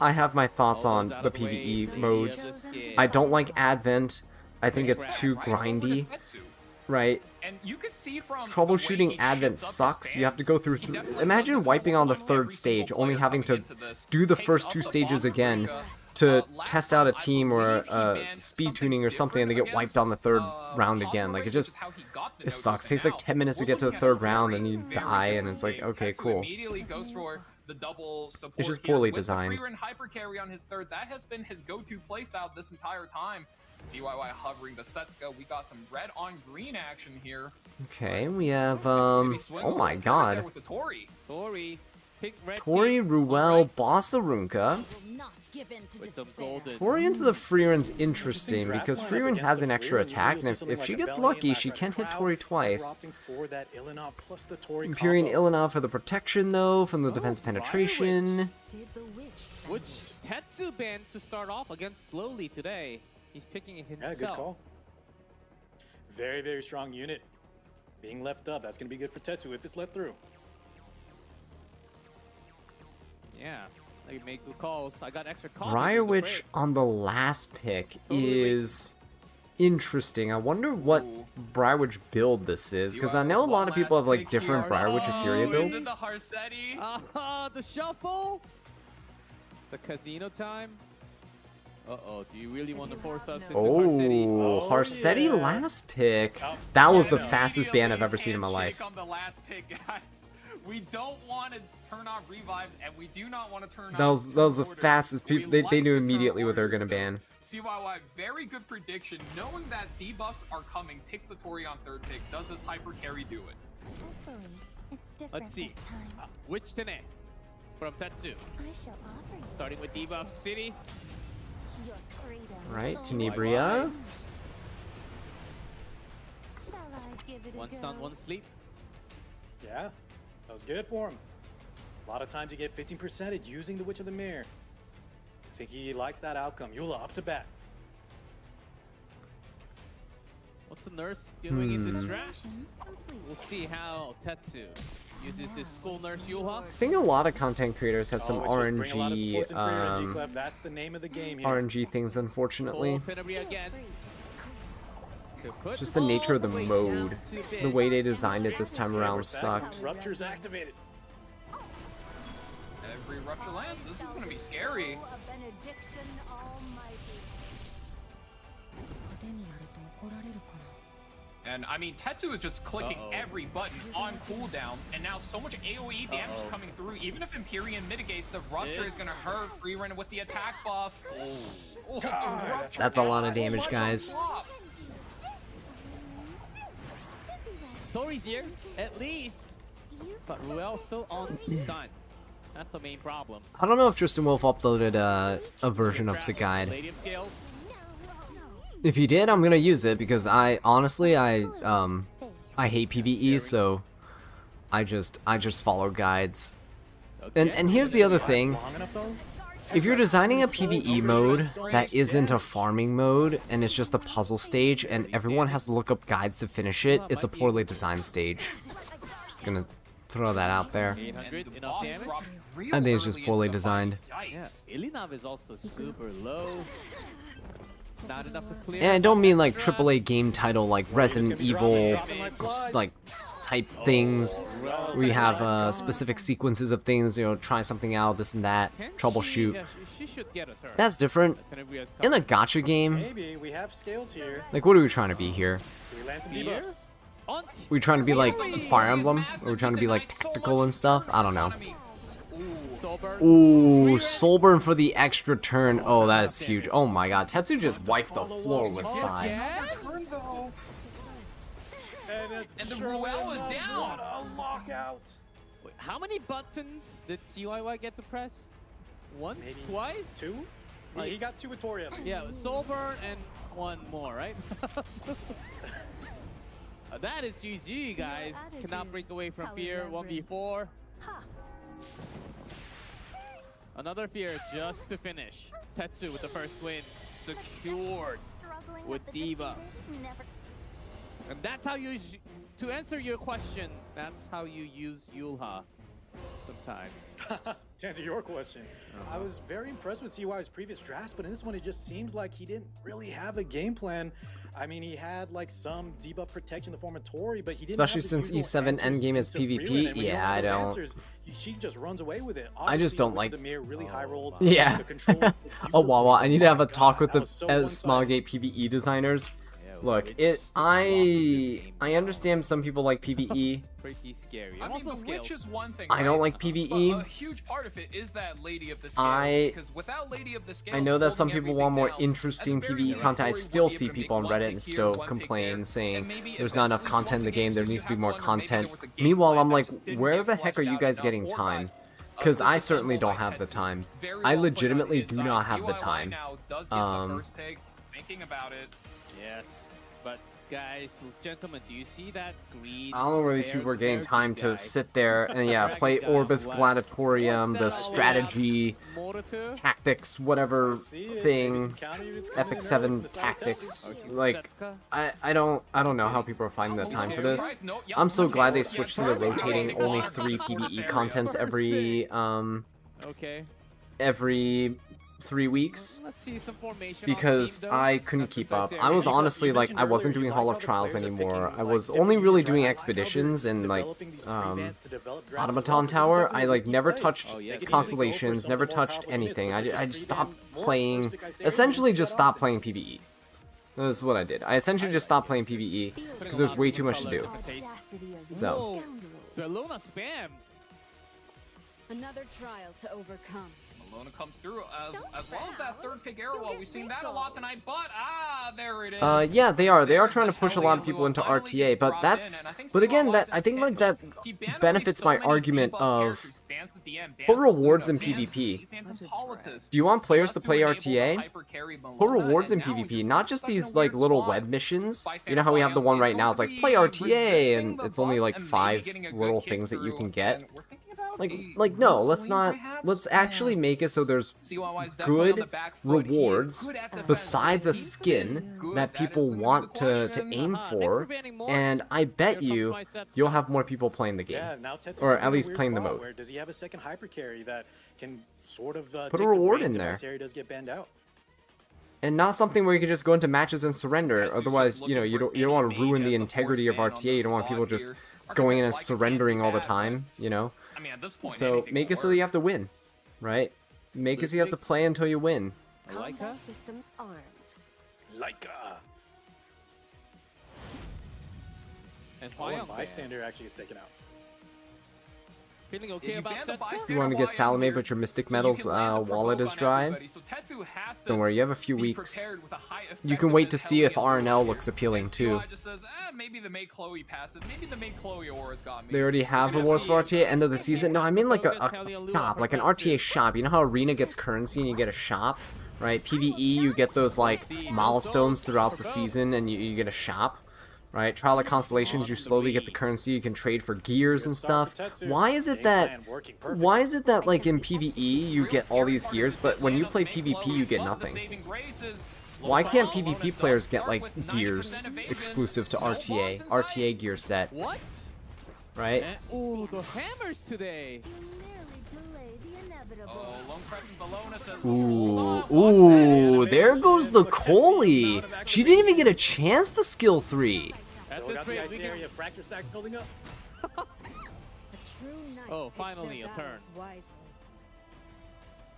have my thoughts on the PvE modes. I don't like Advent. I think it's too grindy, right? And you can see from Troubleshooting Advent sucks. You have to go through. Imagine wiping on the 3rd stage, only having to do the first 2 stages again to test out a team or a speed tuning or something, and they get wiped on the 3rd round again. Like it sucks. It takes like 10 minutes to get to the 3rd round, and you die, and it's like, okay, cool. It's just poorly designed. Hyper carry on his 3rd. That has been his go-to playstyle this entire time. CYY hovering the Setsuka. We got some red on green action here. Okay, we have oh my god. Tori, Ruel, Bossarunka. with some golden. Tori into the Freeren's interesting because Freeren has an extra attack, and if she gets lucky, she can hit Tori twice. Empyrean Illinov for the protection, though, from the defense penetration. Which Tetsu banned to start off against slowly today. He's picking it himself. Yeah, good call. Very, very strong unit. Being left up, that's going to be good for Tetsu if it's let through. Yeah, I make good calls. I got extra calls. Briarwitch on the last pick is interesting. I wonder what Briarwitch build this is, because I know a lot of people have like different Briarwitch Assyria builds. The shuffle, the casino time. Uh-oh, do you really want to force us into Harsetti? Oh, Harsetti last pick. That was the fastest ban I've ever seen in my life. On the last pick, guys. We don't want to turn on revives, and we do not want to turn that was the fastest people. They knew immediately what they were gonna ban. CYY, very good prediction. Knowing that debuffs are coming, picks the Tori on 3rd pick. Does this hyper carry do it? Hopefully, it's different Let's see. this time. Which Tene from Tetsu? I shall offer you Starting with debuff City. your freedom. Right, Tenebria. Shall I give it a One go? stun, one sleep. Yeah, that was good for him. A lot of times you get 15% using the Witch of the Mirror. I think he likes that outcome. Eula up to bat. What's the nurse doing in this draft? Preparations complete. We'll see how Tetsu uses this school nurse Yuha. I think a lot of content creators have some Always just bring a lot of RNG, supports in free RNG, Clef. That's the name of the game here. RNG things, unfortunately. Pull Tenebria again. To put Just the nature of the all way mode. down to The way this. they designed it this time around sucked. Rupture's activated. Every rupture lands. This is going to be scary. A benediction almighty. And I mean, Tetsu is just clicking every button on cooldown, and now so much AoE damage is coming through. Even if Empyrean mitigates, the rupture is going to hurt Freerun with the attack buff. Oh, the Rupture That's a lot of adds so damage, much guys. on top. Tori's here, at least. But Ruel's still on stun. That's the main problem. I don't know if Tristan Wolf uploaded a version of the guide. Palladium scales. If he did, I'm gonna use it because I honestly I hate PvE, so I just follow guides. And here's the other thing. Long enough though? If you're designing a PvE mode that isn't a farming mode and it's just a puzzle stage and everyone has to look up guides to finish it, it's a poorly designed stage. Just gonna throw that out there. 800, And the enough boss damage. dropped real I think it's just early poorly into the designed. fight. Yeah, Yikes. Illinov is also super low. Not enough to clear. And I don't mean like Extra. AAA game title like Resident Evil like type things where you have specific sequences of things, you know, try something out, this and that, Can troubleshoot. She, she should get a turn. That's different. Tenebria's In a coming. gacha game, Maybe we have scales here. like what are we trying to be here? Do we land some Here? debuffs? On We trying to be like Fire Emblem? Or we trying to be like tactical and stuff? I don't know. Soulburn. Ooh, Soulburn for the extra turn. Oh, that is huge. Oh my god, Tetsu just wiped the floor with Sai. Yeah? And the Ruel is down. What a lockout! Wait, how many buttons did CYY get to press? Once? Maybe Twice? Two? He got two with Tori at least. Yeah, Soulburn and one more, right? That is GG, guys. Cannot break away from fear. 1v4. Another fear just to finish. Tetsu with the first win. Secured with Diva. And that's how you, to answer your question, that's how you use Yulha sometimes. To answer your question, I was very impressed with CY's previous drafts, but in this one it just seems like he didn't really have a game plan. I mean, he had like some debuff protection in the form of Tori, but he didn't Especially have the since usual E7 answers endgame is into Freeland, PvP. and when you Yeah, I have those don't. answers, she just runs away with it. I just don't like- the mirror really high rolled. Yeah. The control, Oh, Wawa, I need to have a talk with that the was so one-sided. Smallgate PvE designers. Yeah, Look, it's I understand some people like PvE. pretty scary. I mean, Also the witch scales. is one thing. I don't right? like But a PvE. huge part of it is that Lady of the Scales. I- Because without Lady of the Scales, I know that some holding people want more everything down, interesting at the very PvE least, content. I Tori still would be see able to make people on one Reddit pick and here, Stove one pick complain, there, saying and maybe there's not enough eventually content in the swap game, there so needs you to be have more one where maybe there content. was a game Meanwhile, plan I'm that like, just didn't where get the heck are fleshed you out guys enough, getting or time? by, Because I this certainly assemble don't by have the Tetsu. time. Very I well put on legitimately his do side. not have the CYY time. now does get the first pick, thinking about it. Yes. But guys, gentlemen, do you see that greed? I don't know where these people are getting time to sit there and yeah, play Orbis Gladiatorium, the strategy, tactics, whatever thing, Epic 7 tactics. Like, I don't know how people are finding the time for this. I'm so glad they switched to the rotating only 3 PvE contents every Okay. every 3 weeks. Let's see some formation. Because I couldn't keep up. I was honestly like, I wasn't doing Hall of Trials anymore. I was only really doing expeditions and like Automaton Tower. I like never touched Constellations, never touched anything. I just stopped playing, essentially just stopped playing PvE. This is what I did. I essentially just stopped playing PvE because there's way too much to do. So, Bellona spammed. Another trial to overcome. Malona comes through, as well as that third pick arrow wall. We've seen that a lot tonight, but there it is. yeah, they are. They are trying to push a lot of people into RTA, but that's, but again, that I think like that benefits my argument of put rewards in PvP. Do you want players to play RTA? Put rewards in PvP, not just these like little web missions. You know how we have the one right now, it's like play RTA and it's only like 5 little things that you can get. Like no, let's actually make it so there's good rewards besides a skin that people want to aim for, and I bet you'll have more people playing the game. Yeah, now Tetsu's Or in at a least weird playing the spot mode. where does he have a second hyper carry that can sort of Put a reward in there. This area does get banned out. And not something where you can just go into matches and surrender. Otherwise, you know, you don't want to ruin the integrity of RTA. You don't want people just going in and surrendering all the time, you know? I mean, at this point, So make it so that you have to win, right? Make it so you have to play until you win. Combat systems armed. Leica! And Oh, and Hwayong bystander actually gets taken out. feeling okay You about banned the Setsuka? bystander You want to get Hwayong Salome, here, but your Mystic so you Metals can land the wallet provoke is on dry? everybody. So Tetsu has to Don't worry, you have a few be weeks. prepared with a high You can wait to effectiveness see if Hellion RNL here. looks appealing And too. CY just says, maybe the May Chloe passive, maybe the May Chloe aura's got me. They already have rewards for RTA end of the season? No, I mean like a shop, like an RTA shop. You know how Arena gets currency and you get a shop? Right? PvE, you get those like milestones throughout the season and you get a shop. Right? Trial of Constellations, you slowly get the currency, you can trade for gears and stuff. Why is it that like in PvE you get all these gears, but when you play PvP you get nothing? Why can't PvP players get like gears exclusive to RTA? RTA gear set, What? right? Ooh, the hammers today. You nearly delayed the Oh, Lone Crescent Bellona says, Ooh, there goes the Coley. She didn't even get a chance to skill 3. At Still this got the rate, ice we can... area. Fracture stacks building up. A true knight Oh, picks finally their a turn. battles wisely.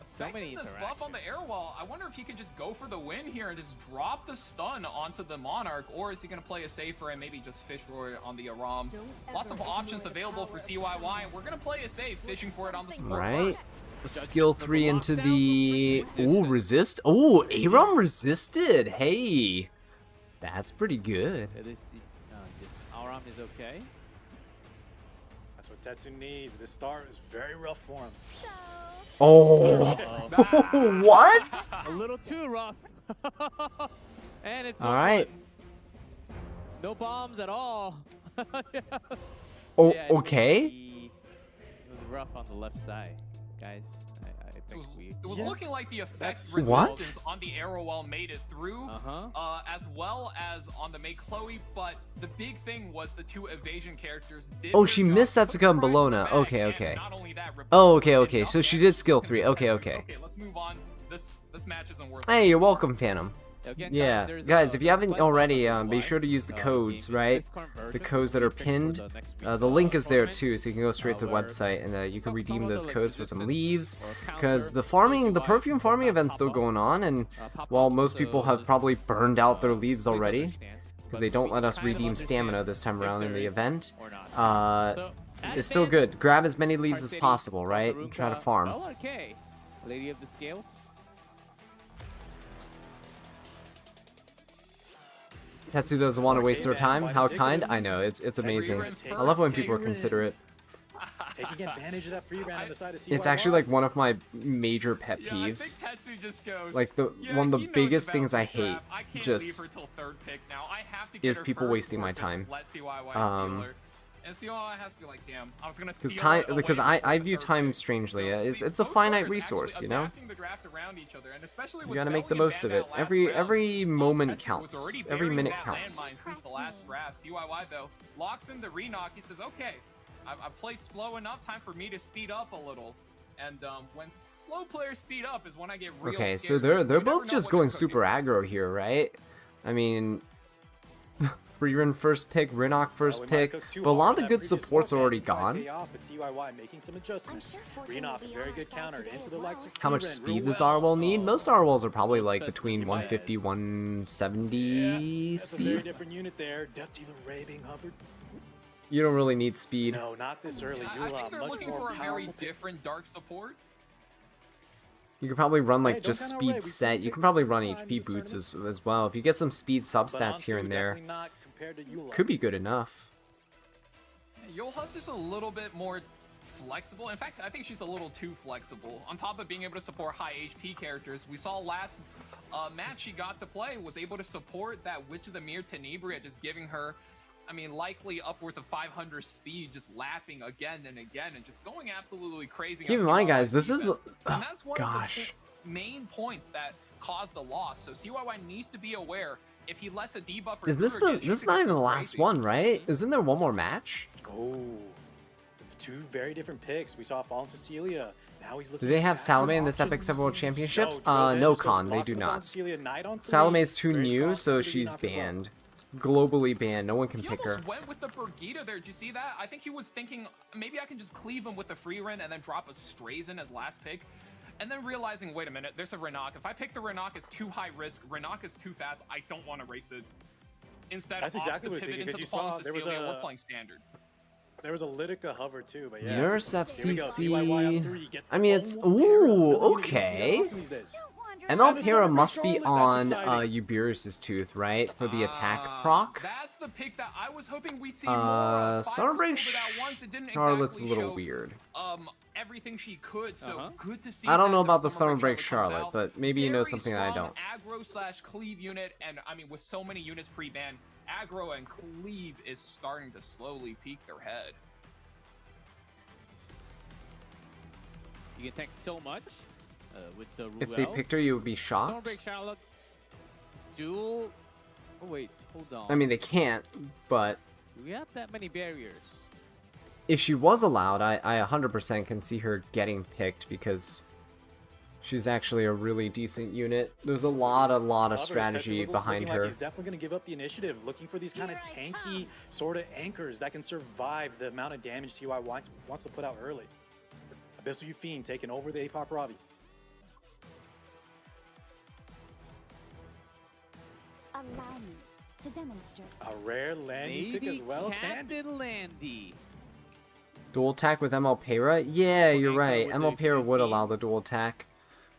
So many this buff on the air wall, I wonder if he can just go for the win here and just drop the stun onto the Monarch, or is he going to play a safer and maybe just fish for it on the Aram? Don't Lots of ever options ignore the available for power of CYY, and we're going to play a safe, fishing for it on the support Right? first. Skill 3 into the... Ooh, resist. Ooh, Aram resisted. Hey. That's pretty good. At least this Aram is okay. That's what Tetsu needs. This start is very rough for him. Oh. What? A little too rough. And it's All right. no bombs at all. Oh, Yeah, okay. It was rough on the left side, guys. I think we... It was Yeah. looking like the effect That's- What? resistance on the arrow wall made it through, as well as on the May Chloe, but the big thing was the two evasion characters did Oh, their she job, missed put Satsuka and the price Bellona. back, Okay, and okay. not only that, Oh, okay, rebutted okay. enough So she damage did skill to 3. convince Okay, Tetsu, okay. Okay, let's move on. This match isn't worth Hey, it. you're welcome, Phantom. Again, Yeah, there's guys, a if you haven't slight already, bump on be the sure to use the game codes, in right? this current The version, codes that are we fixed for pinned. the next week, The link is there tournament, too, so you can go straight to the where website and you can some redeem of the, those like, codes for some resistance leaves. or Because counter the farming, the CYY perfume does farming not event's pop still up. going on, and Pop while up, most so people have just, probably burned out their leaves please already, understand. because But they don't we let us kind of redeem understand stamina this time if around in there the is event, or not. So, at it's still advance, good. Grab as many leaves as City, possible, right? Barcelona, Try to farm. LRK, Lady of the Scales. Tetsu doesn't want to waste their man, time. why How the kind? diggity? I know, it's amazing. Free run I love when first, people are free run. considerate. Taking advantage of that free ran on the side of CYY. It's actually like one of my major pet Yeah, I peeves. think Tetsu just goes, Like yeah, one of he the knows biggest about things I this hate, draft. I can't leave just her till third pick now. I have to is get her people first wasting or my just time. Let CYY steal her. And CYY has to be like, damn, I was gonna steal time, it because away I from the view third time pick. strangely. So, It's see, a both finite players resource, actually you know. adapting the draft around each other, and especially You with gotta make the Belly and most of Ban it. Ban last Every round, moment Tetsu was already counts. Every burying minute that counts. landmine since the last draft. CYY though locks in the re-knock. He says, okay, I've played slow enough. Time for me to speed up a little. And when slow players speed up is when I get real Okay, scared. so because they're you never both know just what going they're cooking. super aggro here, right? I mean, Freerun first pick, Rinok first we might pick, cook too but a hard lot on of the that good previous support's smoke already and it might gone. pay off, but CYY making some adjustments. Renoff, very good counter into the likes of How much Freerun, speed does Ruel. Arwell need? Most Arwells are probably Just like best between of 150, size. 170 That's a very speed. different unit there. Death Dealer Ray being hovered. You don't really need speed. No, not this early. I Yula, think they're much looking more for a very powerful pick. different dark support. You could probably run like Hey, don't just count out speed Ray. We've set. seen You Pick can probably a run few times HP this boots tournament. as well. If you get some speed But substats on here two, and there, definitely not compared to Yula. could be good enough. Yulha's just a little bit more flexible. In fact, I think she's a little too flexible. On top of being able to support high HP characters, we saw last match she got to play was able to support that Witch of the Mere Tenebria, just giving her, I mean, likely upwards of 500 speed, just lapping again and again and just going absolutely crazy. Keep on in mind, CYY's guys, this is defense. And that's one of gosh. the main points that caused the loss. So CYY needs to be aware. If he lets a debuff Is this recruit the again, she this is could not go even the last crazy. one, right? Isn't there one more match? Oh, two very different picks. We saw Fallen Cecilia. Now he's looking. Do they have at faster Salome in this Epic options. 7 World Championships? No, No, Jose Con, just they locks do in Fallen not. Cecilia, Knight on three. Salome's too Very new, strong so sensitivity she's knock as well. banned. Globally banned. No one can He pick almost her. went with the Brigida there. Did you see that? I think he was thinking maybe I can just cleave him with the free run and then drop a Strazen as last pick. And then realizing, wait a minute, there's a Renok. If I pick the Renok, it's too high risk. Renok is too fast. I don't want to race it. Instead, That's opts exactly to what I was pivot thinking, into 'cause the you Fallen saw there was Cecilia. We're a- playing standard. There was a Litica hover too, but yeah. Nurse Here we go, CYY on FCC. three, gets I mean, the it's one pair of ooh, Billy. You don't see that okay. often these days. ML Para Summer must be Charlotte, on that's exciting. Ubirus' tooth, right? For the attack proc. That's the pick that I was hoping we'd see more of. Summer Fires Break pulled it out once. It didn't Charlotte's a exactly little show, weird. Everything she could, so good to see. I don't that know about the Summer Summer Break comes Charlotte, out. but maybe you know Very something that I strong don't. Aggro / cleave unit, and I mean, with so many units pre-banned, aggro and cleave is starting to slowly peek their head. You can tank so much with the Ruel. If they picked her, you would be Summer shocked. Break Charlotte. Duel. Oh wait, hold on. I mean, they can't, but do we have that many barriers? if she was allowed, I 100% can see her getting picked because She's actually a really decent unit. There's a lot of However, strategy Spectre behind looking her. Like he's definitely going to give up the initiative, looking for these kind of tanky sort of anchors that can survive the amount of damage TY wants to put out early. Abyssal Fiend taking over the APOP Robbie. Allow me to demonstrate. A rare Landy pick Maybe as well. Captain Landy. Dual attack with ML Pera? Yeah, you're Okay, right. with ML the Pera would 15. allow the dual attack.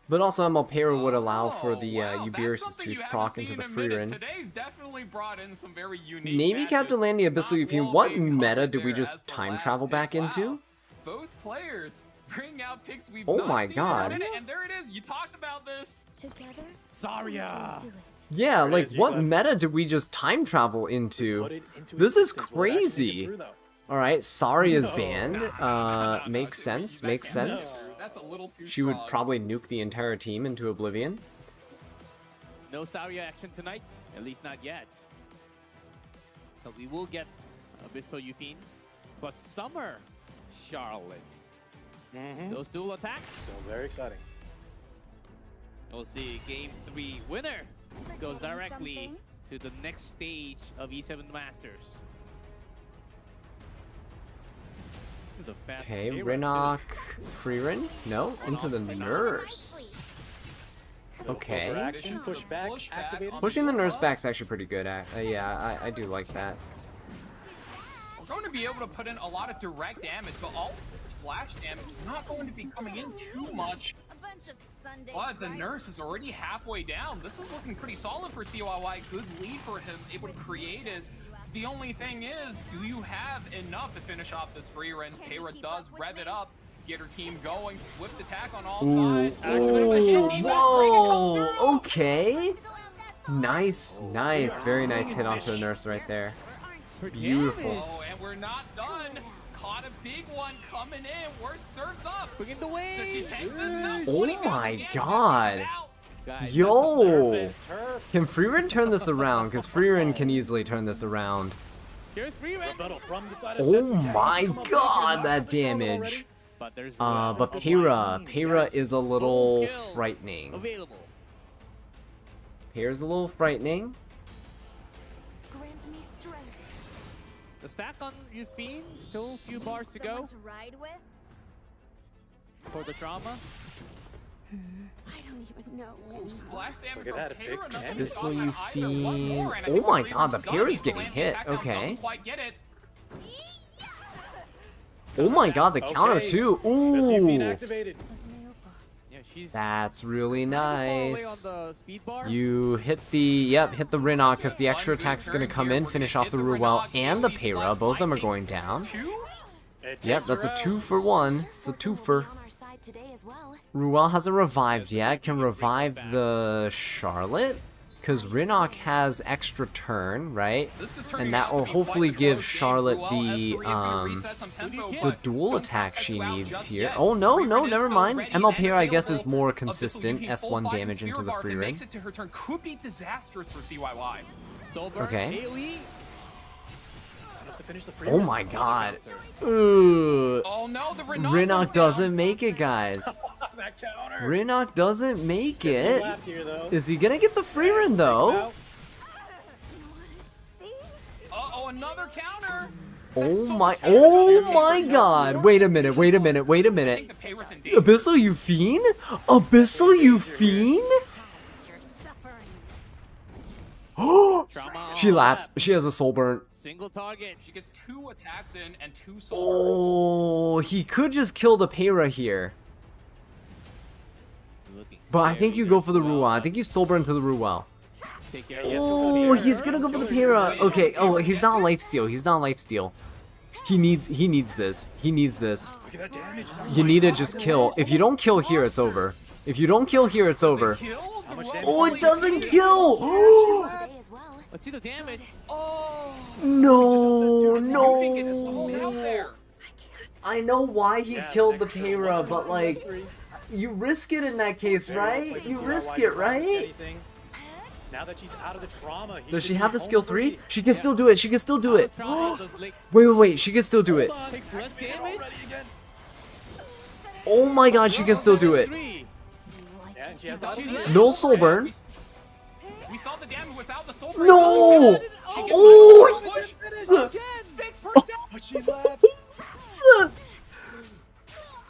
But also ML Pera would allow for Oh, the wow, that's Ubirus' something Tooth you haven't proc seen into the in a free minute. run. Today's definitely brought in some very unique Maybe matches. Captain Landy Abyssal Not Fiend. What wallpaper meta did we there just as the time last travel pick. back Wow. into? Both players bring out picks we've Oh not my seen God. in a minute, and there it is. You talked about this. Together, Saria. do it. Yeah, There it like is, what G-Clef. meta did we just time travel into? Put it into This is existence. Will it actually make it crazy. through, though? Alright, Saria's No. banned. No, Makes dude, sense, that makes can't be sense. true. That's a little too She would strong. probably nuke the entire team into oblivion. No Saria action tonight, at least not yet. But we will get Abyssal Euthine plus Summer Charlotte. Those dual attacks. Still very exciting. We'll see game 3 winner goes Forgetting directly something? to the next stage of E7 Masters. This is the fast Okay, A run, too. Rinnock, Freerin? No, into the nurse. Okay. Overaction, push back, Push back activated. on Pushing the nurse dual. back's actually pretty good. Yeah, I do like that. We're going to be able to put in a lot of direct damage, but all splash damage is not going to be coming in too much. A bunch of Sunday. But the nurse is already halfway down. This is looking pretty solid for CYY. Good lead for him, able to create it. The only thing is, do you have enough to finish off this free run? Kara does rev it up, get her team going. Swift attack on all sides. Activate the shield, even Whoa, okay. Nice, nice. Very nice hit onto the nurse right there. Beautiful. Oh, and we're not done. Caught a big one coming in. We're surfs up. Bringing the Does she wave. take this now? Oh 20,000 my again. God. She's out. Guys, Yo! Turf. Can Freerin turn this around? Because Freerin can easily turn this around. here's free run. Rebuttal from the side of Oh Tetsu. my Come on, God, Baker, that knock the Charlotte damage. already. But there's But That's Pera is a little Full skills frightening. available. Pera's a little frightening. Grant me strength. The stack on Euthine, still a few bars to Someone go to ride with? for the trauma. I don't even know. Ooh, splash damage Look at that, from Pera, fixed nothing damage. This to will stop you that either. One feed. more, and I Oh think my Freeman's God, the done. Pera's He's getting landing hit. attack down, Okay. doesn't quite get it. Oh my God, the counter Okay. too. Abyssal Fiend Ooh, activated. Yeah, she's that's really nice. on the speed bar. You hit the hit the Rinnock because the extra attack's gonna come in, finish off the Ruel and the Pera. Both of them are going down. Two? It Yep, takes that's her a out. 2-for-1. It's a twofer. On our side today as well. Ruel hasn't revived yet. Can revive the Charlotte because Rinnock has extra turn, right? This is turning And that out will to be hopefully quite a give close game. Charlotte Ruel, the S3 is gonna reset some tempo, the but dual don't attack press she out needs just here. yet. Oh no, Freeman no, is never still mind. ready ML and Pera I guess is available. more Abyssal consistent. Euthine S1 full fight damage spear into the bar. If free it ring. makes it to her turn, could be disastrous for CYY. Sober, Okay. AoE. Enough to finish the free Oh run. my God. Ooh. Oh no, the Rinnock Rinnock goes doesn't down. make it, guys. That counter. Rinnock doesn't make Gets it. left here, though. Is he gonna get the free run though? Out. Uh-oh, another counter. Oh my God. Wait a minute, wait a minute, wait a I minute. think the Pera's in danger. Abyssal Euthine? Abyssal Euthine? You're suffering. Oh, Trauma she on laps. that. She has a soul burn. Single target. She gets 2 attacks in and 2 soul burns. Oh, he could just kill the Pera here. Looking But I think scary you go for the there, Ruel. I think you soul burn to the Ruel. Take care. Oh, he's gonna go for the Pera. Okay. Oh, he's not lifesteal. He's not lifesteal. He needs this. He needs this. Look at that damage. You need to just kill. If you don't kill here, it's over. If you don't kill here, it's over. Kill? How much Ruel damage? Oh, only it doesn't takes- kill. Today as well. Let's see the damage. Oh, No, you can get stalled out no. there. I know why he Yeah, killed the extra Pera, one but from like, S3. you risk it in that case, Very well right? played You from risk CYY, it, doesn't risk right? anything. Now that she's out of the trauma, he Does should she be have the home skill 3? free. She can still do it. She can still do it. Trauma does like Wait. She can still do it. takes less damage. Already again. Oh my God, she can still do it. Three. and she has the She auto does. cleave. No soul burn. We saw the damage without the soul burn. No! She gets Oh, the push. Again! 6%! But she left.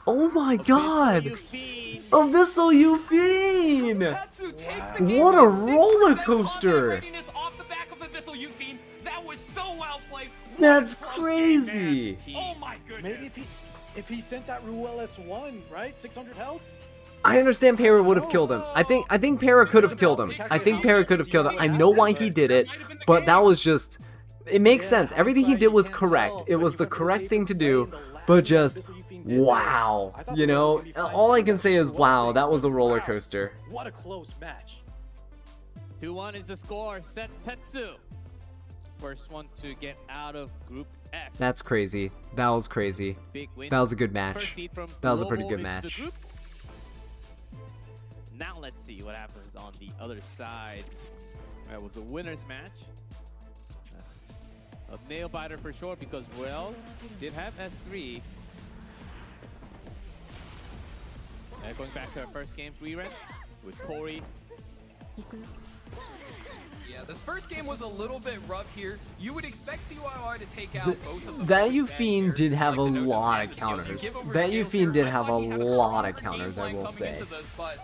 Oh my god! You fiend. Abyssal you fiend! Tetsu takes the game What a with 6% roller combat coaster! readiness off the back of Abyssal Yufine. That was so well played. What That's a close game, crazy! man. Oh my goodness. Maybe if he sent that Rue LS1, right? 600 health? I understand Para would have killed him. I think Para could have killed him. I think Para could have killed him. I know why he did it, but that was just... It makes sense. Everything he did was correct. It was the correct thing to do, but just... Wow. You know, all I can say is wow, that was a roller coaster. What a close match. 2-1 is the score. Set Tetsu. First one to get out of Group F. That's crazy. That was crazy. Big win. That was a good First match. seed from That was a pretty global good into the match. group. Now let's see what happens on the other side. That was a winner's match. A nail biter for sure because Royale did have S3. Going back to our first game, Freerun with Corey. Yeah, this first game was a little bit rough here. You would expect CYR to take out both of the That first Euphine bad did here, have a like the no lot defense of skills. You counters. give over That skills Euphine here. did I have a thought he had lot of stronger counters, I game will plan say. coming into this, but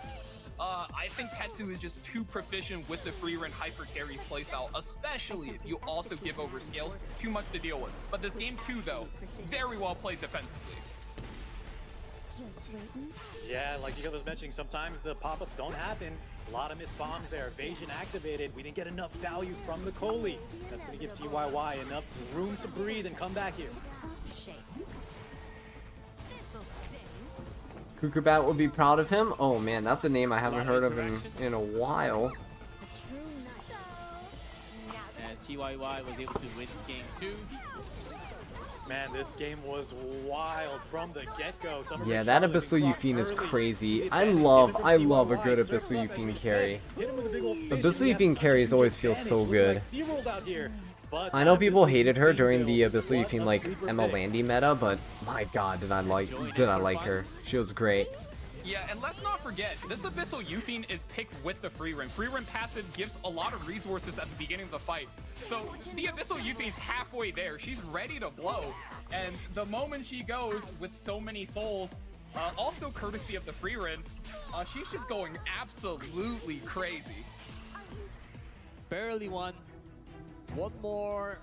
I think Tetsu is just too proficient with the free run hyper carry playstyle, especially if you also give over scales. Too much to deal with. But this game too, though, very well played defensively. Yeah, like Giga was mentioning, sometimes the pop-ups don't happen. A lot of missed bombs there. Evasion activated. We didn't get enough value from the Coley. That's going to give CYY enough room to breathe and come back here. Kukubat would be proud of him. Oh man, that's a name I haven't heard of in a while. And CYY was able to win game 2. Man, this game was wild from the get-go. Yeah, that Abyssal Euphine is crazy. I love a good Abyssal Euphine carry. Abyssal Euphine carries always feel so good. I know people hated her during the Abyssal Euphine like Emma Landy meta, but my god, did I like her. She was great. Yeah, and let's not forget, this Abyssal Euphine is picked with the free run. Free run passive gives a lot of resources at the beginning of the fight. So the Abyssal Euphine's halfway there. She's ready to blow. And the moment she goes with so many souls, also courtesy of the free run, she's just going absolutely crazy. Barely won. One more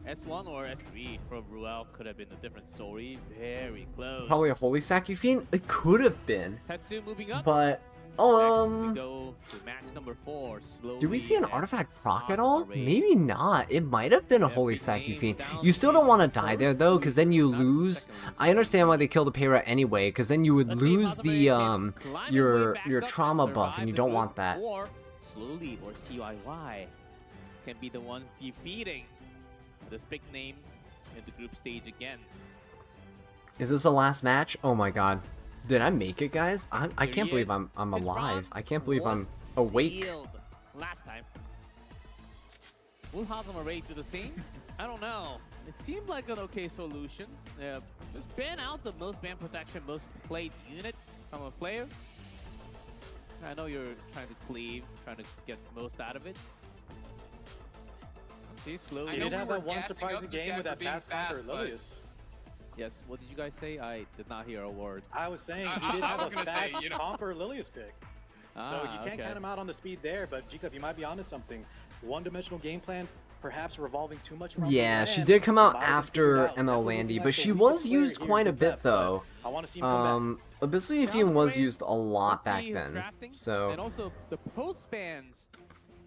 S1 or S3 from Ruel could have been a different story. Very close. Probably a Holy Sack Euphine? It could have been. Tetsu moving up. But, Next we go to match number 4. Slowly do we see an and artifact proc at Awesome all? array. Maybe not. It might have been a Holy Sack Euphine. You still don't want to die there though, because then you lose. I understand why they killed the Para anyway, because then you would Let's see if lose Awesome the Array can climb his way your back up trauma and buff, survive and you the don't group, want that. Or Slowly or CYY can be the ones defeating this big name in the group stage again. Is this the last match? Oh my god. Did I make it, guys? I There can't he believe is. I'm His alive. round I can't believe I'm was awake. sealed last time. Will Hazama Ray do the same? I don't know. It seemed like an okay solution. Just ban out the most ban protection, most played unit from a player. I know you're trying to cleave, trying to get the most out of it. See, slowly. He know did we have were that one gassing surprising up this game guy with for that being pass counter fast, but- Lilius. Yes, what did you guys say? I did not hear a word. I was saying I- he did I have was a gonna say, fast you know. comp for Lilius pick. So you can't count him out on the speed there, but G-Cup, you might be onto something. One-dimensional game plan, perhaps revolving too much around Yeah, the she land. did come out Might have been after figured out. ML Definitely Landy, looking but like she the was weakest player used here quite a in bit Group F, but though. I want to see him come back. Abyssal Euphine was used a lot back then, And so also the post bans.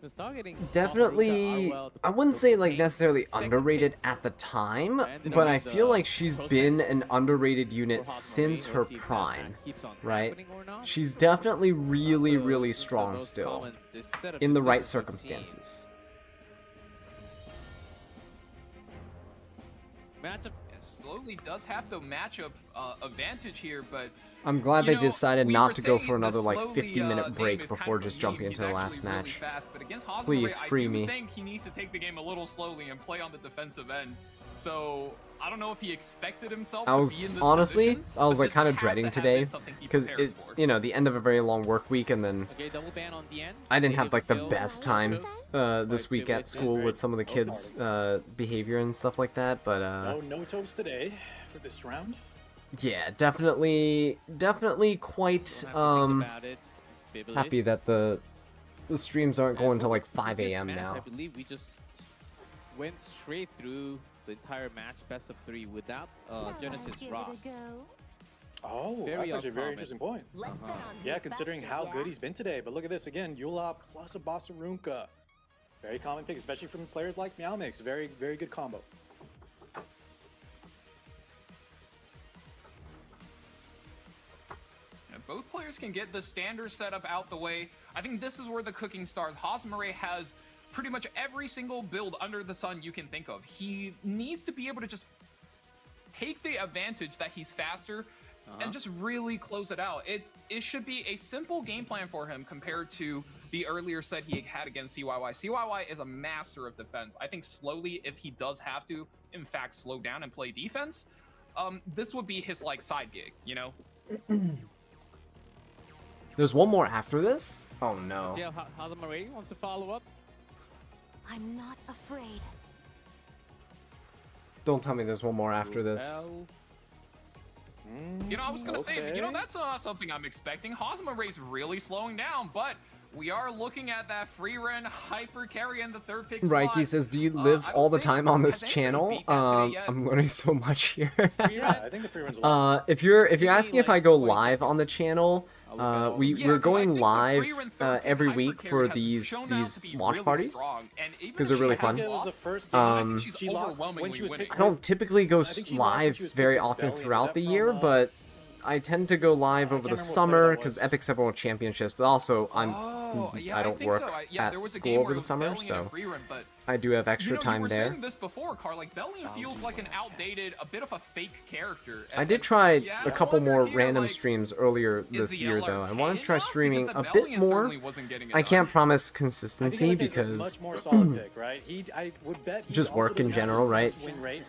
Was targeting definitely, I wouldn't say like necessarily underrated at the time, but I feel like she's been an underrated unit since her prime, right? She's definitely really, really strong still, in the right circumstances. Matchup. Slowly does have the matchup advantage here, but I'm glad they you know, decided we not were to go saying for another the like Slowly, 50-minute name break is before kind of just a jumping meme. into the He's last actually really match. fast, but against Please, Hazama Ray, free I do me. think he needs to take the game a little slowly and play on the defensive end. So I don't know if he expected himself I was to be in this honestly, position, I was but like this kind of has to dreading have today been something he because prepares it's, for. you know, the end of a very long work week, and then Okay, double ban on the end. I didn't They have hit like the skills. best time this week at school with some of the kids' behavior and stuff like that. But No toast today for this round. yeah, definitely quite happy that the streams aren't going to like 5 a.m. now. I believe we just went straight through the entire match, best of 3, without Genesis Ross. Oh, Very that's actually a very uncommon. interesting point. Let's bet on Yeah, who's considering faster, how yeah? good he's been today. But look at this again, Yula plus a Bossa Runka. Very common pick, especially from players like Meowmix. Very, very good combo. If both players can get the standard setup out the way, I think this is where the cooking stars. Hosmare has pretty much every single build under the sun you can think of. He needs to be able to just take the advantage that he's faster and just really close it out. It should be a simple game plan for him compared to the earlier set he had against CYY. CYY is a master of defense. I think slowly, if he does have to, in fact, slow down and play defense, this would be his like side gig, you know? There's one more after this? Oh no. See how Hazamare wants to follow up. I'm not afraid. Don't tell me there's one more after this. Well, You know, I was gonna say, you know, Okay. that's not something I'm expecting. Hosmare's really slowing down, but we are looking at that free run hyper carry in the third pick slot. Raiki says, do you live I don't all the think- time on this has anyone channel? beat that today yet? I'm learning so much here. Yeah, I think the free runs lost. If you're asking if I go we're going live every week for these watch parties because they're really fun. It was the first Um, game she lost when she was picked. I don't typically go think she lost when live she was very picked often Belly. Was throughout that the from, year, but I tend to go live over the can't remember what player summer that because was. Epic's have World Championships, but also Oh, yeah, I don't think work so. Yeah, there at was a school game over where it the was summer, Bellion and so free run, but I do have extra you know, time you were there. saying this before, Carl. Like Bellion feels like an outdated, a bit of a fake character. I And- did try yeah, a couple wonder more here, random like, streams earlier is this the year, LR though. I wanted to paying try enough? streaming Because a the bit Bellion more. certainly wasn't getting it I done. can't promise I think consistency LFK is a because much more solid pick, right? I would bet he just also work in doesn't have general, the right? best win rate,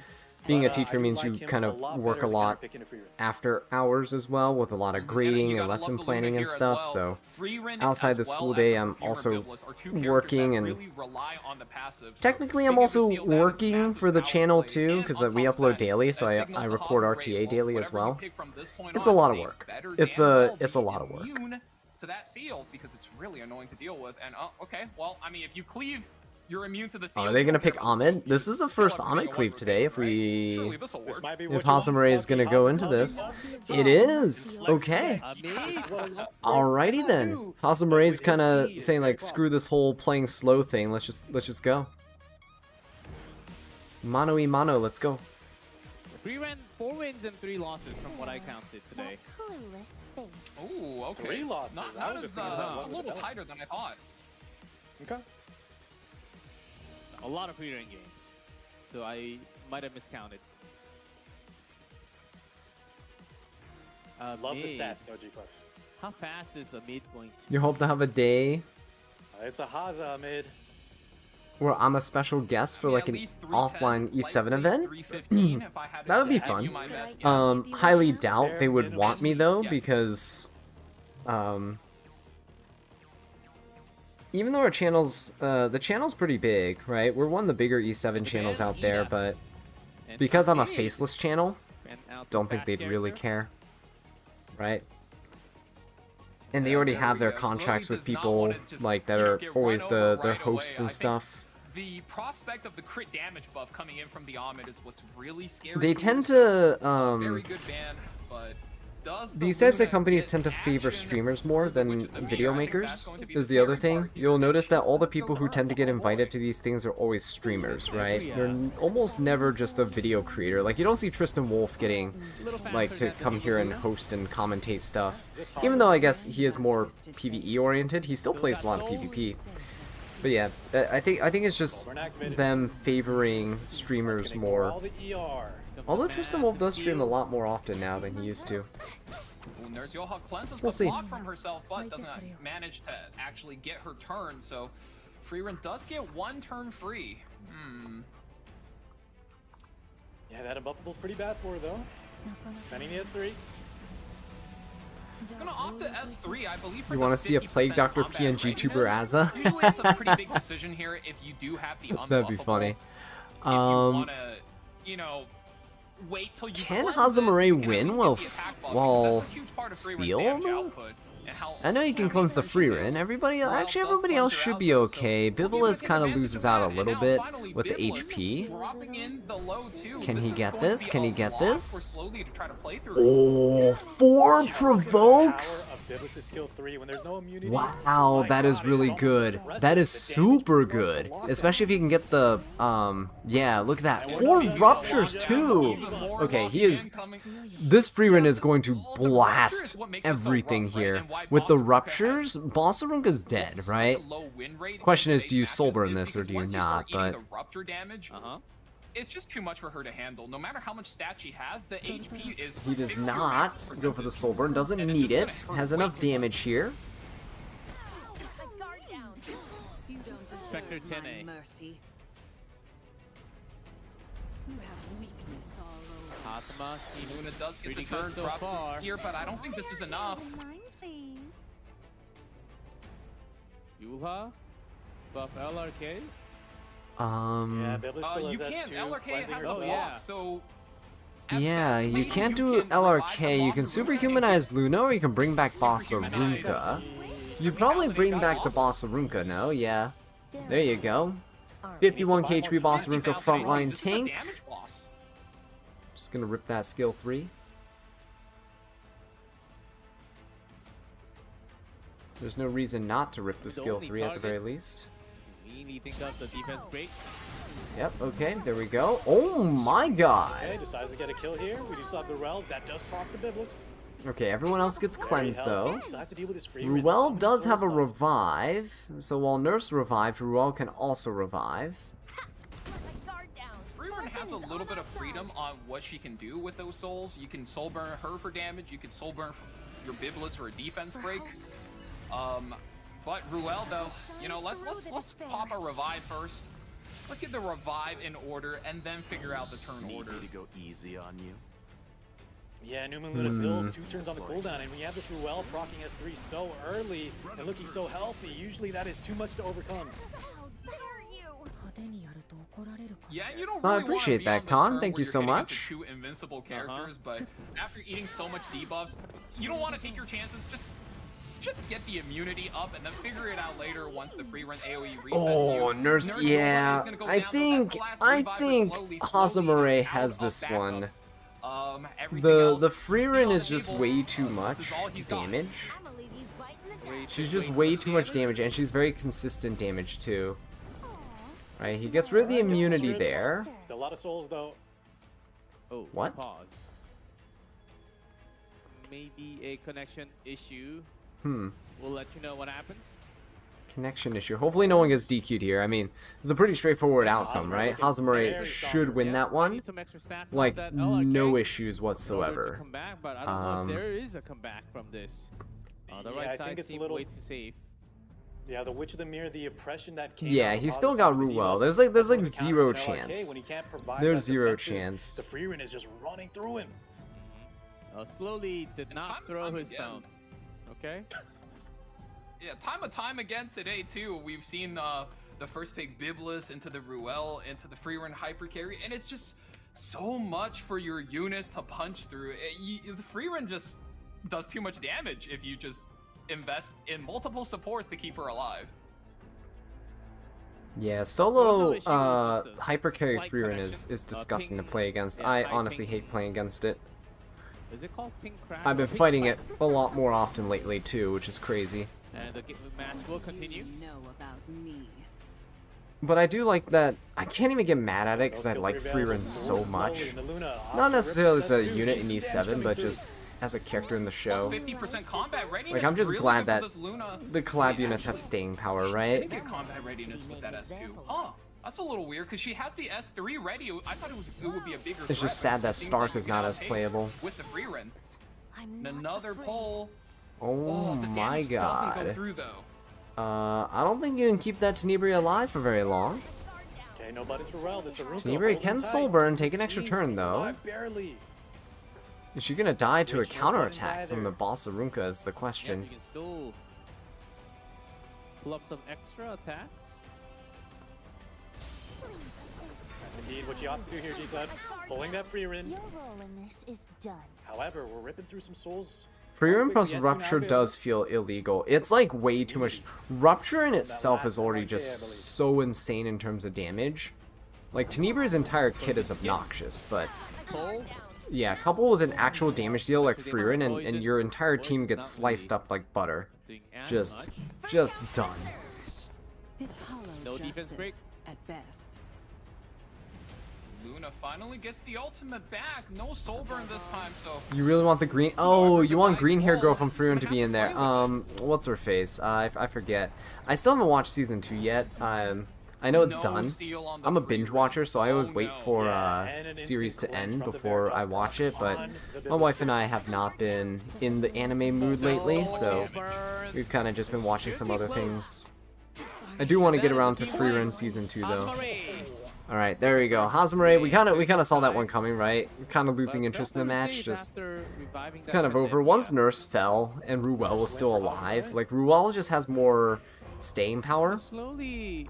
being a but, teacher I means like you him kind a of lot work better a as lot picking a free run. after hours as well with a lot of grading and gotta lesson love the planning Luna and here as stuff, well. so Free Ren outside as the well school as day, the I'm Fury also Biblis are two characters working that and really rely on the passive. So technically I'm being able to also seal that is working massive for the power channel play. too And because on we top of upload that, daily, that so signals I to record Hosmare, RTA well, daily as whatever you well. pick from this point It's a on, lot of they work. better It's damn a well it's a be lot of work. immune to that seal because it's really annoying to deal with. And okay, well, I mean, if you cleave, you're immune to the seal. Are they you gonna don't care pick about the Ahmed? seal. This You is a just kill first everything Ahmed in cleave one today. If rotation, right? Surely we this'll work. This might be if what you want, Hosmare is gonna Bucky. go Hosmare into this, Bucky. it is okay. Alrighty then. Hosmare's kind of saying like, screw this whole playing slow thing. Let's just go. Mano y mano, let's go. 4 wins and 3 losses from what I counted today. Clueless face. Ooh, okay. 3 losses. Not I as was thinking about it's a one little with tighter than I thought. Okay. A lot of free-run games, so I might have miscounted. Love the Mid. stats, though, G-Plus. How fast is a mid going to? You hope to have a day It's a Haza mid. where I'm a special guest for I mean, like at an least 310, offline E7 likely event. 315 if I had That would be to fun. give you my best guess. Highly doubt they would want me though, Yes. because even though our channel's the channel's pretty big, right? We're one of the bigger E7 channels out there, but And because I'm a Faye faceless channel, ran out the don't think fast they'd really character. care, right? And they Yeah, already there have we their go. contracts Slowly with does not people wanna just, like that you know, are get always run over their right hosts away. and I think stuff. The prospect of the crit damage buff coming in from the Ahmed is what's really scary. They for tend him. to Very good ban, but does the these types of Luna companies get tend to favor action streamers more which than is the video main? I think makers, that's going to be is the the other scary thing. part here. You'll notice that all the Let's go people who tend to Carl. get Oh, invited boy. to these things are always streamers, right? Yeah. They're almost never just a video creator. Like, you don't see Tristan Wolf getting, A little faster like, to than come the here and Luna. host and commentate stuff. Even though I guess he is more PvE oriented, he still plays a lot of PvP. But yeah, I think it's just them favoring streamers more. All the ER. Although Tristan Wolf does stream a lot more often now than he used to. Ooh, Nurse Yoha cleanses We'll the see. block from herself, but doesn't manage to actually get her turn. So Freerun does get 1 turn free. Yeah, that unbuffable's pretty bad for her though. Sending the S3. He's gonna opt to S3, I believe. For You want to see a Plague Doctor PNG tuber Azza? Usually it's a pretty big decision here if you do have the unbuffable. That'd be funny. If you wanna, you know, wait till you Can cleanse this, Hazamare you can at win least while get the attack buff, while because that's a huge part of Free Run's sealed? damage output, and how I know you can cleanse the free run. Everybody, actually, everybody else should be okay. Bibulus kind of loses out a little bit with the HP. Can he get this? Can he get this? Oh, 4 provokes? Wow, that is really good. That is super good. Especially if you can get the, yeah, look at that. 4 ruptures too. Okay, he is, this free run is going to blast everything here. With the ruptures, Boss Arunka's dead, right? Question is, do you soul burn this or do you not? But it's just too much for her to handle. No matter how much stat she has, the HP is. He does not go for the soul burn. Doesn't need it. Has enough damage here. Spectre 10A. Mercy. You have weakness all over. Asuma seems Luna does get the pretty turn, good so drops far. his gear, but I don't think this is enough. Mine, please. Yuha, buff LRK. Yeah, Biblis still You has can't. S2, LRK cleansing has a herself. block, so. at Yeah, best, you maybe can't do can revive LRK. the You can Boss Arunka superhumanize Luna, or you can bring back Boss Superhumanize. Arunka. You'd probably bring back the Boss Arunka, no? Yeah. There you go. 51 HP Boss Arunka frontline tank. Just gonna rip that skill 3. There's no reason not to rip the skill 3 at the very least. Really think of the defense break. Yep, okay, there we go. Oh my god! Okay, decides to get a kill here. We do still have the Rel. That does proc the Biblis. Okay, everyone else gets cleansed though. Still has to deal with his free rinse. Ruel So does many have a souls left. revive, so while Nurse revived, Ruel can also revive. Freerun has a little bit of freedom on what she can do with those souls. You can soul burn her for damage. You can soul burn your Biblis for a defense break. But Ruel though, you know, let's pop a revive first. Let's get the revive in order and then figure out the turn order. to go easy on you? Yeah, Newman Luna still 2 turns on the cooldown, and when you have this Ruel proccing S3 so early and looking so healthy, usually that is too much to overcome. Yeah, and you don't I really appreciate wanna that, be on this Khan. turn Thank where you you're so getting up much. to 2 invincible characters, but after eating so much debuffs, you don't want to take your chances. Just get the immunity up and then figure it out later once the free run AoE resets you. Oh, Nurse, yeah. I think Hazamare has this one. The free run is just way too much damage. She's just way too much damage, and she's very consistent damage too. Right, he gets rid of the immunity there. Still a lot of souls though. Oh, What? Pause. Maybe a connection issue. We'll let you know what happens. Connection issue. Hopefully no one gets DQ'd here. I mean, it's a pretty straightforward outcome, right? Hazamare should win that one. Need some extra stats on Like, that LRK no issues in order to whatsoever. come back, but I don't know if there is a comeback from this. The Yeah, right I side think it's a seemed little- way too safe. Yeah, the Witch of the Mirror, the oppression that came Yeah, out of he's still Haz's got side with the Ruel. debuffs, There's like the counters zero and LRK, chance. when he can't provide There's that zero defenses, chance. The free run is just running through him. Slowly did And not time throw and his again. stone. Okay? Yeah, time and time again today too. We've seen the first pick Biblis into the Ruel, into the free run hyper carry, and it's just so much for your units to punch through. The free run just does too much damage if you just invest in multiple supports to keep her alive. Yeah, solo issue, it's just a hyper carry slight free run connection. is disgusting to Ping play against. and I right honestly ping. hate playing against it. Is it called pink crack? I've or been pink fighting it spike? a lot more often lately too, which is crazy. And the match will continue. You know about me. But I do like that. I can't even get mad at it because I Skill like free free available runs from so Luna much. slowly, and the Luna opts Not to necessarily rip as a this S2, unit in decent damage E7, coming but through. just as a character in the Plus show. 50% combat readiness. Like, I'm just really glad good for that this Luna. the collab Wait, units have actually, staying power, she right? didn't get combat readiness with that S2. Huh. That's a little weird because she has the S3 ready. I thought it would be a bigger It's just threat, sad but that it seems Stark like you is can not as outpace playable. with the free run. I'm And not another afraid. pull. Oh the my damage doesn't go god. through though. I don't think you can keep that Tenebria alive for very long. Okay, Ain't no buttons for well. This Arunka Tenebri holding can tight. soul burn, take an It extra seems turn to though. survive barely. Is she gonna die to a Which no counterattack buttons from the either. boss Arunka is the Yeah, question. you can still pull up some extra attacks. That's indeed what she opts to do here, G-Cloud. Pulling that free run. Your role in this is done. However, we're ripping through some souls. Free Quite Run plus quickly. Rupture Yes, does feel illegal. It's like way too much. Rupture in itself last is already MRK, I just believe. so insane in terms of damage. Like, Tenebra's entire kit is obnoxious, but Pull. yeah, couple with an actual damage deal like Free Run, and your entire team gets sliced up like butter. Doing as Just, much. just done. It's hollow No defense justice break. at best. Luna finally gets the ultimate back. No soul burn this time, so You really want the green? Oh, you want green hair girl from Free Run to be in there. What's her face? I forget. I still haven't watched season 2 yet. I know it's no done. steal on the I'm a free binge run. watcher, so I always Oh, wait no. for Yeah, and an series to instant cleanse end from the before I Veritas watch it. But on the my wife and Biblical I have not been in the anime mood lately, so Burn. we've kind of just been watching some other things. I do want to get around to Free Run season 2 though. All right, there we go. Hazamare, we kind of saw that one coming, right? He's kind of losing interest in the match. Just it's kind of over. Once Nurse fell and Ruel was still alive, like Ruel just has more staying power Slowly,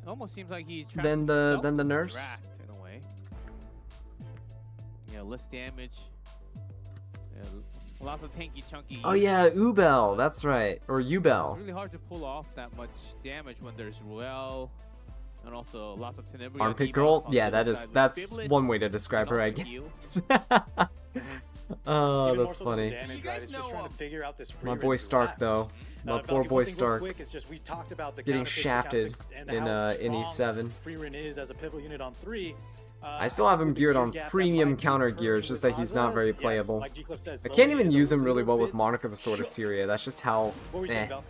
it almost seems like he's trapped than himself the in Nurse. draft, in a way. Yeah, less damage. Yeah, lots of tanky, chunky. Oh yeah, units. Ubel, that's right, or It's Ubel. really hard to pull off that much damage when there's Ruel, and also lots of Tenebria. Armpit debuff girl? on Yeah, the that other is side with that's Biblis, one way to describe and her, I also heal. guess. Even Oh, more that's so than the funny. damage, You right? guys It's just know, trying to figure out this free My run boy Stark draft. though, my I'll poor give boy one thing real Stark, quick, it's just we talked about the getting counterpicks, the shafted counterpicks, and in how E7. strong free run is as a pivotal unit on 3. I still have him with the geared gear on gap that premium might be counter occurring gear, it's just with that he's not Hanzo, very yes, playable. like G-Cliff said, I slowly can't even is a use him little really well with bit Monica the Sword of shook. Syria. That's just how What were you saying, Val?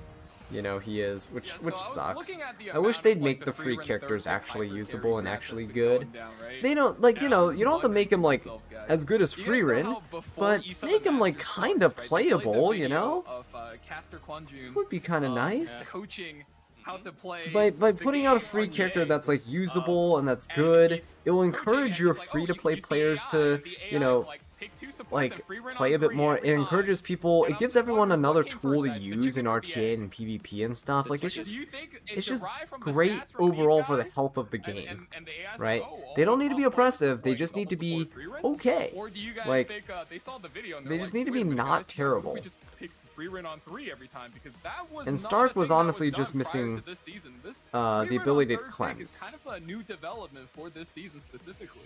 you know he is, which Yeah, so I was sucks. looking at the I wish amount they'd of, make like, the free free run characters third actually hyper usable carry and grab actually that's been good. going down, right? They don't like And you I know was you don't have to wondering make him to like myself, guys, as good as you guys Free know Run, how before but E7 make him like Masters kind of starts, right, they played the playable, you video know? Of, Caster Klunjun, Would be kind of nice. coaching how to play By the putting out a game free on character EA. that's like usable and that's And good, he's it will coaching, encourage and your he's like, oh, free to you can play use the players AI, to, and the AI you is know, like, pick two supports like and free run on play a bit 3 more. every It time. encourages people. And It I'm gives just everyone wondering another what came tool to first, guys, the use in chicken or the RTA egg? and PvP and stuff. Like it's Do just you think it's just derived from the great stats from these overall for the guys? health of the And- game. and the AI's Right? like, oh, They all don't the need to be top players oppressive. They like just need to double be support free run? okay. Or do you guys Like, think they saw the video and they they're just like, need to wait be a minute, not guys, why don't terrible. We just pick free run on 3 every time because that was And not Stark a was thing that honestly done just prior missing, to this season. This the free run on ability to third pick cleanse. is kind of a new development for this season specifically.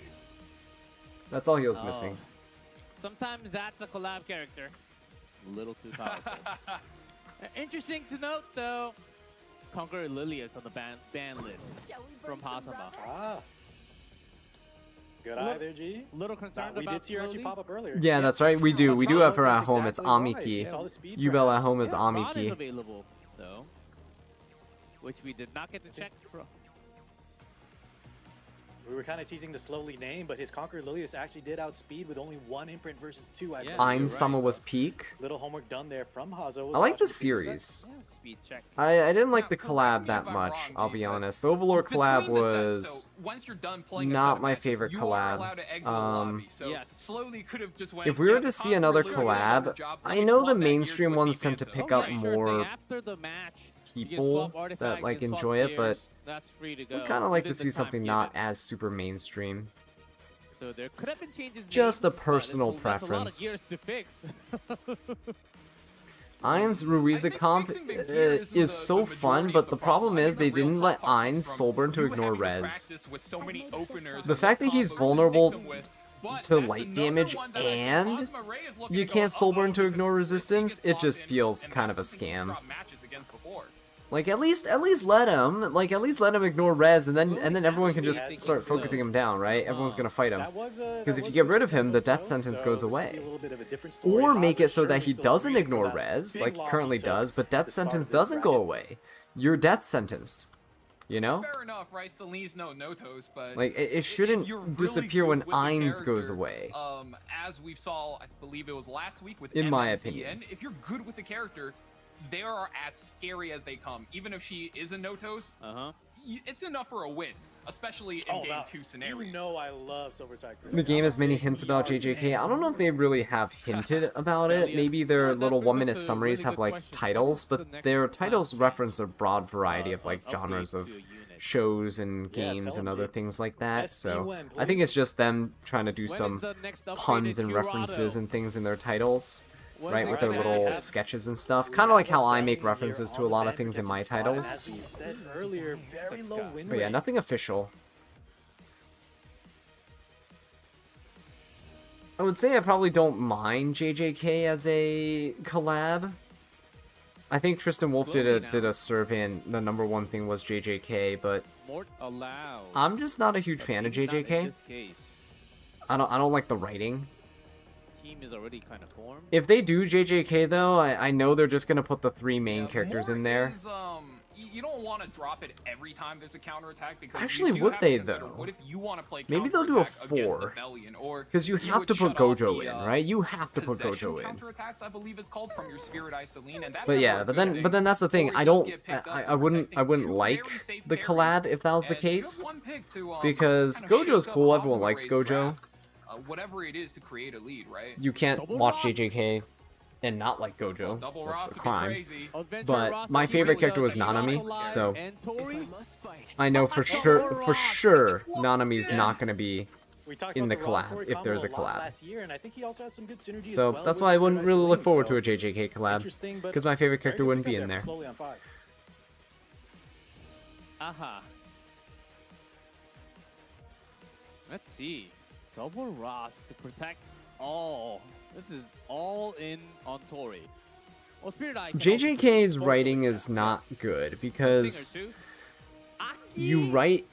That's all he was Oh. missing. Sometimes that's a collab character. A little too powerful. Interesting to note, though, Conqueror Lilius on the ban list from Hazama. Ah. Good eye there, G. A little concerned We about did see her actually slowly. pop up earlier. Yeah, that's right. We do. We do have her at home. It's Exactly right. Amiki. We saw the speed Ubel at grabs. home is Yeah, Ron is Amiki. available, though, which we did not get to check. We were kind of teasing the slowly name, but his Conqueror Lilius actually did outspeed with only 1 imprint versus 2. I Yeah, believe. you're Ein right. Sama was peak. Little homework done there from Hazo. I like the series. Yeah, speed check. I didn't like Now, the correct collab me that if I'm much, wrong, I'll G, be but honest. The Overlord collab between the sets, was so once you're done playing a not set of my matches, favorite you collab. are allowed to exit the lobby, so Yes. slowly could have just went, if we were yeah, to see Conqueror another Lilius did a better collab, job, I let me know swap the that gear mainstream to a ones Sea tend to Phantom. pick Oh, up yeah, sure more thing. After the match, you can people swap artifacts, that like you can swap enjoy it, but gears, that's free to go. I kind of like to within the see time something given. not as super mainstream. So there could have been changes. Just made, a personal but that's a lot of preference. gears to fix. Ain's Ruiza think comp fixing the gear isn't is the so fun, majority but of the the problem problem. I is think they the real didn't tough let part Ein comes from Soulburn to you ignore having to res. practice with so many openers The and fact that combos he's to vulnerable sync them with. But to that's light another damage one that I think and Cosmo Ray is looking you to can't go, soul burn uh-oh, to ignore because this thing resistance, is it locked just in, feels and kind of a that's something he's scam. dropped matches against before. Like at least let him ignore res, and then everyone can just Absolutely. start focusing him down, right? Everyone's gonna fight him. Because if you get rid of him, the death sentence goes away. Or make it so that he doesn't ignore res, like he currently does, but death sentence doesn't go away. You're death sentenced. You know? Fair enough, right? Celine's no Notos, but Like it if shouldn't you're really disappear good when with the Ain's goes character, away. As we saw, I believe it was last week with In my MMCN, opinion. if you're good with the character, they are as scary as they come. Even if she is a Notos, it's enough for a win, especially in game 2 scenario. You know I love Silver Tiger. The game has many hints about JJK. I don't know if they really have hinted about it. Maybe their little 1-minute summaries have like titles, but their titles reference a broad variety of like genres of shows and games and other things like that. So I think it's just them trying to do some puns and references and things in their titles. Right, with their little sketches and stuff. Kind of like how I make references to a lot of things in my titles. As we said earlier, very low win But yeah, rate. nothing official. I would say I probably don't mind JJK as a collab. I think Tristan Wolf did a survey and the #1 thing was JJK, but I'm just not a huge fan of JJK. I don't like the writing. Team is already kind of formed. If they do JJK though, I know they're just gonna put the 3 main characters in there. Is, you don't want to drop it every time there's a counterattack because Actually, you do would have to they, consider, though? What if you want to play Maybe they'll do a counterattack against 4. Rebellion, or Because you have would to put shut off Gojo the, in, right? You have to put possession Gojo in. counterattacks, I believe it's called, from your Spirit Eye Celine, and that's But never yeah, a but good then that's the thing. Or I you don't. just get picked up I wouldn't. protecting I wouldn't two like very safe the parries. collab if that was the And you have case. one pick to, Because kind of Gojo's shake up cool. Everyone likes Hazumare's Gojo. draft, whatever it is to create a lead, right? You can't watch JJK and not like Gojo. Double That's Ross a would be crime. crazy. But my favorite character was Nanami, so I know for sure Nanami's not gonna be. We talked in about the Ross collab, Tori if combo there's a a lot collab. last year, and I think he also has some good synergy as So well that's with why I Spirit wouldn't Eye really look Celine, forward so to a JJK collab, interesting, but because my favorite character very wouldn't good be pick in there there. for Slowly on 5. Aha. Let's see. Double Ross to protect all. This is all in on Tori. Well, Spirit Eye can also JJK's protect writing both of is them. not good Thing or because two. Aki! you write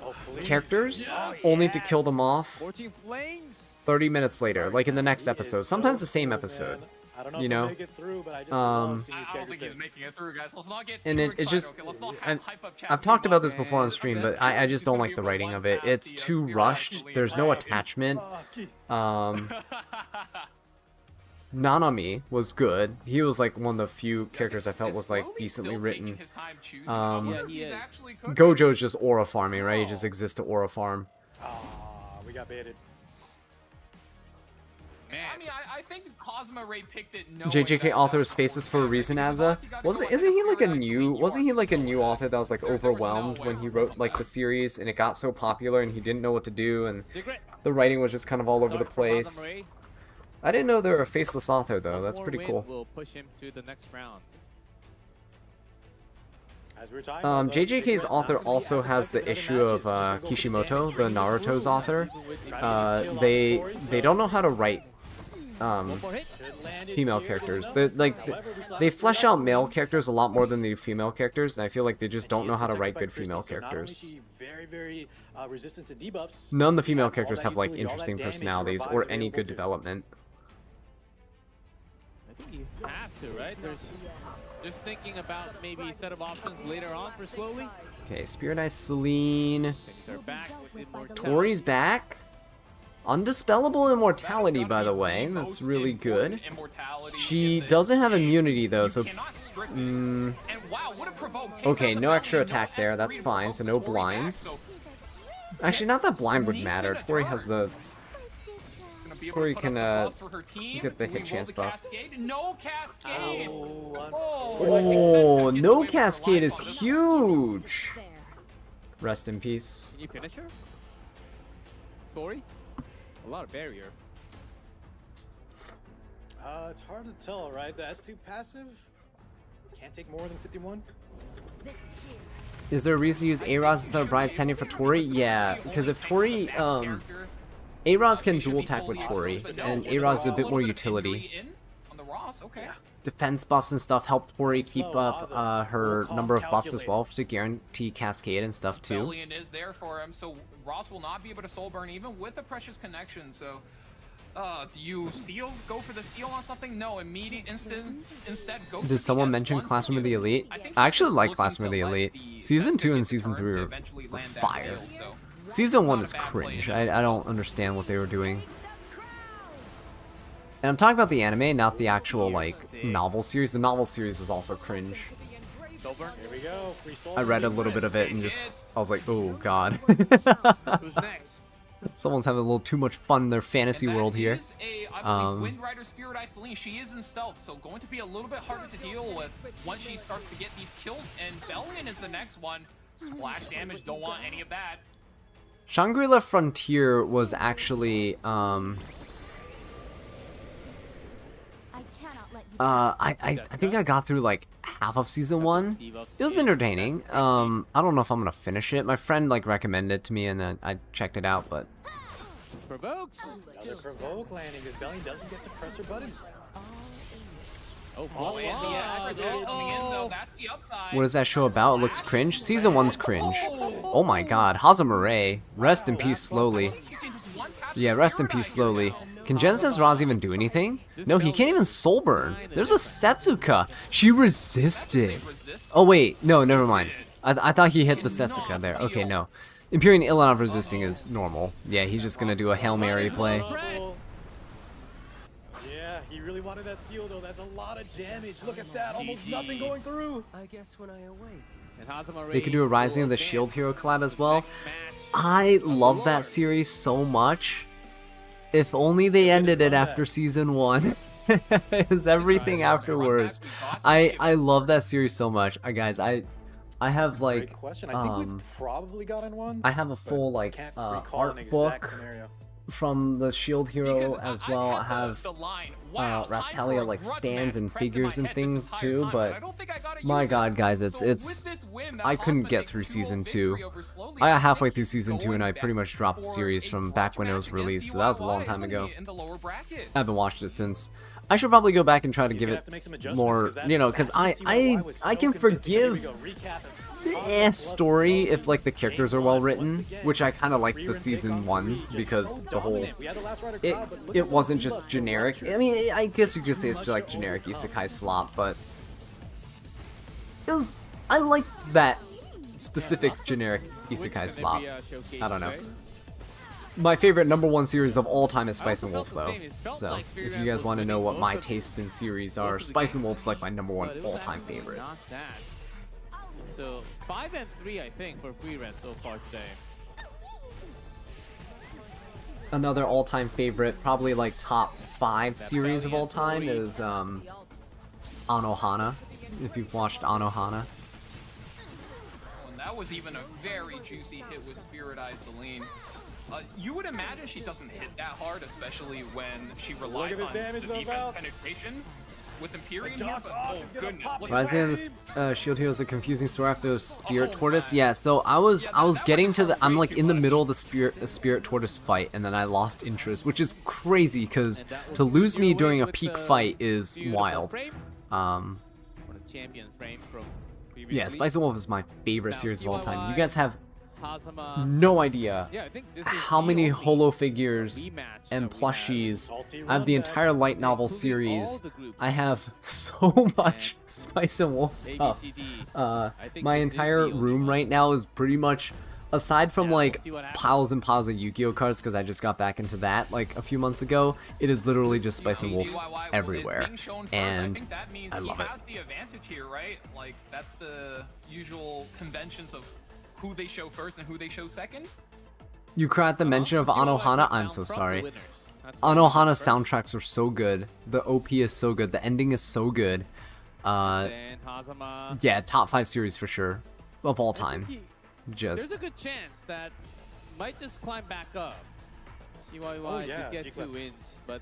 Oh, please. characters Yes. only to kill them off 14 flames. 30 minutes later, like in the next He is episode. so Sometimes the same good, episode. man. I don't know you if he'll know? make it through, but I just Um, love seeing these I don't characters think he's good. making it through, guys. Let's not get And too it's excited. just, Okay, let's not and hype up I've talked about this before on and stream, but assess I who's just gonna don't be like the able to writing of it. one-tap It's the too Spirit Eye rushed. Celine, There's no right? attachment. Fuck. Nanami was good. He was like one of the few characters I felt Is was like slowly decently still taking written. his time choosing Um, how Yeah, he he's is. actually cooking. Gojo's just aura farming, right? He just exists to aura farm. We got baited. Man, I mean, I think Cosmo Ray picked it. knowing JJK that authors that faces for a would reason, happen. Azza. Because you gotta go Isn't he ahead like a and new? Spirit Eye Wasn't he Celine, like a you are new so author that was like there was no overwhelmed way when he around wrote like that. the series and it got so popular and he didn't know what to do and Secret. the writing was just kind of all over the Start from Adam place. Ray. I didn't know they were a faceless author though. One That's more pretty win cool. will push him to the next round. As we were talking about, though, JJK's Sigurd author not gonna be also as has the effective in issue other of matches, just gonna go for the Kishimoto, damage the rate Naruto's through. author. Trying to get his kill on the They story, don't so know how to write One more hit. should land it female here, characters. doesn't They know. like However, we saw they Spirit flesh Eye out Celine, male characters a lot more than they do female characters, and I feel like they just and don't she know is how to protected write by good Christie, female so not only is characters. she very resistant to debuffs. None of the you female have all characters that have like utility, all that interesting damage, personalities revives or any available good too. development. I think you have to, right? There's just thinking about maybe a set of options later on for Slowly. Okay, Spirit Eye Celine. Things are back with immortality. Tori's back. Undispellable immortality, by the way. The That's most really good. important immortality She in the doesn't have game. immunity though, You so cannot strip it. mm, And wow, what a provoke. Takes okay, out the no bounty extra and attack now there. S3 That's fine. So no provokes Tori back, blinds. so Actually, not that blind would sneaks matter. in a Tori turn. has the Gonna be able Tori to put can, up the buffs for her team. get the We hit roll chance the buff. Cascade. No cascade. Oh, Oh, Extend no gets away from her cascade life is on this. huge. There. Rest in peace. Can you finish her? Tori? A lot of barrier. It's hard to tell, right? The S2 passive can't take more than 51. Is there a reason to use A-Ros instead of Bride Sending for Tori? Yeah, because if Tori, A-Ros can dual attack with Tori, and A-Ros is a bit more utility. On the Ross, okay. Defense buffs and stuff help Tori keep up her number of buffs as well to guarantee Cascade and stuff too. Rebellion is there for him, so Ross will not be able to soul burn even with a precious connection. So, do you seal? Go for the seal on something? No, immediate instant. Instead, go. Did someone mention Classroom of the Elite? I actually like Classroom of the Elite. Season 2 and Season 3 are fire. Season 1 is cringe. I don't understand what they were doing. And I'm talking about the anime, not the actual, like, novel series. The novel series is also cringe. Soulburn. Here we go. Free soul. I read a little bit of it and just I was like, oh god. Who's next? Someone's having a little too much fun in their fantasy And that world here. is I believe, Wind Rider Spirit Eye Celine. She is in stealth, so going to be a little bit harder to deal with once she starts to get these kills. And Bellion is the next one. Splash damage, don't want any of that. Shangri-La Frontier was actually I cannot let you I think I got through like half of season 1. It was entertaining. I don't know if I'm gonna finish it. My friend like recommended it to me and then I checked it out, but Provokes. Another provoke landing because Belly doesn't get to press her buttons. Oh, Oh, and the aggregate coming in, though, that's the upside. what is that show about? It looks cringe. Season 1's cringe. Oh my god, Hazamare. Rest in peace slowly. Yeah, rest in peace slowly. Can Genesis Roz even do anything? No, he can't even soul burn. There's a Setsuka. She resisted. Oh wait, no, never mind. I thought he hit the Setsuka there. Okay, no. Imperial Ilanov resisting is normal. Yeah, he's just gonna do a Hail Mary play. Yeah, he really wanted that seal though. That's a lot of damage. Look at that. Almost nothing going through. I guess when I awake. They could do a Rising of the Shield Hero collab as well. I love that series so much. If only they ended it after season 1. Is everything afterwards. I love that series so much. Guys, I have Great like question. I think we probably got in one. I have a full like Can't recall an art exact book scenario. from the Shield Hero Because as I well. I had have the line, wow, time for Raftalia a like grudge stands match and prepped in figures my and head this things entire too, time, but I don't think I gotta my use it. god guys, So it's with this win, that I couldn't Hosma get takes through 2-0 season 2. victory over Slowly. I got halfway think through season 2 and I going pretty much dropped the for series a from grudge back when it match was against released, so that was a long UIY time ago. in the lower bracket. I haven't watched it since. I should probably go back and try to He's give gonna it have to make some adjustments, more, that you know, because match against UIY was so can convincing. Here we forgive go, recap it. the story if like the characters are well written, which I kind of like the season 1 because the whole it wasn't just generic. I mean, I guess you could say it's just like generic isekai slop, but it was I like that specific generic isekai slop. I don't know. My favorite #1 series of all time is Spice and Wolf though. So if you guys want to know what my tastes in series are, Spice and Wolf's like my #1 all-time favorite. Not that. So 5 and 3, I think, for free rent so far today. Another all-time favorite, probably like top 5 series of all time is Anohana. If you've watched Anohana. And that was even a very juicy hit with Spirit Eye Celine. You would imagine she doesn't hit that hard, especially when she relies this on damage, the though, defense Val. penetration with Empyrean here, but oh goodness. Look at Rising that. of the Shield Hero is a confusing story after the Spirit Tortoise. Yeah, so I was getting to the I'm like in the middle of the Spirit Tortoise fight, and then I lost interest, which is crazy because to lose me during a peak fight is wild. Or the champion frame from previously. Yeah, Spice and Wolf is my favorite series of all time. You guys have Hazama. no idea Yeah, I think this is how the many only holo figures rematch and that we have. plushies. I have the entire light novel Including all series. the groups. I have so much Spice and Wolf stuff. ABCD. Uh, I think my this is entire the only room one. right now is pretty much, aside from Yeah, we'll like see what happens. piles and piles of Yu-Gi-Oh cards because I just got back into that like a few months ago, it is literally just Spice and Wolf UIY is everywhere, being shown first. and think that means I he love it. has the advantage here, right? Like that's the usual conventions of who they show first and who they show second. You cry at the mention of We'll see what Anohana. we I'm found so from the sorry. winners. That's why we Anohana found first. soundtracks are so good. The OP is so good. The ending is so good. Then Hazama. Yeah, top 5 series for sure of all I think time. there's Just a good chance that might just climb back up. CYY Oh, yeah, could get G-Clip. 2 wins, but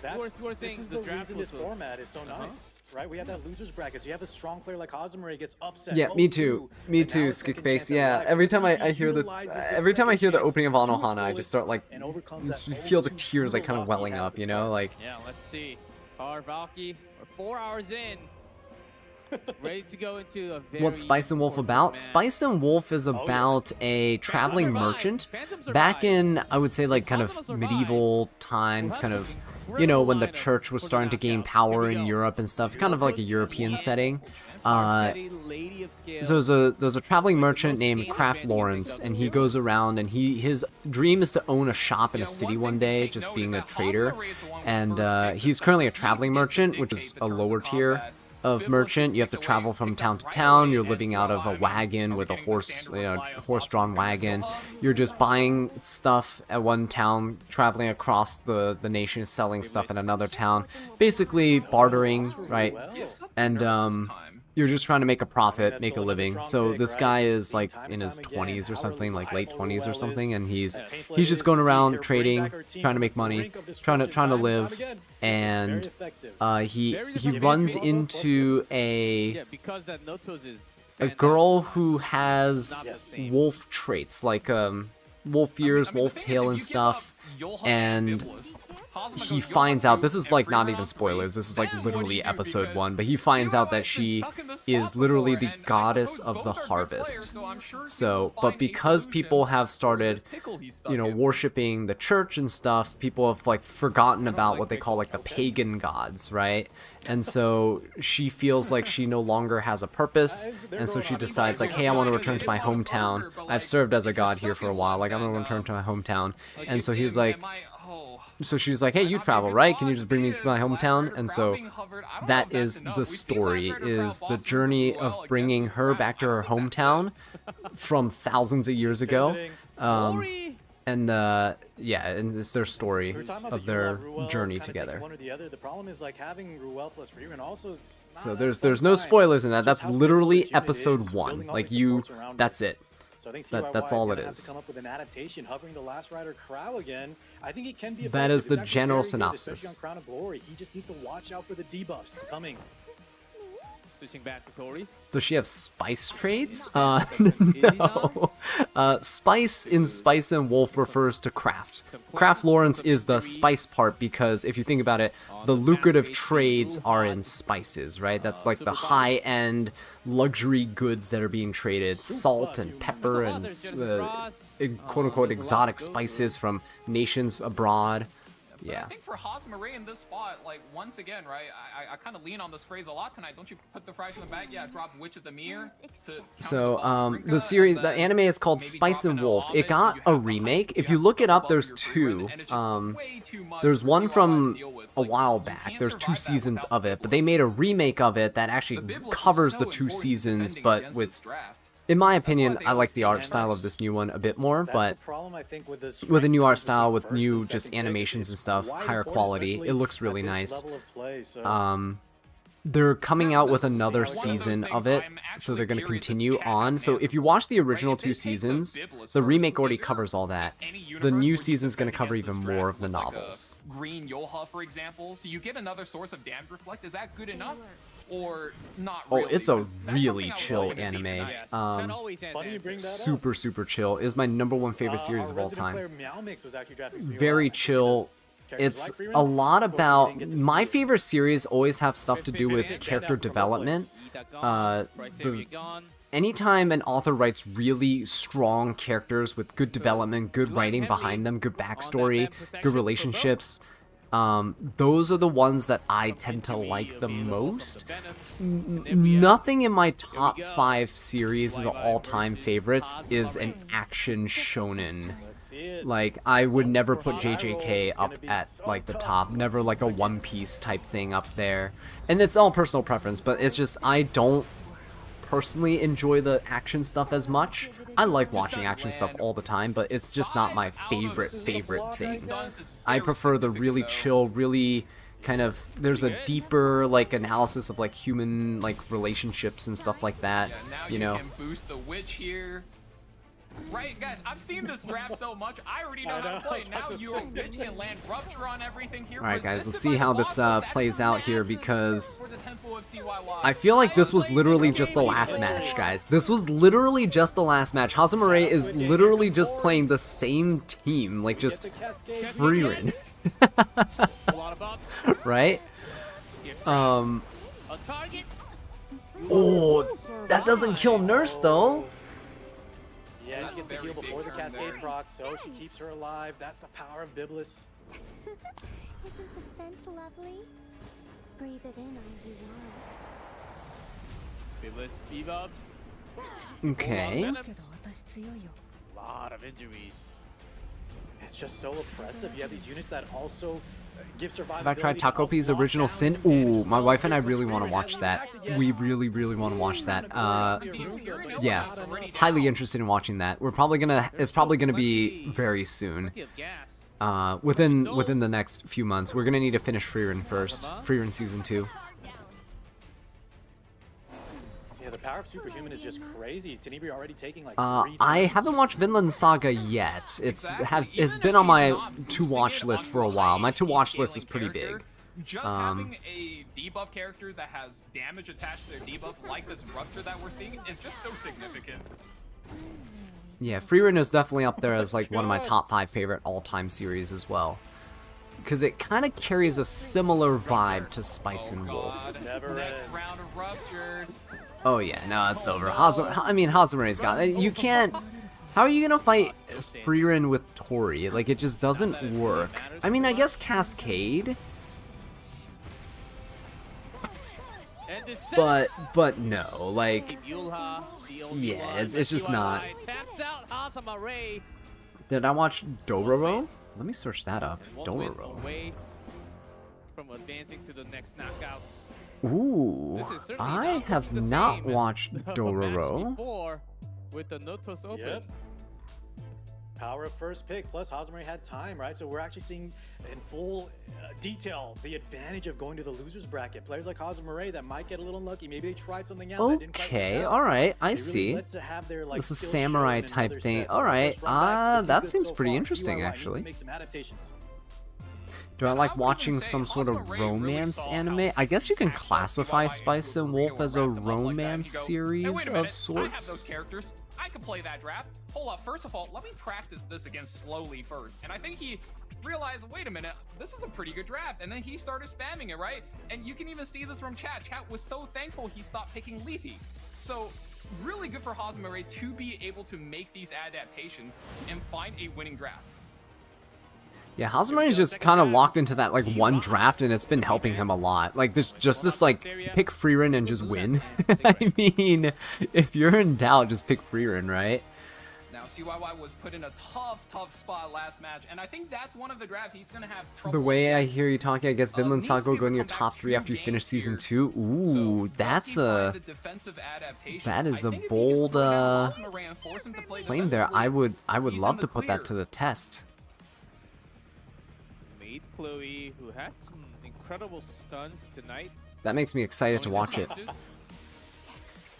That's, you were this saying is the the draft reason was this so- format is so nice, right? We have that losers bracket. So you have a strong player like Hazamari gets upset. yeah, me too. 0-2, Me and now too, it's second Skickface. chance at Yeah, life. every time So I he hear the utilizes this every time I second hear the chance opening of to Anohana, I exploit just start like and overcomes that you feel the 0-2 tears like kind of loss he welling had at up, the you know, start. like yeah, let's see. Power Valky, we're 4 hours in. Ready to go into a very what's Spice and Wolf important about? match. Spice and Wolf is about a traveling Survive. merchant Phantom back Survive. in, I would say, like kind of Phantom Survive. medieval times, We'll kind have of, some you know, when the incredible church was lineup starting to for the gain knockouts. power Here we in go. Europe and stuff, kind of like a European setting. Steady Lady of Scale. So there's a traveling merchant named Kraft Lawrence, and he goes around and his dream is to own a shop in a city one day, just being a trader. And he's currently a traveling merchant, which is a lower tier of merchant. You have to travel from town to town. You're living out of a wagon with a horse, horse-drawn wagon. You're just buying stuff at one town, traveling across the nation, selling stuff in another town. Basically bartering, right? And you're just trying to make a profit, make a living. So this guy is like in his 20s or something, like late 20s or something, and he's just going around trading, trying to make money, trying to live, and he runs into a girl who has wolf traits, like wolf ears, wolf tail and stuff, and he finds out, this is like not even spoilers, this is like literally episode 1, but he finds out that she is literally the goddess of the harvest. So, but because people have started, worshipping the church and stuff, people have like forgotten about what they call like the pagan gods, right? And so she feels like she no longer has a purpose, and so she decides like, hey, I want to return to my hometown. I've served as a god here for a while, like I'm gonna return to my hometown. And so he's like, so she's like, hey, you travel, right? Can you just bring me to my hometown? And so that is the story, is the journey of bringing her back to her hometown from thousands of years ago. And yeah, and it's their story of their journey together. So there's no spoilers in that. That's literally episode 1. Like that's it. That's all it is. That is the general synopsis. Switching back to Tori. Does she have spice traits? No. Spice in Spice and Wolf refers to craft. Craft Lawrence is the spice part, because if you think about it, the lucrative trades are in spices, right? That's like the high-end luxury goods that are being traded. Salt and pepper and quote-unquote exotic spices from nations abroad. Yeah. I think for Hosmaray in this spot, like, once again, right, I kind of lean on this phrase a lot tonight. Don't you put the fries in the bag? Yeah, drop Witch of the Mirror. So, the anime is called Spice and Wolf. It got a remake. If you look it up, there's 2. There's one from a while back. There's 2 seasons of it, but they made a remake of it that actually covers the 2 seasons, but with... In my opinion, I like the art style of this new one a bit more, but with a new art style, with new just animations and stuff, higher quality, it looks really nice. They're coming out with another season of it, so they're going to continue on. So if you watch the original 2 seasons, the remake already covers all that. The new season's going to cover even more of the novels. Green Yoha, for example, so you get another source of damage reflect. Is that good enough? Or not really? Oh, it's a really chill anime. Super chill. It is my #1 favorite series of all time. Very chill. It's a lot about... My favorite series always have stuff to do with character development. Anytime an author writes really strong characters with good development, good writing behind them, good backstory, good relationships, those are the ones that I tend to like the most. Nothing in my top 5 series of all-time favorites is an action shonen. Like, I would never put JJK up at, like, the top. Never, like, a One Piece type thing up there. And it's all personal preference, but it's just, I don't personally enjoy the action stuff as much. I like watching action stuff all the time, but it's just not my favorite thing. I prefer the really chill, really kind of, there's a deeper, like, analysis of, like, human, like, relationships and stuff like that, you know. Can boost the witch here. Right, guys, I've seen this draft so much, I already know how to play. Now your witch can land Rupture on everything here. Alright guys, let's see how this plays out here, because I feel like this was literally just the last match, guys. This was literally just the last match. Hosmaray is literally just playing the same team, like just Freerin. Right? Oh, that doesn't kill Nurse though. Yeah, she gets the heal before the Cascade proc, so she keeps her alive. That's the power of Biblis. Isn't the scent lovely? Breathe it in all you want. Biblis speed ups. Okay. Lot of injuries. It's just so oppressive. You have these units that also give survivability. Have I tried but Taco also P's lock Original down Sin? and manage Ooh, the my zone. wife and I Here comes really want to Freeman, watch heading that. back to get We really want to watch that. Yeah, Highly interested in watching that. We're probably gonna. It's probably gonna be very soon. Plenty of gas. Within the next few months. We're gonna need to finish Freerun first. Freerun Season 2. Yeah, the power of Superhuman is just crazy. Tenebri already taking like 3 I turns. haven't watched Vinland Saga yet. It's been on my to-watch list for a while. My to-watch list is pretty big. Just having a debuff character that has damage attached to their debuff, like this Rupture that we're seeing, is just so significant. Yeah, Freerun is definitely up there as like one of my top 5 favorite all-time series as well. Because it kind of carries a similar vibe to Spice and Wolf. God. Never Next ends. round of Ruptures. Oh yeah, no, it's over. Hazumare's gone. You can't... How are you gonna fight Freerun with Tori? Like, it just doesn't work. I mean, I guess Cascade, And the set. but no, like... Yulha, the only Yeah, one. it's just not. Taps out Hazamare. Did I watch Dororo? Let me search that up. And one win Dororo. away from advancing to the next knockouts. Ooh, This is certainly I not have the not same as watched the match Dororo. before with the Notos Open. Yep. Power of first pick, plus Hosmari had time, right? So we're actually seeing in full detail the advantage of going to the losers bracket. Players like Hosmari that might get a little unlucky. Maybe they tried something out that didn't quite work Okay, out. alright, I They really see. let to have their, like, This is skills samurai shown in type another thing. set. So Alright, first run back, looking that good seems so pretty far. interesting, CYY needs to actually. make some adaptations. Do I And I like would watching even say some sort of Hosmer Ray really romance saw how anime? I guess you can fast classify CYY Spice and and Wolf Burrito as a wrapped them up like that, and romance you go, "Hey, series wait a of minute, I have those sorts. characters. I could play that draft. Hold up, first of all, let me practice this against Slowly first. And I think he realized, wait a minute, this is a pretty good draft. And then he started spamming it, right? And you can even see this from chat. Chat was so thankful he stopped picking Leafy. So really good for Hosmere to be able to make these adaptations and find a winning draft. Yeah, Hazumari is just kind of locked into that like one draft, and it's been helping him a lot. Like this like pick Freerun and just win. I mean, if you're in doubt, just pick Freerun, right? Now, CYY was put in a tough spot last match, and I think that's one of the drafts he's gonna have trouble. The way I against. hear you talking, I guess Vinland needs to be Saga able going to to your come top back 3 two after you finish games season here. 2. Ooh, So, that's does he find a the defensive adaptations? that is I a think if he can bold slow down Hosmere and force him to play claim there. defensively, I would he's love in the to put that to clear. the test. Made Chloe, who had some incredible stuns tonight. That makes me excited to watch it.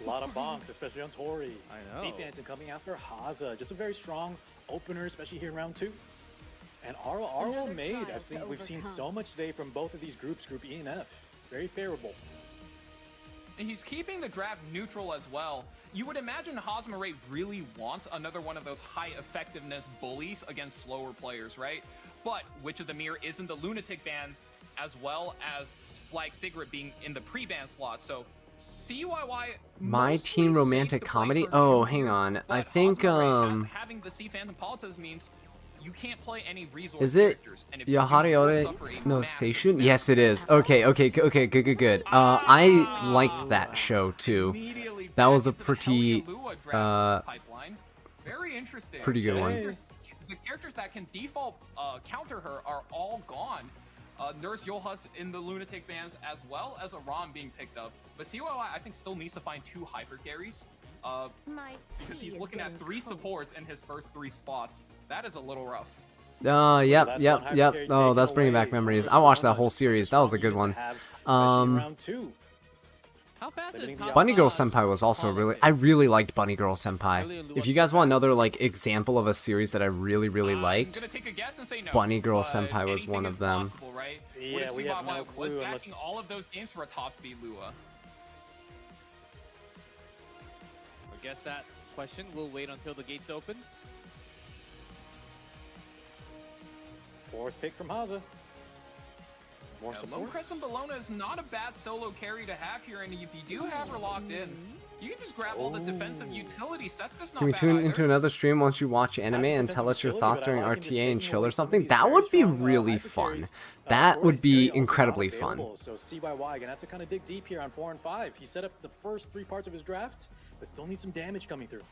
A lot of bonks, especially on Tori. I know. Sea Phantom coming after Haza. Just a very strong opener, especially here in round 2. And Arlo made. We've seen so much today from both of these groups, Group E and F. Very favorable. And he's keeping the draft neutral as well. You would imagine Hosmere really wants another one of those high effectiveness bullies against slower players, right? But Witch of the Mirror is in the Lunatic ban, as well as Flag Cigarette being in the pre-ban slot. So CYY My mostly Teen safe Romantic to play Comedy? for Oh, Junior, hang on. I but think, Hosmere having the Sea Phantom Politas means you can't play any resource Is it characters. And if you do, you'll Yahariore suffer a no massive Seishun? Yes, it is. Okay, good. I liked that show too. Immediately That was a back into the pretty, Helge Lua draft pipeline. Very interesting. pretty good one. The characters that can default counter her are all gone. Nurse Yohas in the Lunatic bands, as well as a Rom being picked up. But CYY, I think, still needs to find 2 hyper carries. Because he's looking at 3 supports in his first 3 spots. That is a little rough. Yep. Oh, that's bringing back memories. I watched that whole series. That was a good one. Round 2. How fast is Bunny Girl Haza's Senpai was also Holidays? I really liked Bunny Girl Senpai. If you guys want another like example of a series that I really I'm liked, gonna take a guess and say no, Bunny Girl but Senpai was anything one is of them. possible, right? Yeah, What if we have CYY no was clue stacking unless- all of those games for a top speed Lua? I guess that question will wait until the gates open. 4th pick from Haza. More Lone supports. Crescent Bologna is not a bad solo carry to have here, and if you do have her locked in, you can just grab all the defensive utilities. That's just not can we bad tune either. into another stream once you watch anime and tell us your thoughts during RTA and chill or something? That would be really fun. That would be incredibly fun. So CYY gonna have to kind of dig deep here on 4 and 5. He set up the first 3 parts of his draft, but still needs some damage coming through.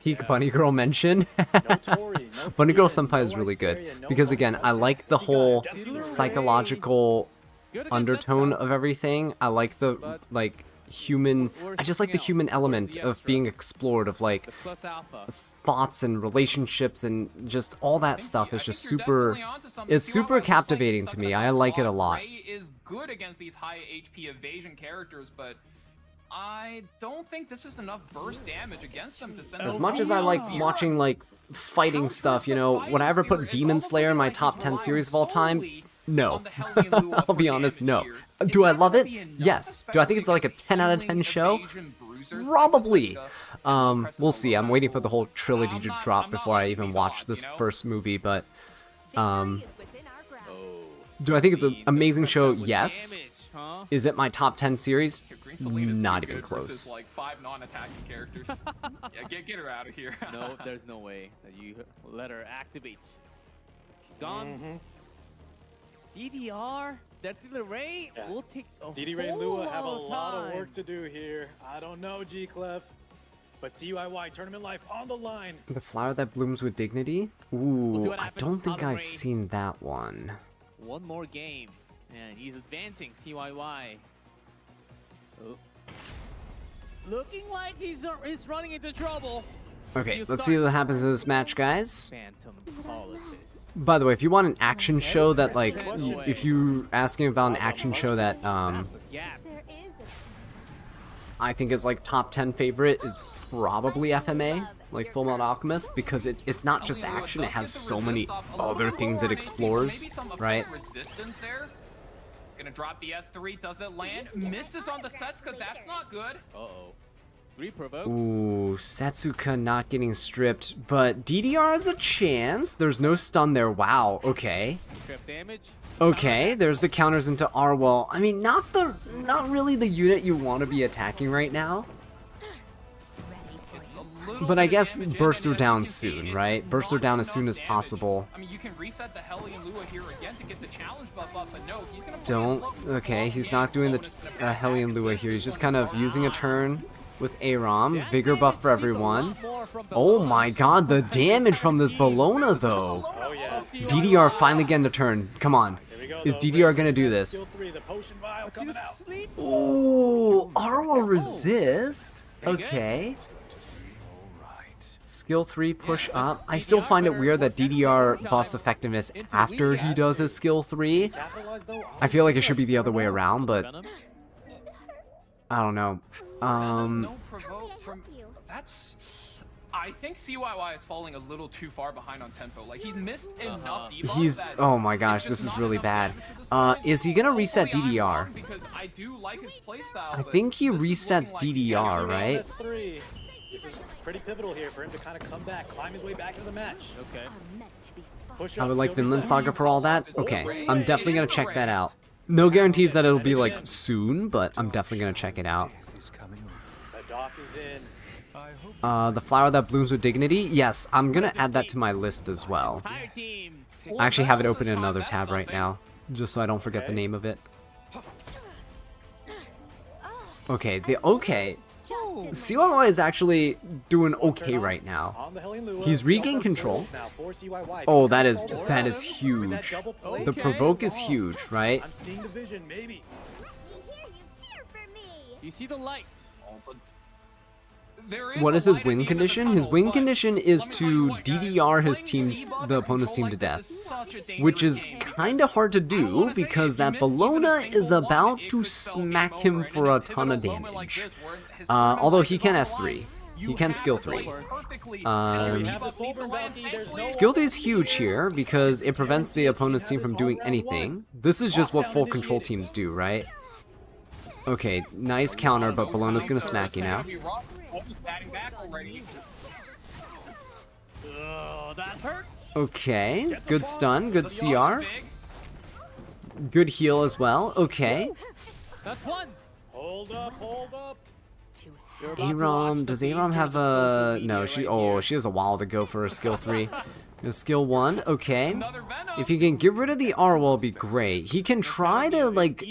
peak Bunny Girl mention. No Tori, no Bunny Girl Freeman, Senpai no is really good Iceria, no because again, I Bonus. like the You got whole Deathly Ray. psychological Good against undertone Setsuko. of everything. I like the like human. I just like the human element of being explored, of like The plus alpha. thoughts and relationships and just all that stuff is just you're super. definitely onto something. It's CYY super looks like he's captivating stuck to in me. a I tough like it a spot. lot. Ray is good against these high HP evasion characters, but I don't think this is enough burst damage against them to send As them much as I over like here. watching like fighting stuff, you know, would I ever put Demon Slayer in my top 10 series of all time? No. I'll be honest, no. Do I love it? Yes. Do I think it's like a 10 out of 10 show? Probably. We'll see. I'm waiting for the whole trilogy to drop before I even watch this first movie, but do I think it's an amazing show? Yes. Damage, huh? Is it my top 10 series? Green Selena's Not too even good versus, close. like 5 non-attacking characters. Yeah, get her out of here. No, there's no way that you let her activate. She's gone. DDR, Deathly Ray Yeah. will take a DD Ray and whole Lua have a lot of time. work to do here. I don't know, G-Clef. But CYY tournament life on the line. The flower that blooms with dignity? see Ooh, what I happens don't think on the I've raid. seen that one. One more game, and he's advancing. CYY. Oh. Looking like he's running into trouble. Okay, let's see what happens in this match, guys. Phantom politics. By the way, if you want an action show that, like, if you asking about an action show that, That's a gap. There is a I think is like top 10 favorite is probably FMA, like Full Metal Alchemist, because it's not just action, it has so many other things it explores, right? Resistance there. Gonna drop the S3, does it land? Misses on the Setsuka, that's not good. Uh-oh. 3 provokes. Ooh, Setsuka not getting stripped, but DDR has a chance. There's no stun there. Wow, okay. Trip damage. Okay, there's the counters into Arwell. I mean, not really the unit you want to be attacking right now. It's a little But I bit of guess damage in, burst her and as down you can see, soon, it's right? Burst her not down as enough soon as damage. possible. I mean, you can reset the Hellion Lua here again to get the challenge buff up, but no, he's gonna play a Don't. slow Okay, ball he's game. not doing the Bonus gonna back Hellion into Lua this. here. He's This just one kind is of using a fine. turn with Aram. That Bigger damage buff for seems a everyone. lot more from Oh Bellona. my god, the damage from this Bellona, though. Oh, yeah. DDR finally getting a turn. Come on. Here we go, Is though. DDR Ray gonna do Skill this? 3, the potion vial See coming the out. sleep. Ooh, Arwell resist. Pretty good. Okay. Alright. Skill 3 push up. I still find it weird that DDR buffs effectiveness after he does his skill 3. Capitalize, though, on I feel like it the should be the other way around, but Venom. I don't know. No provoke I from... help you? That's... I think CYY is falling a little too far behind on tempo. Like, he's missed enough debuffs He's that oh my gosh, it's this just is not really enough bad. damage at this point. Is he gonna reset Hopefully I'm DDR? wrong, because I do like his playstyle, I but think he this is resets looking like DDR, he's right? S3. This is pretty pivotal here for him to kind of come back, climb his way back into the match. Okay. I'm meant to be fun. Push I up, would like skill Vinland reset. Saga for all that. Okay, I'm definitely gonna check that out. No guarantees that it'll be like soon, but I'm definitely gonna check it out. Death is coming over. The dock is in. I hope The flower that blooms with dignity. Yes, I'm gonna add that to my list as well. Entire team. I actually have it Well, open in that's another tab right something. now, just so I don't forget the Okay. name of it. Okay, okay. CYY is actually doing okay right now. On the Hellion Lua. He's regained Double control. surge now for CYY. Oh, that is Double that is surge. huge. That double play The is provoke is wrong. huge, right? I'm seeing the vision, maybe. Let me hear you cheer for me. Do you see the light? There What a is his light at win the end of the condition? His tunnel, win but condition is let me tell you to what, guys, DDR his playing team, debug the and opponent's team control to like death, this is such a which dangerous is game kind of hard to I do wanna say, because if you that miss even a Bellona is single about one, it to could spell game smack over, him and for in a a ton of pivotal moment like damage. this, where his Although tournament he life can is on the S3. line, He you can have skill to play 3. perfectly. Um, And You have if the he needs to Soulburn land, Bounty, there's thankfully, no Skill 3 is huge here because it prevents the opponent's team from doing anything. This is just what full control teams do, right? Okay, nice counter, but Bellona's gonna smack you now. Oh, that hurts. Okay, good stun, good CR, good heal as well. Okay, That's one. Hold up, hold up. You're about to watch Aram, the does dangers Aram have of social a... media No, right she here. she has a while to go for her skill 3. Skill 1, okay. Another Venom. If he can get rid of the Arwell, it'd be great. He can try to, like...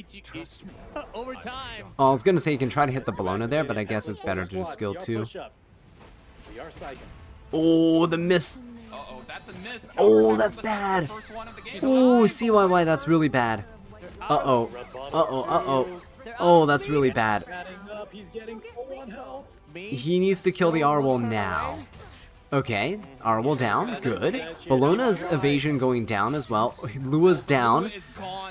Over time. Oh, I was gonna say he can try to hit the Bellona there, but I guess it's better to Squad, just skill CR 2. push up. We are psychic. Oh, the miss. Uh-oh, that's a miss. Oh, that's bad. Oh, CYY, that's really bad. Uh-oh. Uh-oh, uh-oh. Oh, that's really bad. Batting up, he's getting full on health. He needs to kill the Arwol now. Okay, Arwol down, good. Bologna's evasion going down as well. Lua's down.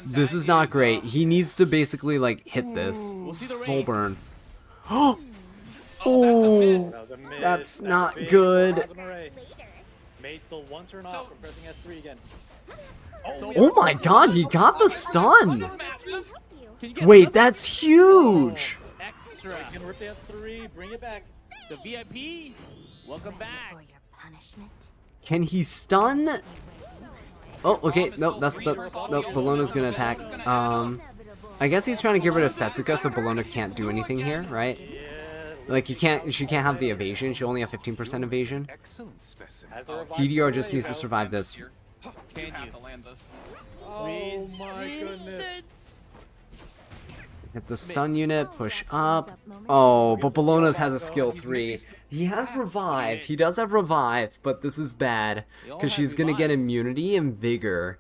This is not great. He needs to basically, like, hit this. Soul burn. Oh, That was a miss. that's That's not big good. for Hazumaray. Made still one turn off from pressing S3 again. Oh my god, he got the stun! Can you get Wait, another? that's huge! Extra. He's gonna rip the S3, bring it back. The VIPs. Welcome back. For your punishment. Can he stun? Oh, okay, nope, that's the... Nope, Bologna's gonna attack. I guess he's trying to get rid of Setsuka so Bologna can't do anything here, right? Like, she can't have the evasion, she only have 15% evasion. Excellent specimen. Has the revive DDR for just Ray, needs to though. survive this. You have to land this. Oh my goodness. Resistance. Hit the stun unit, push up. Oh, but Bologna's has a skill 3. He has revive, he does have revive, but this is bad. Because she's gonna get immunity and vigor.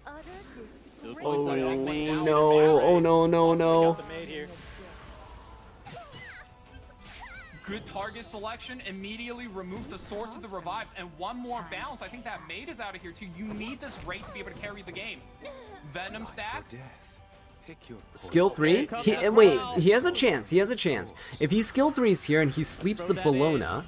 Utter dis- Oh no, oh no, no, no. Got the maid here. Good target selection immediately removes the source of the revives, and one more bounce. I think that maid is out of here too. You need this rate to be able to carry the game. Venom stack. Death. Pick your Skill 3? Wait, he has a chance, he has a chance. If he skill 3 is here and he sleeps the Bologna,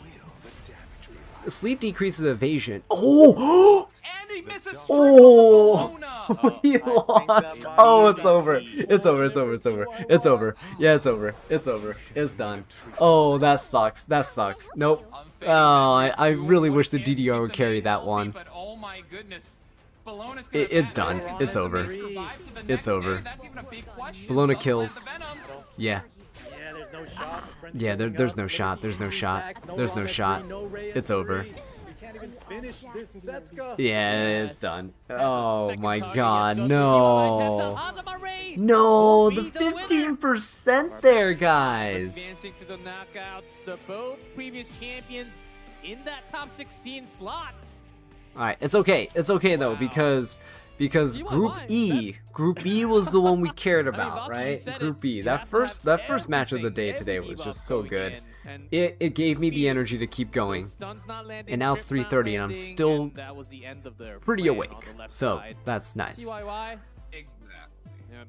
sleep decreases evasion. Oh! And he misses straight Oh! Bologna. He lost. Oh, it's over. It's over. It's over. It's over. It's over. Yeah, it's over. It's over. It's done. Oh, that sucks. That sucks. Nope. Oh, I really wish the DDR would carry that one. But oh my goodness. Bologna's It's done. It's over. It's over. Bologna kills. Yeah. Yeah, there's no shot. Yeah, there's no shot. There's no shot. There's no shot. It's over. We can't even finish this Setsuka. Yeah, it's done. Oh my god, no. No, the 15% there, guys. Advancing to the knockouts, the both previous champions in that top 16 slot. Alright, it's okay. It's okay though, because Group E was the one we cared about, right? Group E. That first match of the day today was just so good. It gave me the energy to keep going. And now it's 3:30 and I'm still pretty awake. So that's nice. CYY. Exactly. Yeah.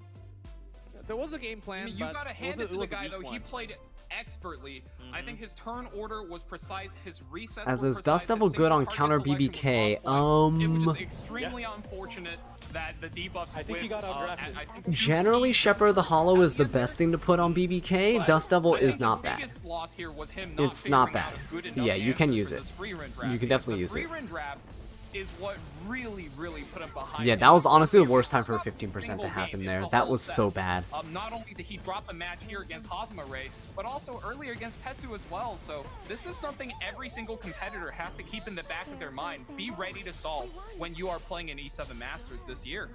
There was a game plan. I mean, you but gotta hand it to the guy though. He He played expertly. I think his turn order was precise. His resets As were is precise, Dust Devil his good on single counter target selection BBK? was on point. It was just extremely unfortunate that the debuffs I think he got outdrafted. Generally, Shepherd of the Hollow is the best thing to put on BBK. Dust Devil is not bad. It's not bad. Yeah, you can use it. You can definitely use it. Is what really put him behind. Yeah, that was honestly the worst time for a 15% to happen there. That was so bad. Not only did he drop the match here against Hazumaray, but also earlier against Tetsu as well. So this is something every single competitor has to keep in the back of their mind. Be ready to solve when you are playing in E7 Masters this year.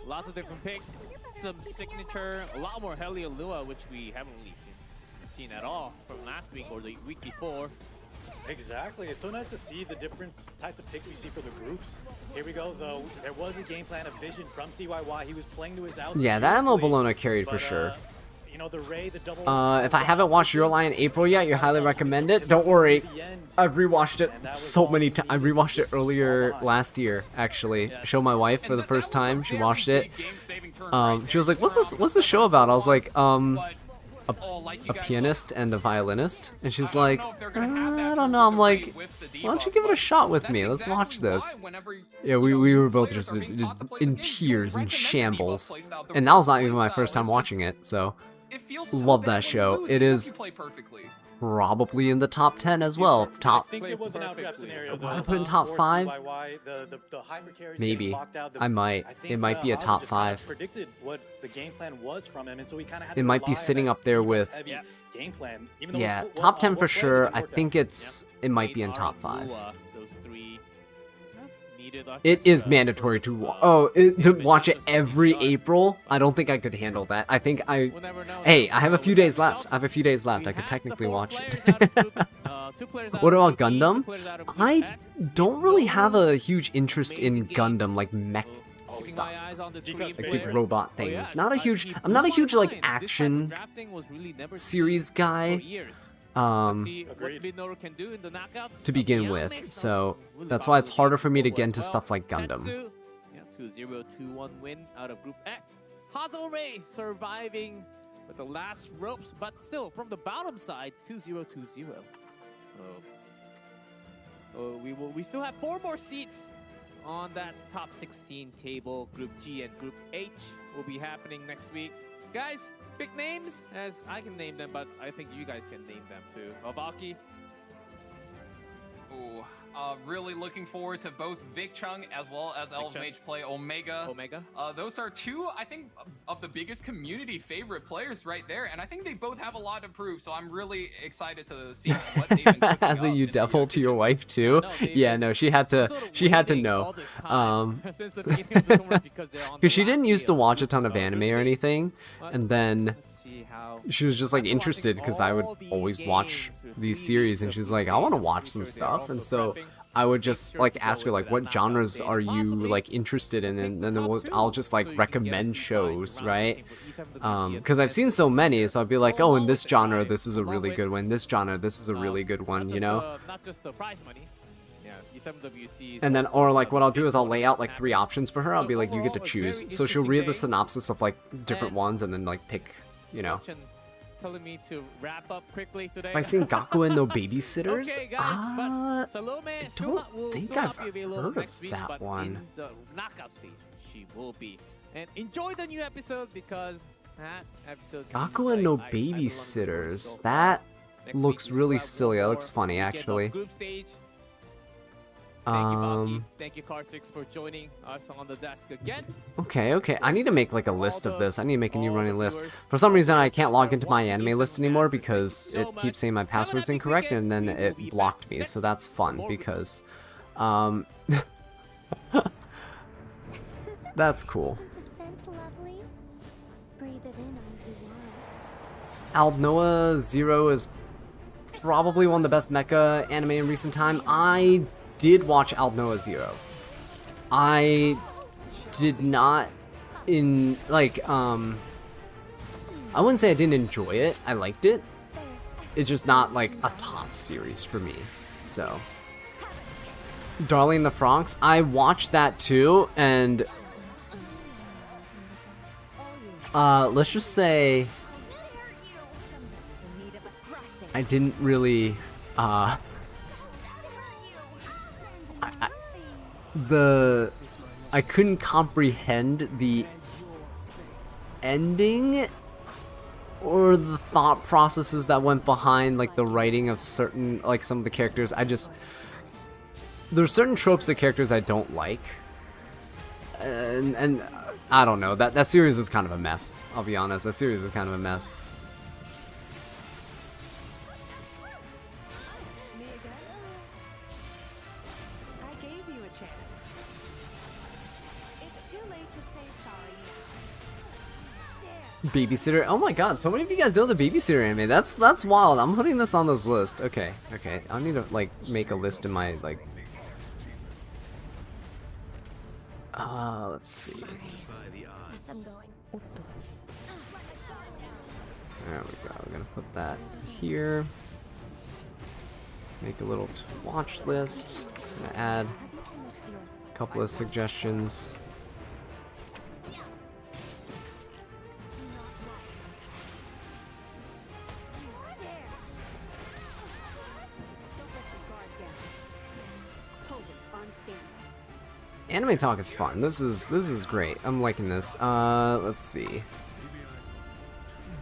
Lots of different picks, some signature, a lot more Helio Lua, which we haven't really seen at all from last week or the week before. Exactly. It's so nice to see the different types of picks we see for the groups. Here we go, though. There was a game plan, a vision from CYY. He was playing to his out. Yeah, that Mo Bologna carried for sure. You know, the Ray, the double. If I haven't watched Your Lie in April yet, you highly recommend it. Don't worry, I've rewatched it so many times. I rewatched it earlier last year, actually. Showed my wife for the first time. She watched it. She was like, "What's this show about?" I was like, a pianist and a violinist, and she's like, I don't know. I'm like, why don't you give it a shot with me? Let's watch this. Yeah, we were both just in tears and shambles, and that was not even my first time watching it. So, love that show. It is probably in the top 10 as well. Top. I think it was an outdraft scenario. Would I put in top 5? Maybe. I might. It might be a top 5. Predicted what the game plan was from him, and so we kind of had It might be sitting up there with. game plan. Yeah, top 10 for sure. I think it might be in top 5. It is mandatory to watch it every April. I don't think I could handle that. I think I have a few days left. I could technically watch it. Two players out What of about Group E, two Gundam? players out of Group I F. don't really have No a huge interest in amazing Gundam, games. like mech Keeping stuff. my eyes on this Because Korean Like big player. robot Oh, things. yes, Not a he huge. blew I'm not a my huge like mind. This type of action drafting was really never series seen guy. for years. Let's Um, see what Agreed. Minoru can do in the knockouts. to begin Meow with, Mix so really that's why it's popular harder for me to game get into as stuff well. like Gundam. Tetsu, yeah, 2-0, 2-1 win out of Group F. Hazo Ray surviving with the last ropes, but still from the bottom side, 2-0, 2-0. We still have 4 more seats on that top 16 table. Group G and Group H will be happening next week. Guys, big names, as I can name them, but I think you guys can name them too. Valky, Ooh, really looking forward to both Vic Chung as well as Elf Chung. Mage play Omega. Omega. Those are two, I think, of the biggest community favorite players right there, and I think they both have a lot to prove. So I'm really excited to see what they've been cooking As a up you in the devil to your kitchen. wife too. No, they- Yeah, no, she had to. sort of She had to waiting know. all this time since the beginning of the tournament because they're on the Because she didn't last used day to watch a group- ton of group anime or stage. anything, But and then let's see how she was just like after watching interested because I would all these always watch games with these 3 series, weeks and of she's Blue like, I State, want to I'm watch pretty some sure they're stuff, and also so prepping. I would Make just sure like to go ask her like, into what that knockout genres stage. are you Possibly like interested in, pick and the then top 2 I'll just like so you can get recommend into shows, round right? rating for E7WC and Because I've seen so many, so I'll be like, Go oh, in along this with the genre, drive, this is a along really with, good one. This genre, this is a really good not one, you just know? not just the prize money. Yeah, E7WC is And then, also or like, what I'll do big is I'll one lay out like 3 happening. options for her. I'll So be like, you get to overall, a very choose. So she'll interesting read the day. synopsis of like different And ones, and then like pick, you know. Coach telling me to wrap up quickly today. Have I seen Gakuen no Babysitters? Okay, guys, but Salome I still don't not, will think still I've not be available heard of next week, that but one. in the knockout stage, she will be. And enjoy the new episode because that episode seems Gakuen no like I belong in the story Babysitters. so That far. Next week, looks we still really have one silly. That looks more funny, weekend of actually. Group stage. Thank you, Valky. Thank you, Car6, for joining us on the desk again. Okay. I need to make like a list of this. I need to make a new all the running list. viewers, For some reason, I players can't who log are into my watching anime E7 list anymore Masters, because thank you so it much. keeps saying my Have a password's happy incorrect, weekend. and then We will it be back blocked me. next So that's fun More because, that's cool. Isn't the scent lovely? Breathe it in all you want. Aldnoah Zero is probably one of the best mecha anime in recent time. I did watch Aldnoah Zero. I did not I wouldn't say I didn't enjoy it. I liked it. It's just not like a top series for me. So Darling in the Franxx, I watched that too, and let's just say I didn't really I couldn't comprehend the ending or the thought processes that went behind like the writing of certain like some of the characters. There's certain tropes of characters I don't like, and I don't know, that series is kind of a mess. I'll be honest, that series is kind of a mess. I gave you a chance. It's too late to say sorry now. Babysitter. Oh my god, so many of you guys know the Babysitter anime. That's wild. I'm putting this on this list. Okay. I need to like make a list in my like let's see. Yes, I'm going. There we go. We're gonna put that here. Make a little watch list. Gonna add a couple of suggestions. Anime talk is fun. This is great. I'm liking this. Let's see.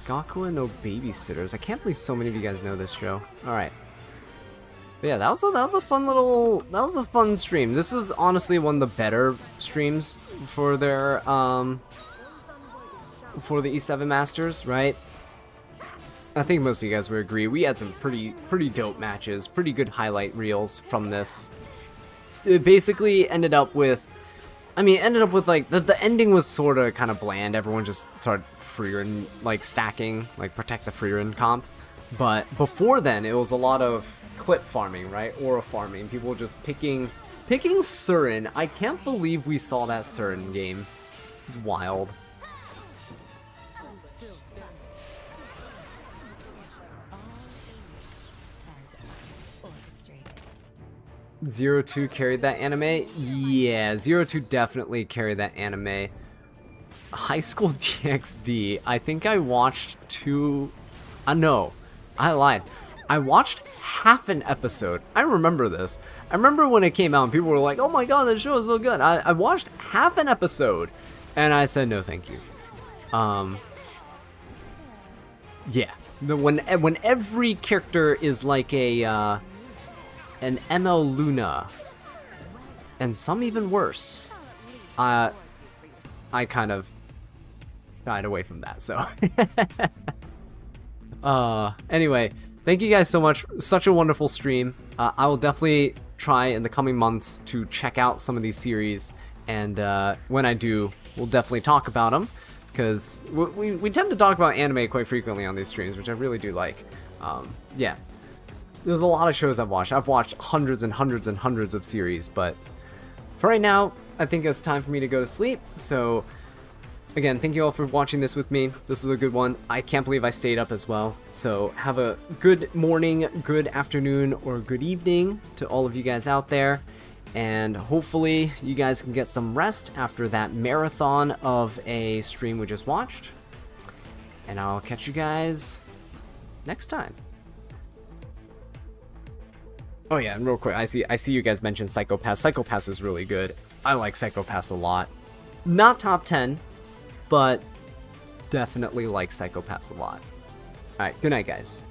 Gakuen no Babysitters. I can't believe so many of you guys know this show. All right. But yeah, that was a fun stream. This was honestly one of the better streams for their for the E7 Masters, right? I think most of you guys would agree. We had some pretty dope matches, pretty good highlight reels from this. It basically ended up with like the ending was sort of kind of bland. Everyone just started Freerin like stacking, like protect the Freerin comp. But before then, it was a lot of clip farming, right? Aura farming. People just picking Surin. I can't believe we saw that Surin game. It's wild. Still standing. 02 carried that anime? Yeah, 02 definitely carried that anime. High School DxD, I think I watched no, I lied. I watched half an episode. I remember this. I remember when it came out and people were like, oh my god, this show is so good. I watched half an episode and I said no thank you. Yeah. When every character is like an ML Luna, and some even worse, I kind of shied away from that, so. Anyway, thank you guys so much. Such a wonderful stream. I will definitely try in the coming months to check out some of these series, and when I do, we'll definitely talk about them, because we tend to talk about anime quite frequently on these streams, which I really do like. Yeah. There's a lot of shows I've watched. I've watched hundreds and hundreds and hundreds of series, but for right now, I think it's time for me to go to sleep. So, again, thank you all for watching this with me. This was a good one. I can't believe I stayed up as well. So, have a good morning, good afternoon, or good evening to all of you guys out there. And hopefully, you guys can get some rest after that marathon of a stream we just watched. And I'll catch you guys next time. Oh yeah, and real quick, I see you guys mentioned Psycho Pass. Psycho Pass is really good. I like Psycho Pass a lot. Not top 10, but definitely like Psycho Pass a lot. Alright, good night guys.